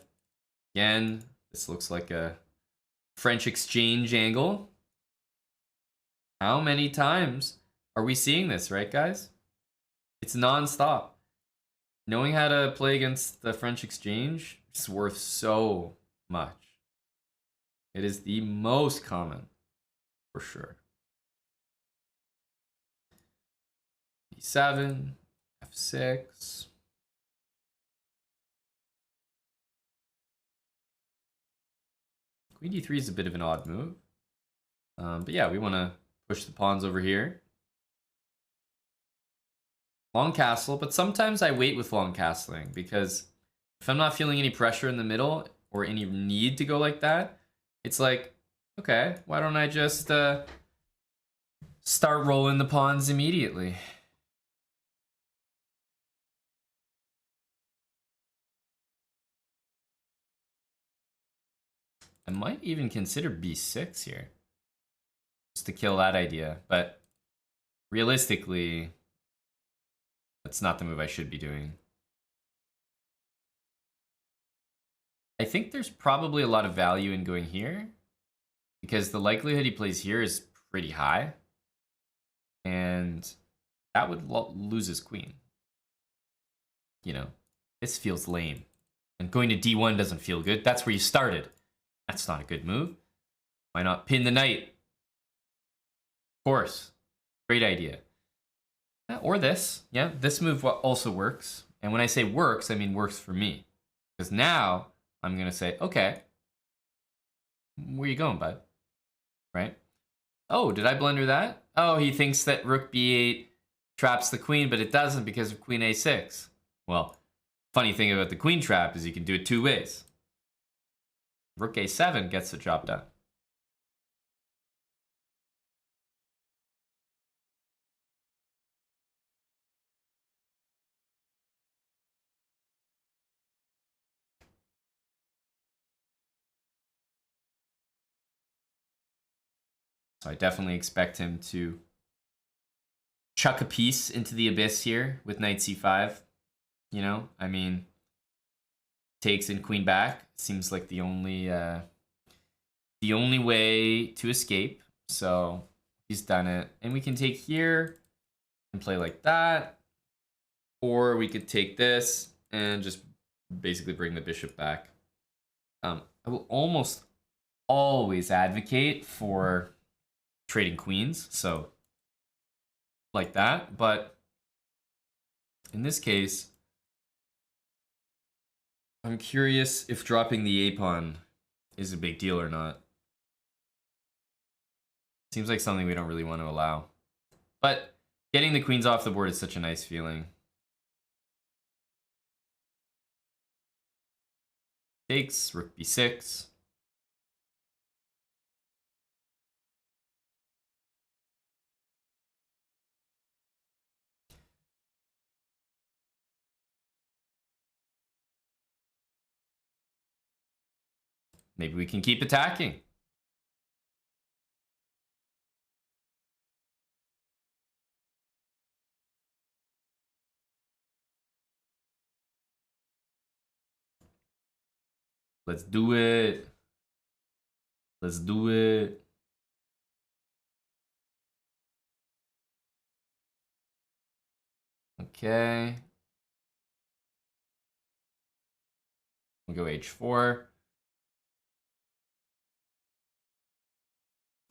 Again, this looks like a French exchange angle. How many times are we seeing this, right, guys? It's non-stop. Knowing how to play against the French exchange is worth so much. It is the most common, for sure. E7, F6. Queen d3 is a bit of an odd move. But yeah, we want to push the pawns over here. Long castle, but sometimes I wait with long castling because if I'm not feeling any pressure in the middle or any need to go like that, it's like, okay, why don't I just start rolling the pawns immediately? I might even consider b6 here, just to kill that idea, but realistically, that's not the move I should be doing. I think there's probably a lot of value in going here, because the likelihood he plays here is pretty high, and that would lose his queen. You know, this feels lame. And going to d1 doesn't feel good. That's where you started. That's not a good move. Why not pin the knight? Of course. Great idea. Or this. Yeah, this move also works. And when I say works, I mean works for me. Because now I'm going to say, okay, where you going, bud? Right? Oh, did I blunder that? Oh, he thinks that rook b8 traps the queen, but it doesn't because of queen a6. Well, funny thing about the queen trap is you can do it two ways. Rook a7 gets the job done. So I definitely expect him to chuck a piece into the abyss here with knight c5. You know, I mean, takes and queen back seems like the only way to escape. So he's done it, and we can take here and play like that, or we could take this and just basically bring the bishop back. I will almost always advocate for trading queens, so like that, but in this case, I'm curious if dropping the a-pawn is a big deal or not. Seems like something we don't really want to allow. But getting the queens off the board is such a nice feeling. Takes, rook b6. Maybe we can keep attacking. Let's do it. Let's do it. Okay. We'll go h4.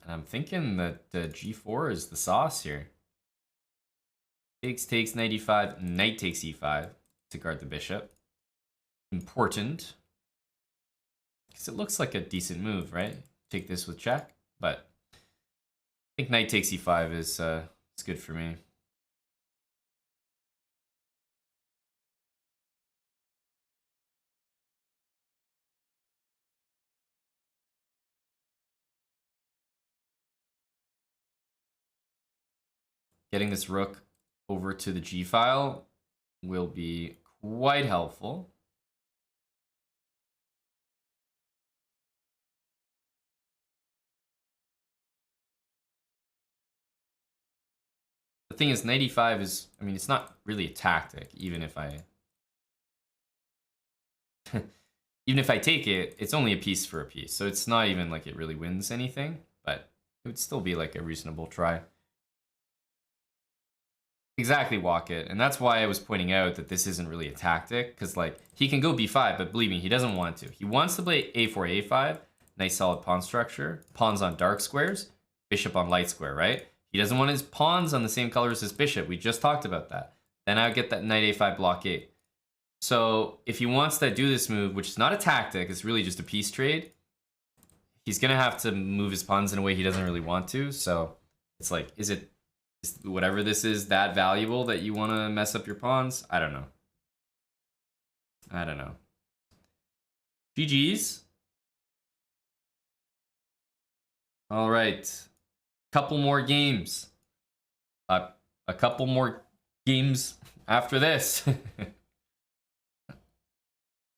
And I'm thinking that g4 is the sauce here. Takes, knight e5, knight takes e5 to guard the bishop. Important. Because it looks like a decent move, right? Take this with check, but I think knight takes e5 is good for me. getting this rook over to the G file will be quite helpful. The thing is, knight e5 is, I mean, it's not really a tactic, even if I even if I take it, it's only a piece for a piece. So it's not even like it really wins anything, but it would still be like a reasonable try. Exactly, walk it. And that's why I was pointing out that this isn't really a tactic, because like he can go b5, but believe me, he doesn't want to. He wants to play a4, a5, nice solid pawn structure, pawns on dark squares, bishop on light square, right? He doesn't want his pawns on the same color as his bishop. We just talked about that. Then I would get that knight a5 blockade. So if he wants to do this move, which is not a tactic, it's really just a piece trade, he's going to have to move his pawns in a way he doesn't really want to. So it's like, is whatever this is that valuable that you want to mess up your pawns? I don't know. I don't know. GG's. All right. Couple more games. A couple more games after this.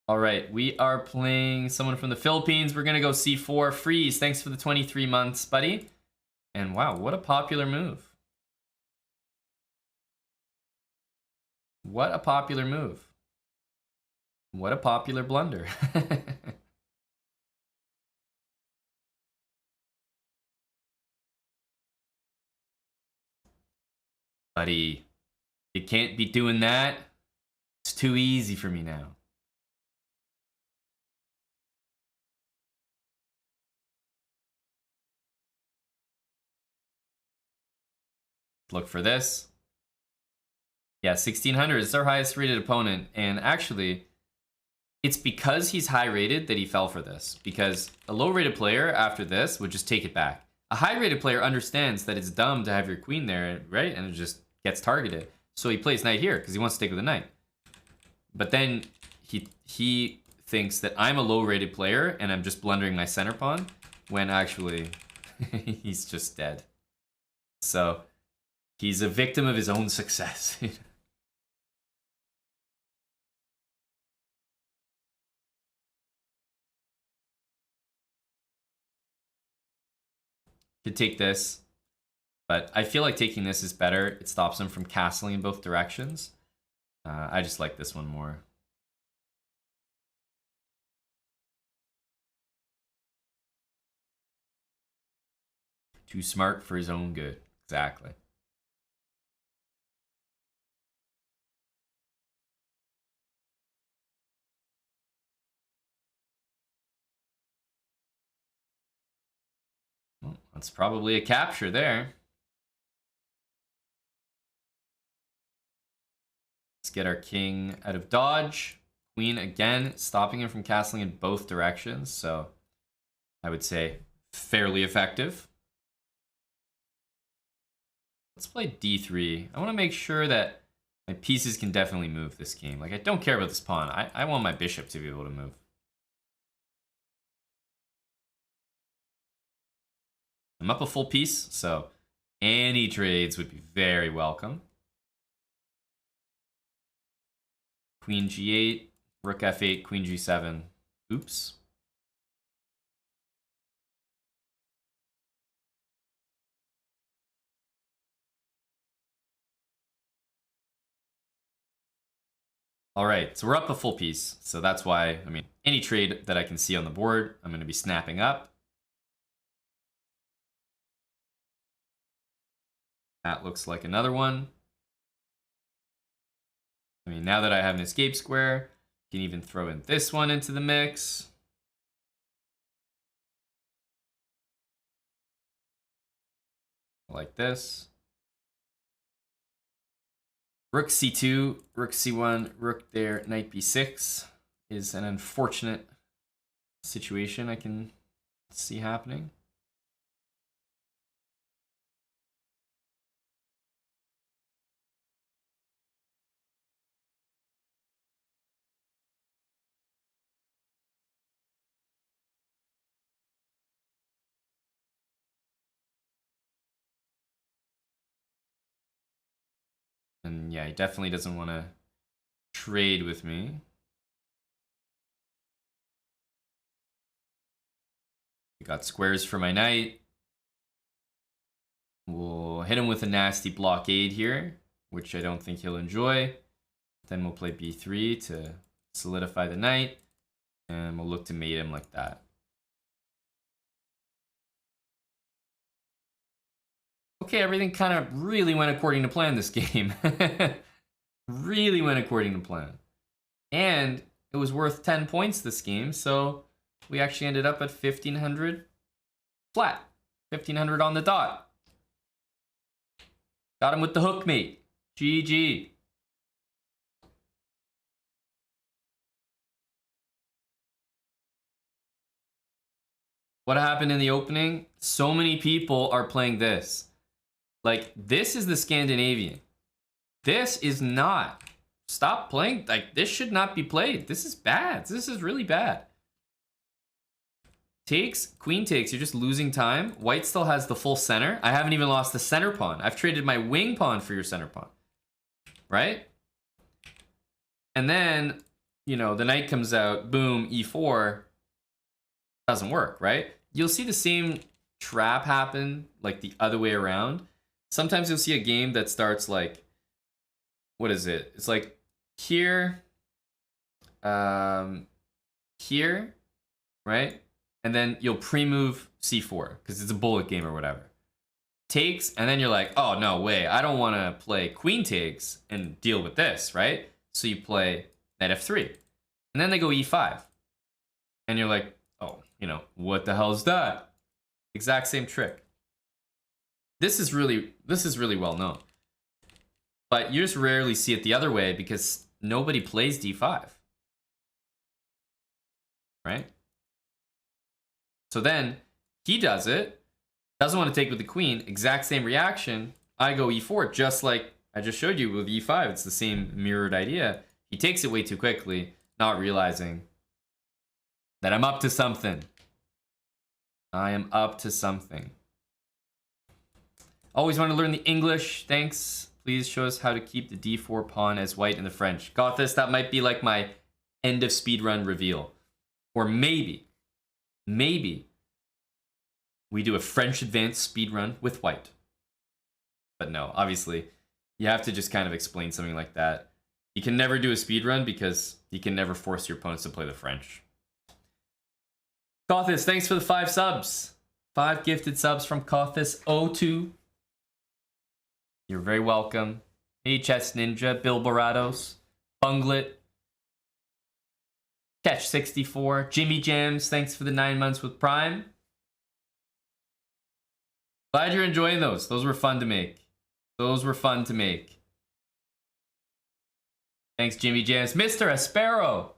All right, we are playing someone from the Philippines. We're going to go C4. Freeze, thanks for the 23 months, buddy. And wow, what a popular move. What a popular move. What a popular blunder. Buddy, you can't be doing that. It's too easy for me now. Look for this. Yeah, 1600 is our highest rated opponent. And actually, it's because he's high rated that he fell for this. Because a low rated player after this would just take it back. A high rated player understands that it's dumb to have your queen there, right? And it just gets targeted. So he plays knight here because he wants to take with the knight. But then he thinks that I'm a low rated player and I'm just blundering my center pawn when actually he's just dead. So he's a victim of his own success. Could take this, but I feel like taking this is better. It stops him from castling in both directions. I just like this one more. Too smart for his own good. Exactly. Well, that's probably a capture there. Let's get our king out of dodge. Queen again, stopping him from castling in both directions. So I would say fairly effective. Let's play d3. I want to make sure that my pieces can definitely move this game. Like, I don't care about this pawn. I want my bishop to be able to move. I'm up a full piece, so any trades would be very welcome. Queen g8, rook f8, queen g7. Oops. All right, so we're up a full piece. So that's why, I mean, any trade that I can see on the board, I'm going to be snapping up. That looks like another one. I mean, now that I have an escape square, I can even throw in this one into the mix. Like this. Rook c2, rook c1, rook there, knight b6 is an unfortunate situation I can see happening. And yeah, he definitely doesn't want to trade with me. We got squares for my knight. We'll hit him with a nasty blockade here, which I don't think he'll enjoy. Then we'll play b3 to solidify the knight. And we'll look to mate him like that. Okay, everything kind of really went according to plan this game. Really went according to plan. And it was worth 10 points this game, so we actually ended up at 1,500 flat. 1,500 on the dot. Got him with the hook mate. GG. What happened in the opening? So many people are playing this. Like, this is the Scandinavian. This is not. Stop playing. Like, this should not be played. This is bad. This is really bad. Takes, queen takes. You're just losing time. White still has the full center. I haven't even lost the center pawn. I've traded my wing pawn for your center pawn. Right? And then, you know, the knight comes out. Boom, e4. Doesn't work, right? You'll see the same trap happen, like, the other way around. Sometimes you'll see a game that starts like, what is it? It's like here, here, right? And then you'll pre-move c4 because it's a bullet game or whatever. Takes, and then you're like, oh, no way. I don't want to play queen takes and deal with this, right? So you play knight f3. And then they go e5. And you're like, oh, you know, what the hell is that? Exact same trick. This is really well known. But you just rarely see it the other way because nobody plays d5. Right? So then he does it. Doesn't want to take with the queen. Exact same reaction. I go e4 just like I just showed you with e5. It's the same mirrored idea. He takes it way too quickly, not realizing that I'm up to something. I am up to something. Always want to learn the English. Thanks. Please show us how to keep the d4 pawn as white in the French. Got this. That might be like my end of speedrun reveal. Or maybe we do a French advanced speedrun with white. But no, obviously, you have to just kind of explain something like that. You can never do a speedrun because you can never force your opponents to play the French. Kothis, thanks for the 5 subs. 5 gifted subs from Kothis02. You're very welcome. HS Ninja, Bill Barados, Bunglet, Catch64, Jimmy Jams, thanks for the 9 months with Prime. Glad you're enjoying those. Those were fun to make. Those were fun to make. Thanks, Jimmy Jams. Mr. Aspero,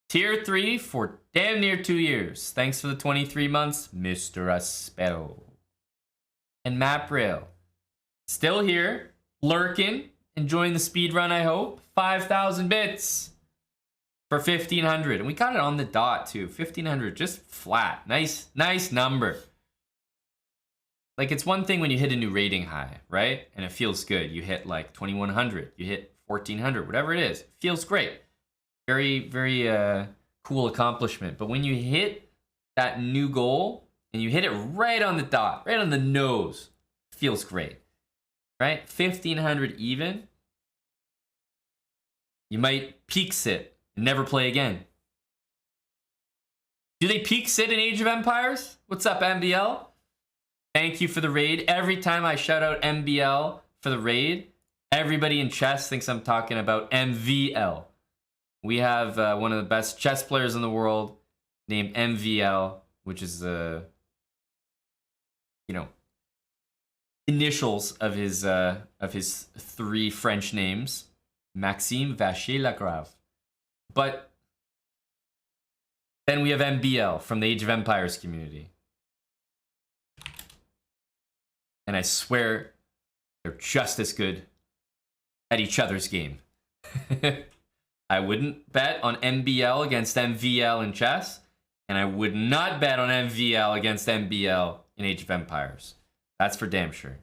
Tier 3 for damn near 2 years. Thanks for the 23 months, Mr. Aspero. And Mapril, still here, lurking, enjoying the speed run, I hope. 5,000 bits for 1,500. And we got it on the dot, too. 1,500, just flat. Nice number. Like, it's one thing when you hit a new rating high, right? And it feels good. You hit, like, 2,100. You hit 1,400, whatever it is. It feels great. Very, very cool accomplishment. But when you hit that new goal, and you hit it right on the dot, right on the nose, feels great. Right? 1,500 even. You might peak sit and never play again. Do they peak sit in Age of Empires? What's up, MBL? Thank you for the raid. Every time I shout out MBL for the raid, everybody in chess thinks I'm talking about MVL. We have one of the best chess players in the world named MVL, which is the, initials of his 3 French names, Maxime Vacher-Lagrave. But then we have MBL from the Age of Empires community. And I swear they're just as good at each other's game. I wouldn't bet on MBL against MVL in chess, and I would not bet on MVL against MBL in Age of Empires. That's for damn sure.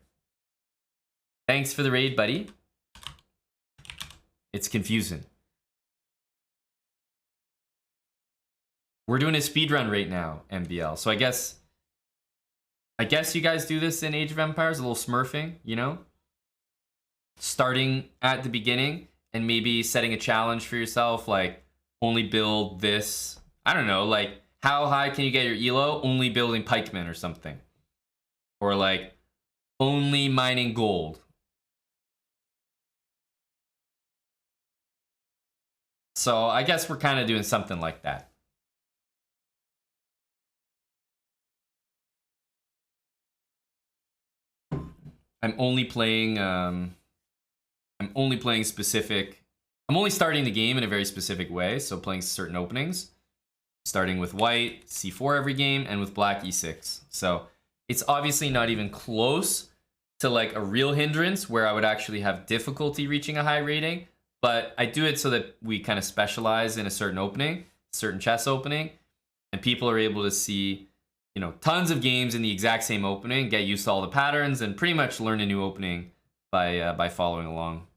Thanks for the raid, buddy. It's confusing. We're doing a speed run right now, MBL. So I guess you guys do this in Age of Empires, a little smurfing, you know? Starting at the beginning and maybe setting a challenge for yourself, like only build this. I don't know, like how high can you get your elo? Only building pikemen or something. Or like only mining gold. So I guess we're kind of doing something like that. I'm only playing specific. I'm only starting the game in a very specific way, so playing certain openings. Starting with white, c4 every game, and with black, e6. So it's obviously not even close to like a real hindrance where I would actually have difficulty reaching a high rating, but I do it so that we kind of specialize in a certain opening, certain chess opening, and people are able to see, you know, tons of games in the exact same opening, get used to all the patterns, and pretty much learn a new opening by following along.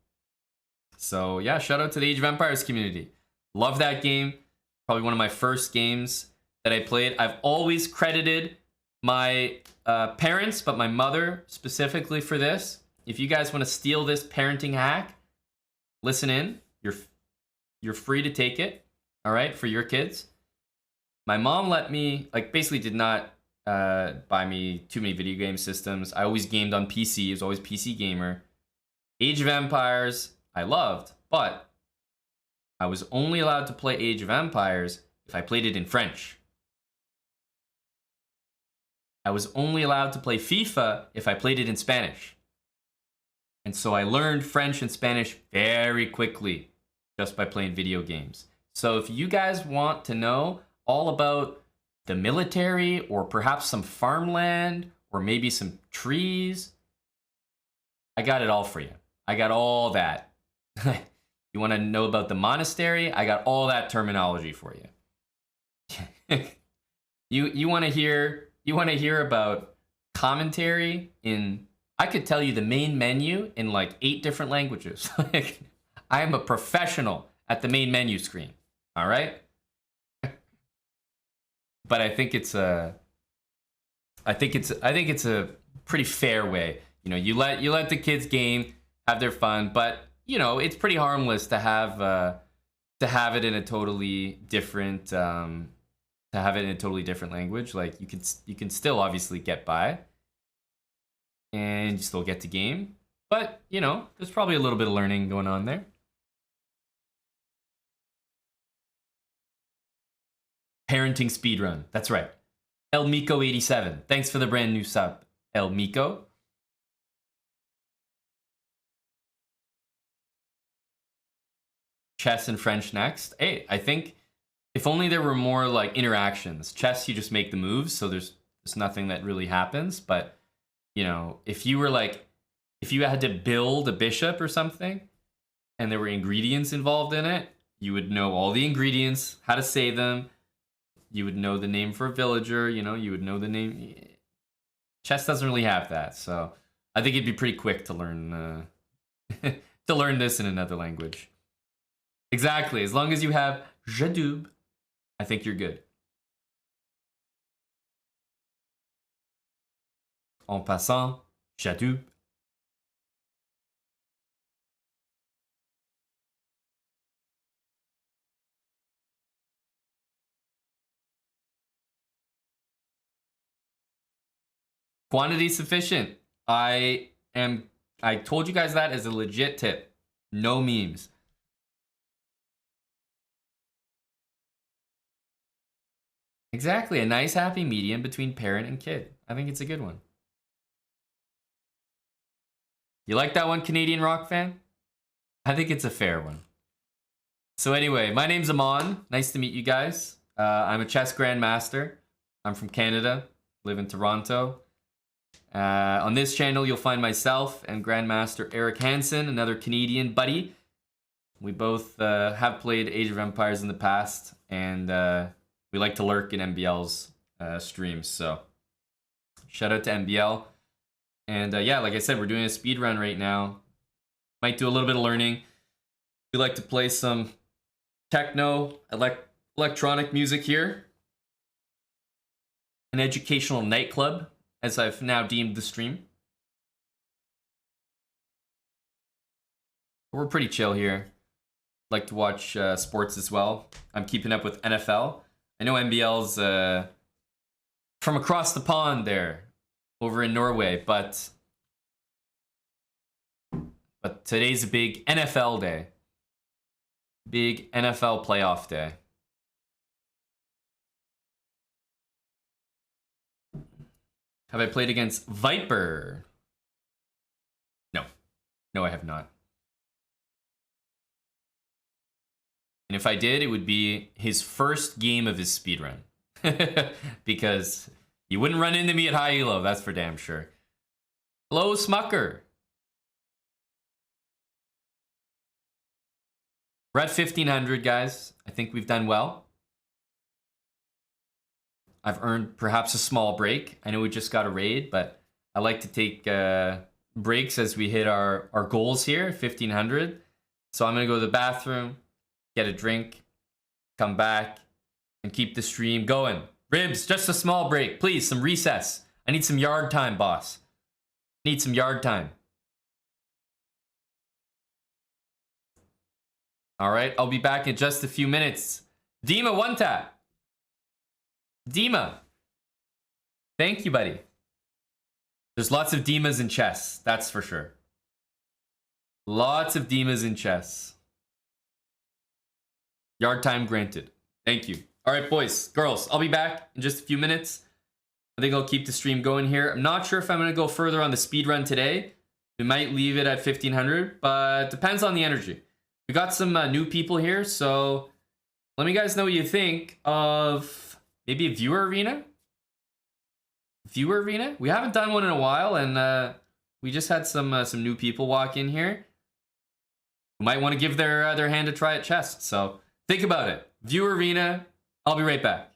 So yeah, shout out to the Age of Empires community. Love that game. Probably one of my first games that I played. I've always credited my parents, but my mother specifically for this. If you guys want to steal this parenting hack, listen in. You're free to take it, all right, for your kids. My mom let me, like, basically did not buy me too many video game systems. I always gamed on PC. I was always PC gamer. Age of Empires, I loved, but I was only allowed to play Age of Empires if I played it in French. I was only allowed to play FIFA if I played it in Spanish. And so I learned French and Spanish very quickly just by playing video games. So if you guys want to know all about the military or perhaps some farmland or maybe some trees, I got it all for you. I got all that. You want to know about the monastery? I got all that terminology for you. You want to hear about commentary in, I could tell you the main menu in like 8 different languages. Like, I am a professional at the main menu screen. All right? But I think it's a pretty fair way. You know, you let the kids game, have their fun, but you know, it's pretty harmless to have it in a totally different language. Like you can still obviously get by, and you still get to game, but you know, there's probably a little bit of learning going on there. Parenting speedrun. That's right. El Miko 87. Thanks for the brand new sub, El Miko. Chess and French next. Hey, I think if only there were more like interactions. Chess, you just make the moves, so there's nothing that really happens. But you know, if you had to build a bishop or something, and there were ingredients involved in it, you would know all the ingredients, how to say them. You would know the name for a villager. You know, you would know the name. Chess doesn't really have that, so I think it'd be pretty quick to learn to learn this in another language. Exactly. As long as you have Jadoub, I think you're good. En passant, Jadoub. Quantity sufficient. I told you guys that as a legit tip. No memes. Exactly, a nice happy medium between parent and kid. I think it's a good one. You like that one, Canadian rock fan? I think it's a fair one. So anyway, my name's Amon. Nice to meet you guys. I'm a chess grandmaster. I'm from Canada, live in Toronto. On this channel, you'll find myself and Grandmaster Eric Hansen, another Canadian buddy. We both have played Age of Empires in the past, and we like to lurk in MBL's streams. So shout out to MBL. And yeah, like I said, we're doing a speed run right now. Might do a little bit of learning. We like to play some techno, electronic music here. An educational nightclub, as I've now deemed the stream. We're pretty chill here. Like to watch sports as well. I'm keeping up with NFL. I know NBL's from across the pond there, over in Norway, but today's a big NFL day. Big NFL playoff day. Have I played against Viper? No. No, I have not. And if I did, it would be his first game of his speedrun. Because you wouldn't run into me at high elo, that's for damn sure. Hello, Smucker. We're at 1,500, guys. I think we've done well. I've earned perhaps a small break. I know we just got a raid, but I like to take breaks as we hit our goals here, 1,500. So I'm going to go to the bathroom, get a drink, come back, and keep the stream going. Ribs, just a small break. Please, some recess. I need some yard time, boss. Need some yard time. All right, I'll be back in just a few minutes. Dima, one tap. Dima. Thank you, buddy. There's lots of Dimas in chess, that's for sure. Lots of Dimas in chess. Yard time granted. Thank you. All right, boys, girls, I'll be back in just a few minutes. I think I'll keep the stream going here. I'm not sure if I'm going to go further on the speed run today. We might leave it at 1,500, but depends on the energy. We got some new people here, so let me guys know what you think of maybe a viewer arena. Viewer arena? We haven't done one in a while, and we just had some new people walk in here who might want to give their hand a try at chess. So think about it. Viewer arena. I'll be right back.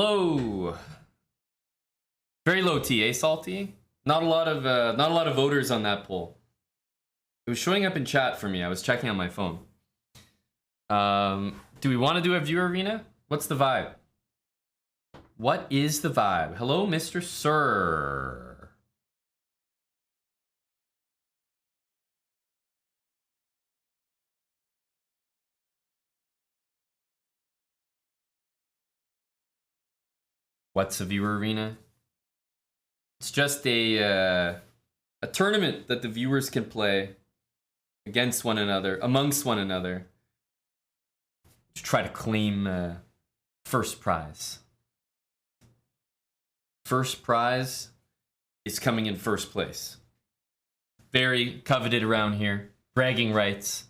Hello. Very low TA, Salty. Not a lot of voters on that poll. It was showing up in chat for me. I was checking on my phone. Do we want to do a viewer arena? What's the vibe? What is the vibe? Hello, Mr. Sir. What's a viewer arena? It's just a tournament that the viewers can play against one another, amongst one another, to try to claim first prize. First prize is coming in first place. Very coveted around here. Bragging rights.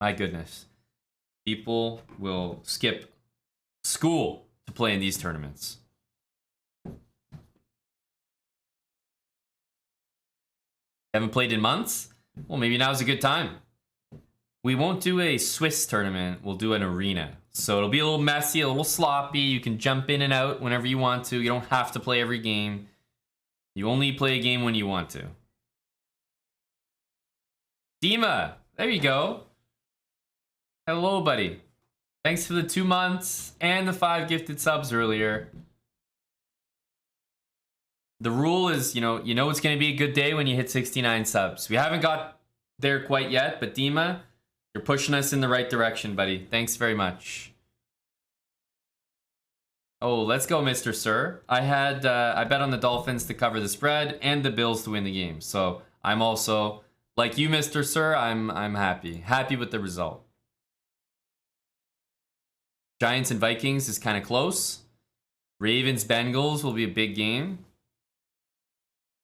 My goodness. People will skip school to play in these tournaments. Haven't played in months? Well, maybe now's a good time. We won't do a Swiss tournament. We'll do an arena. So it'll be a little messy, a little sloppy. You can jump in and out whenever you want to. You don't have to play every game. You only play a game when you want to. Dima, there you go. Hello, buddy. Thanks for the 2 months and the 5 gifted subs earlier. The rule is, you know it's going to be a good day when you hit 69 subs. We haven't got there quite yet, but Dima, you're pushing us in the right direction, buddy. Thanks very much. Oh, let's go, Mr. Sir. I bet on the Dolphins to cover the spread and the Bills to win the game. So I'm also, like you, Mr. Sir, I'm happy. Happy with the result. Giants and Vikings is kind of close. Ravens, Bengals will be a big game.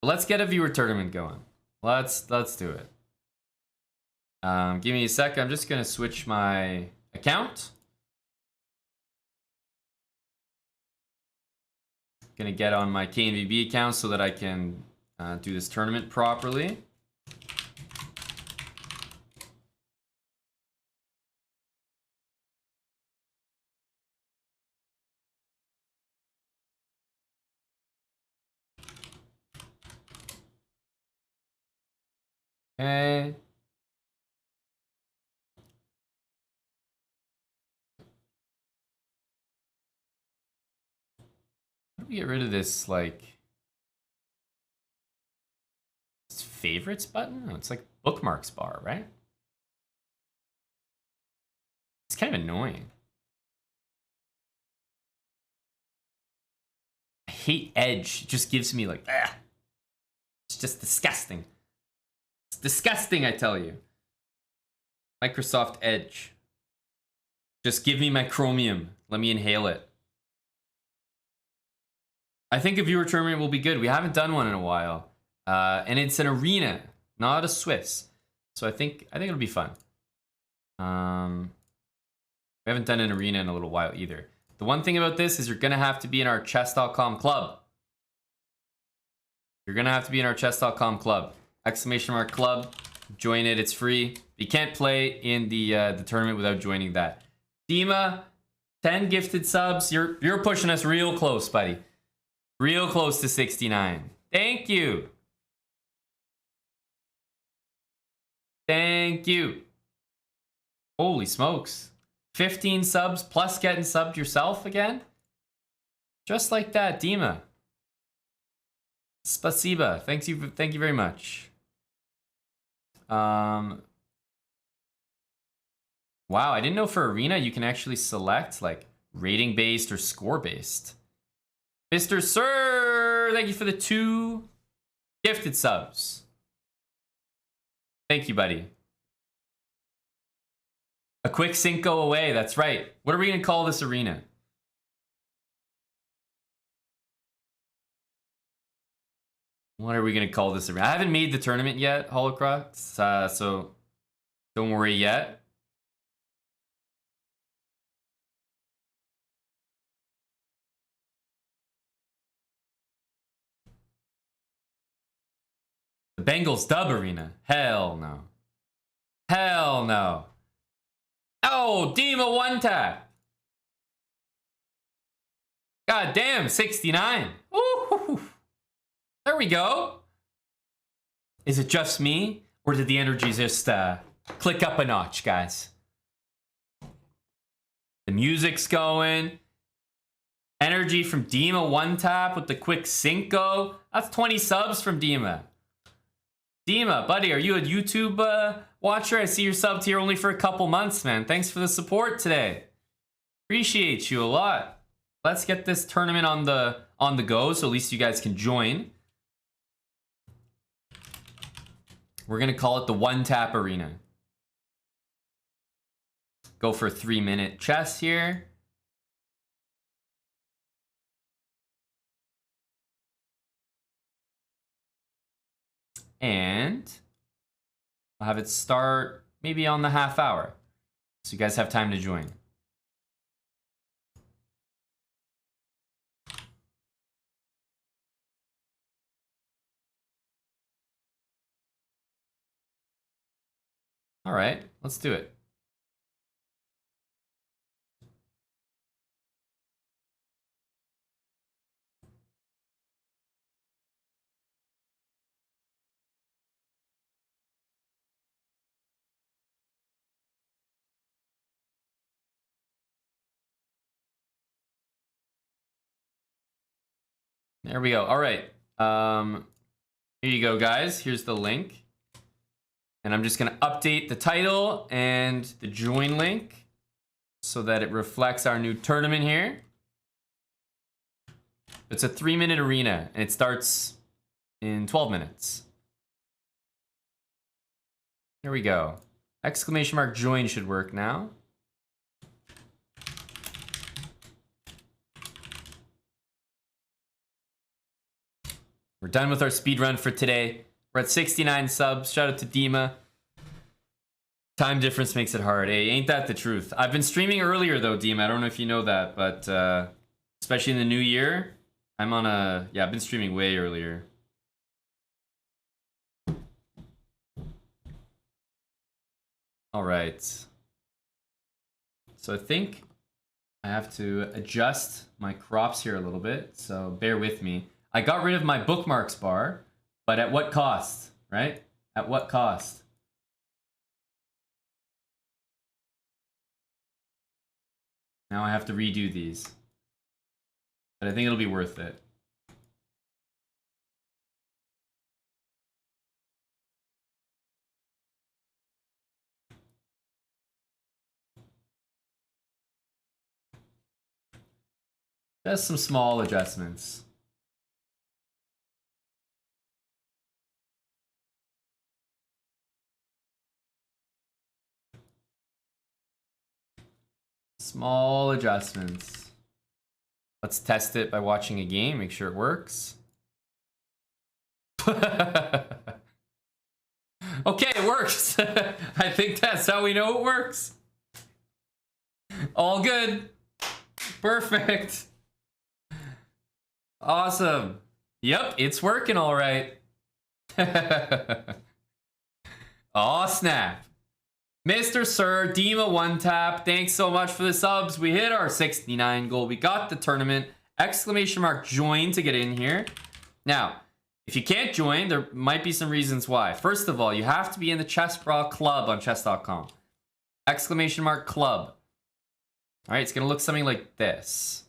But let's get a viewer tournament going. Let's do it. Give me a sec. I'm just gonna switch my account. Gonna get on my KNVB account so that I can do this tournament properly. Okay. How do we get rid of this, like, this favorites button? Oh, it's like bookmarks bar, right? It's kind of annoying. I hate Edge. It just gives me like, ah. It's just disgusting. It's disgusting, I tell you. Microsoft Edge. Just give me my Chromium. Let me inhale it. I think a viewer tournament will be good. We haven't done one in a while. And it's an arena, not a Swiss. So I think it'll be fun. We haven't done an arena in a little while either. The one thing about this is you're going to have to be in our chess.com club. You're going to have to be in our chess.com club. ! club. Join it. It's free. You can't play in the tournament without joining that. Dima, 10 gifted subs. You're pushing us real close, buddy. Real close to 69. Thank you. Thank you. Holy smokes. 15 subs plus getting subbed yourself again? Just like that, Dima. Spasiba. Thank you very much. Wow, I didn't know for arena you can actually select like rating based or score based. Mr. Sir, thank you for the 2 gifted subs. Thank you, buddy. A quick Cinco away, that's right. What are we gonna call this arena? What are we gonna call this arena? I haven't made the tournament yet, Holocrux, so don't worry yet. The Bengals dub arena. Hell no. Hell no. Oh, Dima one tap. God damn, 69. Ooh, there we go. Is it just me? Or did the energy just click up a notch, guys? The music's going. Energy from Dima, one tap with the quick Cinco. That's 20 subs from Dima. Dima, buddy, are you a YouTube watcher? I see you're subbed here only for a couple months, man. Thanks for the support today. Appreciate you a lot. Let's get this tournament on the go, so at least you guys can join. We're gonna call it the One Tap Arena. Go for a 3-minute chess here. And I'll have it start maybe on the half hour, so you guys have time to join. All right, let's do it. There we go. All right. Here you go, guys. Here's the link. And I'm just going to update the title and the join link so that it reflects our new tournament here. It's a 3-minute arena, and it starts in 12 minutes. Here we go. Exclamation mark join should work now. We're done with our speed run for today. We're at 69 subs. Shout out to Dima. Time difference makes it hard. Hey, ain't that the truth? I've been streaming earlier though, Dima. I don't know if you know that, but especially in the new year, I'm on a... Yeah, I've been streaming way earlier. All right. So I think I have to adjust my crops here a little bit, so bear with me. I got rid of my bookmarks bar, but at what cost, right? At what cost? Now I have to redo these. But I think it'll be worth it. Just some small adjustments. Small adjustments. Let's test it by watching a game, make sure it works. Okay, it works. I think that's how we know it works. All good. Perfect. Awesome. Yep, it's working all right. Oh, snap. Mr. Sir, Dima one tap, thanks so much for the subs. We hit our 69 goal. We got the tournament. Exclamation mark join to get in here. Now, if you can't join, there might be some reasons why. First of all, you have to be in the Chessbrah Club on chess.com. Exclamation mark club. All right, it's going to look something like this.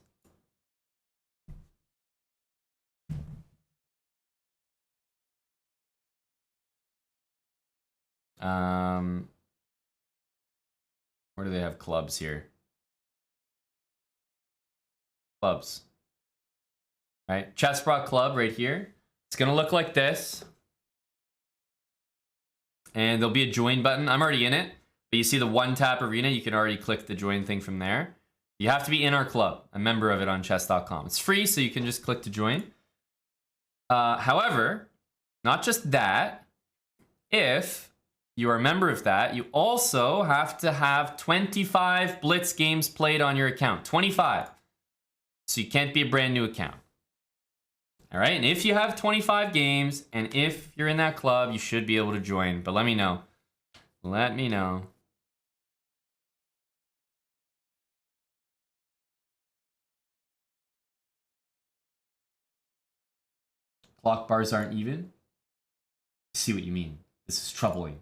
Where do they have clubs here? Clubs. All right, Chessbrah Club right here. It's gonna look like this. And there'll be a join button. I'm already in it, but you see the one tap arena, you can already click the join thing from there. You have to be in our club, a member of it on chess.com. It's free, so you can just click to join. However, not just that, if you are a member of that, you also have to have 25 Blitz games played on your account. 25. So you can't be a brand new account. All right, and if you have 25 games, and if you're in that club, you should be able to join. But let me know. Let me know. Clock bars aren't even. I see what you mean. This is troubling.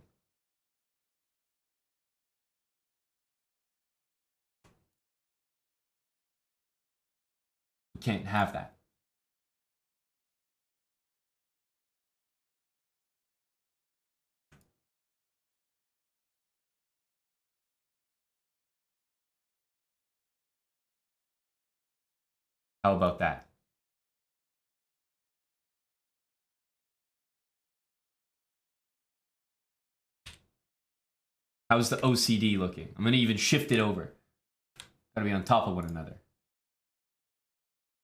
We can't have that. How about that? How's the OCD looking? I'm going to even shift it over. Got to be on top of one another.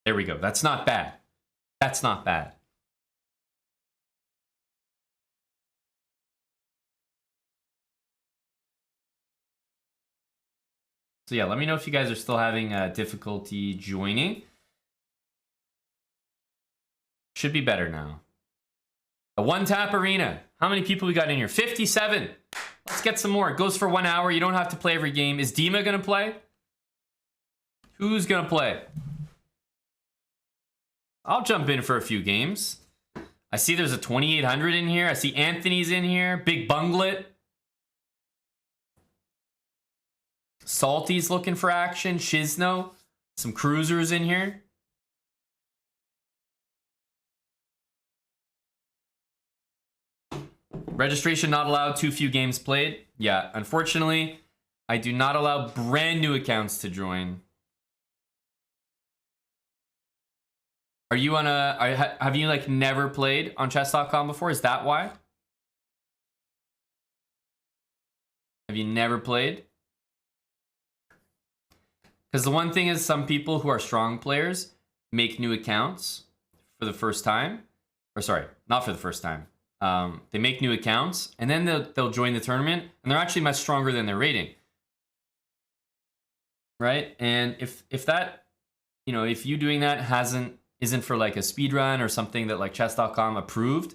There we go. That's not bad. That's not bad. So yeah, let me know if you guys are still having difficulty joining. Should be better now. A one-tap arena. How many people we got in here? 57. Let's get some more. It goes for 1 hour. You don't have to play every game. Is Dima going to play? Who's going to play? I'll jump in for a few games. I see there's a 2800 in here. I see Anthony's in here. Big Bunglet. Salty's looking for action. Shizno. Some cruisers in here. Registration not allowed, too few games played. Yeah, unfortunately, I do not allow brand new accounts to join. Are you on have you like never played on chess.com before? Is that why? Have you never played? Because the one thing is some people who are strong players make new accounts for the first time. Or sorry, not for the first time. They make new accounts and then they'll join the tournament and they're actually much stronger than their rating. Right? And if that, you know, if you doing that isn't for like a speed run or something that like chess.com approved,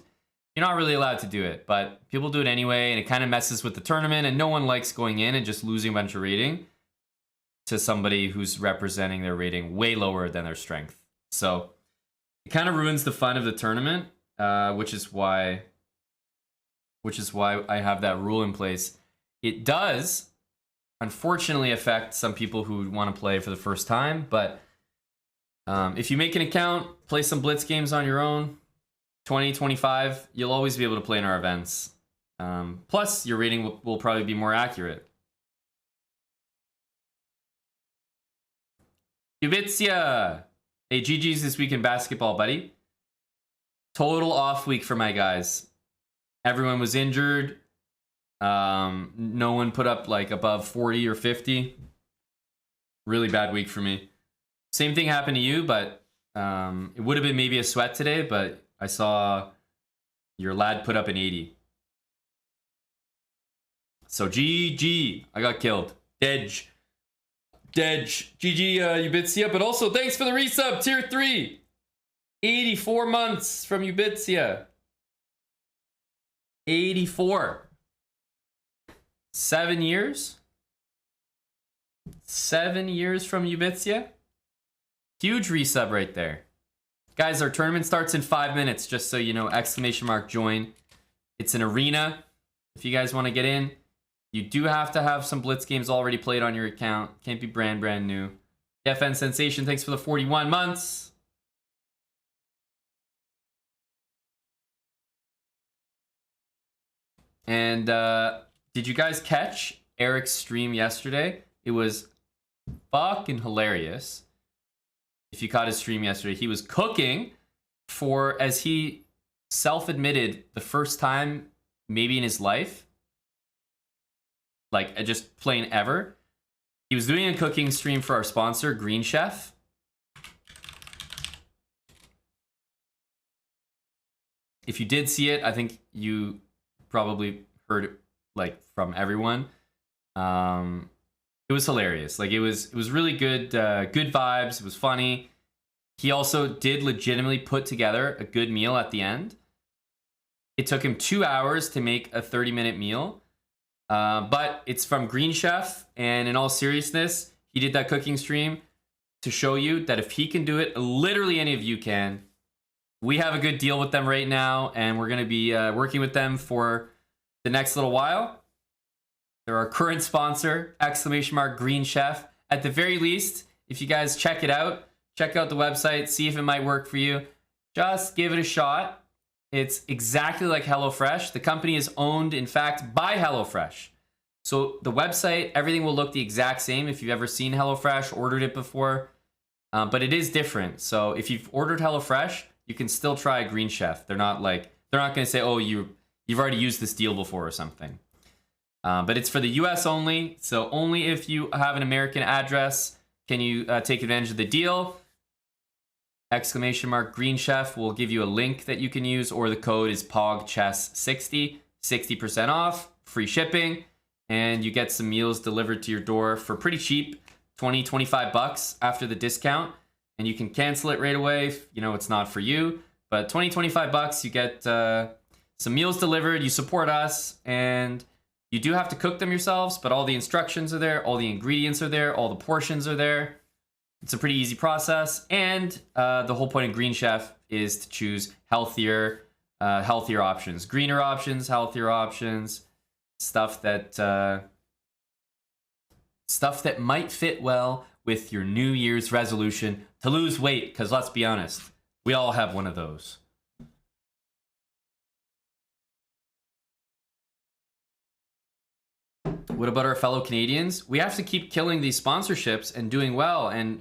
you're not really allowed to do it. But people do it anyway and it kind of messes with the tournament and no one likes going in and just losing a bunch of rating to somebody who's representing their rating way lower than their strength. So it kind of ruins the fun of the tournament, which is why I have that rule in place. It does, unfortunately, affect some people who want to play for the first time. But if you make an account, play some blitz games on your own, 20, 25, you'll always be able to play in our events. Plus, your rating will probably be more accurate. Yubitsia! Hey, GG's this week in basketball, buddy. Total off week for my guys. Everyone was injured. No one put up like above 40 or 50. Really bad week for me. Same thing happened to you, but it would have been maybe a sweat today, but I saw your lad put up an 80. So GG. I got killed. Dedge. GG, Ubitsia. But also, thanks for the resub. Tier 3. 84 months from Ubitsia. 84. 7 years? 7 years from Ubitsia? Huge resub right there. Guys, our tournament starts in 5 minutes, just so you know. Exclamation mark join. It's an arena. If you guys want to get in, you do have to have some blitz games already played on your account. Can't be brand new. FN Sensation, thanks for the 41 months. And did you guys catch Eric's stream yesterday? It was fucking hilarious. If you caught his stream yesterday, he was cooking for, as he self-admitted, the first time maybe in his life, like just plain ever. He was doing a cooking stream for our sponsor, Green Chef. If you did see it, I think you probably heard it like from everyone. It was hilarious. Like it was really good, good vibes. It was funny. He also did legitimately put together a good meal at the end. It took him 2 hours to make a 30-minute meal. But it's from Green Chef, and in all seriousness, he did that cooking stream to show you that if he can do it, literally any of you can. we have a good deal with them right now, and we're going to be working with them for the next little while. They're our current sponsor, ! Green Chef. At the very least, if you guys check it out, check out the website, see if it might work for you. Just give it a shot. It's exactly like HelloFresh. The company is owned, in fact, by HelloFresh. So the website, everything will look the exact same if you've ever seen HelloFresh, ordered it before. But it is different. So if you've ordered HelloFresh, you can still try Green Chef. They're not going to say, oh, you've already used this deal before or something. But it's for the US only. So only if you have an American address can you take advantage of the deal. ! Green Chef will give you a link that you can use, or the code is POGCHESS60, 60% off, free shipping, and you get some meals delivered to your door for pretty cheap, 25 bucks after the discount, and you can cancel it right away if you know it's not for you. But 25 bucks, you get some meals delivered, you support us, and you do have to cook them yourselves, but all the instructions are there, all the ingredients are there, all the portions are there. It's a pretty easy process, and the whole point of Green Chef is to choose healthier options, greener options, healthier options, stuff that might fit well with your New Year's resolution to lose weight. Because let's be honest, we all have one of those. What about our fellow Canadians? We have to keep killing these sponsorships and doing well, and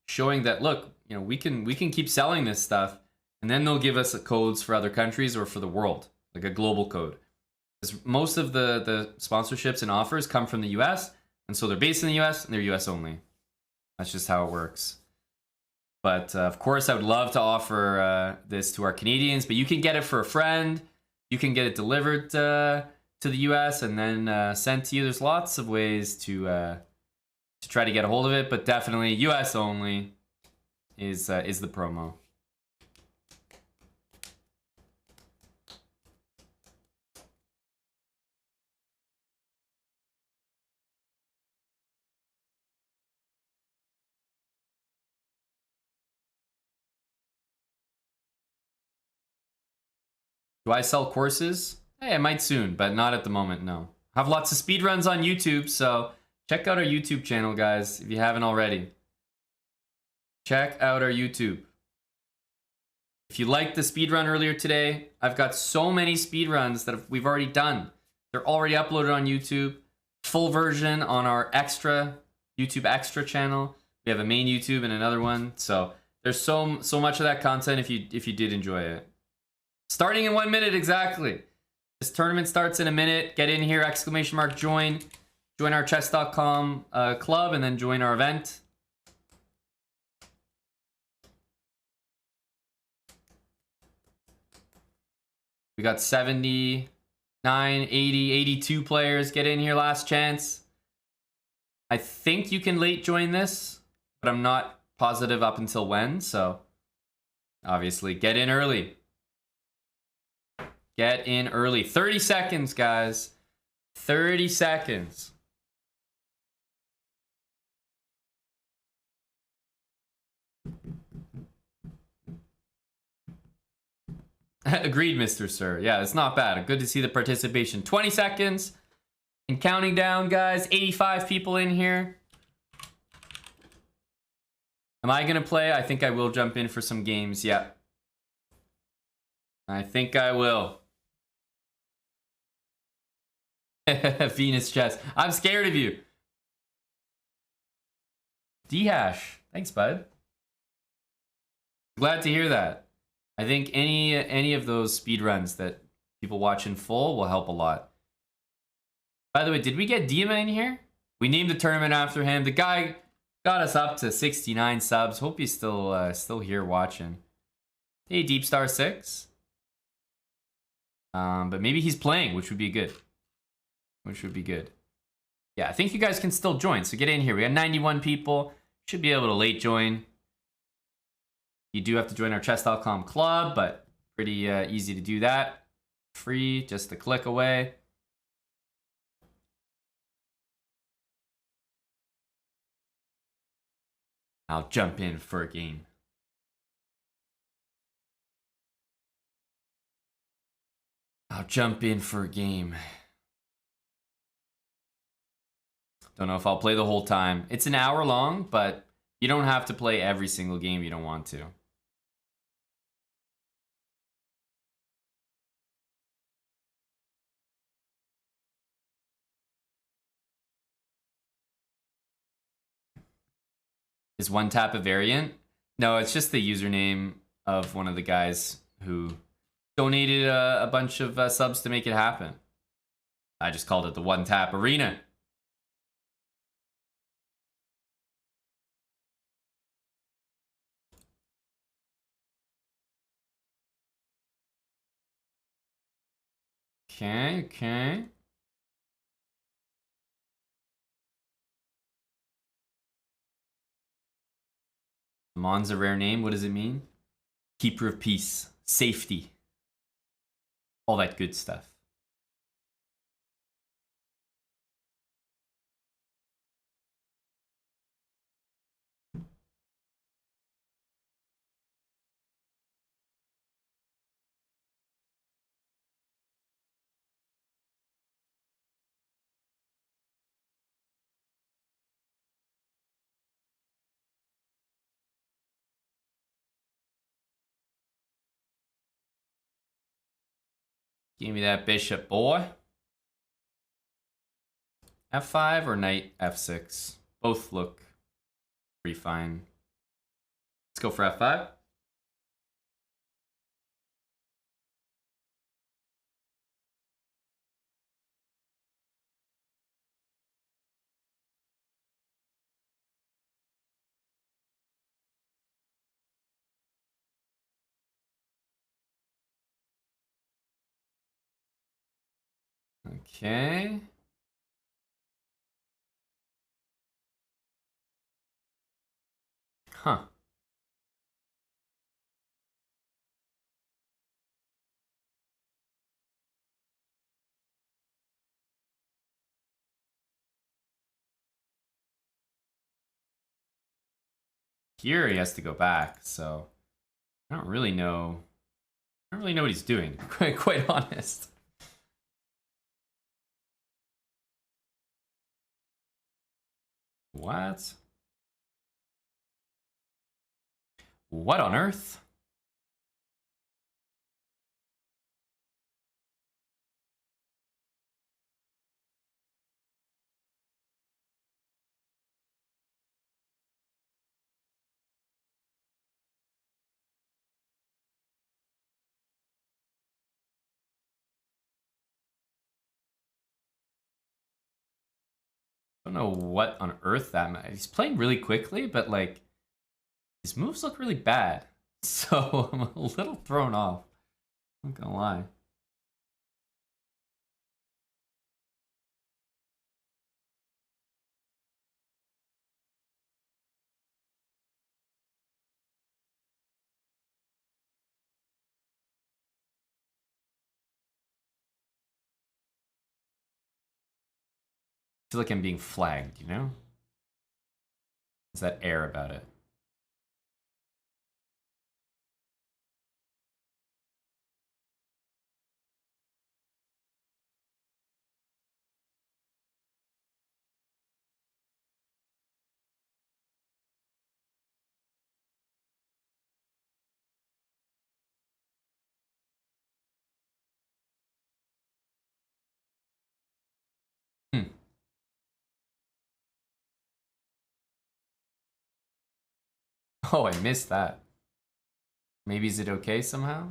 showing that, look, we can keep selling this stuff, and then they'll give us codes for other countries or for the world, like a global code. Because most of the sponsorships and offers come from the US, and so they're based in the US and they're US only. That's just how it works. But of course, I would love to offer this to our Canadians, but you can get it for a friend. You can get it delivered to the US and then sent to you. There's lots of ways to try to get a hold of it, but definitely US only is the promo. Do I sell courses? Hey, I might soon, but not at the moment, no. I have lots of speedruns on YouTube, so check out our YouTube channel, guys, if you haven't already. Check out our YouTube. If you liked the speedrun earlier today, I've got so many speedruns that we've already done. They're already uploaded on YouTube. Full version on our YouTube extra channel. We have a main YouTube and another one. So there's so much of that content if you did enjoy it. Starting in 1 minute exactly. This tournament starts in a minute. Get in here, ! Join. Join our chess.com club and then join our event. We got 79, 80, 82 players. Get in here, last chance. I think you can late join this, but I'm not positive up until when, so obviously get in early. Get in early. 30 seconds, guys. 30 seconds. Agreed, Mr. Sir. Yeah, it's not bad. Good to see the participation. 20 seconds. And counting down, guys. 85 people in here. Am I going to play? I think I will jump in for some games. Yeah. I think I will. Venus chess. I'm scared of you. D-hash. Thanks, bud. Glad to hear that. I think any of those speedruns that people watch in full will help a lot. By the way, did we get Dima in here? We named the tournament after him. The guy got us up to 69 subs. Hope he's still here watching. Hey, Deep Star 6. But maybe he's playing, which would be good. Yeah, I think you guys can still join, so get in here. We got 91 people. Should be able to late join. You do have to join our chess.com club, but pretty easy to do that. Free, just a click away. I'll jump in for a game. I'll jump in for a game. Don't know if I'll play the whole time. It's an hour long, but you don't have to play every single game you don't want to. Is one tap a variant? No, it's just the username of one of the guys who donated a bunch of subs to make it happen. I just called it the one tap arena. Okay, okay. Mon's a rare name. What does it mean? Keeper of peace, safety, all that good stuff. Give me that bishop, boy. F5 or knight F6? Both look pretty fine. Let's go for F5. Okay. Huh. Here he has to go back, so I don't really know. I don't really know what he's doing, quite honest. What? What on earth? I don't know what on earth that meant. He's playing really quickly, but like his moves look really bad. So I'm a little thrown off. I'm not gonna lie. I feel like I'm being flagged, you know? There's that air about it. Hmm. Oh, I missed that. Maybe is it okay somehow?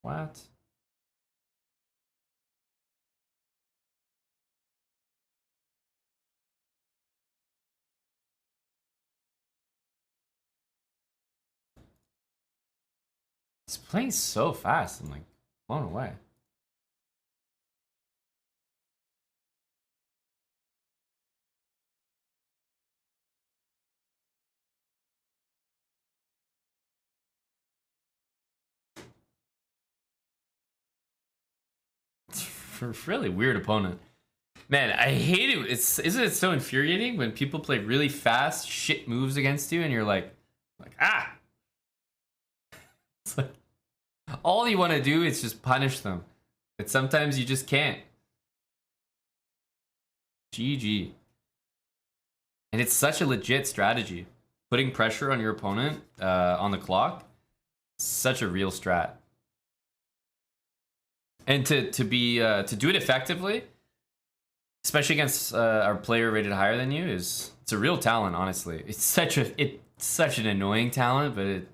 What? He's playing so fast. I'm like blown away. really weird opponent. Man, I hate it. Isn't it so infuriating when people play really fast shit moves against you and you're like ah. It's like all you want to do is just punish them, but sometimes you just can't. GG. And it's such a legit strategy. Putting pressure on your opponent on the clock, such a real strat. And to do it effectively, especially against our player rated higher than you, it's a real talent. Honestly, it's such an annoying talent, but it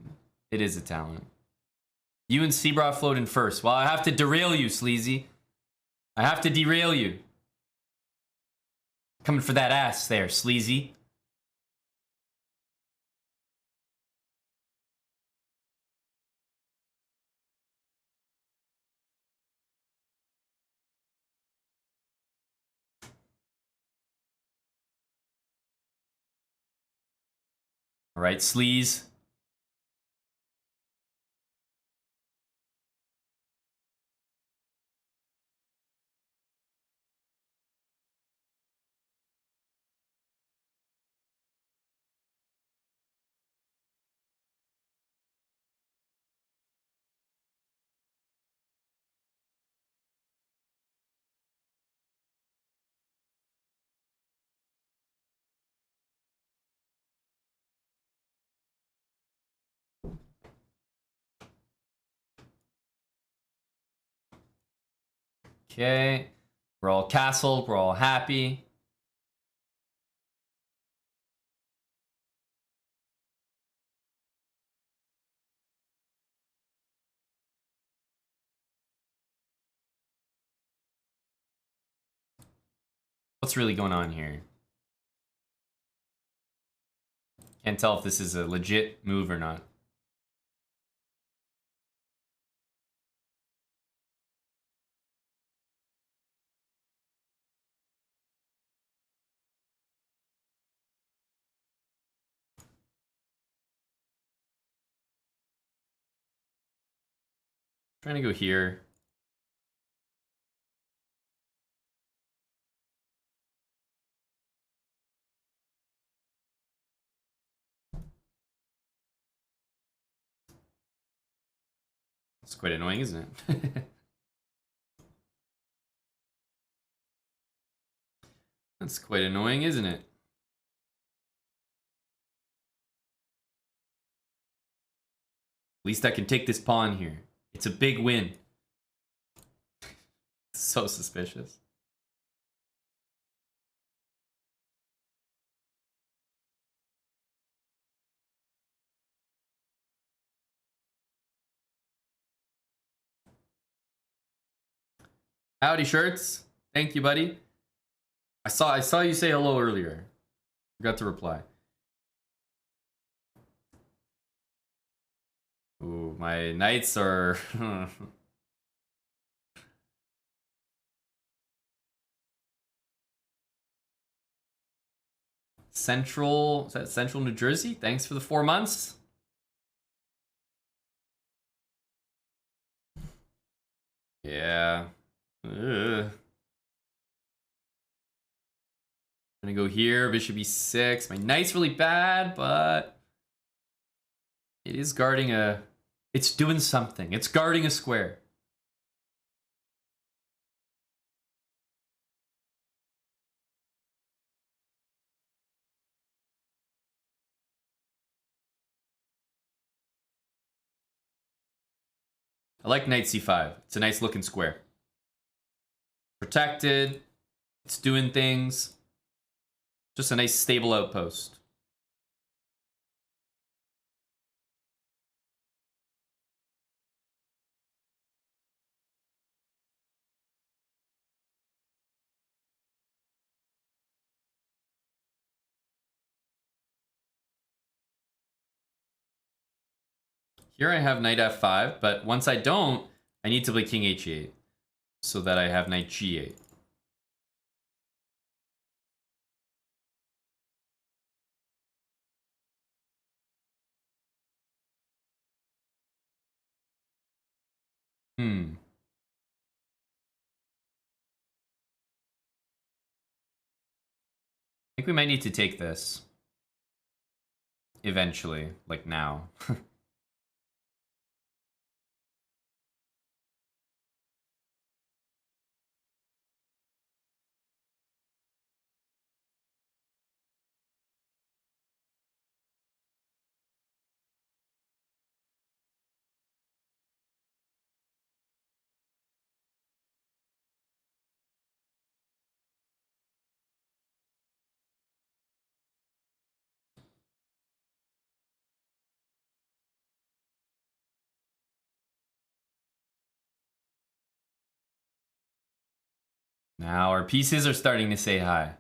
is a talent. You and Seabra float in first. Well, I have to derail you, Sleazy. I have to derail you. Coming for that ass there, Sleazy. All right, Sleaze. Okay, we're all castled, we're all happy. What's really going on here? Can't tell if this is a legit move or not. Trying to go here. It's quite annoying, isn't it? That's quite annoying, isn't it? At least I can take this pawn here. It's a big win. So suspicious. Howdy, Shirts. Thank you, buddy. I saw you say hello earlier. Forgot to reply. Ooh, my knights are Central, is that Central New Jersey? Thanks for the 4 months. Yeah. Ugh. Gonna go here, bishop e6. My knight's really bad, but it is guarding a... It's doing something. It's guarding a square. I like knight c5. It's a nice looking square. Protected. It's doing things. Just a nice stable outpost. Here I have knight f5, but once I don't, I need to play king h8 so that I have knight g8. Hmm. think we might need to take this. Eventually. Like now. Now our pieces are starting to say hi.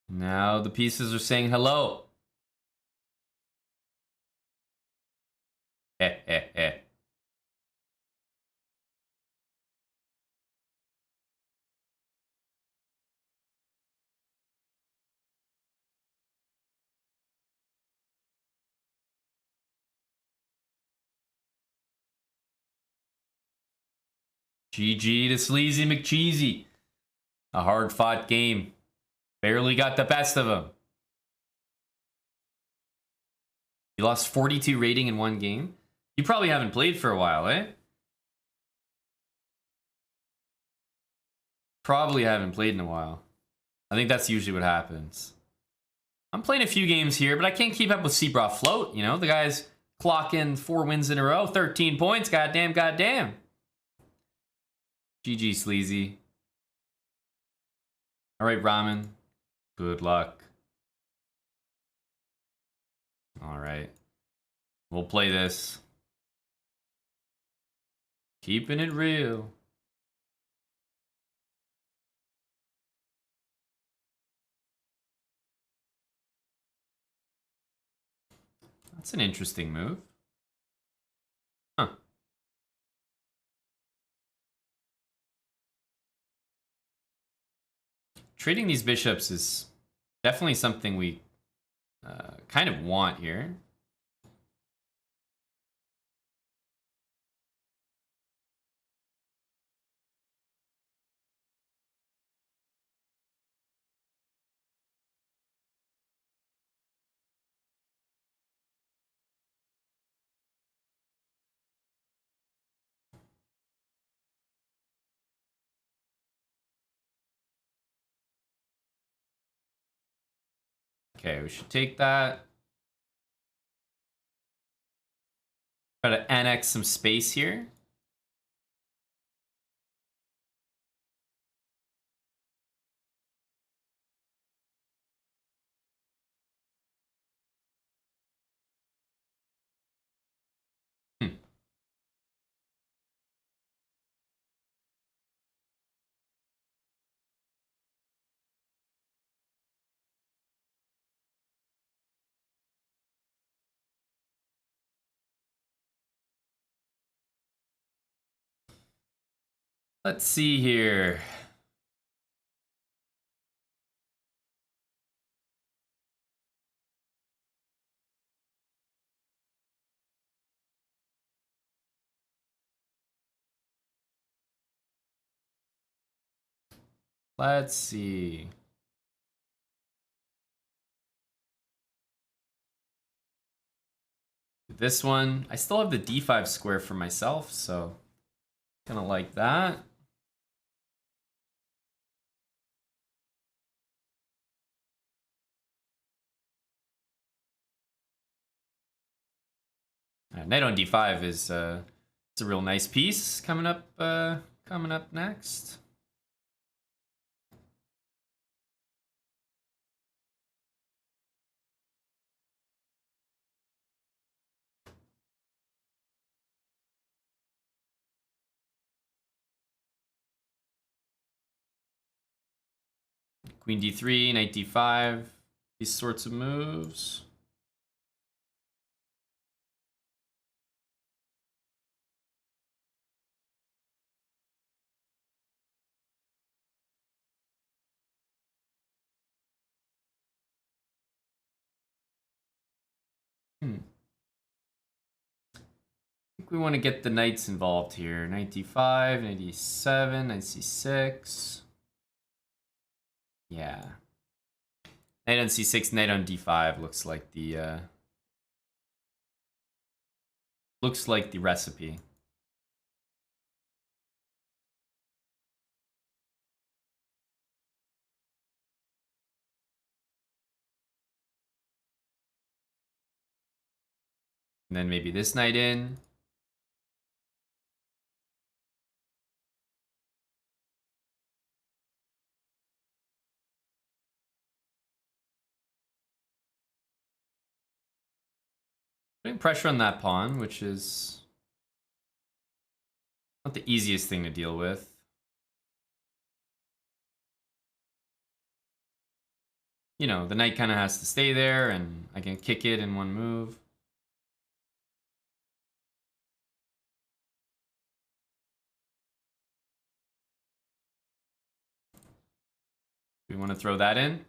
Now the pieces are saying hello. Eh, eh, eh. GG to Sleazy McCheesy. A hard fought game. Barely got the best of him. You lost 42 rating in one game. You probably haven't played for a while, eh? Probably haven't played in a while. I think that's usually what happens. I'm playing a few games here, but I can't keep up with Seabra Float. You know, the guy's clocking 4 wins in a row, 13 points. Goddamn, goddamn. GG, Sleazy. All right, Ramen. Good luck. All right. We'll play this. Keeping it real. That's an interesting move. Huh. Trading these bishops is definitely something we kind of want here. Okay, we should take that. Try to annex some space here. Let's see here. Let's see. This one, I still have the d5 square for myself, so kind of like that. Knight on d5 is it's a real nice piece coming up next. Queen d3, knight d5, these sorts of moves. I think we want to get the knights involved here. Knight d5, knight d7, knight c6. Yeah. Knight on c6, knight on d5 looks like the recipe. And then maybe this knight in. Putting pressure on that pawn, which is not the easiest thing to deal with. You know, the knight kind of has to stay there, and I can kick it in one move. We want to throw that in.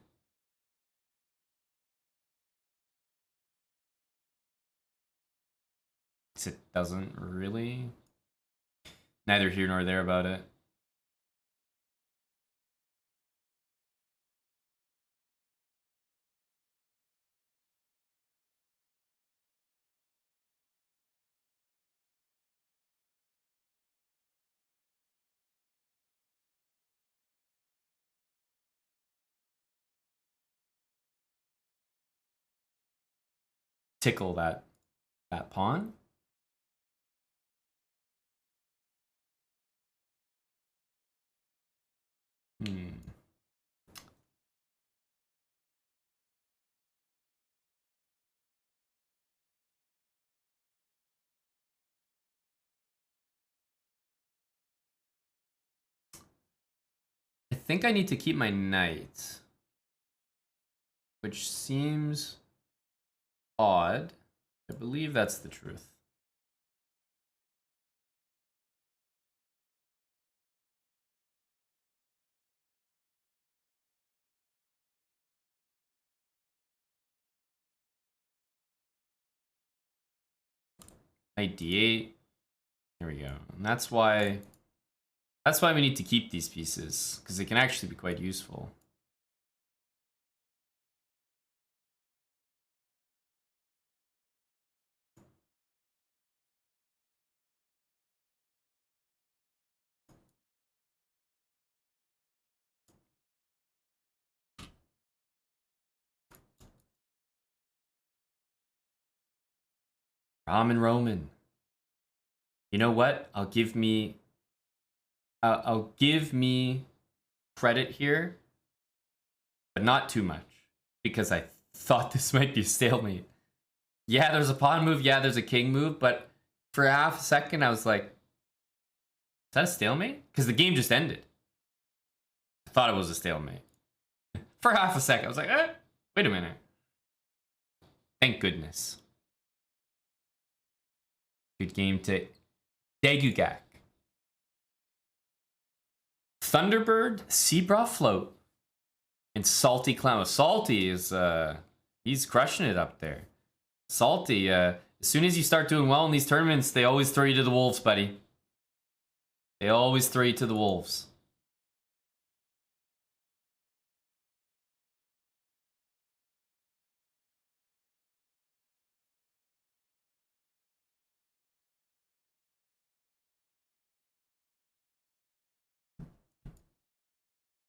It doesn't really. Neither here nor there about it. Tickle that pawn. I think I need to keep my knight, which seems odd. I believe that's the truth. Knight d8. Here we go. And that's why we need to keep these pieces, because they can actually be quite useful. Roman. You know what? I'll give me credit here, but not too much, because I thought this might be a stalemate. Yeah, there's a pawn move. Yeah, there's a king move, but for half a second, I was like, is that a stalemate? Because the game just ended. I thought it was a stalemate. For half a second, I was like, wait a minute. Thank goodness. Good game to Dagugak. Thunderbird, Seabra Float, and Salty Clown. Salty is he's crushing it up there. Salty, as soon as you start doing well in these tournaments, they always throw you to the wolves, buddy. They always throw you to the wolves.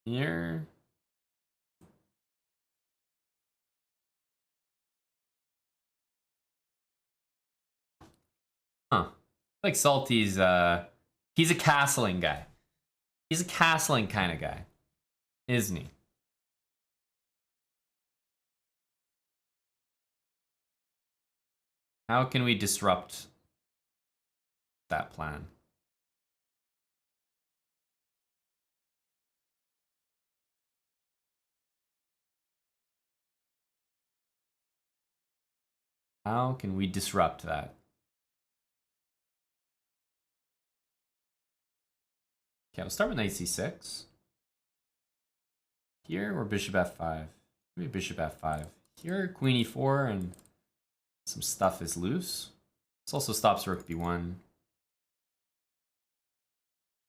Here. Huh. Like Salty's he's a castling guy. He's a castling kind of guy, isn't he? How can we disrupt that plan? How can we disrupt that? Okay, I'll start with knight c6. Here, or bishop f5. Maybe bishop f5. Here, queen e4, and some stuff is loose. This also stops rook b1.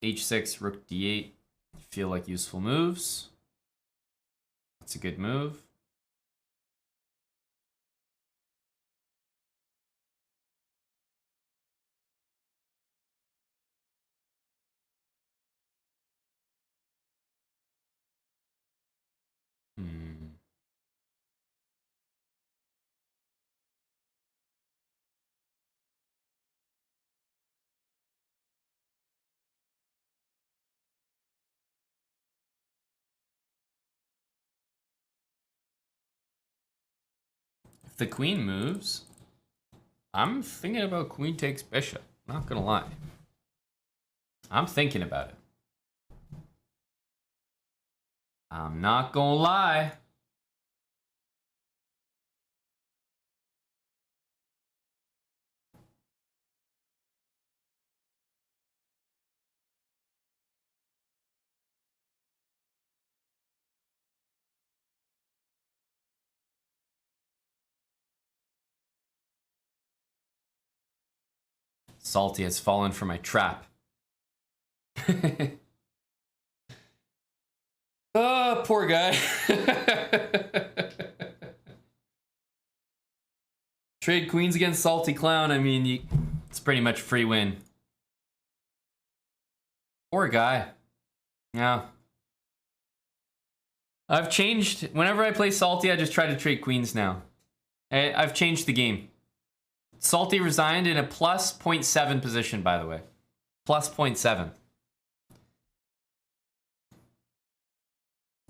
h6, rook d8 feel like useful moves. That's a good move. If the queen moves, I'm thinking about queen takes bishop. Not gonna lie. I'm thinking about it. I'm not gonna lie. Salty has fallen for my trap. Oh, poor guy. Trade queens against Salty Clown. I mean, it's pretty much free win. Poor guy. Yeah. I've changed. Whenever I play Salty, I just try to trade queens now. I've changed the game. Salty resigned in a plus 0.7 position, by the way. Plus 0.7.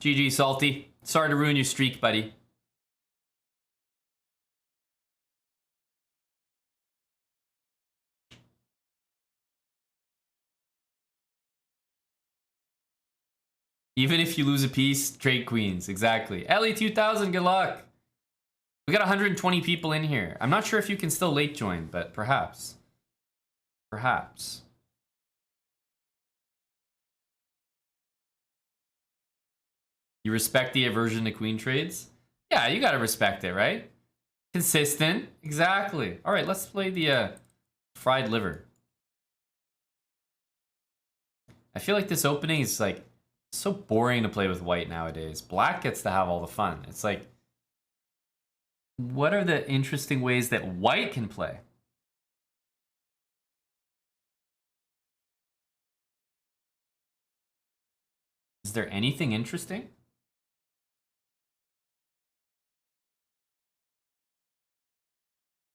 GG, Salty. Sorry to ruin your streak, buddy. Even if you lose a piece, trade queens. Exactly. Ellie2000, good luck. We got 120 people in here. I'm not sure if you can still late join, but perhaps. Perhaps. You respect the aversion to queen trades? Yeah, you gotta respect it, right? Consistent. Exactly. All right, let's play the fried liver. I feel like this opening is like so boring to play with white nowadays. Black gets to have all the fun. It's like, what are the interesting ways that white can play? Is there anything interesting?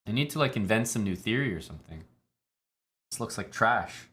I need to like invent some new theory or something. This looks like trash.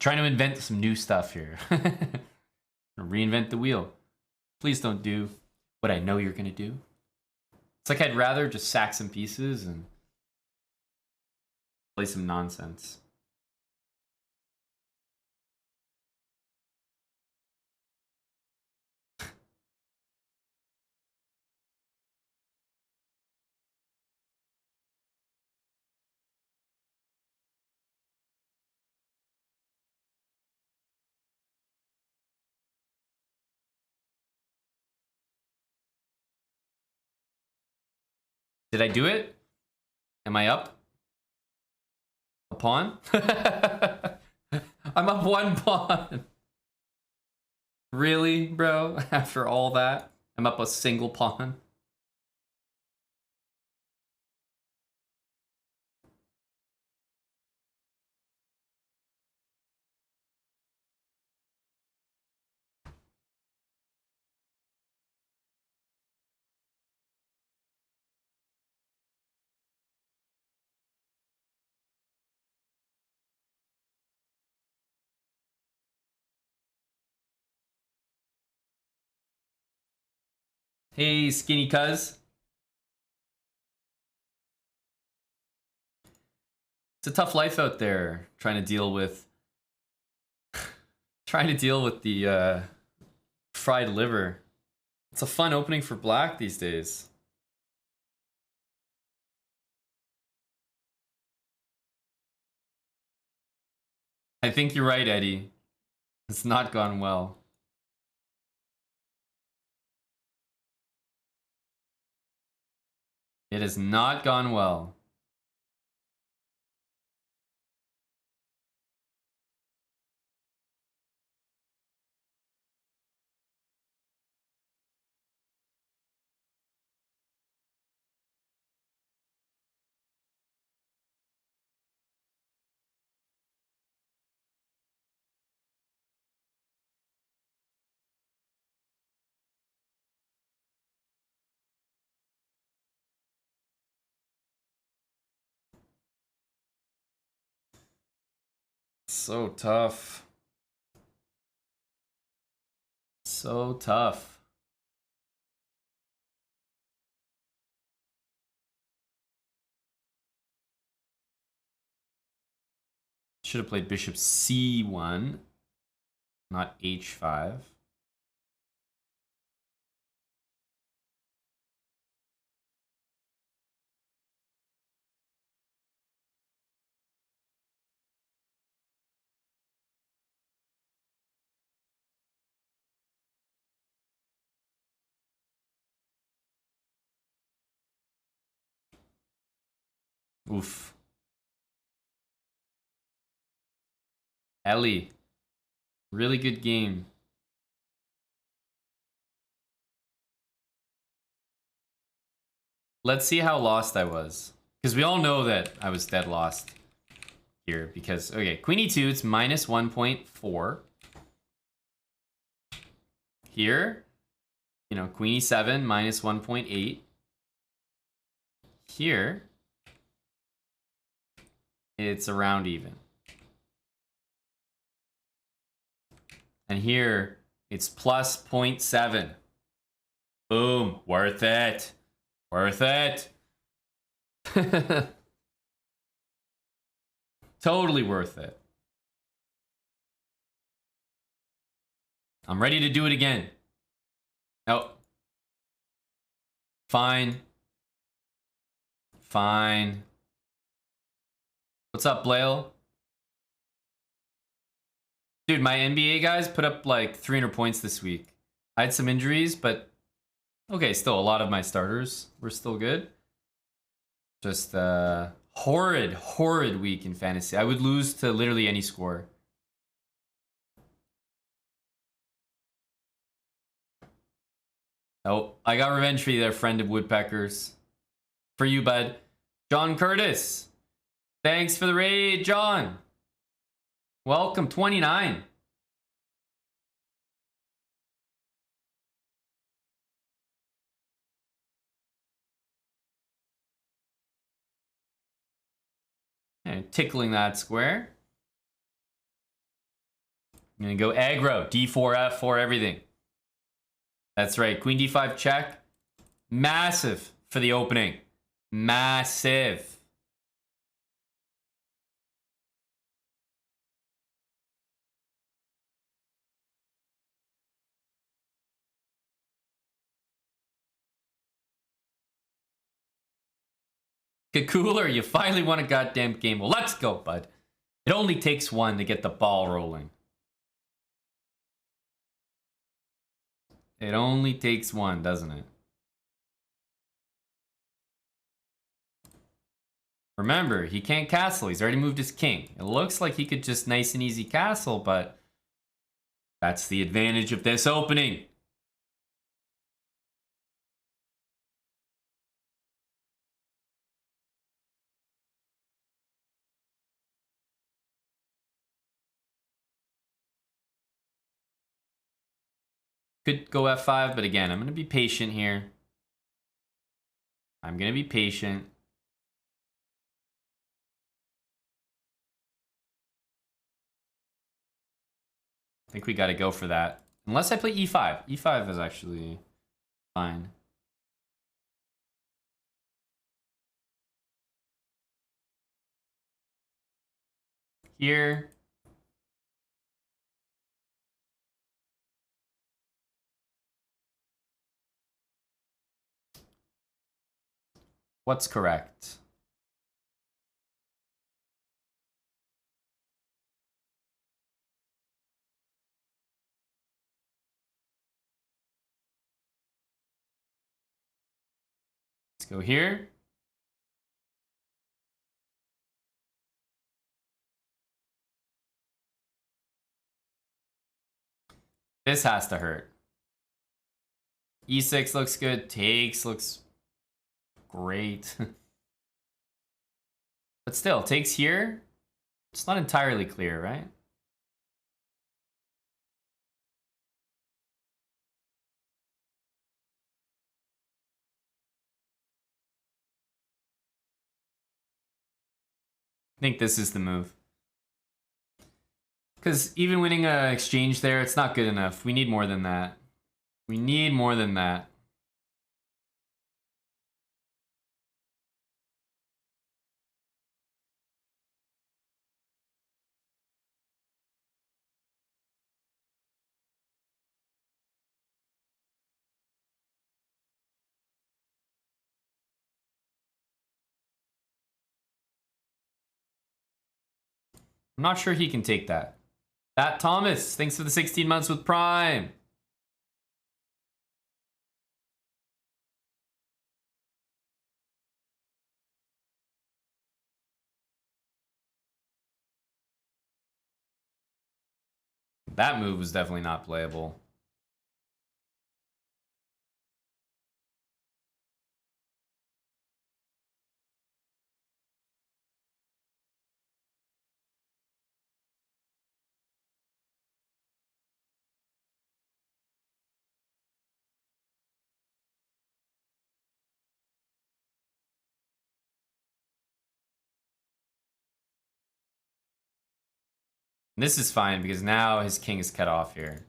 Trying to invent some new stuff here. Reinvent the wheel. Please don't do what I know you're gonna do. It's like I'd rather just sack some pieces and play some nonsense. Did I do it? Am I up? A pawn? I'm up one pawn. Really, bro? After all that, I'm up a single pawn. Hey, skinny cuz. It's a tough life out there trying to deal with the fried liver. It's a fun opening for black these days. I think you're right, Eddie. It's not gone well. It has not gone well. So tough. So tough. Should have played bishop c1, not h5. Oof. Ellie. Really good game. Let's see how lost I was. Because we all know that I was dead lost here. Because, okay, queen e2, it's minus 1.4. Here, you know, queen e7, minus 1.8. Here, it's around even. And here, it's plus 0.7. Boom, worth it. Worth it. Totally worth it. I'm ready to do it again. Oh. Fine. Fine. What's up, Blail? Dude, my NBA guys put up like 300 points this week. I had some injuries, but okay, still a lot of my starters were still good. Just horrid week in fantasy. I would lose to literally any score. Oh, I got revenge for you there, friend of Woodpeckers. For you, bud. John Curtis. Thanks for the raid, John. Welcome, 29. And tickling that square. I'm gonna go aggro, d4, f4, everything. That's right, queen d5 check. Massive for the opening. Massive. Cooler, you finally won a goddamn game. Well, let's go, bud. It only takes one to get the ball rolling. It only takes one, doesn't it? Remember, he can't castle. He's already moved his king. It looks like he could just nice and easy castle, but that's the advantage of this opening. Could go f5, but again, I'm going to be patient here. I'm going to be patient. I think we got to go for that. Unless I play e5. e5 is actually fine. here. What's correct? Let's go here. This has to hurt. E6 looks good. Takes looks great. But still, takes here. It's not entirely clear, right? I think this is the move. Because even winning an exchange there, it's not good enough. We need more than that. We need more than that. I'm not sure he can take that. That Thomas, thanks for the 16 months with Prime. That move was definitely not playable. This is fine because now his king is cut off here.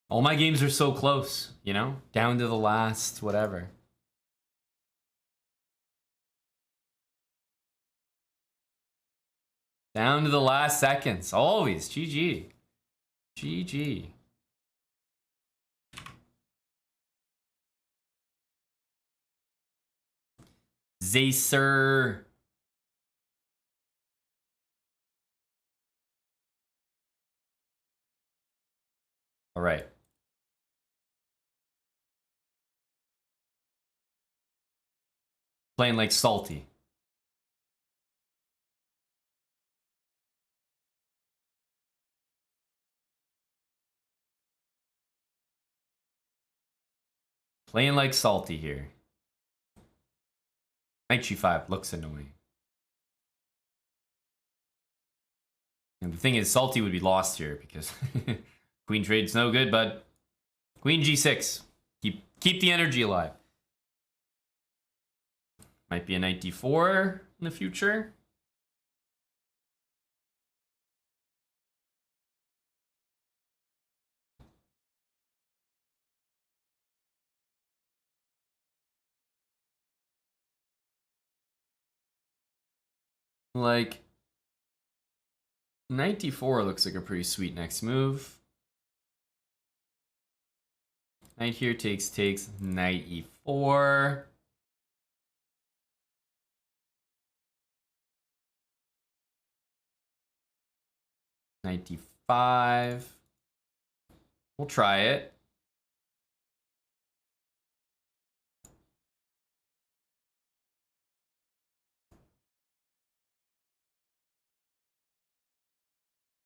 All my games are so close, you know? Down to the last, whatever. Down to the last seconds. Always. GG. GG. Zacer. All right. Playing like salty. Playing like salty here. Knight g5 looks annoying. And the thing is, salty would be lost here because queen trade's no good, but queen g6. Keep the energy alive. Might be a knight d4 in the future. Like, knight d4 looks like a pretty sweet next move. Knight here takes, knight e4. Knight d5. We'll try it.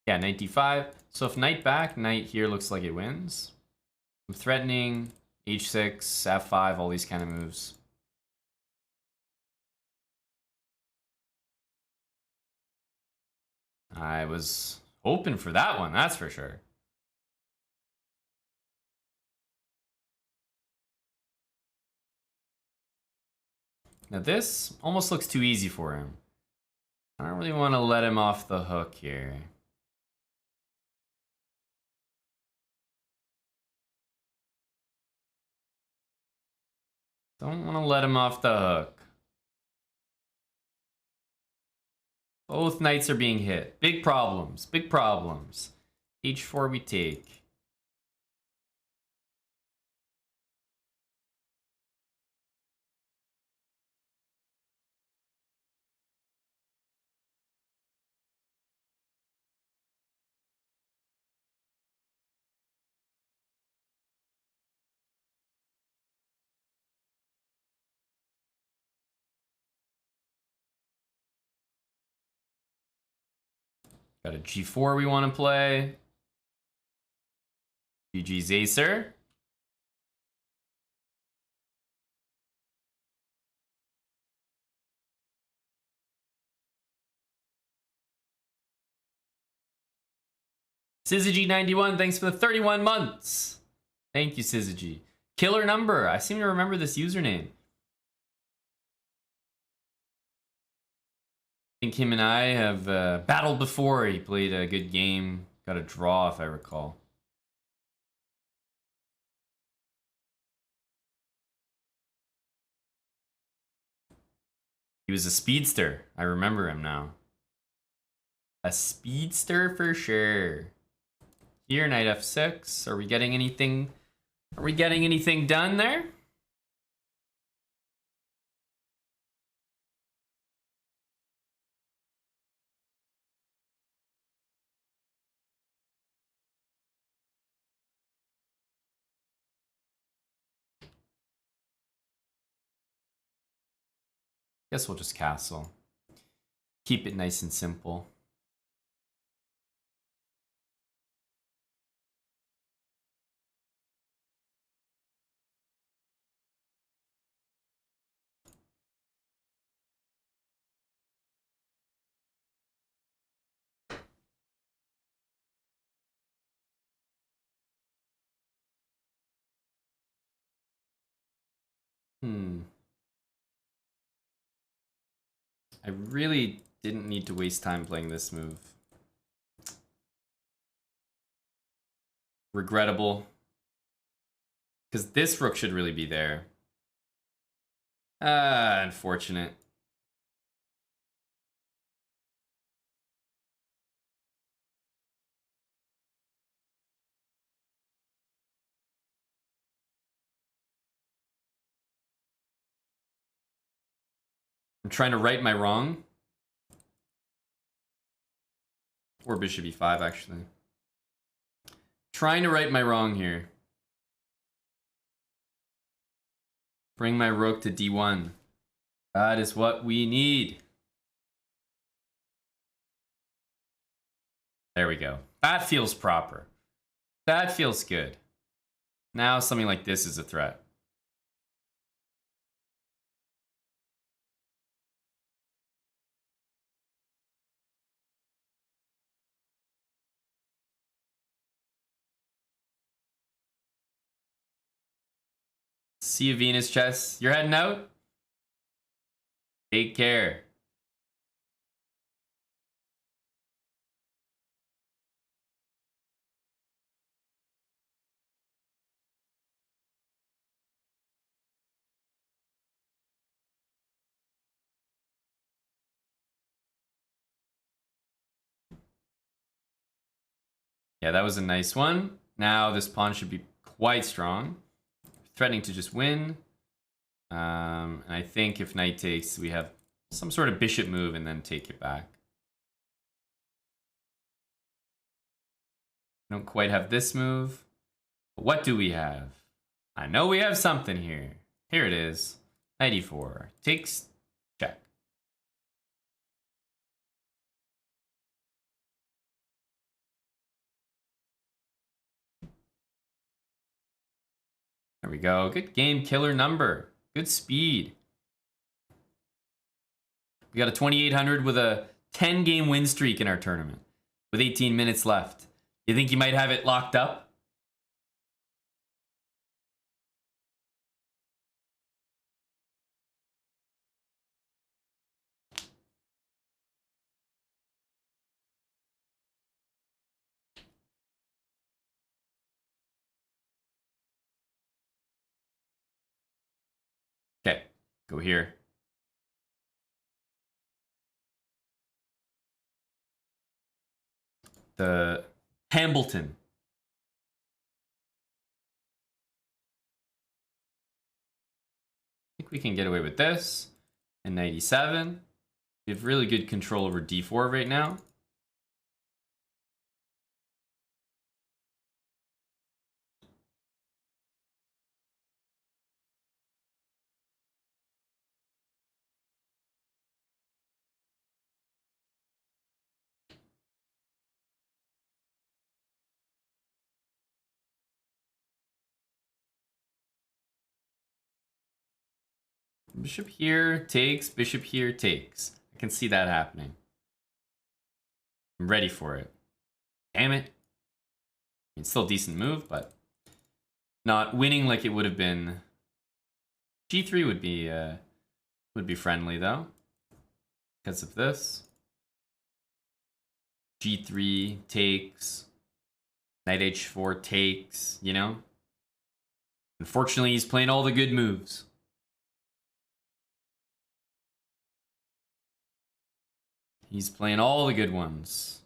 Yeah, knight d5. So if knight back, knight here looks like it wins. I'm threatening h6, f5, all these kind of moves. I was hoping for that one, that's for sure. Now this almost looks too easy for him. I don't really want to let him off the hook here. Don't want to let him off the hook. Both knights are being hit. Big problems, big problems. h4 we take. Got a g4 we want to play. GG's Acer. Syzygy91, thanks for the 31 months. Thank you, Syzygy. Killer number. I seem to remember this username. I think him and I have battled before. He played a good game. Got a draw, if I recall. He was a speedster. I remember him now. A speedster for sure. Here, knight f6. Are we getting anything? Are we getting anything done there? Guess we'll just castle. Keep it nice and simple. I really didn't need to waste time playing this move. Regrettable. Because this rook should really be there. Unfortunate. I'm trying to right my wrong. Or bishop e5, actually. Trying to right my wrong here. Bring my rook to d1. That is what we need. There we go. That feels proper. That feels good. Now something like this is a threat. See you, Venus Chess. You're heading out? Take care. Yeah, that was a nice one. Now this pawn should be quite strong. Threatening to just win. And I think if knight takes, we have some sort of bishop move and then take it back. I don't quite have this move. What do we have? I know we have something here. Here it is. 94. Takes. Check. There we go. Good game killer number. Good speed. We got a 2,800 with a 10-game win streak in our tournament with 18 minutes left. You think you might have it locked up? Okay, go here. The Hambleton. I think we can get away with this. And 97. We have really good control over D4 right now. Bishop here takes, bishop here takes. I can see that happening. I'm ready for it. Damn it. It's still a decent move, but not winning like it would have been. G3 would be friendly though, because of this. G3 takes, knight h4 takes, you know? Unfortunately, he's playing all the good moves. He's playing all the good ones.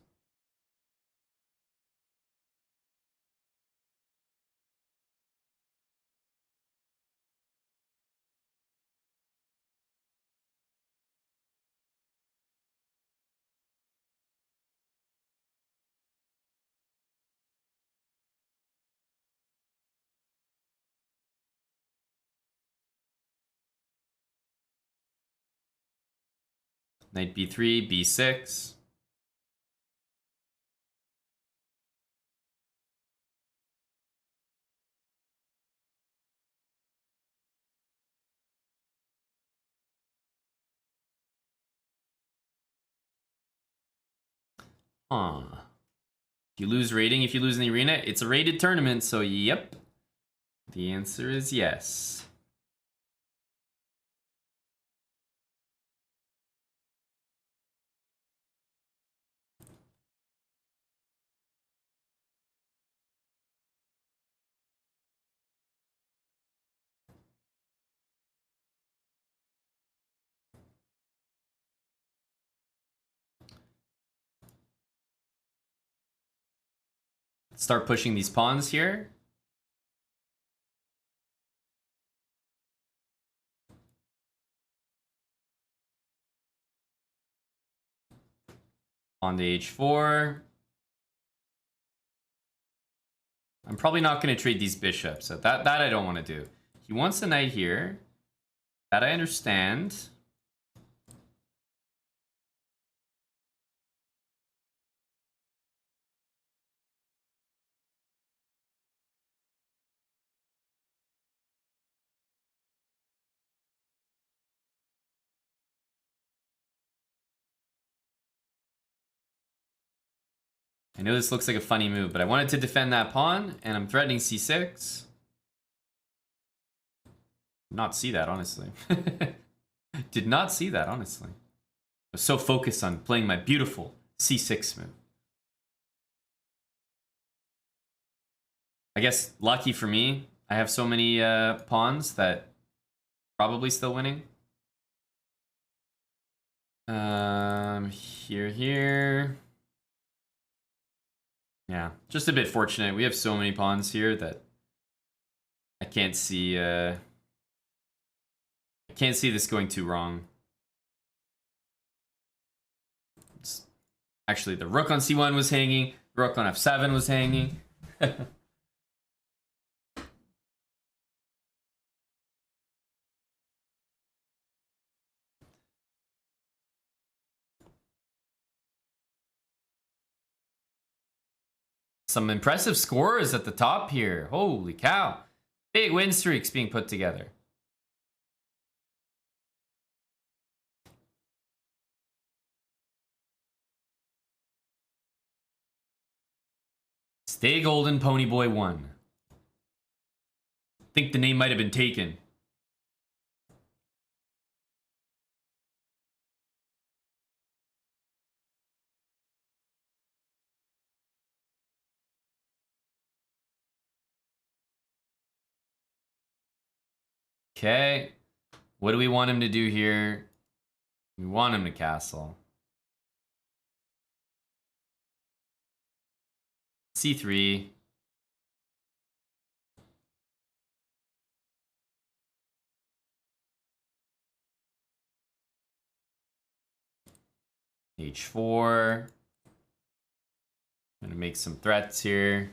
Knight b3, b6. Huh. Do you lose rating if you lose in the arena? It's a rated tournament, so yep. The answer is yes. Start pushing these pawns here. Pawn to h4. I'm probably not going to trade these bishops. So that I don't want to do. He wants a knight here. That I understand. I know this looks like a funny move, but I wanted to defend that pawn, and I'm threatening c6. Not see that, honestly. Did not see that, honestly. I was so focused on playing my beautiful c6 move. I guess lucky for me, I have so many pawns that probably still winning. Here. Yeah, just a bit fortunate. We have so many pawns here that I can't see this going too wrong. Actually, the rook on c1 was hanging, rook on f7 was hanging. some impressive scores at the top here. Holy cow. Big win streaks being put together. Stay Golden Ponyboy 1. Think the name might have been taken. Okay. What do we want him to do here? We want him to castle. C3. H4. I'm gonna make some threats here.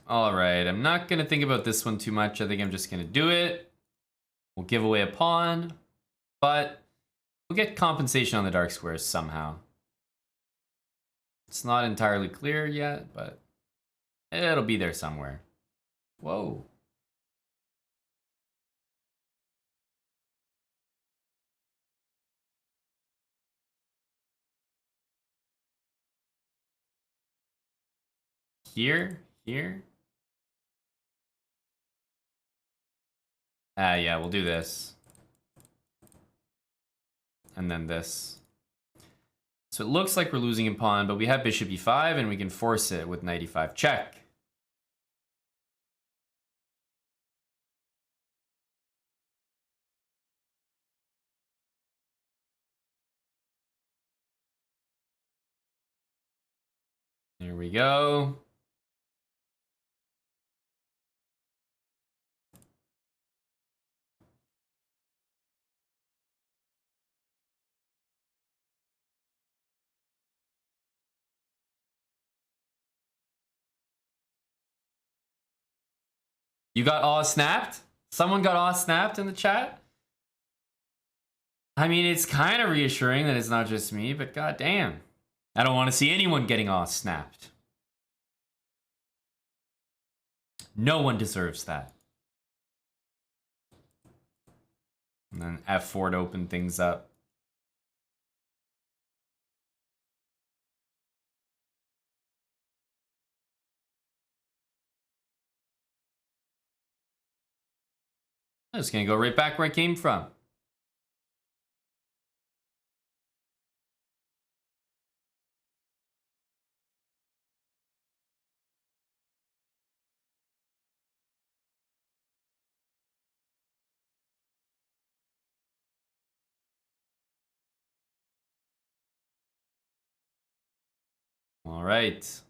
All right, I'm not gonna think about this one too much. I think I'm just gonna do it. We'll give away a pawn, but we'll get compensation on the dark squares somehow. It's not entirely clear yet, but it'll be there somewhere. Whoa. Here. Yeah, we'll do this. And then this. So it looks like we're losing in pawn, but we have bishop e5 and we can force it with knight e5 check. There we go. You got all snapped? Someone got all snapped in the chat? I mean, it's kind of reassuring that it's not just me, but goddamn. I don't want to see anyone getting all snapped. No one deserves that. And then F4 to open things up. I'm just gonna go right back where I came from. All right.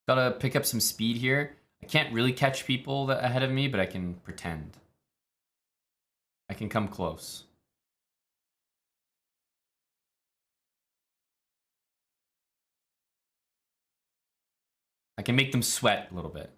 Gotta pick up some speed here. I can't really catch people that ahead of me, but I can pretend. I can come close. I can make them sweat a little bit.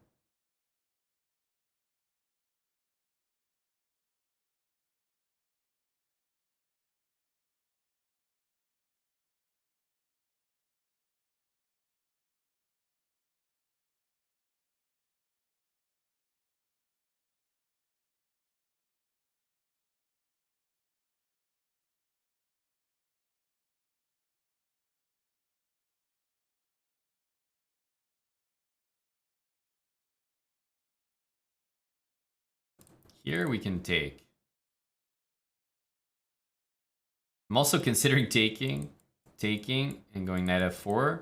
Here we can take. I'm also considering taking taking and going knight f4.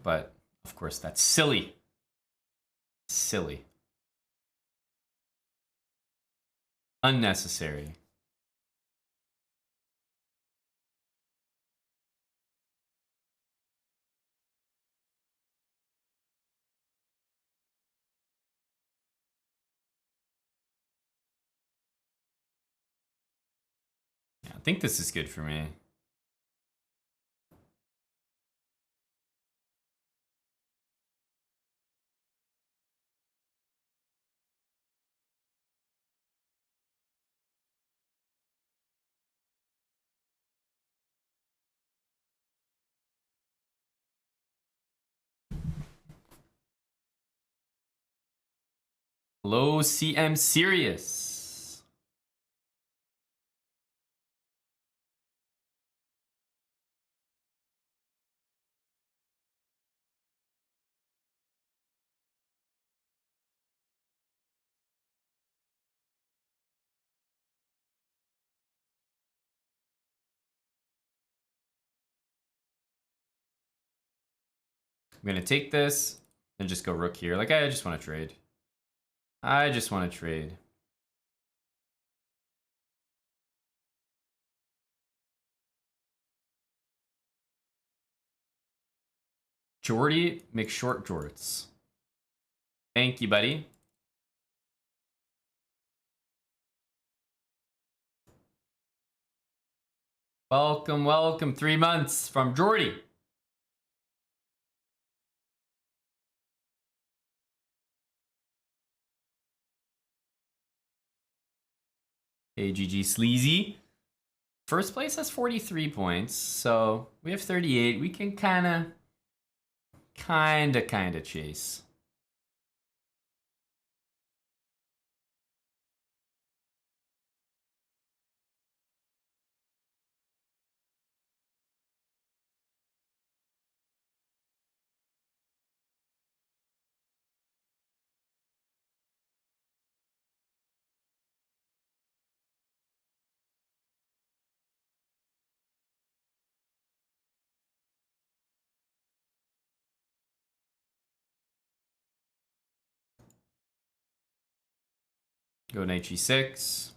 But, of course, that's silly. Silly. Unnecessary. Yeah, I think this is good for me. Hello, CM Serious. I'm gonna take this and just go rook here. Like, I just want to trade. I just want to trade. Jordy McShort Jorts. Thank you, buddy. Welcome, welcome. 3 months from Jordy. AGG Sleazy. First place has 43 points, so we have 38. We can kinda chase. Go knight g6.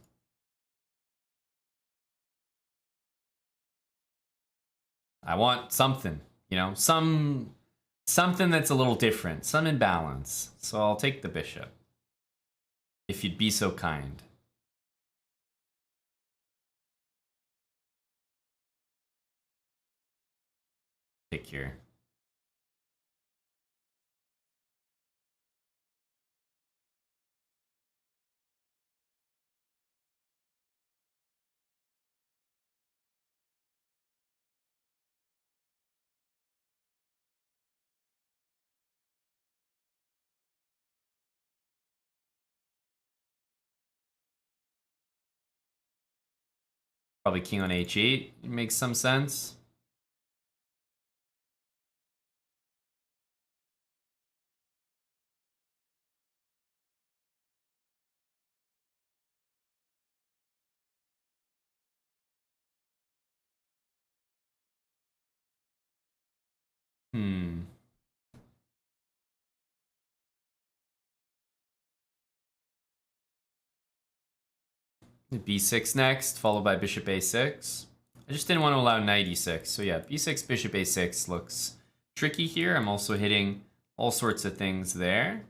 I want something, you know, something that's a little different, some imbalance. So I'll take the bishop. If you'd be so kind. Take here. Probably king on h8 makes some sense. B6 next, followed by bishop a6. I just didn't want to allow knight e6. So yeah, b6, bishop a6 looks tricky here. I'm also hitting all sorts of things there.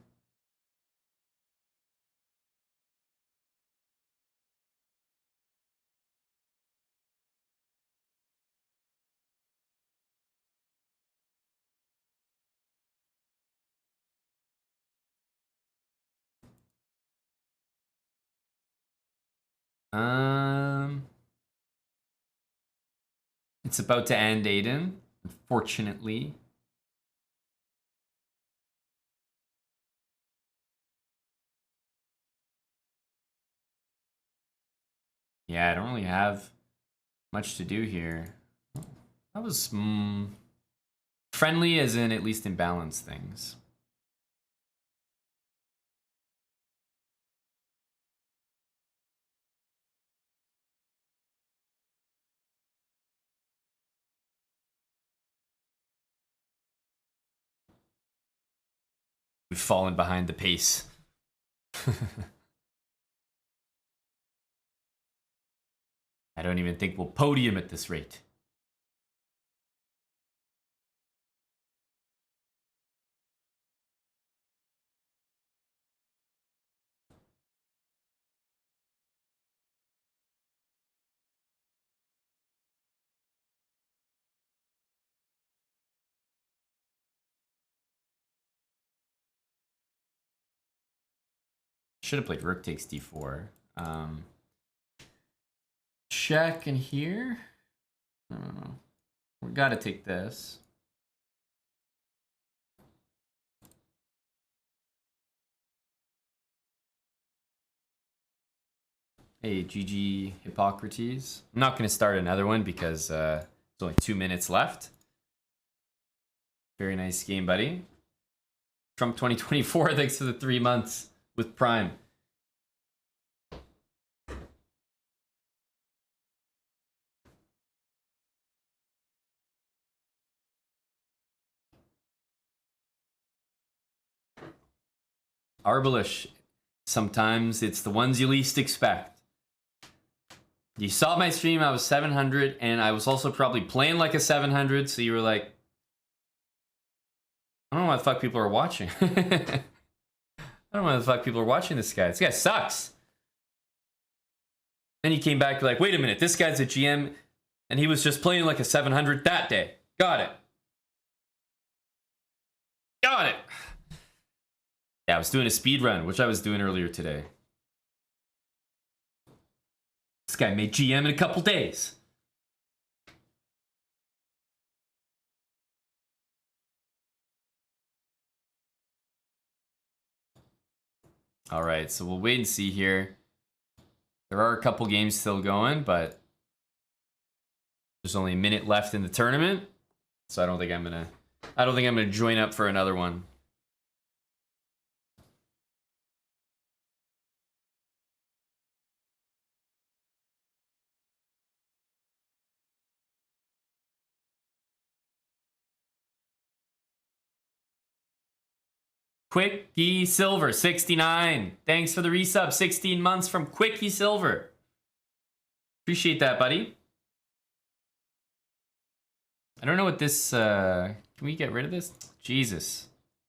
It's about to end, Aiden, unfortunately. Yeah, I don't really have much to do here. That was friendly, as in at least in balance things. We've fallen behind the pace. I don't even think we'll podium at this rate. Should have played rook takes d4. Check in here. I don't know. We gotta take this. Hey, GG Hippocrates. I'm not gonna start another one because there's only 2 minutes left. Very nice game, buddy. Trump 2024, thanks for the 3 months with Prime. Arbalish, sometimes it's the ones you least expect. You saw my stream, I was 700, and I was also probably playing like a 700, so you were like, I don't know why the fuck people are watching. I don't know why the fuck people are watching this guy. This guy sucks. Then you came back like, wait a minute, this guy's a GM, and he was just playing like a 700 that day. Got it. Got it. Yeah, I was doing a speed run, which I was doing earlier today. This guy made GM in a couple days. All right, so we'll wait and see here. There are a couple games still going, but there's only a minute left in the tournament, so I don't think I'm gonna join up for another one. Quickie Silver 69. Thanks for the resub. 16 months from Quickie Silver. Appreciate that, buddy. I don't know what this can we get rid of this? Jesus.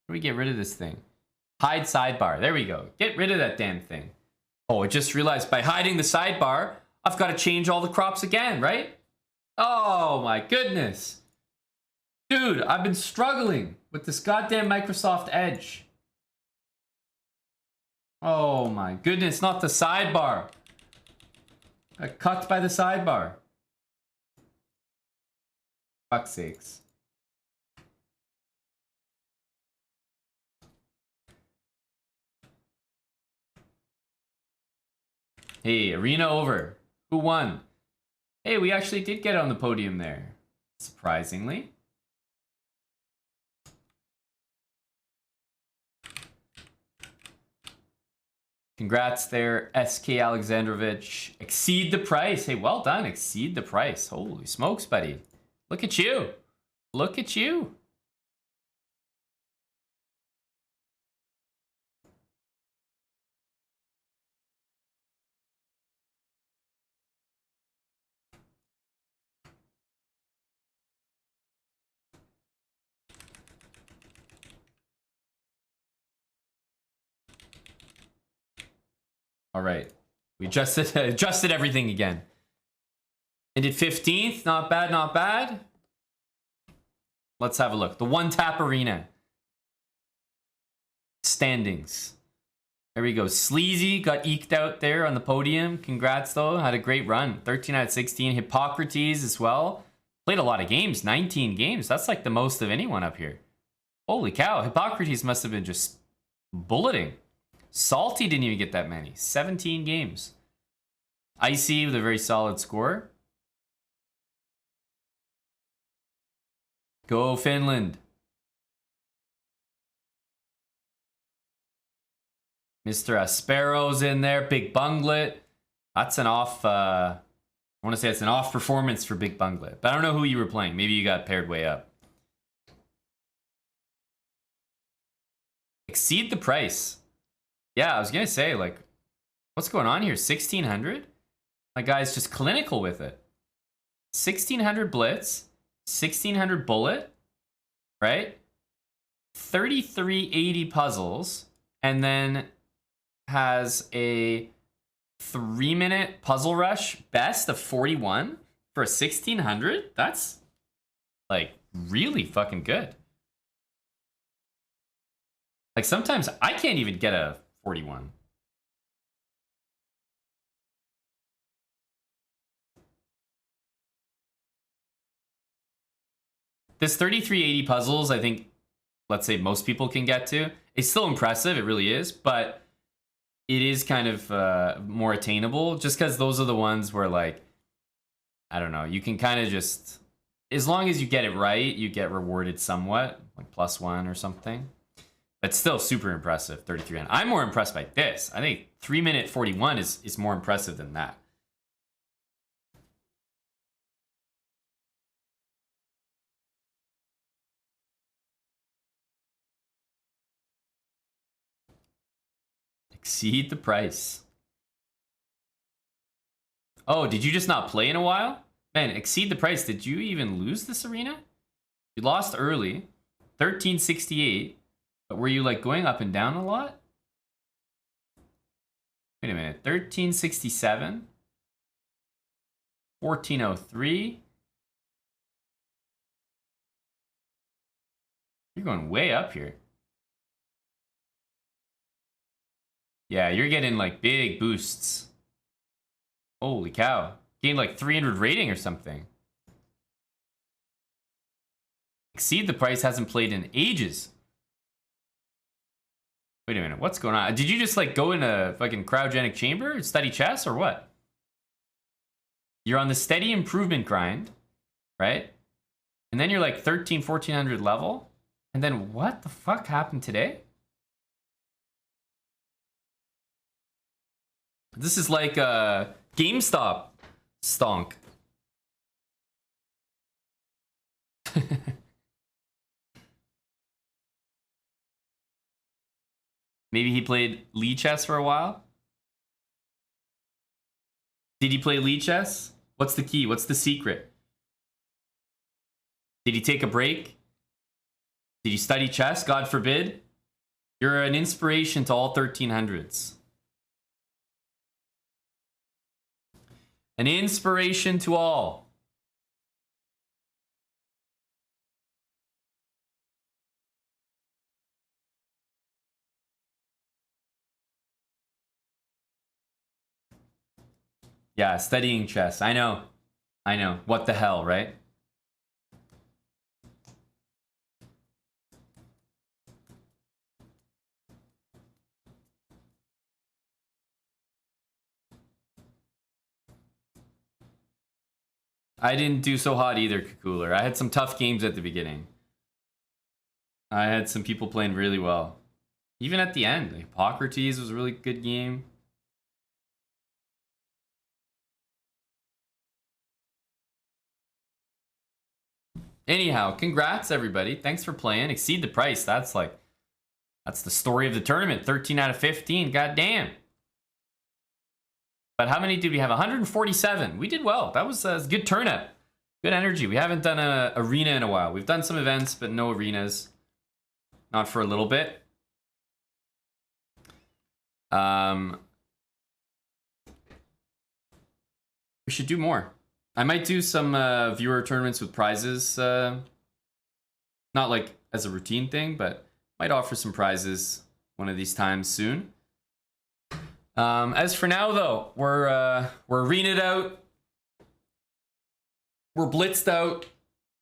How do we get rid of this thing? Hide sidebar. There we go. Get rid of that damn thing. Oh, I just realized by hiding the sidebar, I've got to change all the crops again, right? Oh my goodness. Dude, I've been struggling with this goddamn Microsoft Edge. Oh my goodness, not the sidebar. Got cut by the sidebar. Fuck's sakes. Hey, arena over. Who won? Hey, we actually did get on the podium there. Surprisingly. Congrats there, SK Alexandrovich. Exceed the price. Hey, well done. Exceed the price. Holy smokes, buddy. Look at you. Look at you. All right. We adjusted everything again. Ended 15th. Not bad, not bad. Let's have a look. The one tap arena. Standings. There we go. Sleazy got eked out there on the podium. Congrats, though. Had a great run. 13 out of 16. Hippocrates as well. Played a lot of games. 19 games. That's like the most of anyone up here. Holy cow. Hippocrates must have been just bulleting. Salty didn't even get that many. 17 games. Icy with a very solid score. Go Finland. Mr. Aspero's in there. Big Bunglet. That's an off... I want to say it's an off performance for Big Bunglet. But I don't know who you were playing. Maybe you got paired way up. Exceed the price. Yeah, I was gonna say, like, what's going on here? 1600? My guy's just clinical with it. 1600 blitz, 1600 bullet, right? 3380 puzzles, and then has a 3-minute puzzle rush best of 41 for a 1600. That's like really fucking good. Like sometimes I can't even get a 41. This 3380 puzzles, I think, let's say most people can get to. It's still impressive, it really is, but it is kind of more attainable just because those are the ones where, like, I don't know, you can kind of just, as long as you get it right, you get rewarded somewhat, like +1 or something. But still super impressive, 3300. I'm more impressed by this. I think 3-minute 41 is more impressive than that. Exceed the price. Oh, did you just not play in a while? Man, exceed the price. Did you even lose this arena? You lost early. 1368. But were you like going up and down a lot? Wait a minute. 1367. 1403. You're going way up here. Yeah, you're getting like big boosts. Holy cow. Gained like 300 rating or something. Exceed the price hasn't played in ages. Wait a minute, what's going on? Did you just like go in a fucking cryogenic chamber and study chess or what? You're on the steady improvement grind, right? And then you're like 1400 level. And then what the fuck happened today? This is like a GameStop stonk. Maybe he played Lee chess for a while. Did he play Lee chess? What's the key? What's the secret? Did he take a break? Did he study chess? God forbid. You're an inspiration to all 1300s. An inspiration to all. Yeah, studying chess. I know. I know. What the hell, right? I didn't do so hot either, Cooler. I had some tough games at the beginning. I had some people playing really well. Even at the end, like Hippocrates was a really good game. Anyhow, congrats everybody. Thanks for playing. Exceed the price. That's the story of the tournament. 13 out of 15. God damn. But how many did we have? 147. We did well. That was a good turnout. Good energy. We haven't done an arena in a while. We've done some events, but no arenas. Not for a little bit. We should do more. I might do some viewer tournaments with prizes. Not like as a routine thing, but might offer some prizes one of these times soon. As for now, though, we're arena'd out. We're blitzed out.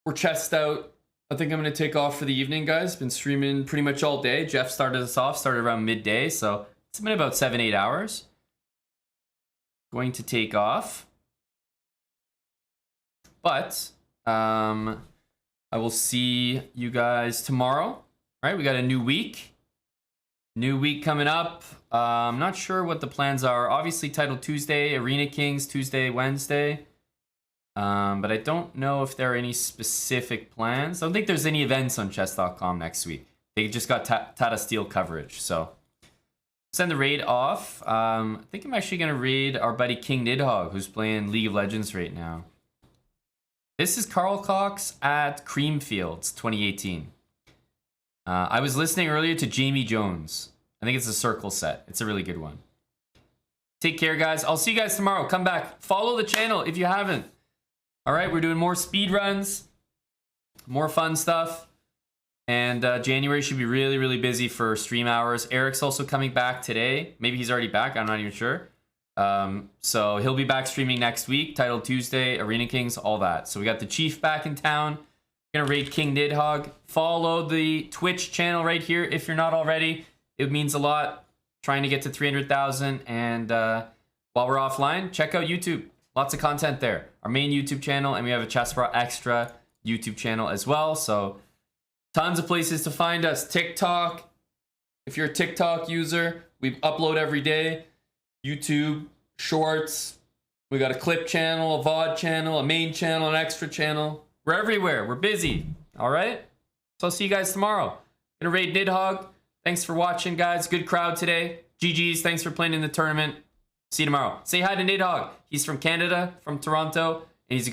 We're chessed out. I think I'm going to take off for the evening, guys. Been streaming pretty much all day. Jeff started us off, started around midday, so it's been about 7-8 hours. Going to take off. But I will see you guys tomorrow. All right, we got a new week. New week coming up. I'm not sure what the plans are. Obviously, Title Tuesday, Arena Kings Tuesday, Wednesday. But I don't know if there are any specific plans. I don't think there's any events on chess.com next week. I They just got Tata Steel coverage. So send the raid off. I think I'm actually going to raid our buddy King Nidhogg, who's playing League of Legends right now. This is Carl Cox at Creamfields 2018. I was listening earlier to Jamie Jones. I think it's a circle set. It's a really good one. Take care, guys. I'll see you guys tomorrow. Come back. Follow the channel if you haven't. All right, we're doing more speed runs, more fun stuff. And January should be really, really busy for stream hours. Eric's also coming back today. Maybe he's already back. I'm not even sure. So he'll be back streaming next week. Title Tuesday, Arena Kings, all that. So we got the Chief back in town. Gonna raid King Nidhogg. Follow the Twitch channel right here if you're not already. It means a lot. Trying to get to 300,000. And while we're offline, check out YouTube. Lots of content there. Our main YouTube channel, and we have a Chessbrah Extra YouTube channel as well. So tons of places to find us. TikTok. If you're a TikTok user, we upload every day. YouTube, Shorts. We got a clip channel, a VOD channel, a main channel, an extra channel. We're everywhere. We're busy. All right? So I'll see you guys tomorrow. Gonna raid Nidhogg. Thanks for watching, guys. Good crowd today. GG's. Thanks for playing in the tournament. See you tomorrow. Say hi to Nidhogg. He's from Canada, from Toronto.